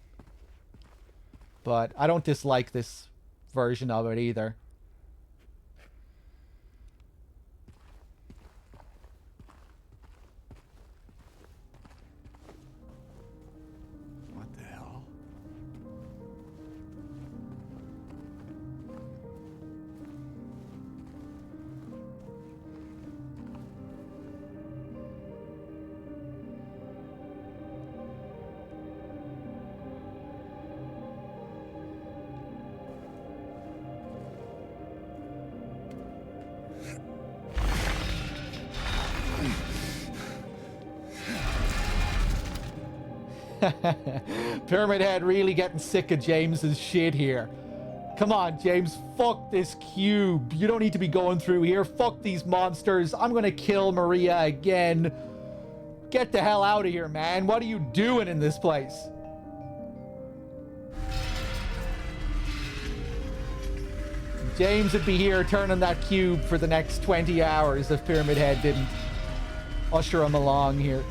S1: But I don't dislike this version of it either.
S4: What the hell?
S1: Pyramid Head really getting sick of James's shit here. Come on, James, fuck this cube. You don't need to be going through here. Fuck these monsters. I'm gonna kill Maria again. Get the hell out of here, man. What are you doing in this place? James would be here turning that cube for the next 20 hours if Pyramid Head didn't usher him along here.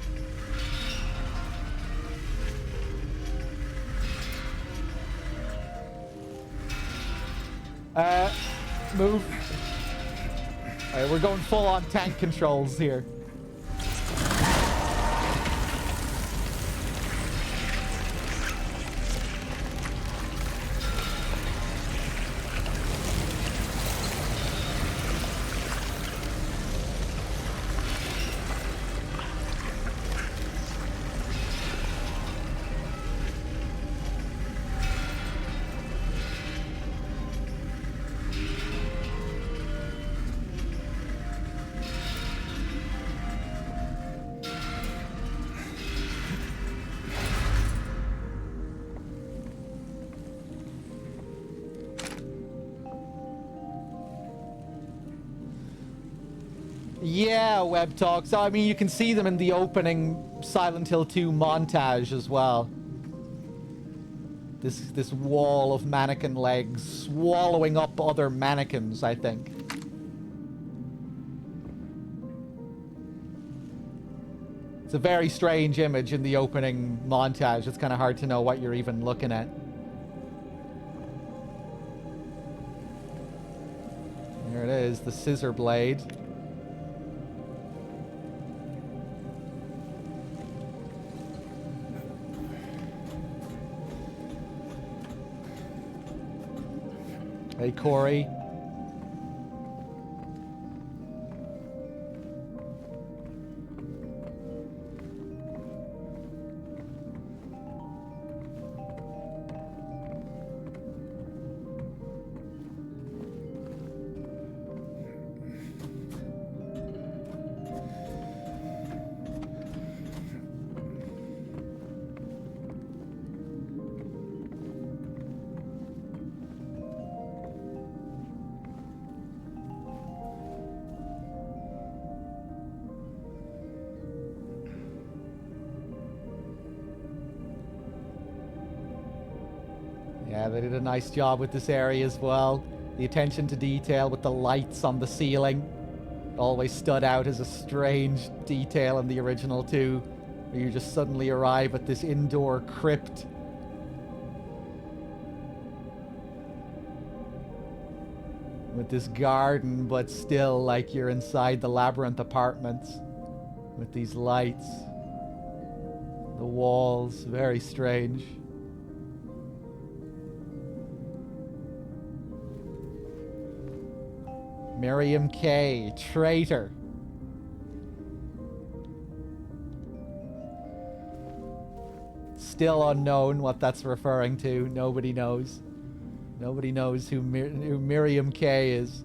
S1: Move. Alright, we're going full on tank controls here. Yeah, Web Talk. So, I mean, you can see them in the opening Silent Hill 2 montage as well. This wall of mannequin legs swallowing up other mannequins, I think. It's a very strange image in the opening montage. It's kind of hard to know what you're even looking at. There it is, the scissor blade. Hey, Corey. Yeah, they did a nice job with this area as well. The attention to detail with the lights on the ceiling always stood out as a strange detail in the original too, where you just suddenly arrive at this indoor crypt. With this garden, but still like you're inside the labyrinth apartments. With these lights. The walls, very strange. Miriam K, traitor. Still unknown what that's referring to. Nobody knows. Nobody knows who Miriam K is.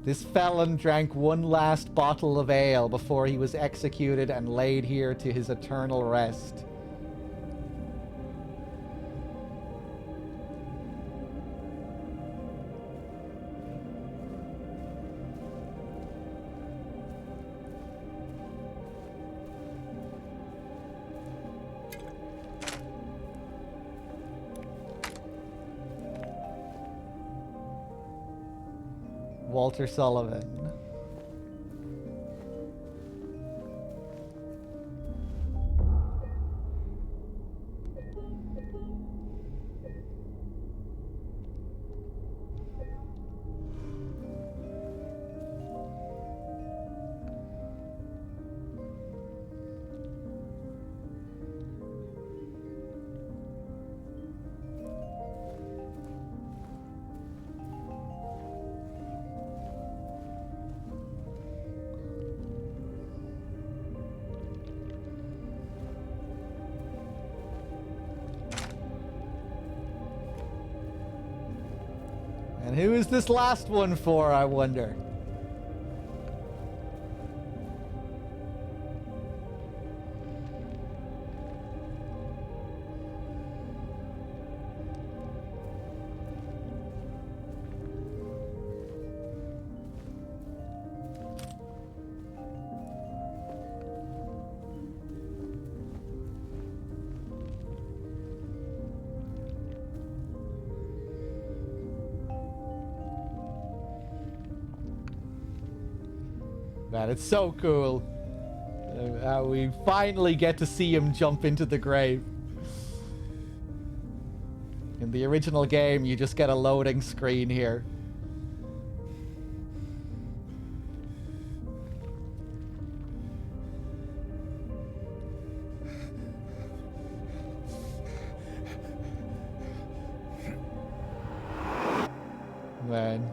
S1: This felon drank one last bottle of ale before he was executed and laid here to his eternal rest. Walter Sullivan. And who is this last one for, I wonder? Man, it's so cool. How we finally get to see him jump into the grave. In the original game, you just get a loading screen here. Man.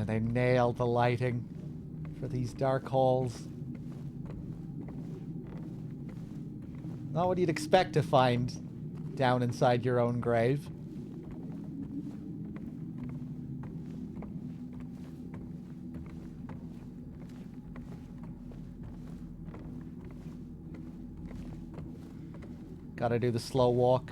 S1: They nailed the lighting for these dark halls. Not what you'd expect to find down inside your own grave. Gotta do the slow walk.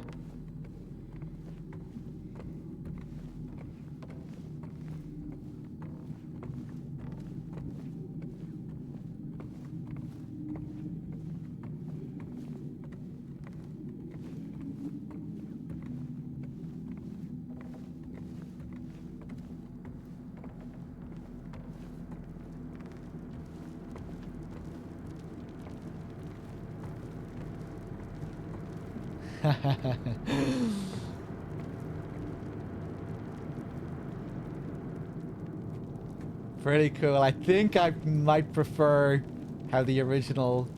S1: Pretty cool. I think I might prefer how the original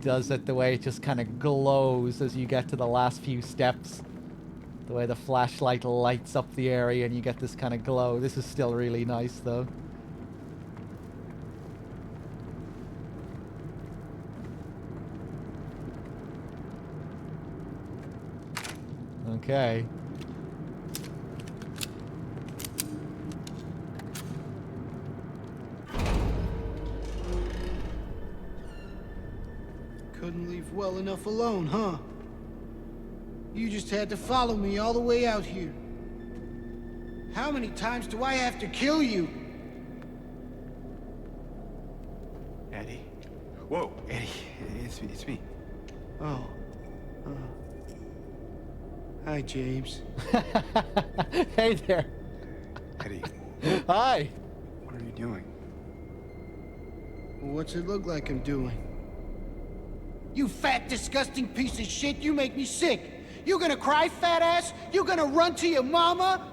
S1: does it, the way it just kind of glows as you get to the last few steps. The way the flashlight lights up the area and you get this kind of glow. This is still really nice though. Okay.
S7: Couldn't leave well enough alone, huh? You just had to follow me all the way out here. How many times do I have to kill you?
S4: Eddie. Whoa, Eddie. It's me.
S7: Oh. Hi, James.
S1: Hey there.
S4: Eddie,
S1: Hi.
S4: what are you doing?
S7: What's it look like I'm doing? You fat, disgusting piece of shit, you make me sick. You gonna cry, fat ass? You gonna run to your mama?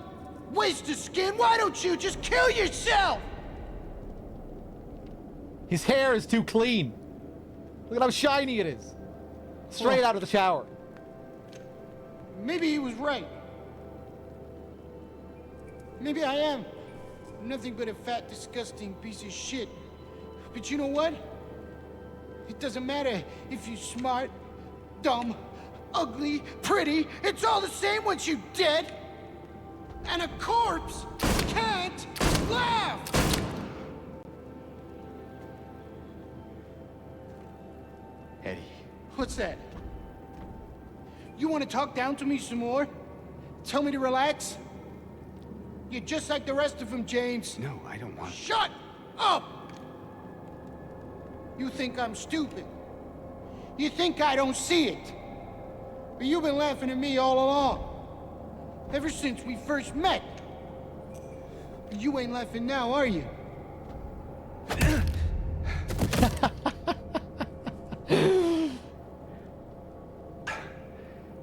S7: Waste of skin, why don't you just kill yourself?
S1: His hair is too clean. Look at how shiny it is. Straight out of the shower.
S7: Maybe he was right. Maybe I am nothing but a fat, disgusting piece of shit. But you know what? It doesn't matter if you're smart, dumb, ugly, pretty. It's all the same once you're dead. And a corpse can't laugh.
S4: Eddie.
S7: What's that? You want to talk down to me some more? Tell me to relax? You're just like the rest of them, James.
S4: No, I don't want...
S7: Shut up! You think I'm stupid. You think I don't see it. But you've been laughing at me all along. Ever since we first met. But you ain't laughing now, are you?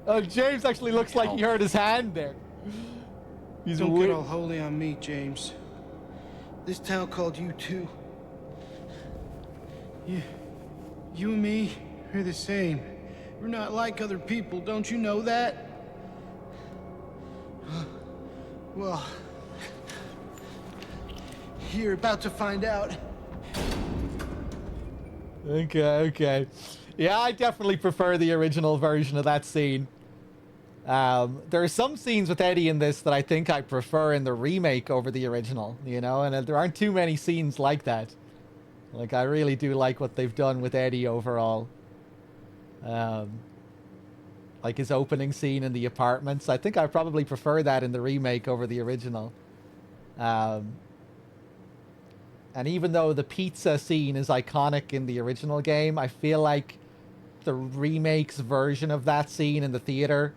S1: Oh, James actually looks like he hurt his hand there. He's
S7: Don't
S1: weird.
S7: get all holy on me, James. This town called you too. You and me are the same. We're not like other people, don't you know that? Well, you're about to find out.
S1: Okay. Yeah, I definitely prefer the original version of that scene. There are some scenes with Eddie in this that I think I prefer in the remake over the original, you know, and there aren't too many scenes like that. Like, I really do like what they've done with Eddie overall. Like his opening scene in the apartments. I think I probably prefer that in the remake over the original. And even though the pizza scene is iconic in the original game, I feel like the remake's version of that scene in the theater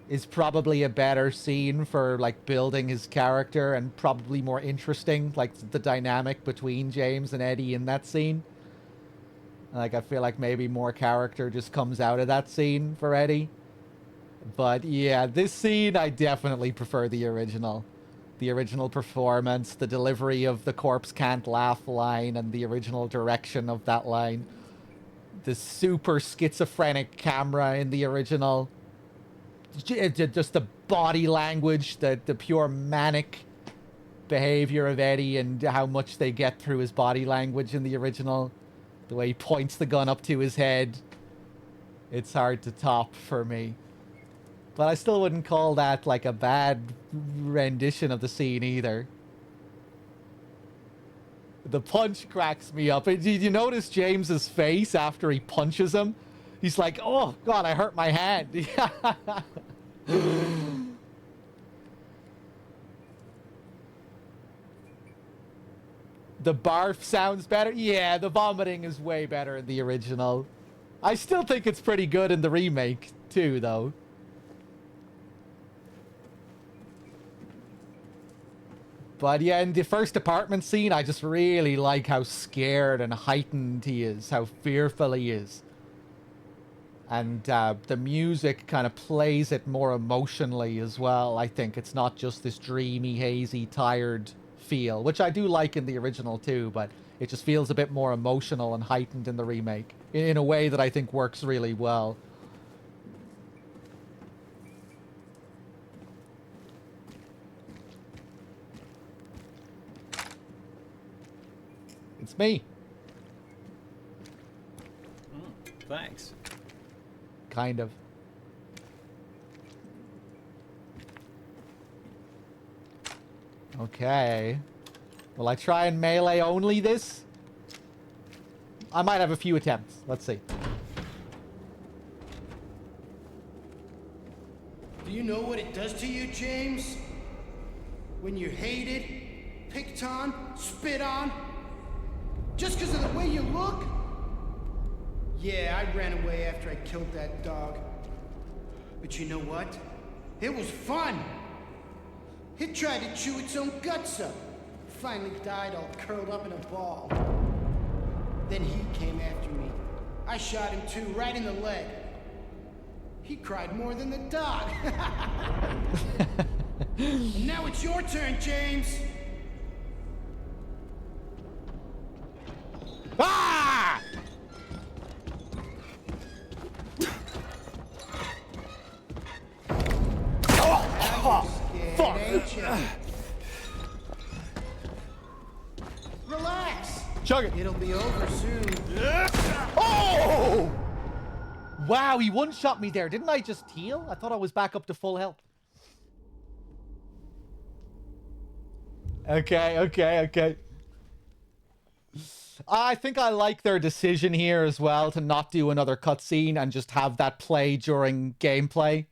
S1: is probably a better scene for like building his character and probably more interesting, like the dynamic between James and Eddie in that scene. Like, I feel like maybe more character just comes out of that scene for Eddie. But yeah, this scene, I definitely prefer the original. The original performance, the delivery of the corpse can't laugh line, and the original direction of that line. The super schizophrenic camera in the original. Just the body language, the pure manic behavior of Eddie and how much they get through his body language in the original. The way he points the gun up to his head. It's hard to top for me. But I still wouldn't call that like a bad rendition of the scene either. The punch cracks me up. Did you notice James's face after he punches him? He's like, oh God, I hurt my hand. The barf sounds better. Yeah, the vomiting is way better in the original. I still think it's pretty good in the remake too, though. But yeah, in the first apartment scene, I just really like how scared and heightened he is, how fearful he is. And the music kind of plays it more emotionally as well, I think. It's not just this dreamy, hazy, tired feel, which I do like in the original too, but it just feels a bit more emotional and heightened in the remake, in a way that I think works really well. It's me.
S2: Thanks.
S1: Kind of. Okay. Will I try and melee only this? I might have a few attempts. Let's see.
S7: Do you know what it does to you, James? When you're hated, picked on, spit on? Just because of the way you look? Yeah, I ran away after I killed that dog. But you know what? It was fun! It tried to chew its own guts up. Finally died all curled up in a ball. Then he came after me. I shot him too, right in the leg. He cried more than the dog. And now it's your turn, James.
S1: Ah!
S7: Fuck. Ain't you? Relax.
S1: Chug it.
S7: It'll be over soon.
S1: Oh! Wow, he one-shot me there. Didn't I just heal? I thought I was back up to full health. Okay. I think I like their decision here as well to not do another cutscene and just have that play during gameplay.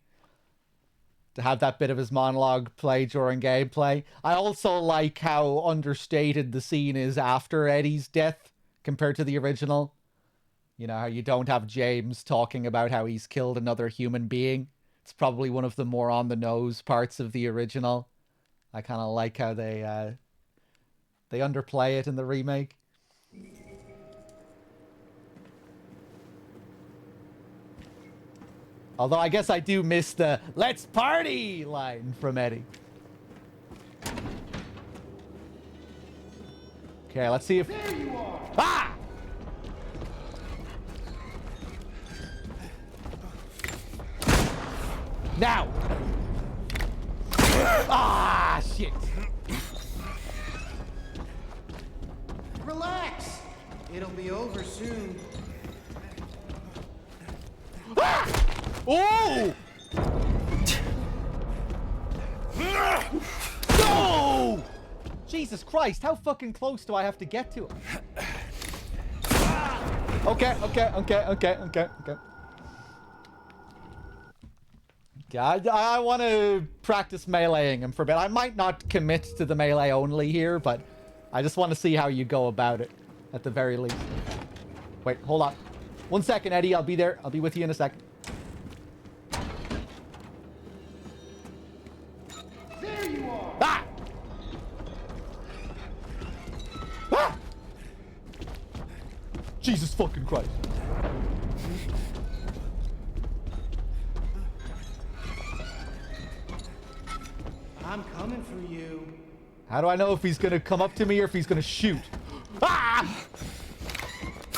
S1: To have that bit of his monologue play during gameplay. I also like how understated the scene is after Eddie's death compared to the original. You know, how you don't have James talking about how he's killed another human being. It's probably one of the more on-the-nose parts of the original. I kind of like how they underplay it in the remake. Although I guess I do miss the "let's party" line from Eddie. Okay, let's see if...
S7: There you are.
S1: Ah! Now! Ah, shit!
S7: Relax. It'll be over soon.
S1: Ah! Oh! No! Jesus Christ, how fucking close do I have to get to him? Okay. Yeah, I want to practice meleeing him for a bit. I might not commit to the melee only here, but I just want to see how you go about it, at the very least. Wait, hold on. 1 second, Eddie. I'll be there. I'll be with you in a second.
S7: There you are.
S1: Ah! Ah! Jesus fucking Christ.
S7: I'm coming for you.
S1: How do I know if he's gonna come up to me or if he's gonna shoot? Ah!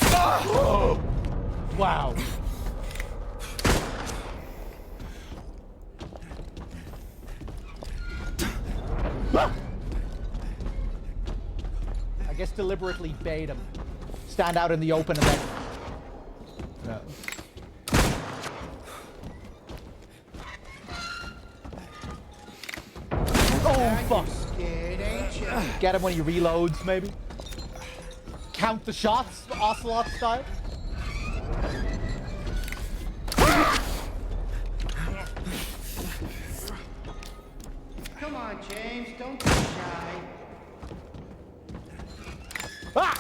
S1: Oh! Wow. Ah! I guess deliberately bait him. Stand out in the open and then... No. Oh, fuck.
S7: Scared, ain't you?
S1: Get him when he reloads, maybe. Count the shots, Ocelot style.
S7: Come on, James. Don't be shy.
S1: Ah!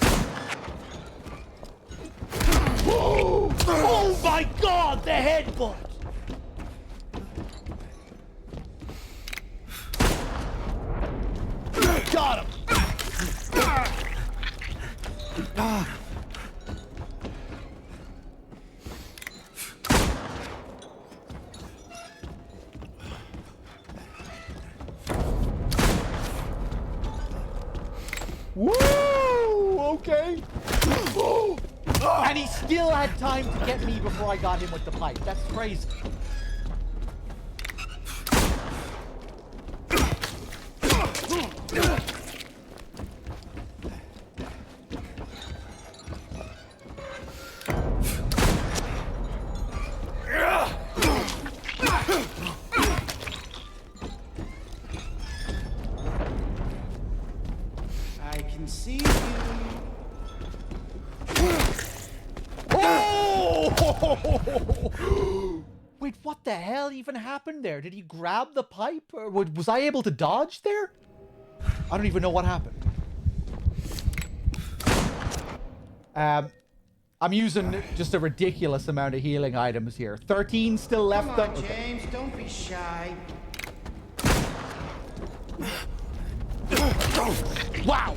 S1: Oh my God, the headbutt! Got him! Woo! Okay. And he still had time to get me before I got him with the pipe. That's crazy.
S7: can see you.
S1: Oh! Wait, what the hell even happened there? Did he grab the pipe? Or was I able to dodge there? I don't even know what happened. I'm using just a ridiculous amount of healing items here. 13 still left.
S7: Come on,
S1: Okay.
S7: James, don't be shy.
S1: Wow!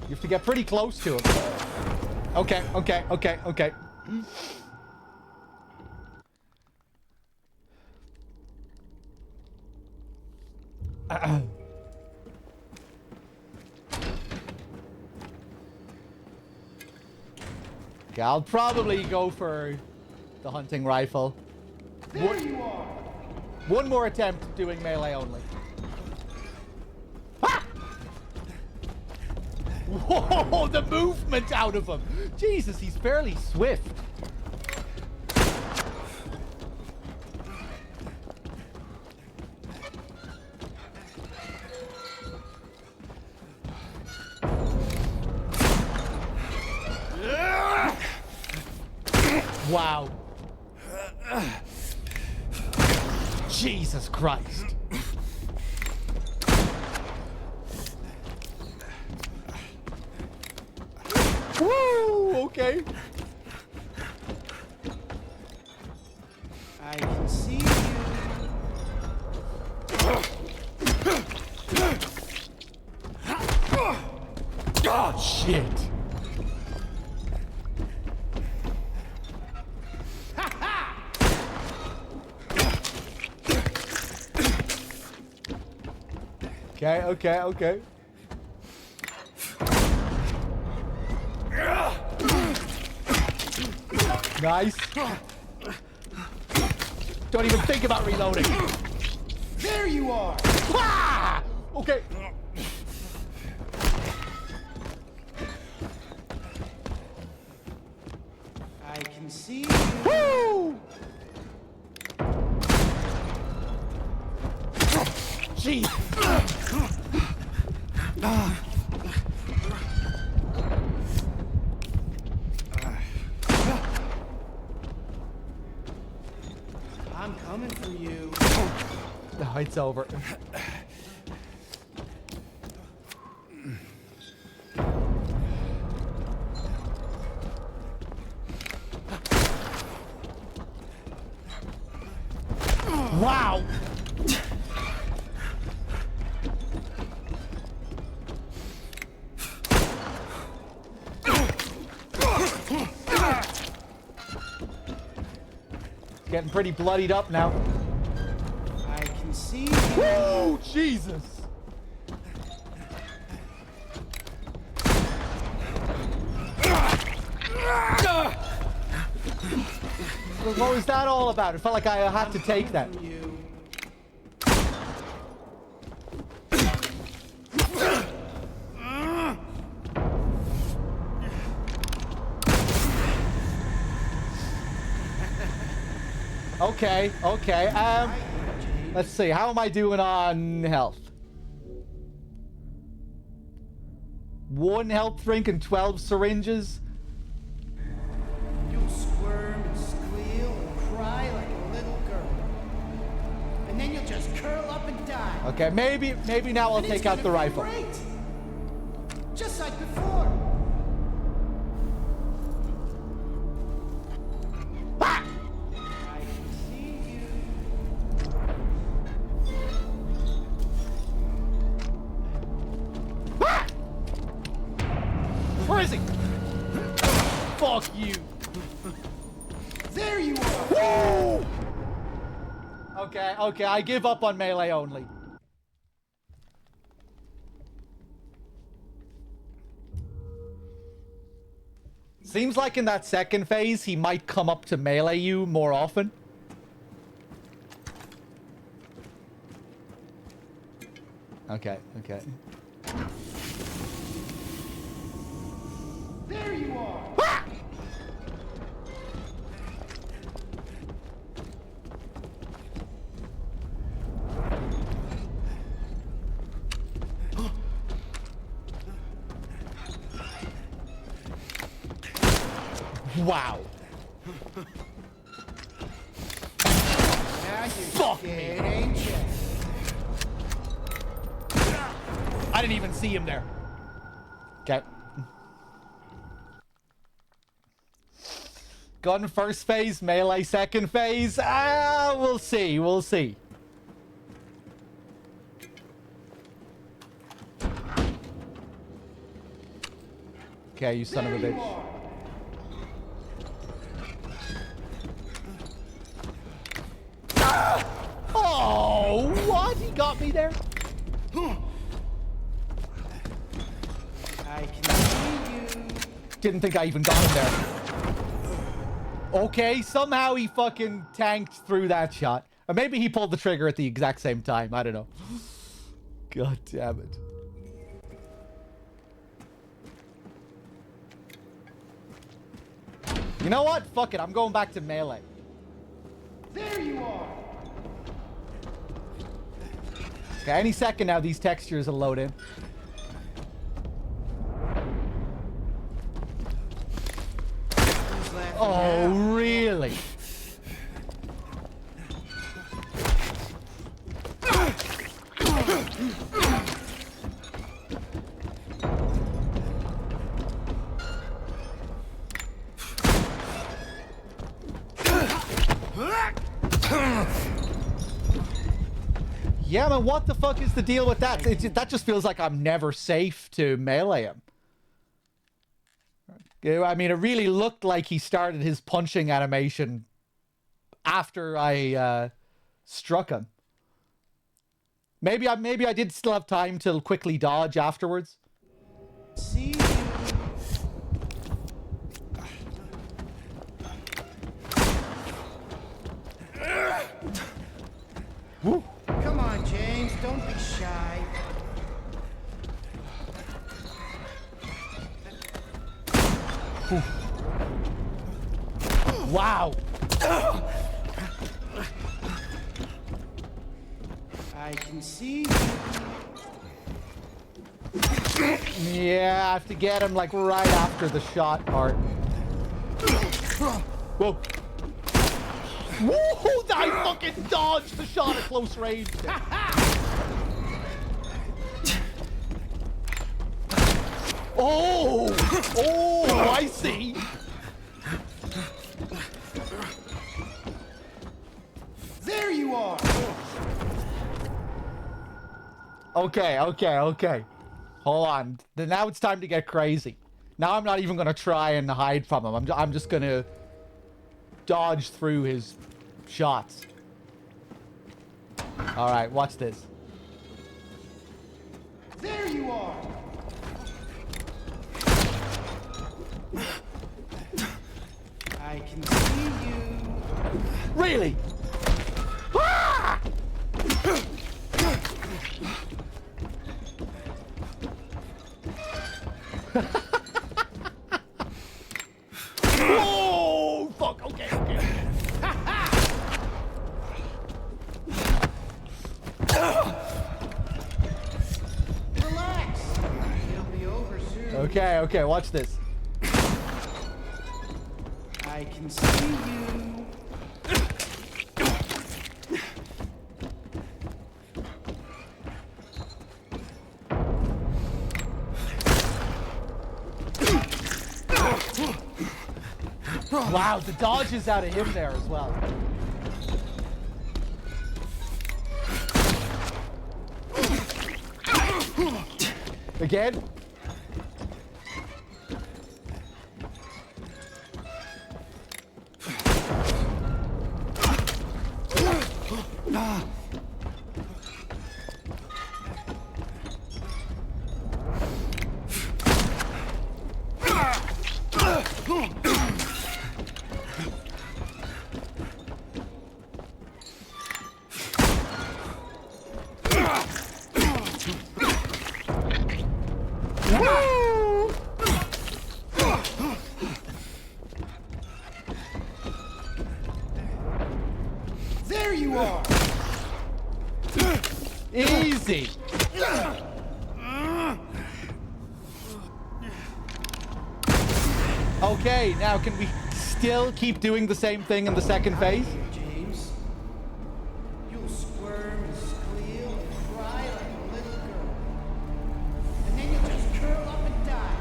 S1: You have to get pretty close to him. Okay. Okay, I'll probably go for the hunting rifle.
S7: There you are.
S1: One more attempt doing melee only. Ah! Whoa, the movement out of him. Jesus, he's fairly swift. Wow. Jesus Christ. Woo! Okay.
S7: I can see you.
S1: God, shit. Okay. Nice. Don't even think about reloading.
S7: There you are.
S1: Ah! Okay.
S7: I can see you.
S1: Woo! Jeez.
S7: I'm coming for you.
S1: Oh, it's over. Wow! Getting pretty bloodied up now.
S7: I can see you.
S1: Woo! Jesus! What was that all about? It felt like I had to take that.
S7: You.
S1: Okay. Let's see. How am I doing on health? 1 health drink and 12 syringes.
S7: You'll squirm and squeal and cry like a little girl. And then you'll just curl up and die.
S1: Okay, maybe now I'll
S7: And it's
S1: take out the
S7: gonna be
S1: rifle.
S7: Great. Just like before.
S1: Ah!
S7: I can see you.
S1: Ah! Where is he? Fuck you.
S7: There you are.
S1: Woo! Okay, I give up on melee only. Seems like in that second phase, he might come up to melee you more often. Okay.
S7: There you are.
S1: Ah! Wow.
S7: Now you're
S1: Fuck me.
S7: scared, ain't you?
S1: I didn't even see him there. Okay. Gun first phase, melee second phase. Ah, we'll see. We'll see. Okay, you son of a bitch. Oh, what? He got me there?
S7: I can see you.
S1: Didn't think I even got him there. Okay, somehow he fucking tanked through that shot. Or maybe he pulled the trigger at the exact same time. I don't know. God damn it. You know what? Fuck it. I'm going back to melee.
S7: There you are.
S1: Okay, any second now these textures will load in.
S7: Who's laughing
S1: Oh,
S7: now?
S1: really? Yeah, man, what the fuck is the deal with that? That just feels like I'm never safe to melee him. I mean, it really looked like he started his punching animation after I struck him. Maybe I did still have time to quickly dodge afterwards.
S7: See you.
S1: Woo.
S7: Come on, James. Don't be shy.
S1: Wow.
S7: I can see you.
S1: Yeah, I have to get him like right after the shot part. Whoa. Woohoo! I fucking dodged the shot at close range. Oh! Oh, I see.
S7: There you are.
S1: Okay. Hold on. Now it's time to get crazy. Now I'm not even going to try and hide from him. I'm just going to dodge through his shots. All right, watch this.
S7: There you are. I can see you.
S1: Really? Ah! Oh, fuck. Okay.
S7: Relax. It'll be over soon.
S1: Okay, watch this.
S7: I can see you.
S1: Wow, the dodge is out of him there as well. Again?
S7: There you are.
S1: Easy. Okay, now can we still keep doing the same thing in the second phase?
S7: James. You'll squirm and squeal and cry like a little girl. And then you'll just curl up and die.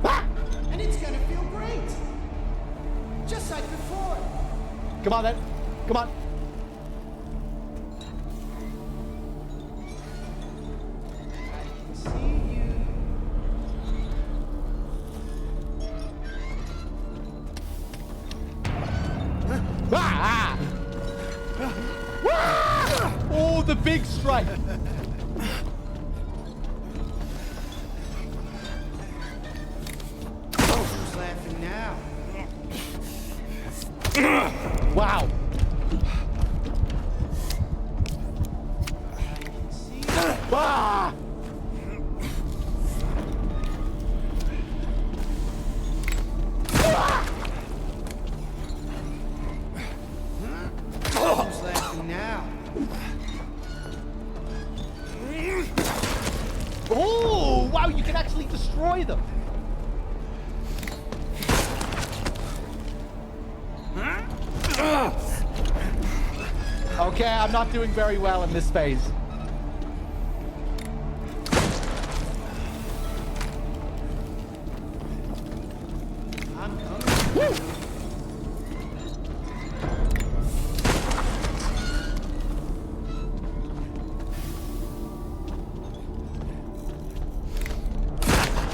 S1: Ah!
S7: And it's gonna feel great. Just like before.
S1: Come on then. Come on.
S7: I can see you.
S1: Ah! Ah! Oh, the big strike.
S7: Who's laughing now?
S1: Wow.
S7: I can see you.
S1: Ah!
S7: Who's laughing now?
S1: Oh, wow, you can actually destroy them. Okay, I'm not doing very well in this phase.
S7: I'm coming.
S1: Woo!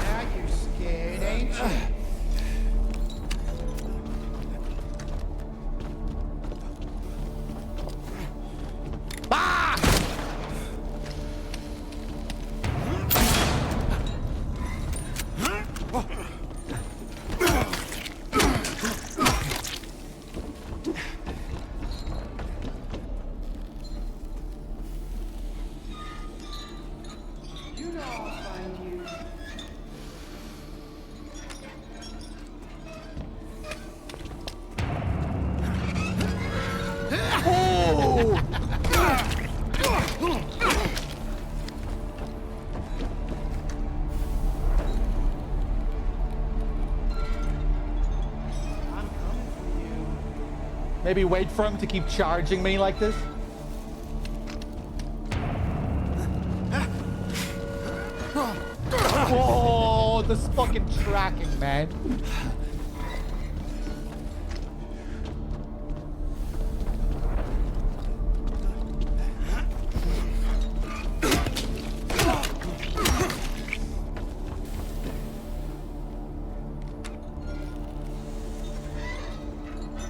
S7: Now you're scared, ain't you?
S1: Ah!
S7: You know I'll find you.
S1: Oh!
S7: I'm coming for you.
S1: Maybe wait for him to keep charging me like this. Oh, this fucking tracking, man.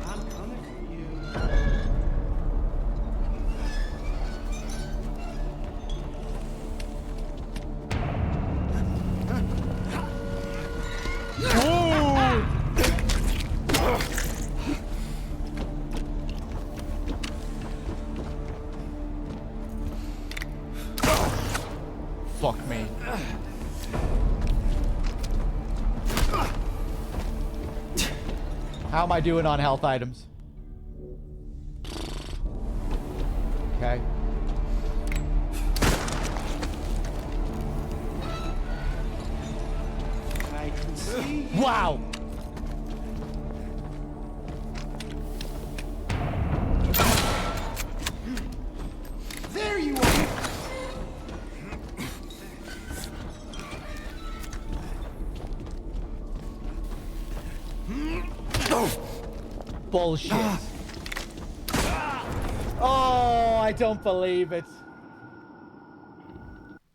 S7: I'm coming for you.
S1: Ooh. Fuck me. How am I doing on health items? Okay.
S7: I can see you.
S1: Wow.
S7: There you are.
S1: Bullshit. Oh, I don't believe it.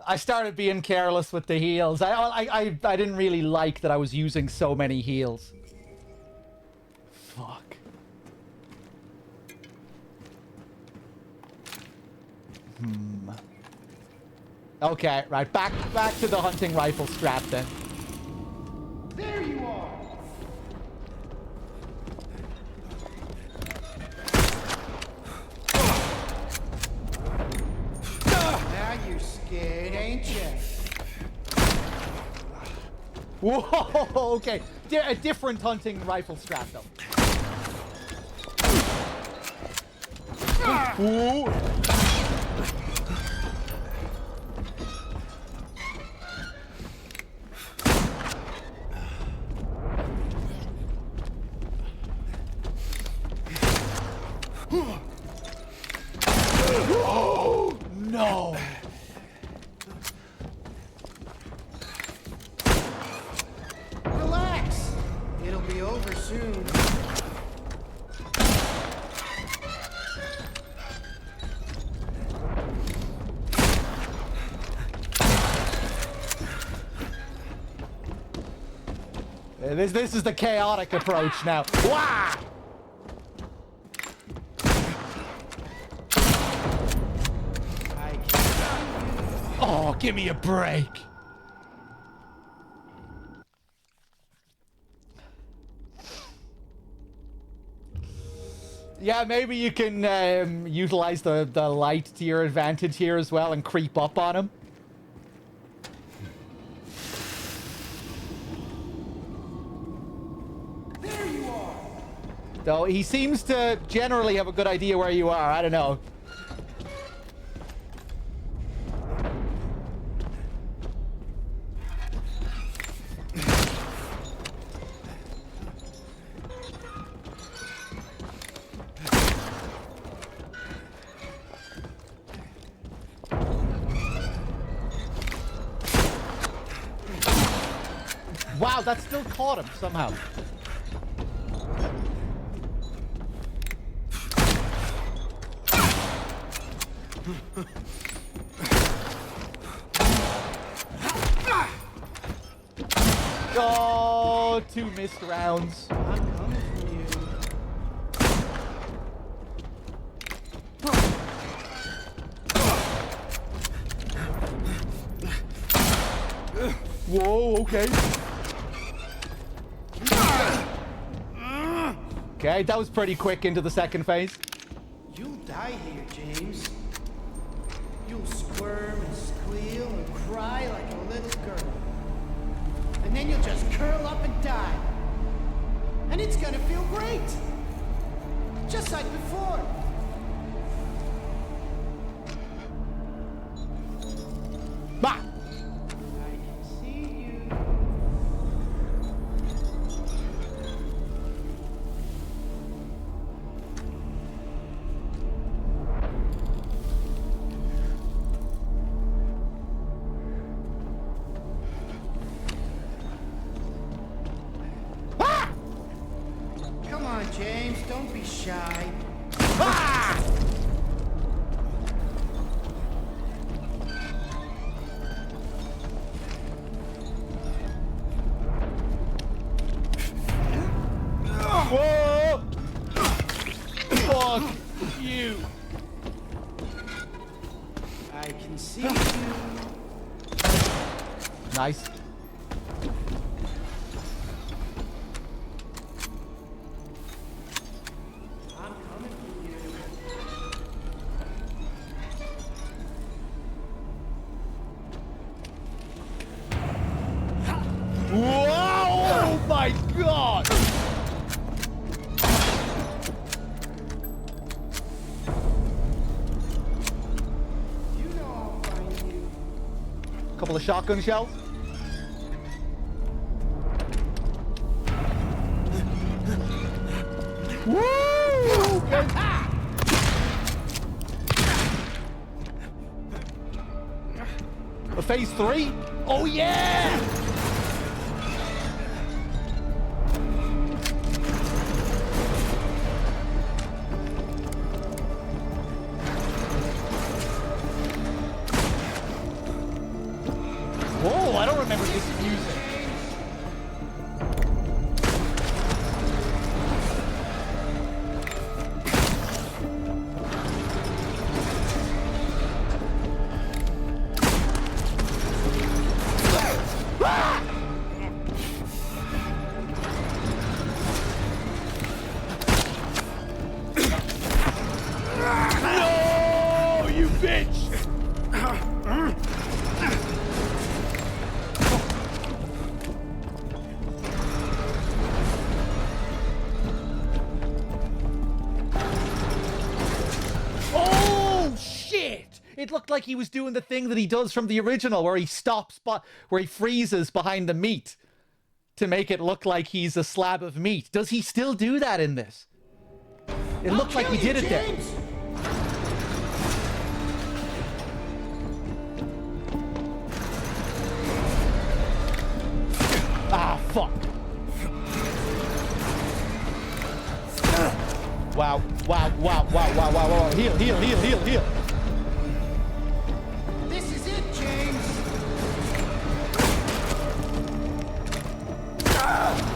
S1: I started being careless with the heals. I didn't really like that I was using so many heals. Fuck. Okay, right, back to the hunting rifle strap then.
S7: There you are. Now you're scared, ain't you?
S1: Whoa, okay. A different hunting rifle strap though. Ooh. no!
S7: Relax. It'll be over soon.
S1: This is the chaotic approach now. Wah! Oh, give me a break. Yeah, maybe you can utilize the light to your advantage here as well and creep up on him.
S7: There you are.
S1: Though he seems to generally have a good idea where you are. I don't know. Wow, that still caught him somehow. Oh, 2 missed rounds.
S7: I'm coming for you.
S1: Whoa, okay. Okay, that was pretty quick into the second phase.
S7: You'll die here, James. You'll squirm and squeal and cry like a little girl. And then you'll just curl up and die. And it's gonna feel great. Just like before.
S1: Bah!
S7: I can see you. Come on, James, don't be shy.
S1: Whoa! Fuck you!
S7: I can see you.
S1: Nice.
S7: I'm coming for you.
S1: Whoa! Oh my god!
S7: You know I'll find you.
S1: Couple of shotgun shells. Woo! Okay. A phase 3? Oh yeah! Whoa, I don't remember this music. No, you bitch! Oh shit! It looked like he was doing the thing that he does from the original, where he stops, where he freezes behind the meat to make it look like he's a slab of meat. Does he still do that in this? It looked like he did it there. Wow, wow, wow, wow, wow, wow. Heal, heal, heal, heal, heal.
S7: This is it, James.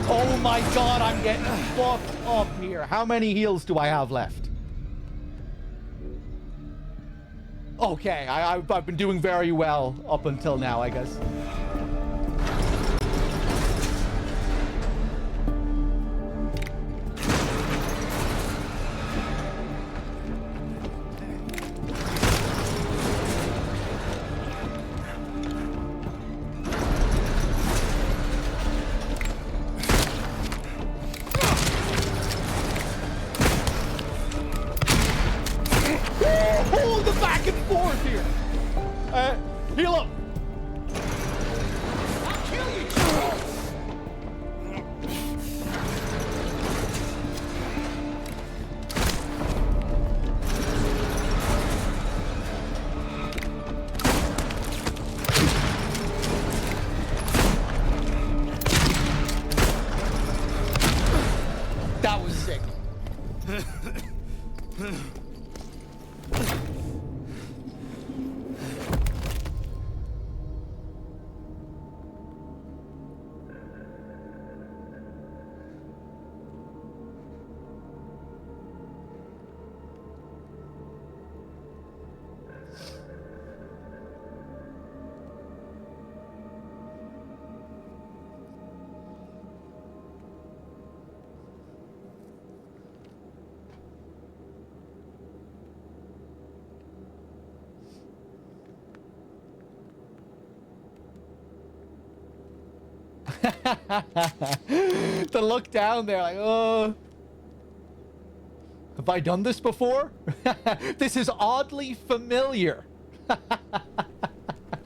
S1: Oh my god, I'm getting fucked up here. How many heals do I have left? Okay, I've been doing very well up until now, I guess. Hold the back and forth here. Heal up.
S7: I'll kill you, James.
S1: That was sick. To look down there like, oh. Have I done this before? This is oddly familiar.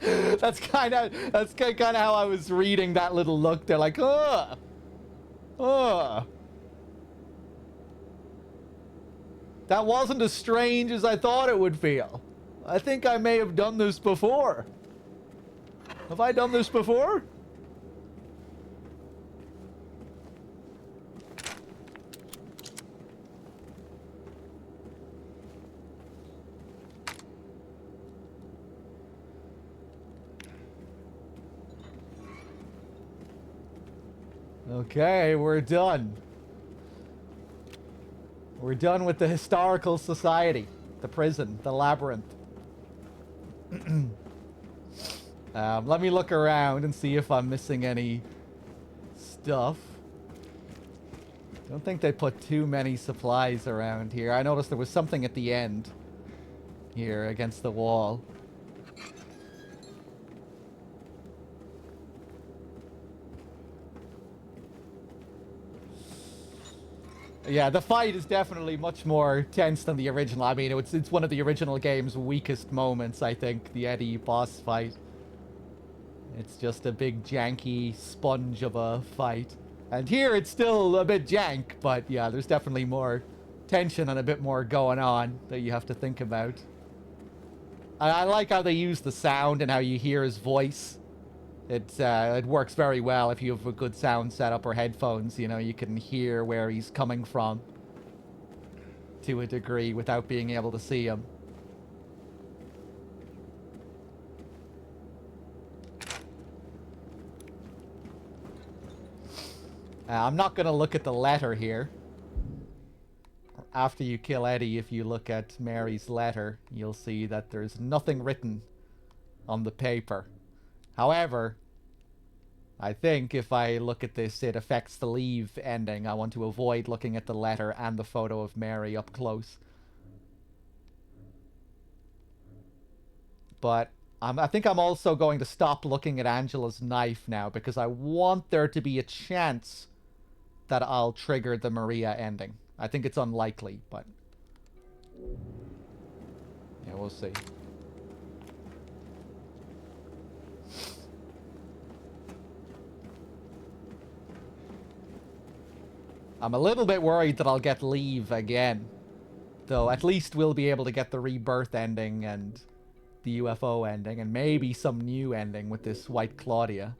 S1: That's kind of how I was reading that little look there, like, oh. That wasn't as strange as I thought it would feel. I think I may have done this before. Have I done this before? Okay, we're done. We're done with the Historical Society, the prison, the labyrinth. Let me look around and see if I'm missing any stuff. Don't think they put too many supplies around here. I noticed there was something at the end here against the wall. Yeah, the fight is definitely much more tense than the original. I mean, it's one of the original game's weakest moments, I think, the Eddie boss fight. It's just a big janky sponge of a fight. And here it's still a bit jank, but yeah, there's definitely more tension and a bit more going on that you have to think about. I like how they use the sound and how you hear his voice. It works very well if you have a good sound setup or headphones, you know, you can hear where he's coming from to a degree without being able to see him. I'm not going to look at the letter here. After you kill Eddie, if you look at Mary's letter, you'll see that there's nothing written on the paper. However, I think if I look at this, it affects the leave ending. I want to avoid looking at the letter and the photo of Mary up close. But I think I'm also going to stop looking at Angela's knife now, because I want there to be a chance that I'll trigger the Maria ending. I think it's unlikely, but yeah, we'll see. I'm a little bit worried that I'll get leave again. Though at least we'll be able to get the rebirth ending and the UFO ending and maybe some new ending with this White Claudia.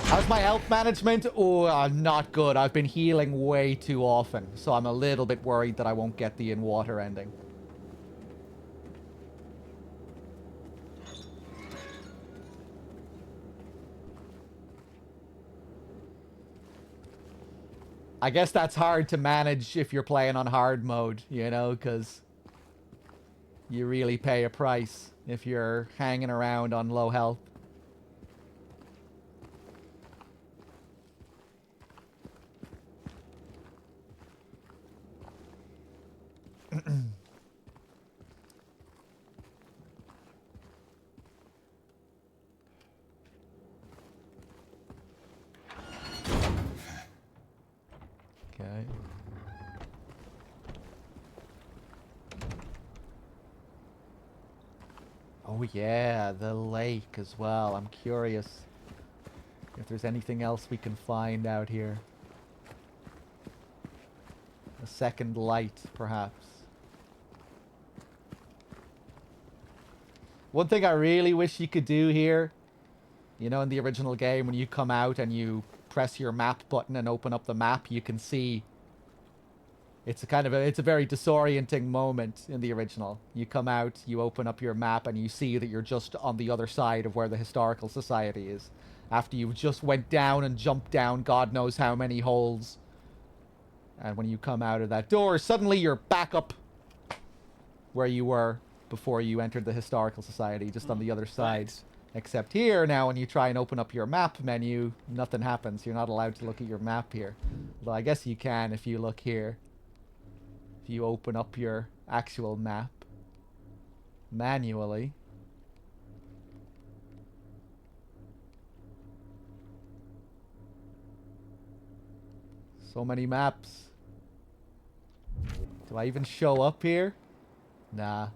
S1: How's my health management? Oh, not good. I've been healing way too often, so I'm a little bit worried that I won't get the in-water ending. I guess that's hard to manage if you're playing on hard mode, you know, because you really pay a price if you're hanging around on low health. Okay. Oh yeah, the lake as well. I'm curious if there's anything else we can find out here. A second light, perhaps. One thing I really wish you could do here, you know, in the original game, when you come out and you press your map button and open up the map, you can see it's a very disorienting moment in the original. You come out, you open up your map, and you see that you're just on the other side of where the Historical Society is. After you've just went down and jumped down God knows how many holes. And when you come out of that door, suddenly you're back up where you were before you entered the Historical Society, just on the other side.
S2: Thanks.
S1: Except here, now when you try and open up your map menu, nothing happens. You're not allowed to look at your map here. Although I guess you can if you look here. If you open up your actual map manually. So many maps. Do I even show up here? Nah.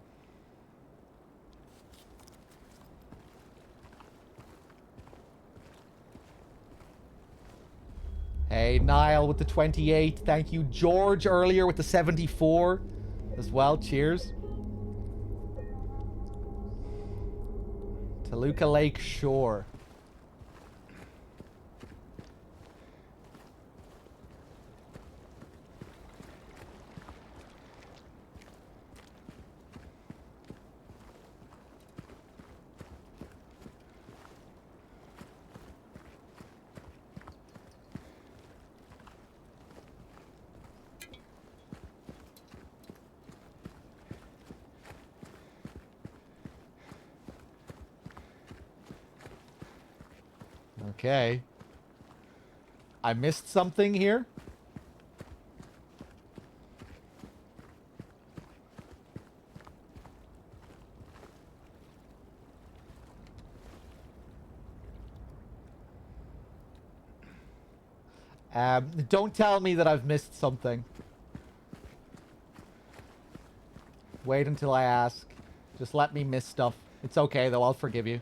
S1: Hey, Niall with the 28. Thank you. George earlier with the 74 as well. Cheers. Toluca Lake Shore. Okay. I missed something here? Don't tell me that I've missed something. Wait until I ask. Just let me miss stuff. It's okay, though. I'll forgive you.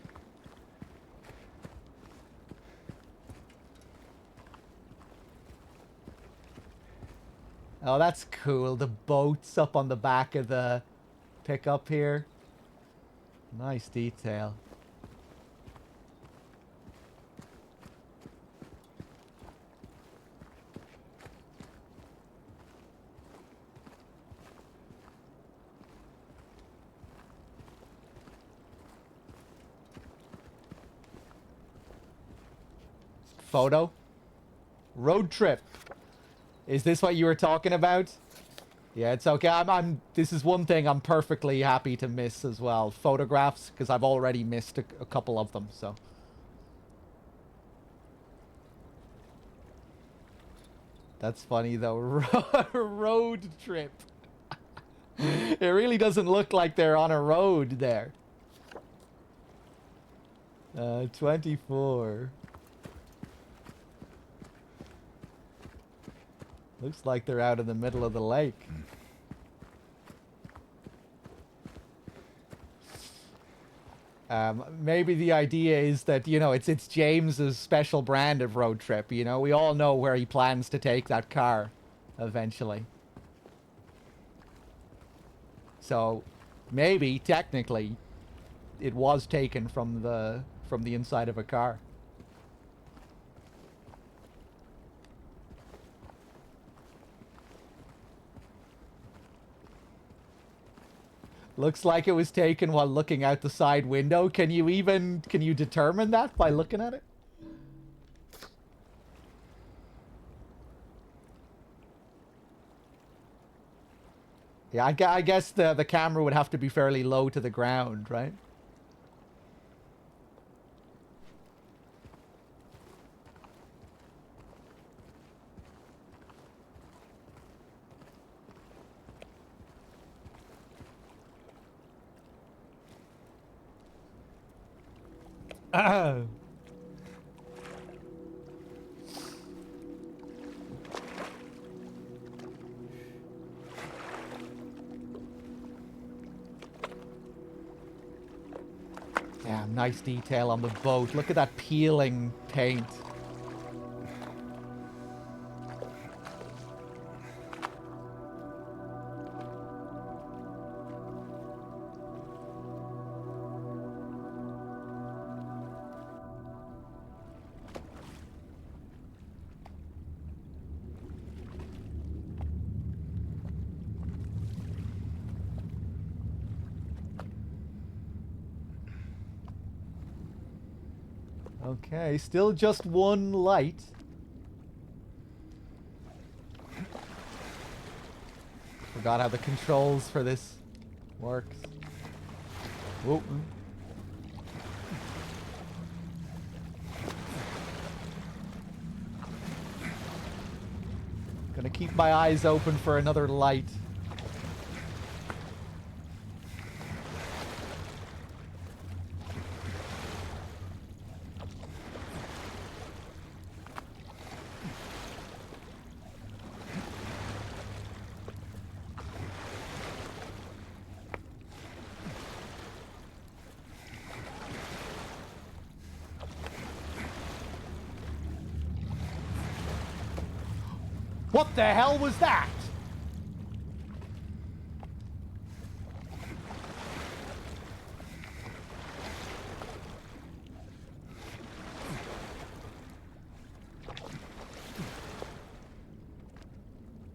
S1: Oh, that's cool. The boat's up on the back of the pickup here. Nice detail. Photo? Road trip. Is this what you were talking about? Yeah, it's okay. This is one thing I'm perfectly happy to miss as well. Photographs, because I've already missed a couple of them, so. That's funny, though. Road trip. It really doesn't look like they're on a road there. 24. Looks like they're out in the middle of the lake. Maybe the idea is that, you know, it's James's special brand of road trip, you know? We all know where he plans to take that car eventually. So, maybe, technically, it was taken from the inside of a car. Looks like it was taken while looking out the side window. Can you determine that by looking at it? Yeah, I guess the camera would have to be fairly low to the ground, right? Yeah, nice detail on the boat. Look at that peeling paint. Okay, still just one light. Forgot how the controls for this works. Whoa. Gonna keep my eyes open for another light. What the hell was that?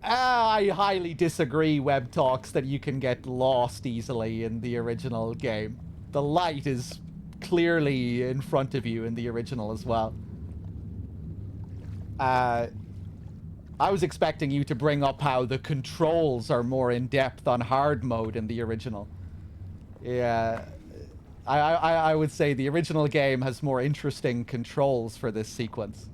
S1: I highly disagree, Web Talks, that you can get lost easily in the original game. The light is clearly in front of you in the original as well. I was expecting you to bring up how the controls are more in-depth on hard mode in the original. Yeah, I would say the original game has more interesting controls for this sequence.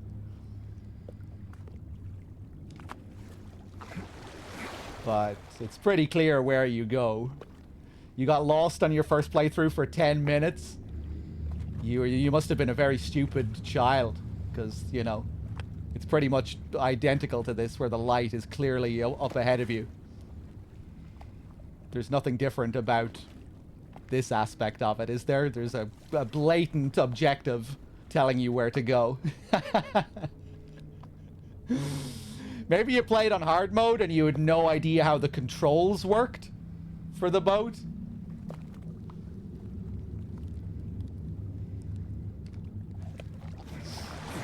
S1: But it's pretty clear where you go. You got lost on your first playthrough for 10 minutes. You must have been a very stupid child, because, you know, it's pretty much identical to this, where the light is clearly up ahead of you. There's nothing different about this aspect of it, is there? There's a blatant objective telling you where to go. Maybe you played on hard mode and you had no idea how the controls worked for the boat.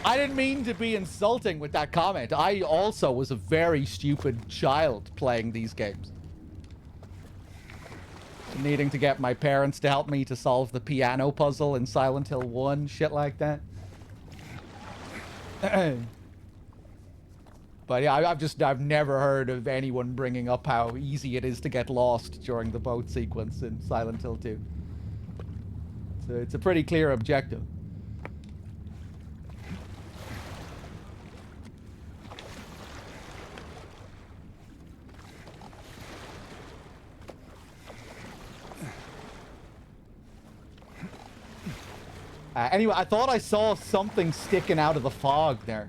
S1: I didn't mean to be insulting with that comment. I also was a very stupid child playing these games. Needing to get my parents to help me to solve the piano puzzle in Silent Hill 1, shit like that. But yeah, I've never heard of anyone bringing up how easy it is to get lost during the boat sequence in Silent Hill 2. So it's a pretty clear objective. Anyway, I thought I saw something sticking out of the fog there.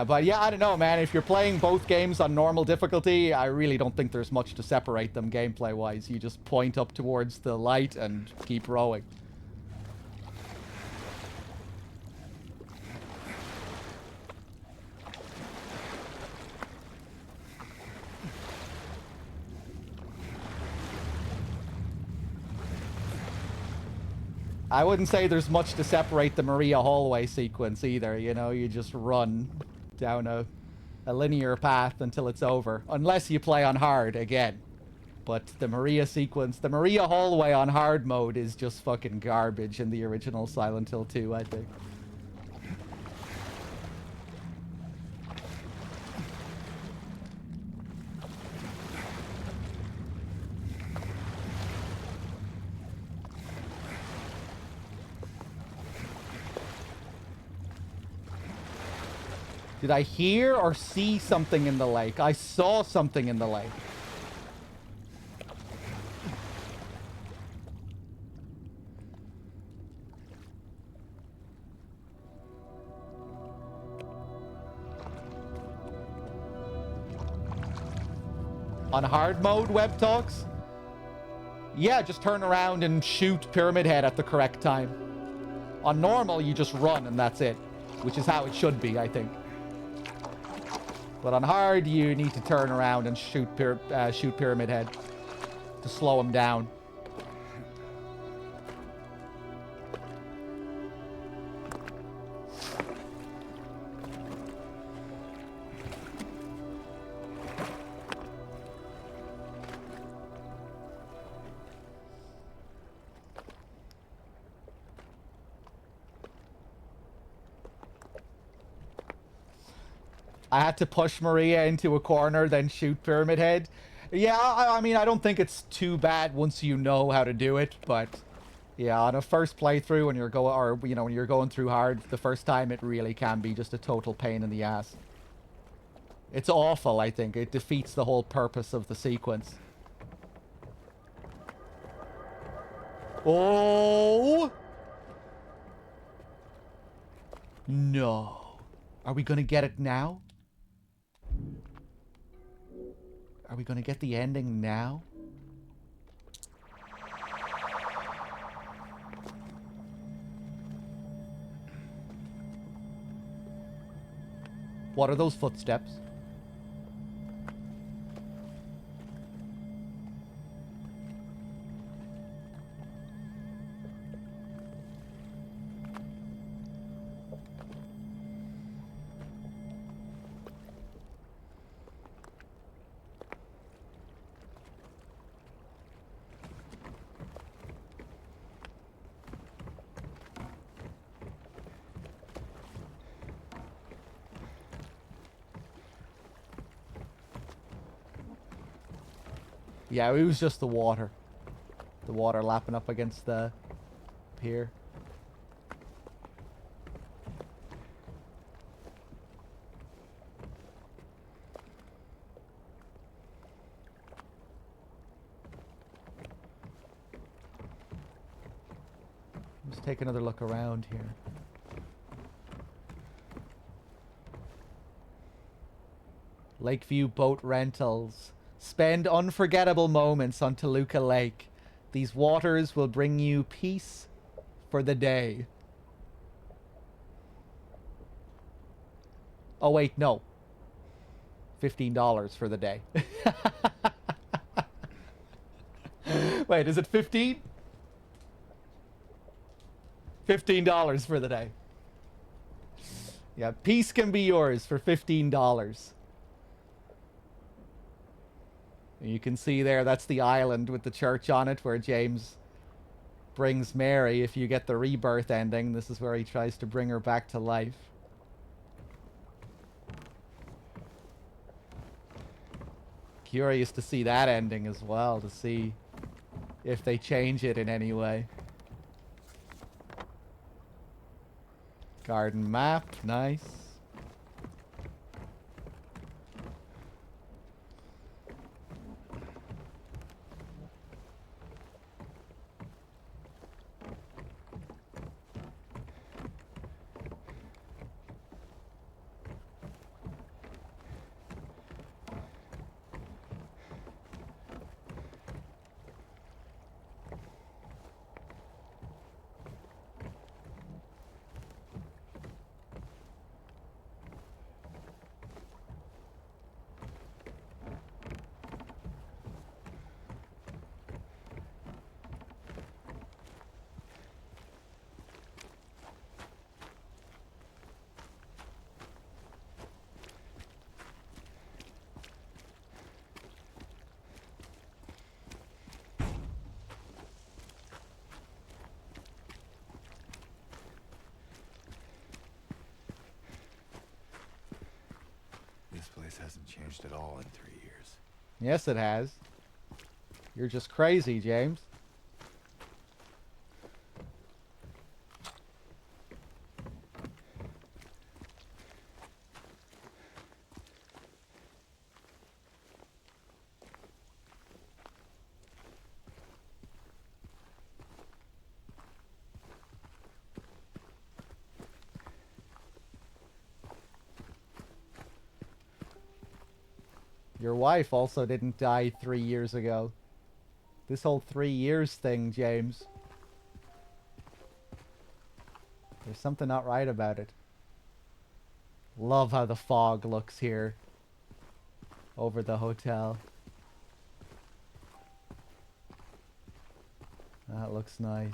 S1: But yeah, I don't know, man. If you're playing both games on normal difficulty, I really don't think there's much to separate them gameplay-wise. You just point up towards the light and keep rowing. I wouldn't say there's much to separate the Maria hallway sequence either, you know? You just run down a linear path until it's over. Unless you play on hard again. But the Maria sequence, the Maria hallway on hard mode is just fucking garbage in the original Silent Hill 2, I think. Did I hear or see something in the lake? I saw something in the lake. On hard mode, Web Talks? Yeah, just turn around and shoot Pyramid Head at the correct time. On normal, you just run and that's it. Which is how it should be, I think. But on hard, you need to turn around and shoot Pyramid Head to slow him down. I had to push Maria into a corner, then shoot Pyramid Head. Yeah, I mean, I don't think it's too bad once you know how to do it, but yeah, on a first playthrough when you're going, or you know, when you're going through hard the first time, it really can be just a total pain in the ass. It's awful, I think. It defeats the whole purpose of the sequence. Oh! No. Are we gonna get it now? Are we gonna get the ending now? What are those footsteps? Yeah, it was just the water. The water lapping up against the pier. Let's take another look around here. Lakeview Boat Rentals. Spend unforgettable moments on Toluca Lake. These waters will bring you peace for the day. Oh wait, no. $15 for the day. Wait, is it 15? $15 for the day. Yeah, peace can be yours for $15. You can see there, that's the island with the church on it where James brings Mary. If you get the rebirth ending, this is where he tries to bring her back to life. Curious to see that ending as well, to see if they change it in any way. Garden map, nice.
S4: This hasn't changed at all in 3 years.
S1: Yes, it has. You're just crazy, James. Your wife also didn't die 3 years ago. This whole 3 years thing, James. There's something not right about it. Love how the fog looks here. Over the hotel. That looks nice.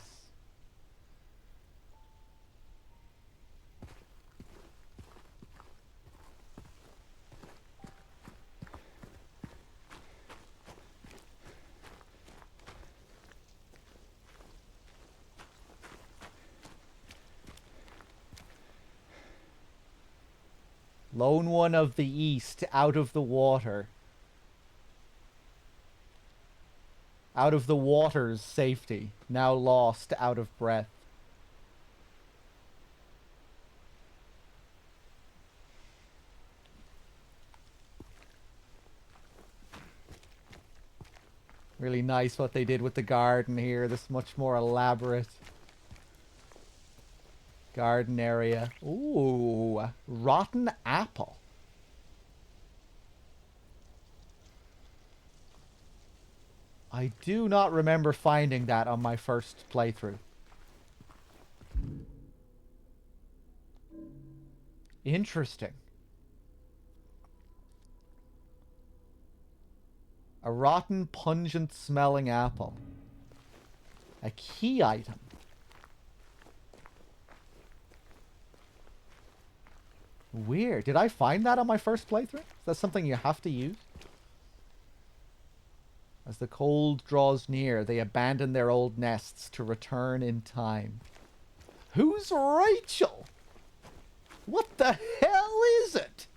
S1: Lone one of the east, out of the water. Out of the water's safety, now lost, out of breath. Really nice what they did with the garden here. This much more elaborate garden area. Ooh, rotten apple. I do not remember finding that on my first playthrough. Interesting. A rotten, pungent smelling apple. A key item. Weird. Did I find that on my first playthrough? Is that something you have to use? As the cold draws near, they abandon their old nests to return in time. Who's Rachel? What the hell is it?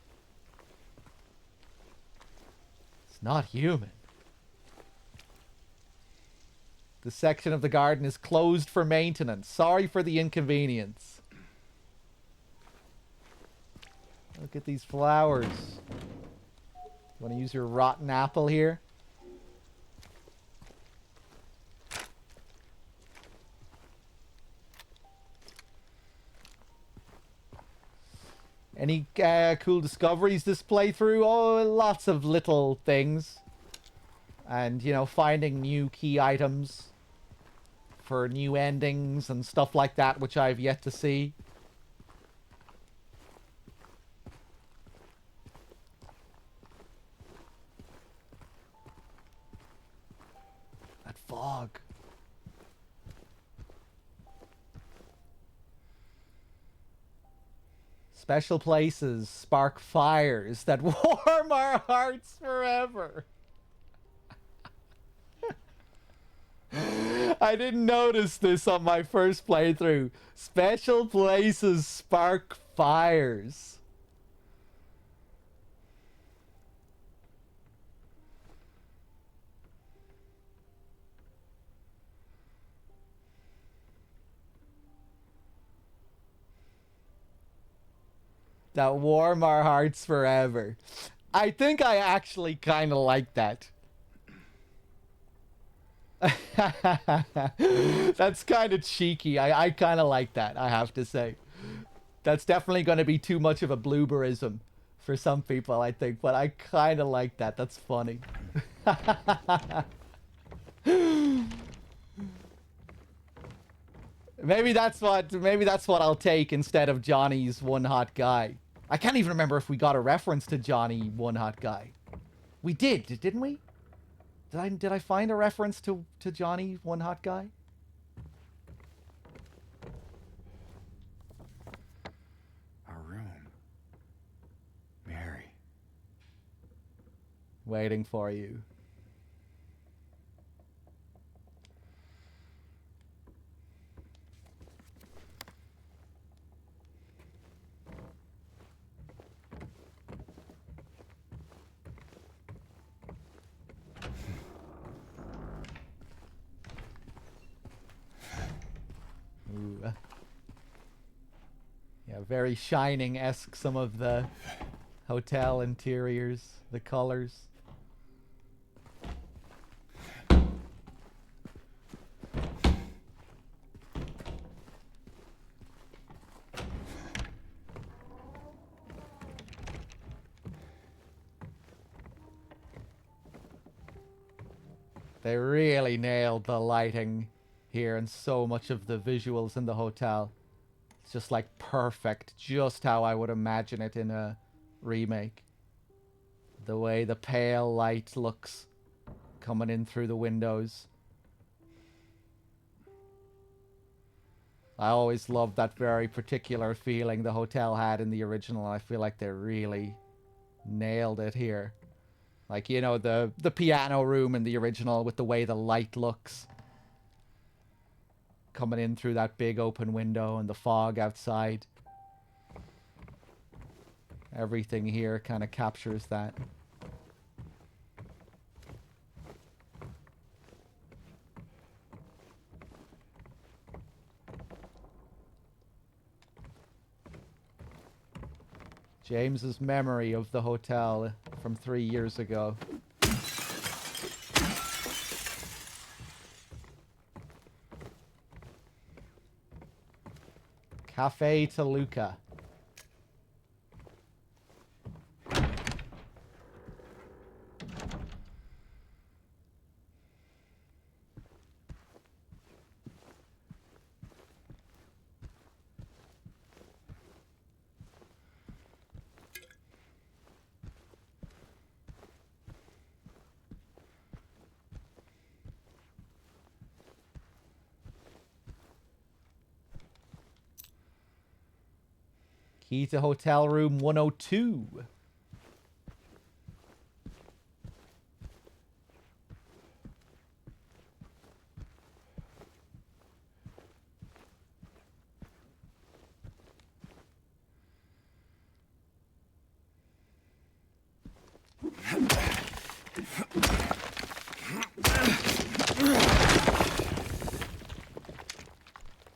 S1: It's not human. The section of the garden is closed for maintenance. Sorry for the inconvenience. Look at these flowers. Want to use your rotten apple here? Any cool discoveries this playthrough? Oh, lots of little things. And, you know, finding new key items for new endings and stuff like that, which I've yet to see. That fog. Special places spark fires that warm our hearts forever. I didn't notice this on my first playthrough. Special places spark fires. That warm our hearts forever. I think I actually kind of like that. That's kind of cheeky. I kind of like that, I have to say. That's definitely going to be too much of a blooberism for some people, I think. But I kind of like that. That's funny. Maybe that's what I'll take instead of Johnny's one hot guy. I can't even remember if we got a reference to Johnny one hot guy. We didn't we? Did I find a reference to Johnny one hot guy?
S4: Our room. Mary.
S1: Waiting for you. Yeah, very Shining-esque, some of the hotel interiors, the colors. They really nailed the lighting here and so much of the visuals in the hotel. It's just like perfect, just how I would imagine it in a remake. The way the pale light looks coming in through the windows. I always loved that very particular feeling the hotel had in the original. I feel like they really nailed it here. Like, you know, the piano room in the original with the way the light looks. Coming in through that big open window and the fog outside. Everything here kind of captures that. James's memory of the hotel from 3 years ago. Cafe Toluca. Key to hotel room 102.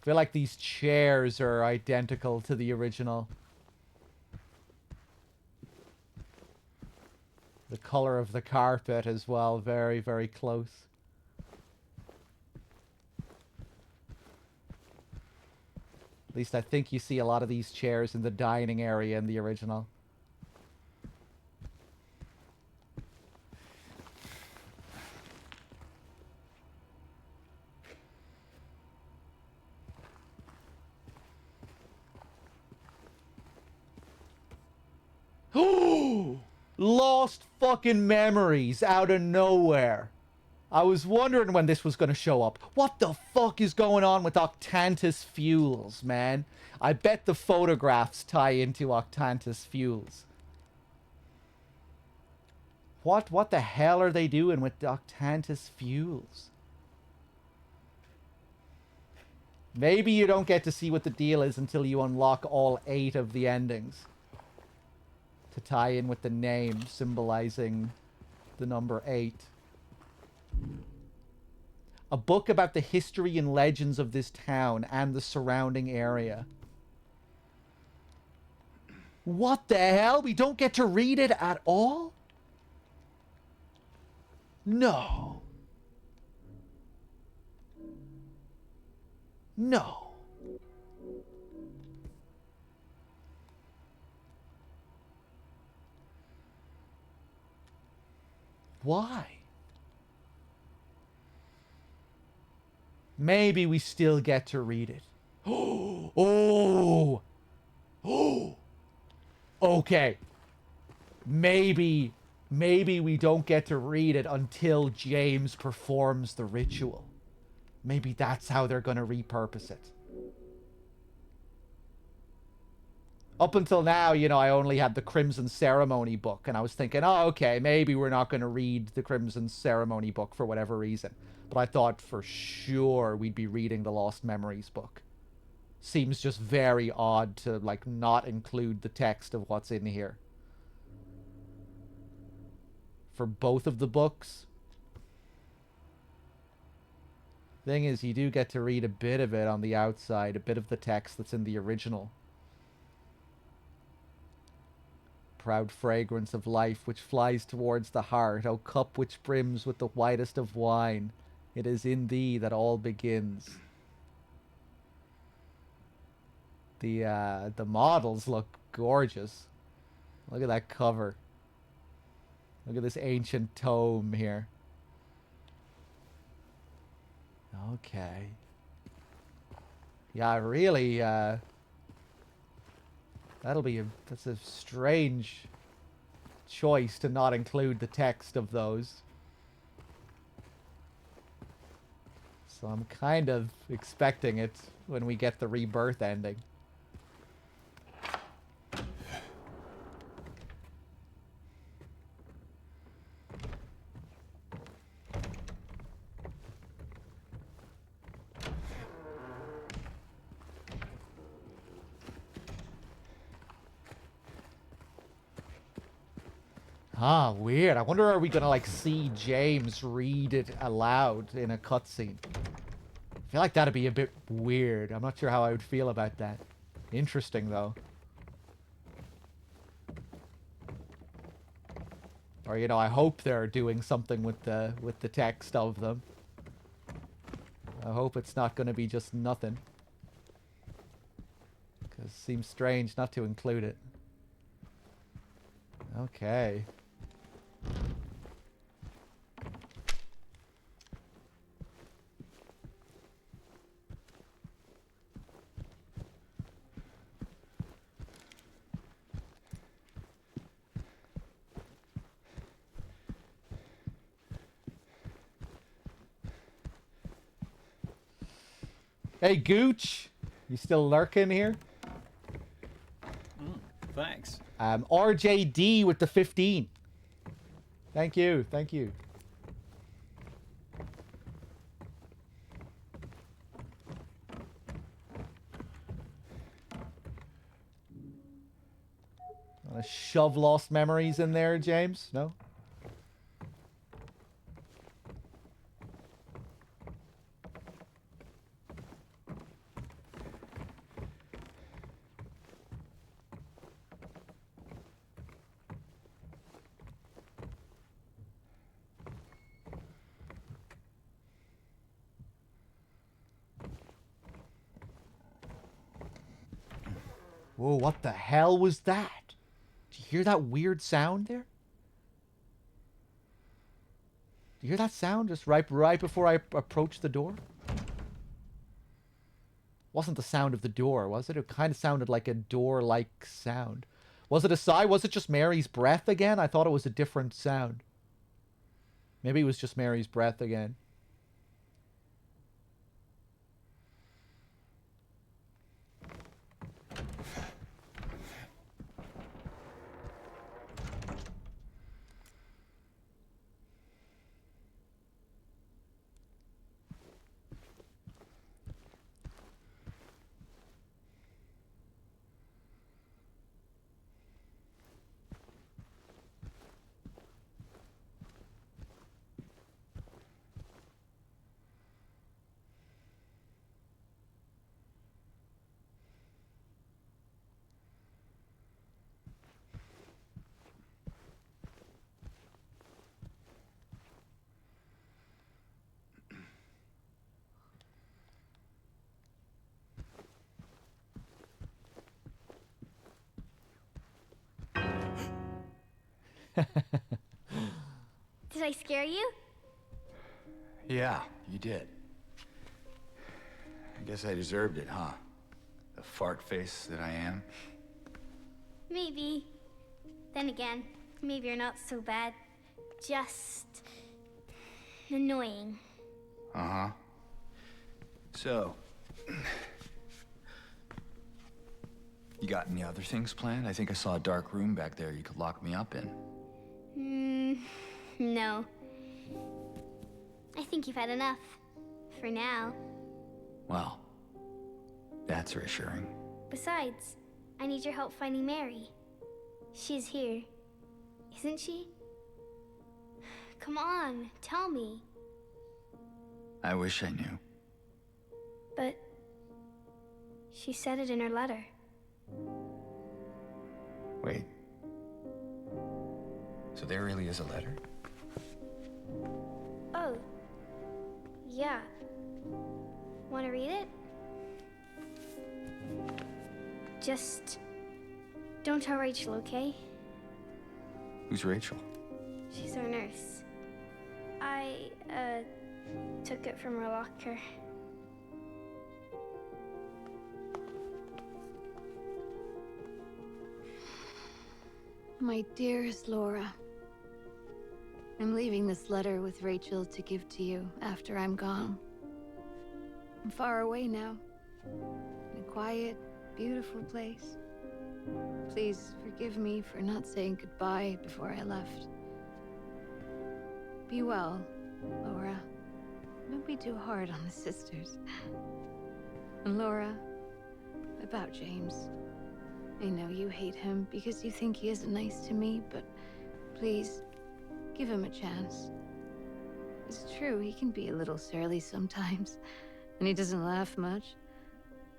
S1: I feel like these chairs are identical to the original. The color of the carpet as well, very, very close. At least I think you see a lot of these chairs in the dining area in the original. Lost fucking memories out of nowhere. I was wondering when this was going to show up. What the fuck is going on with Octantis Fuels, man? I bet the photographs tie into Octantis Fuels. What the hell are they doing with Octantis Fuels? Maybe you don't get to see what the deal is until you unlock all 8 of the endings. To tie in with the name symbolizing the number 8. A book about the history and legends of this town and the surrounding area. What the hell? We don't get to read it at all? No. No. Why? Maybe we still get to read it. Oh! Oh! Okay. Maybe we don't get to read it until James performs the ritual. Maybe that's how they're going to repurpose it. Up until now, you know, I only had the Crimson Ceremony book, and I was thinking, oh, okay, maybe we're not going to read the Crimson Ceremony book for whatever reason. But I thought for sure we'd be reading the Lost Memories book. Seems just very odd to, like, not include the text of what's in here. For both of the books. Thing is, you do get to read a bit of it on the outside, a bit of the text that's in the original. Proud fragrance of life which flies towards the heart, O cup which brims with the whitest of wine, it is in thee that all begins. The models look gorgeous. Look at that cover. Look at this ancient tome here. Okay. Yeah, really, that's a strange choice to not include the text of those. So I'm kind of expecting it when we get the Rebirth ending. Ah, weird. I wonder, are we gonna like see James read it aloud in a cutscene? I feel like that'd be a bit weird. I'm not sure how I would feel about that. Interesting though. Or, you know, I hope they're doing something with the text of them. I hope it's not gonna be just nothing. Because it seems strange not to include it. Okay. Hey, Gooch! You still lurking here?
S2: Thanks.
S1: RJD with the 15. Thank you, thank you. Wanna shove Lost Memories in there, James? No? Whoa, what the hell was that? Did you hear that weird sound there? Did you hear that sound just right before I approached the door? Wasn't the sound of the door, was it? It kind of sounded like a door-like sound. Was it a sigh? Was it just Mary's breath again? I thought it was a different sound. Maybe it was just Mary's breath again.
S8: Did I scare you?
S4: Yeah, you did. I guess I deserved it, huh? The fart face that I am.
S8: Maybe. Then again, maybe you're not so bad. Just annoying.
S4: Uh-huh. So, you got any other things planned? I think I saw a dark room back there you could lock me up in.
S8: No. I think you've had enough. For now.
S4: Well, that's reassuring.
S8: Besides, I need your help finding Mary. She's here. Isn't she? Come on, tell me.
S4: I wish I knew.
S8: But she said it in her letter.
S4: Wait. So there really is a letter?
S8: Oh. Yeah. Want to read it? Just don't tell Rachel, okay?
S4: Who's Rachel?
S8: She's our nurse. I, took it from her locker.
S6: My dearest Laura, I'm leaving this letter with Rachel to give to you after I'm gone. I'm far away now, in a quiet, beautiful place. Please forgive me for not saying goodbye before I left. Be well, Laura. Don't be too hard on the sisters. And Laura, about James. I know you hate him because you think he isn't nice to me, but please, give him a chance. It's true, he can be a little surly sometimes, and he doesn't laugh much.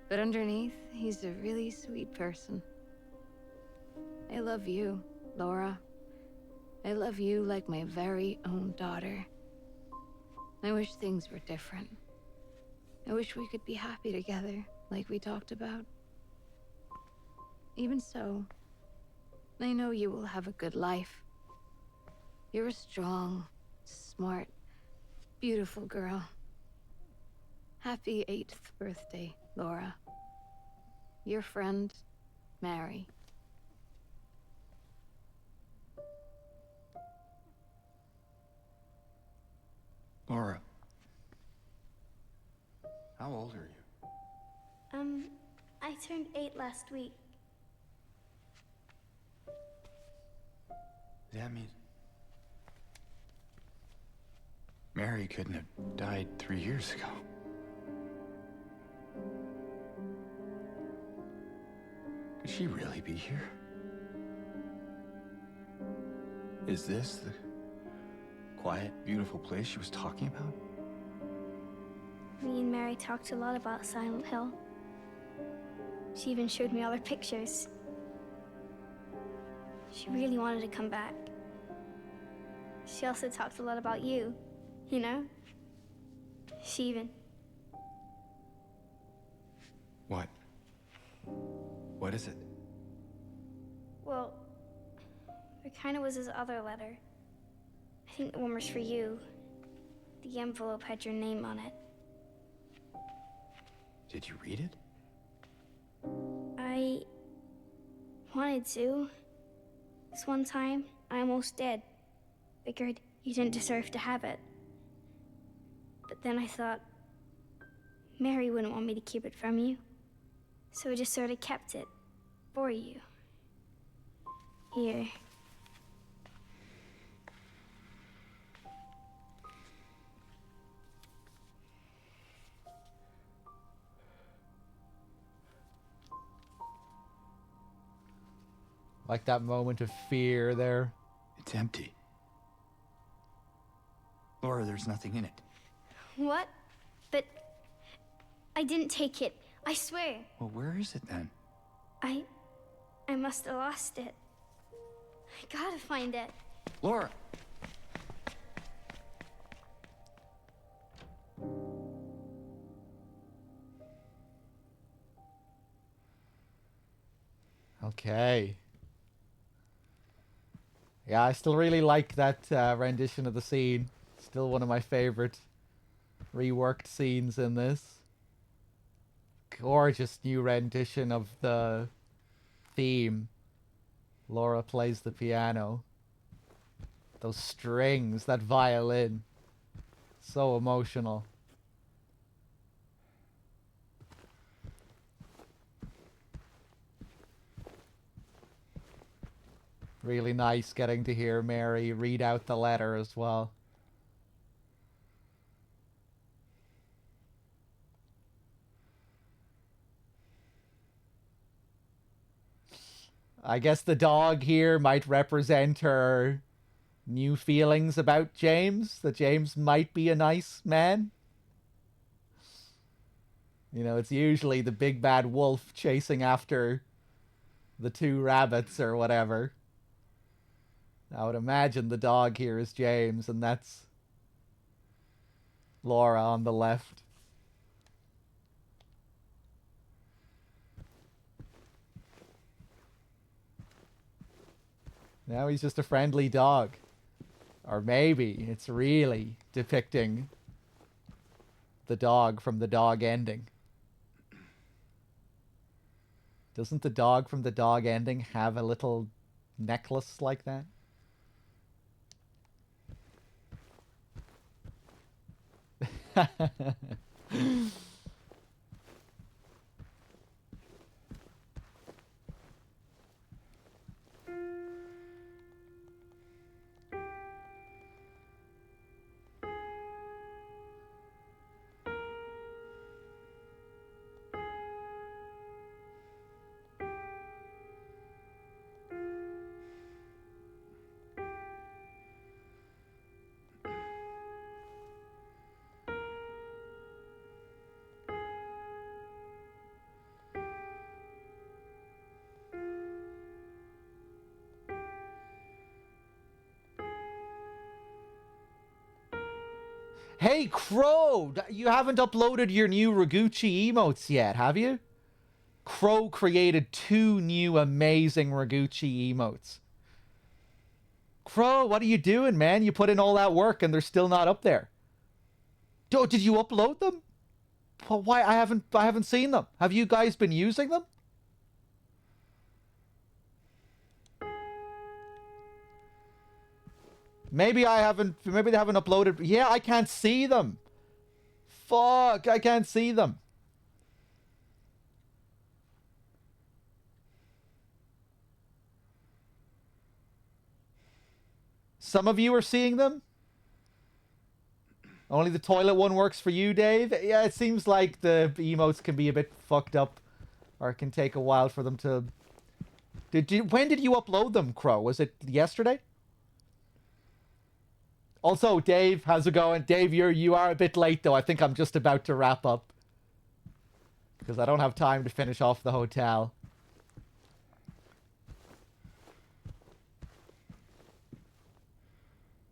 S6: But underneath, he's a really sweet person. I love you, Laura. I love you like my very own daughter. I wish things were different. I wish we could be happy together, like we talked about. Even so, I know you will have a good life. You're a strong, smart, beautiful girl. Happy 8th birthday, Laura. Your friend, Mary.
S4: Laura. How old are you?
S8: I turned 8 last week.
S4: Does that mean Mary couldn't have died 3 years ago? Could she really be here? Is this the quiet, beautiful place she was talking about?
S8: Me and Mary talked a lot about Silent Hill. She even showed me all her pictures. She really wanted to come back. She also talked a lot about you, you know? She even...
S4: What? What is it?
S8: Well, there kind of was this other letter. I think the one was for you. The envelope had your name on it.
S4: Did you read it?
S8: I wanted to. This one time, I almost did. Figured you didn't deserve to have it. But then I thought, Mary wouldn't want me to keep it from you. So I just sort of kept it for you. Here.
S1: Like that moment of fear there.
S4: It's empty. Laura, there's nothing in it.
S8: What? But I didn't take it. I swear.
S4: Well, where is it then?
S8: I must have lost it. I gotta find it.
S4: Laura!
S1: Okay. Yeah, I still really like that rendition of the scene. Still one of my favorite reworked scenes in this. Gorgeous new rendition of the theme. Laura plays the piano. Those strings, that violin. So emotional. Really nice getting to hear Mary read out the letter as well. I guess the dog here might represent her new feelings about James, that James might be a nice man. You know, it's usually the big bad wolf chasing after the two rabbits or whatever. I would imagine the dog here is James, and that's Laura on the left. Now he's just a friendly dog. Or maybe it's really depicting the dog from the dog ending. Doesn't the dog from the dog ending have a little necklace like that? Hey, Crow! You haven't uploaded your new Raguchi emotes yet, have you? Crow created 2 new amazing Raguchi emotes. Crow, what are you doing, man? You put in all that work and they're still not up there. Oh, did you upload them? Well, why? I haven't seen them. Have you guys been using them? Maybe they haven't uploaded. Yeah, I can't see them. Fuck, I can't see them. Some of you are seeing them? Only the toilet one works for you, Dave? Yeah, it seems like the emotes can be a bit fucked up. Or it can take a while for them to... When did you upload them, Crow? Was it yesterday? Also, Dave, how's it going? Dave, you are a bit late, though. I think I'm just about to wrap up. Because I don't have time to finish off the hotel.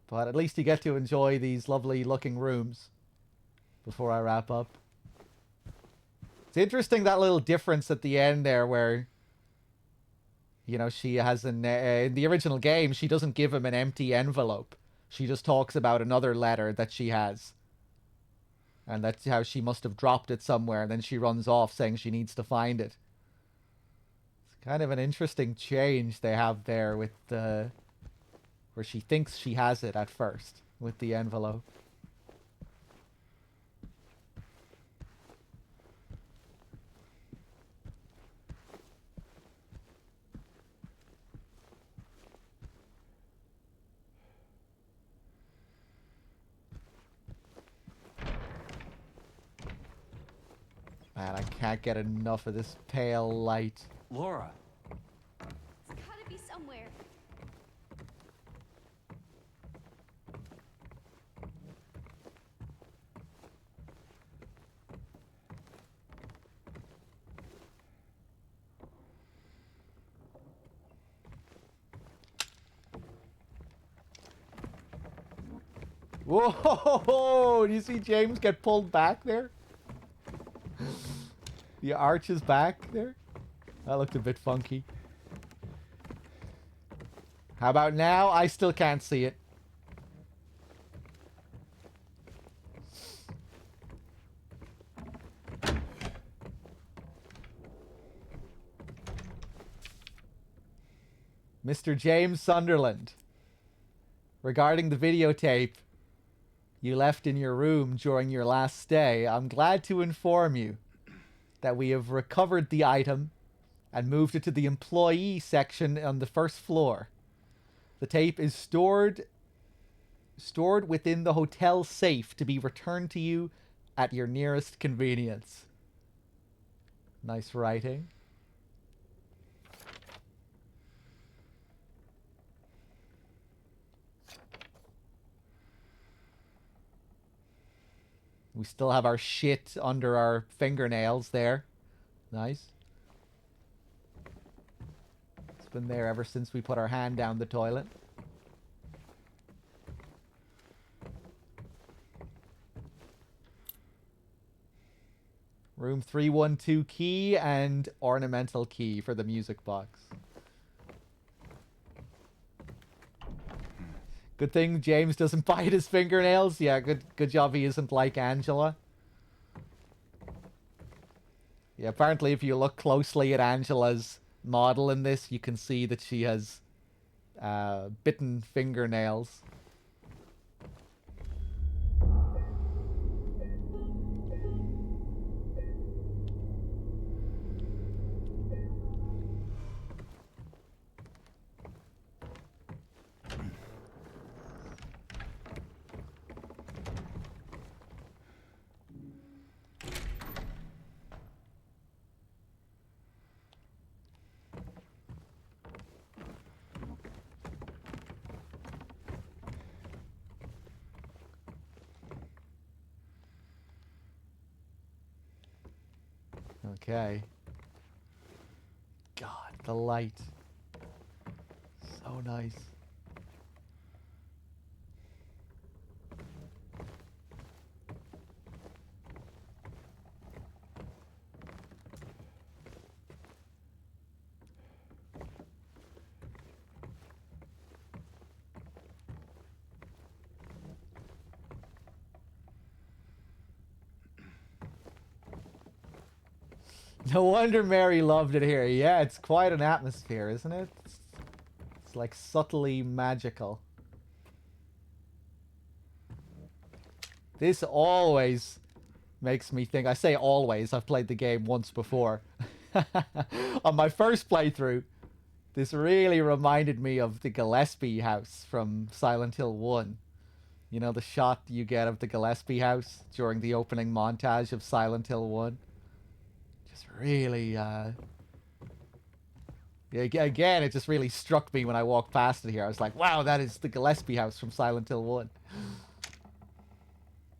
S1: But at least you get to enjoy these lovely looking rooms before I wrap up. It's interesting, that little difference at the end there where, you know, she has in the original game, she doesn't give him an empty envelope. She just talks about another letter that she has. And that's how she must have dropped it somewhere. And then she runs off saying she needs to find it. It's kind of an interesting change they have there with the... where she thinks she has it at first with the envelope. Man, I can't get enough of this pale light.
S2: Laura.
S8: It's gotta be somewhere.
S1: Whoa! Do you see James get pulled back there? The arch is back there? That looked a bit funky. How about now? I still can't see it. Mr. James Sunderland. Regarding the videotape you left in your room during your last stay, I'm glad to inform you that we have recovered the item and moved it to the employee section on the first floor. The tape is stored within the hotel safe to be returned to you at your nearest convenience. Nice writing. We still have our shit under our fingernails there. Nice. It's been there ever since we put our hand down the toilet. Room 312 key and ornamental key for the music box. Good thing James doesn't bite his fingernails. Yeah, good job he isn't like Angela. Yeah, apparently if you look closely at Angela's model in this, you can see that she has bitten fingernails. Okay. God, the light. So nice. No wonder Mary loved it here. Yeah, it's quite an atmosphere, isn't it? It's like subtly magical. This always makes me think. I say always, I've played the game once before. On my first playthrough, this really reminded me of the Gillespie house from Silent Hill 1. You know, the shot you get of the Gillespie house during the opening montage of Silent Hill 1? Really, yeah, again, it just really struck me when I walked past it here. I was like, wow, that is the Gillespie house from Silent Hill 1.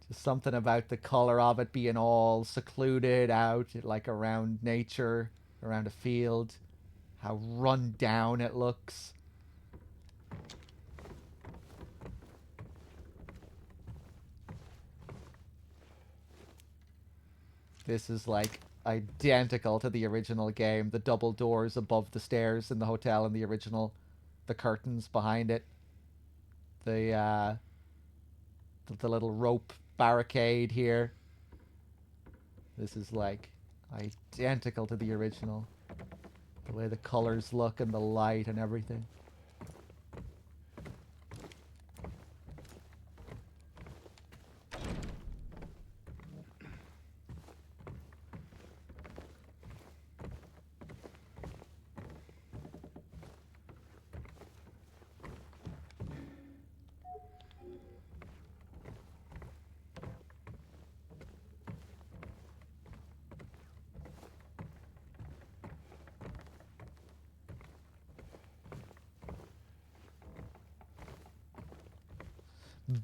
S1: Just something about the color of it being all secluded out, like around nature, around a field. How run down it looks. This is like identical to the original game. The double doors above the stairs in the hotel in the original, the curtains behind it, the little rope barricade here. This is like identical to the original. The way the colors look and the light and everything.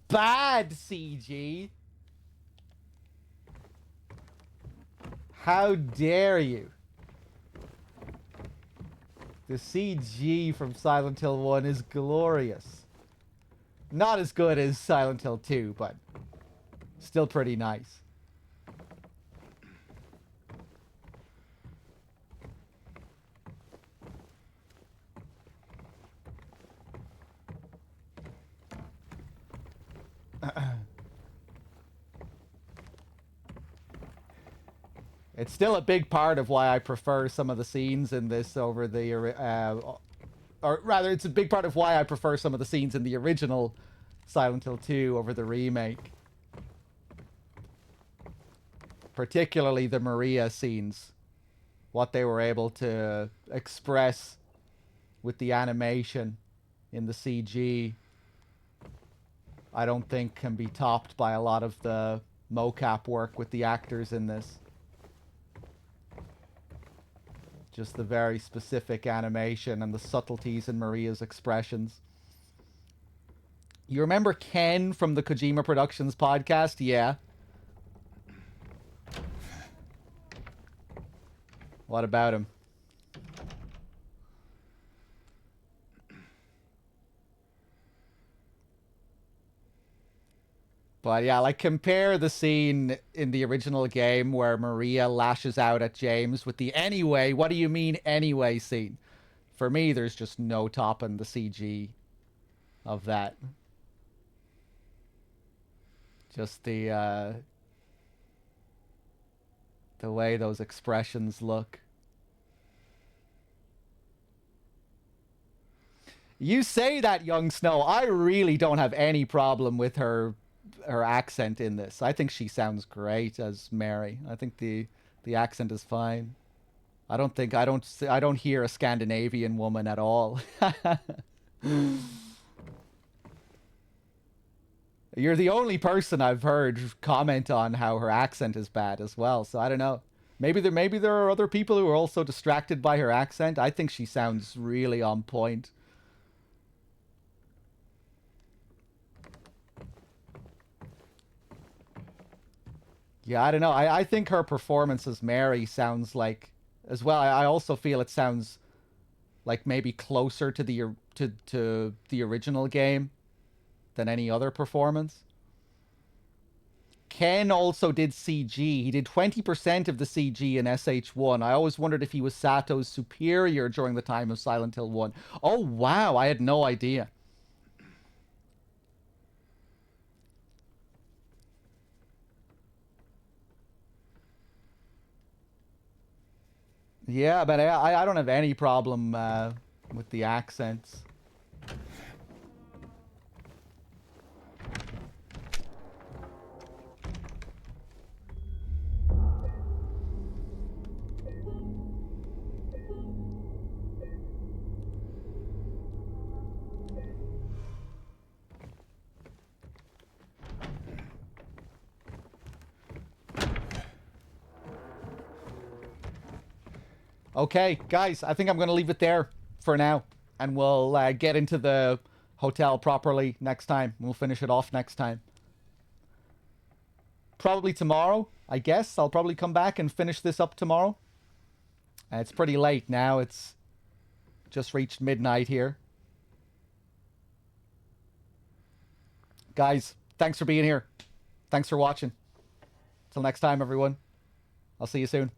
S1: Bad CG. How dare you? The CG from Silent Hill 1 is glorious. Not as good as Silent Hill 2, but still pretty nice. It's still a big part of why I prefer some of the scenes in this over the, or rather, it's a big part of why I prefer some of the scenes in the original Silent Hill 2 over the remake. Particularly the Maria scenes. What they were able to express with the animation in the CG, I don't think can be topped by a lot of the mocap work with the actors in this. Just the very specific animation and the subtleties in Maria's expressions. You remember Ken from the Kojima Productions podcast? Yeah. What about him? But yeah, like compare the scene in the original game where Maria lashes out at James with the "anyway, what do you mean anyway" scene. For me, there's just no topping the CG of that. Just the way those expressions look. You say that, young Snow. I really don't have any problem with her accent in this. I think she sounds great as Mary. I think the accent is fine. I don't hear a Scandinavian woman at all. You're the only person I've heard comment on how her accent is bad as well. So I don't know. Maybe there are other people who are also distracted by her accent. I think she sounds really on point. Yeah, I don't know. I think her performance as Mary sounds like, as well. I also feel it sounds like maybe closer to the original game than any other performance. Ken also did CG. He did 20% of the CG in SH1. I always wondered if he was Sato's superior during the time of Silent Hill 1. Oh, wow. I had no idea. Yeah, but I don't have any problem with the accents. Okay, guys, I think I'm going to leave it there for now. And we'll get into the hotel properly next time. We'll finish it off next time. Probably tomorrow, I guess. I'll probably come back and finish this up tomorrow. It's pretty late now. It's just reached midnight here. Guys, thanks for being here. Thanks for watching. Till next time, everyone. I'll see you soon.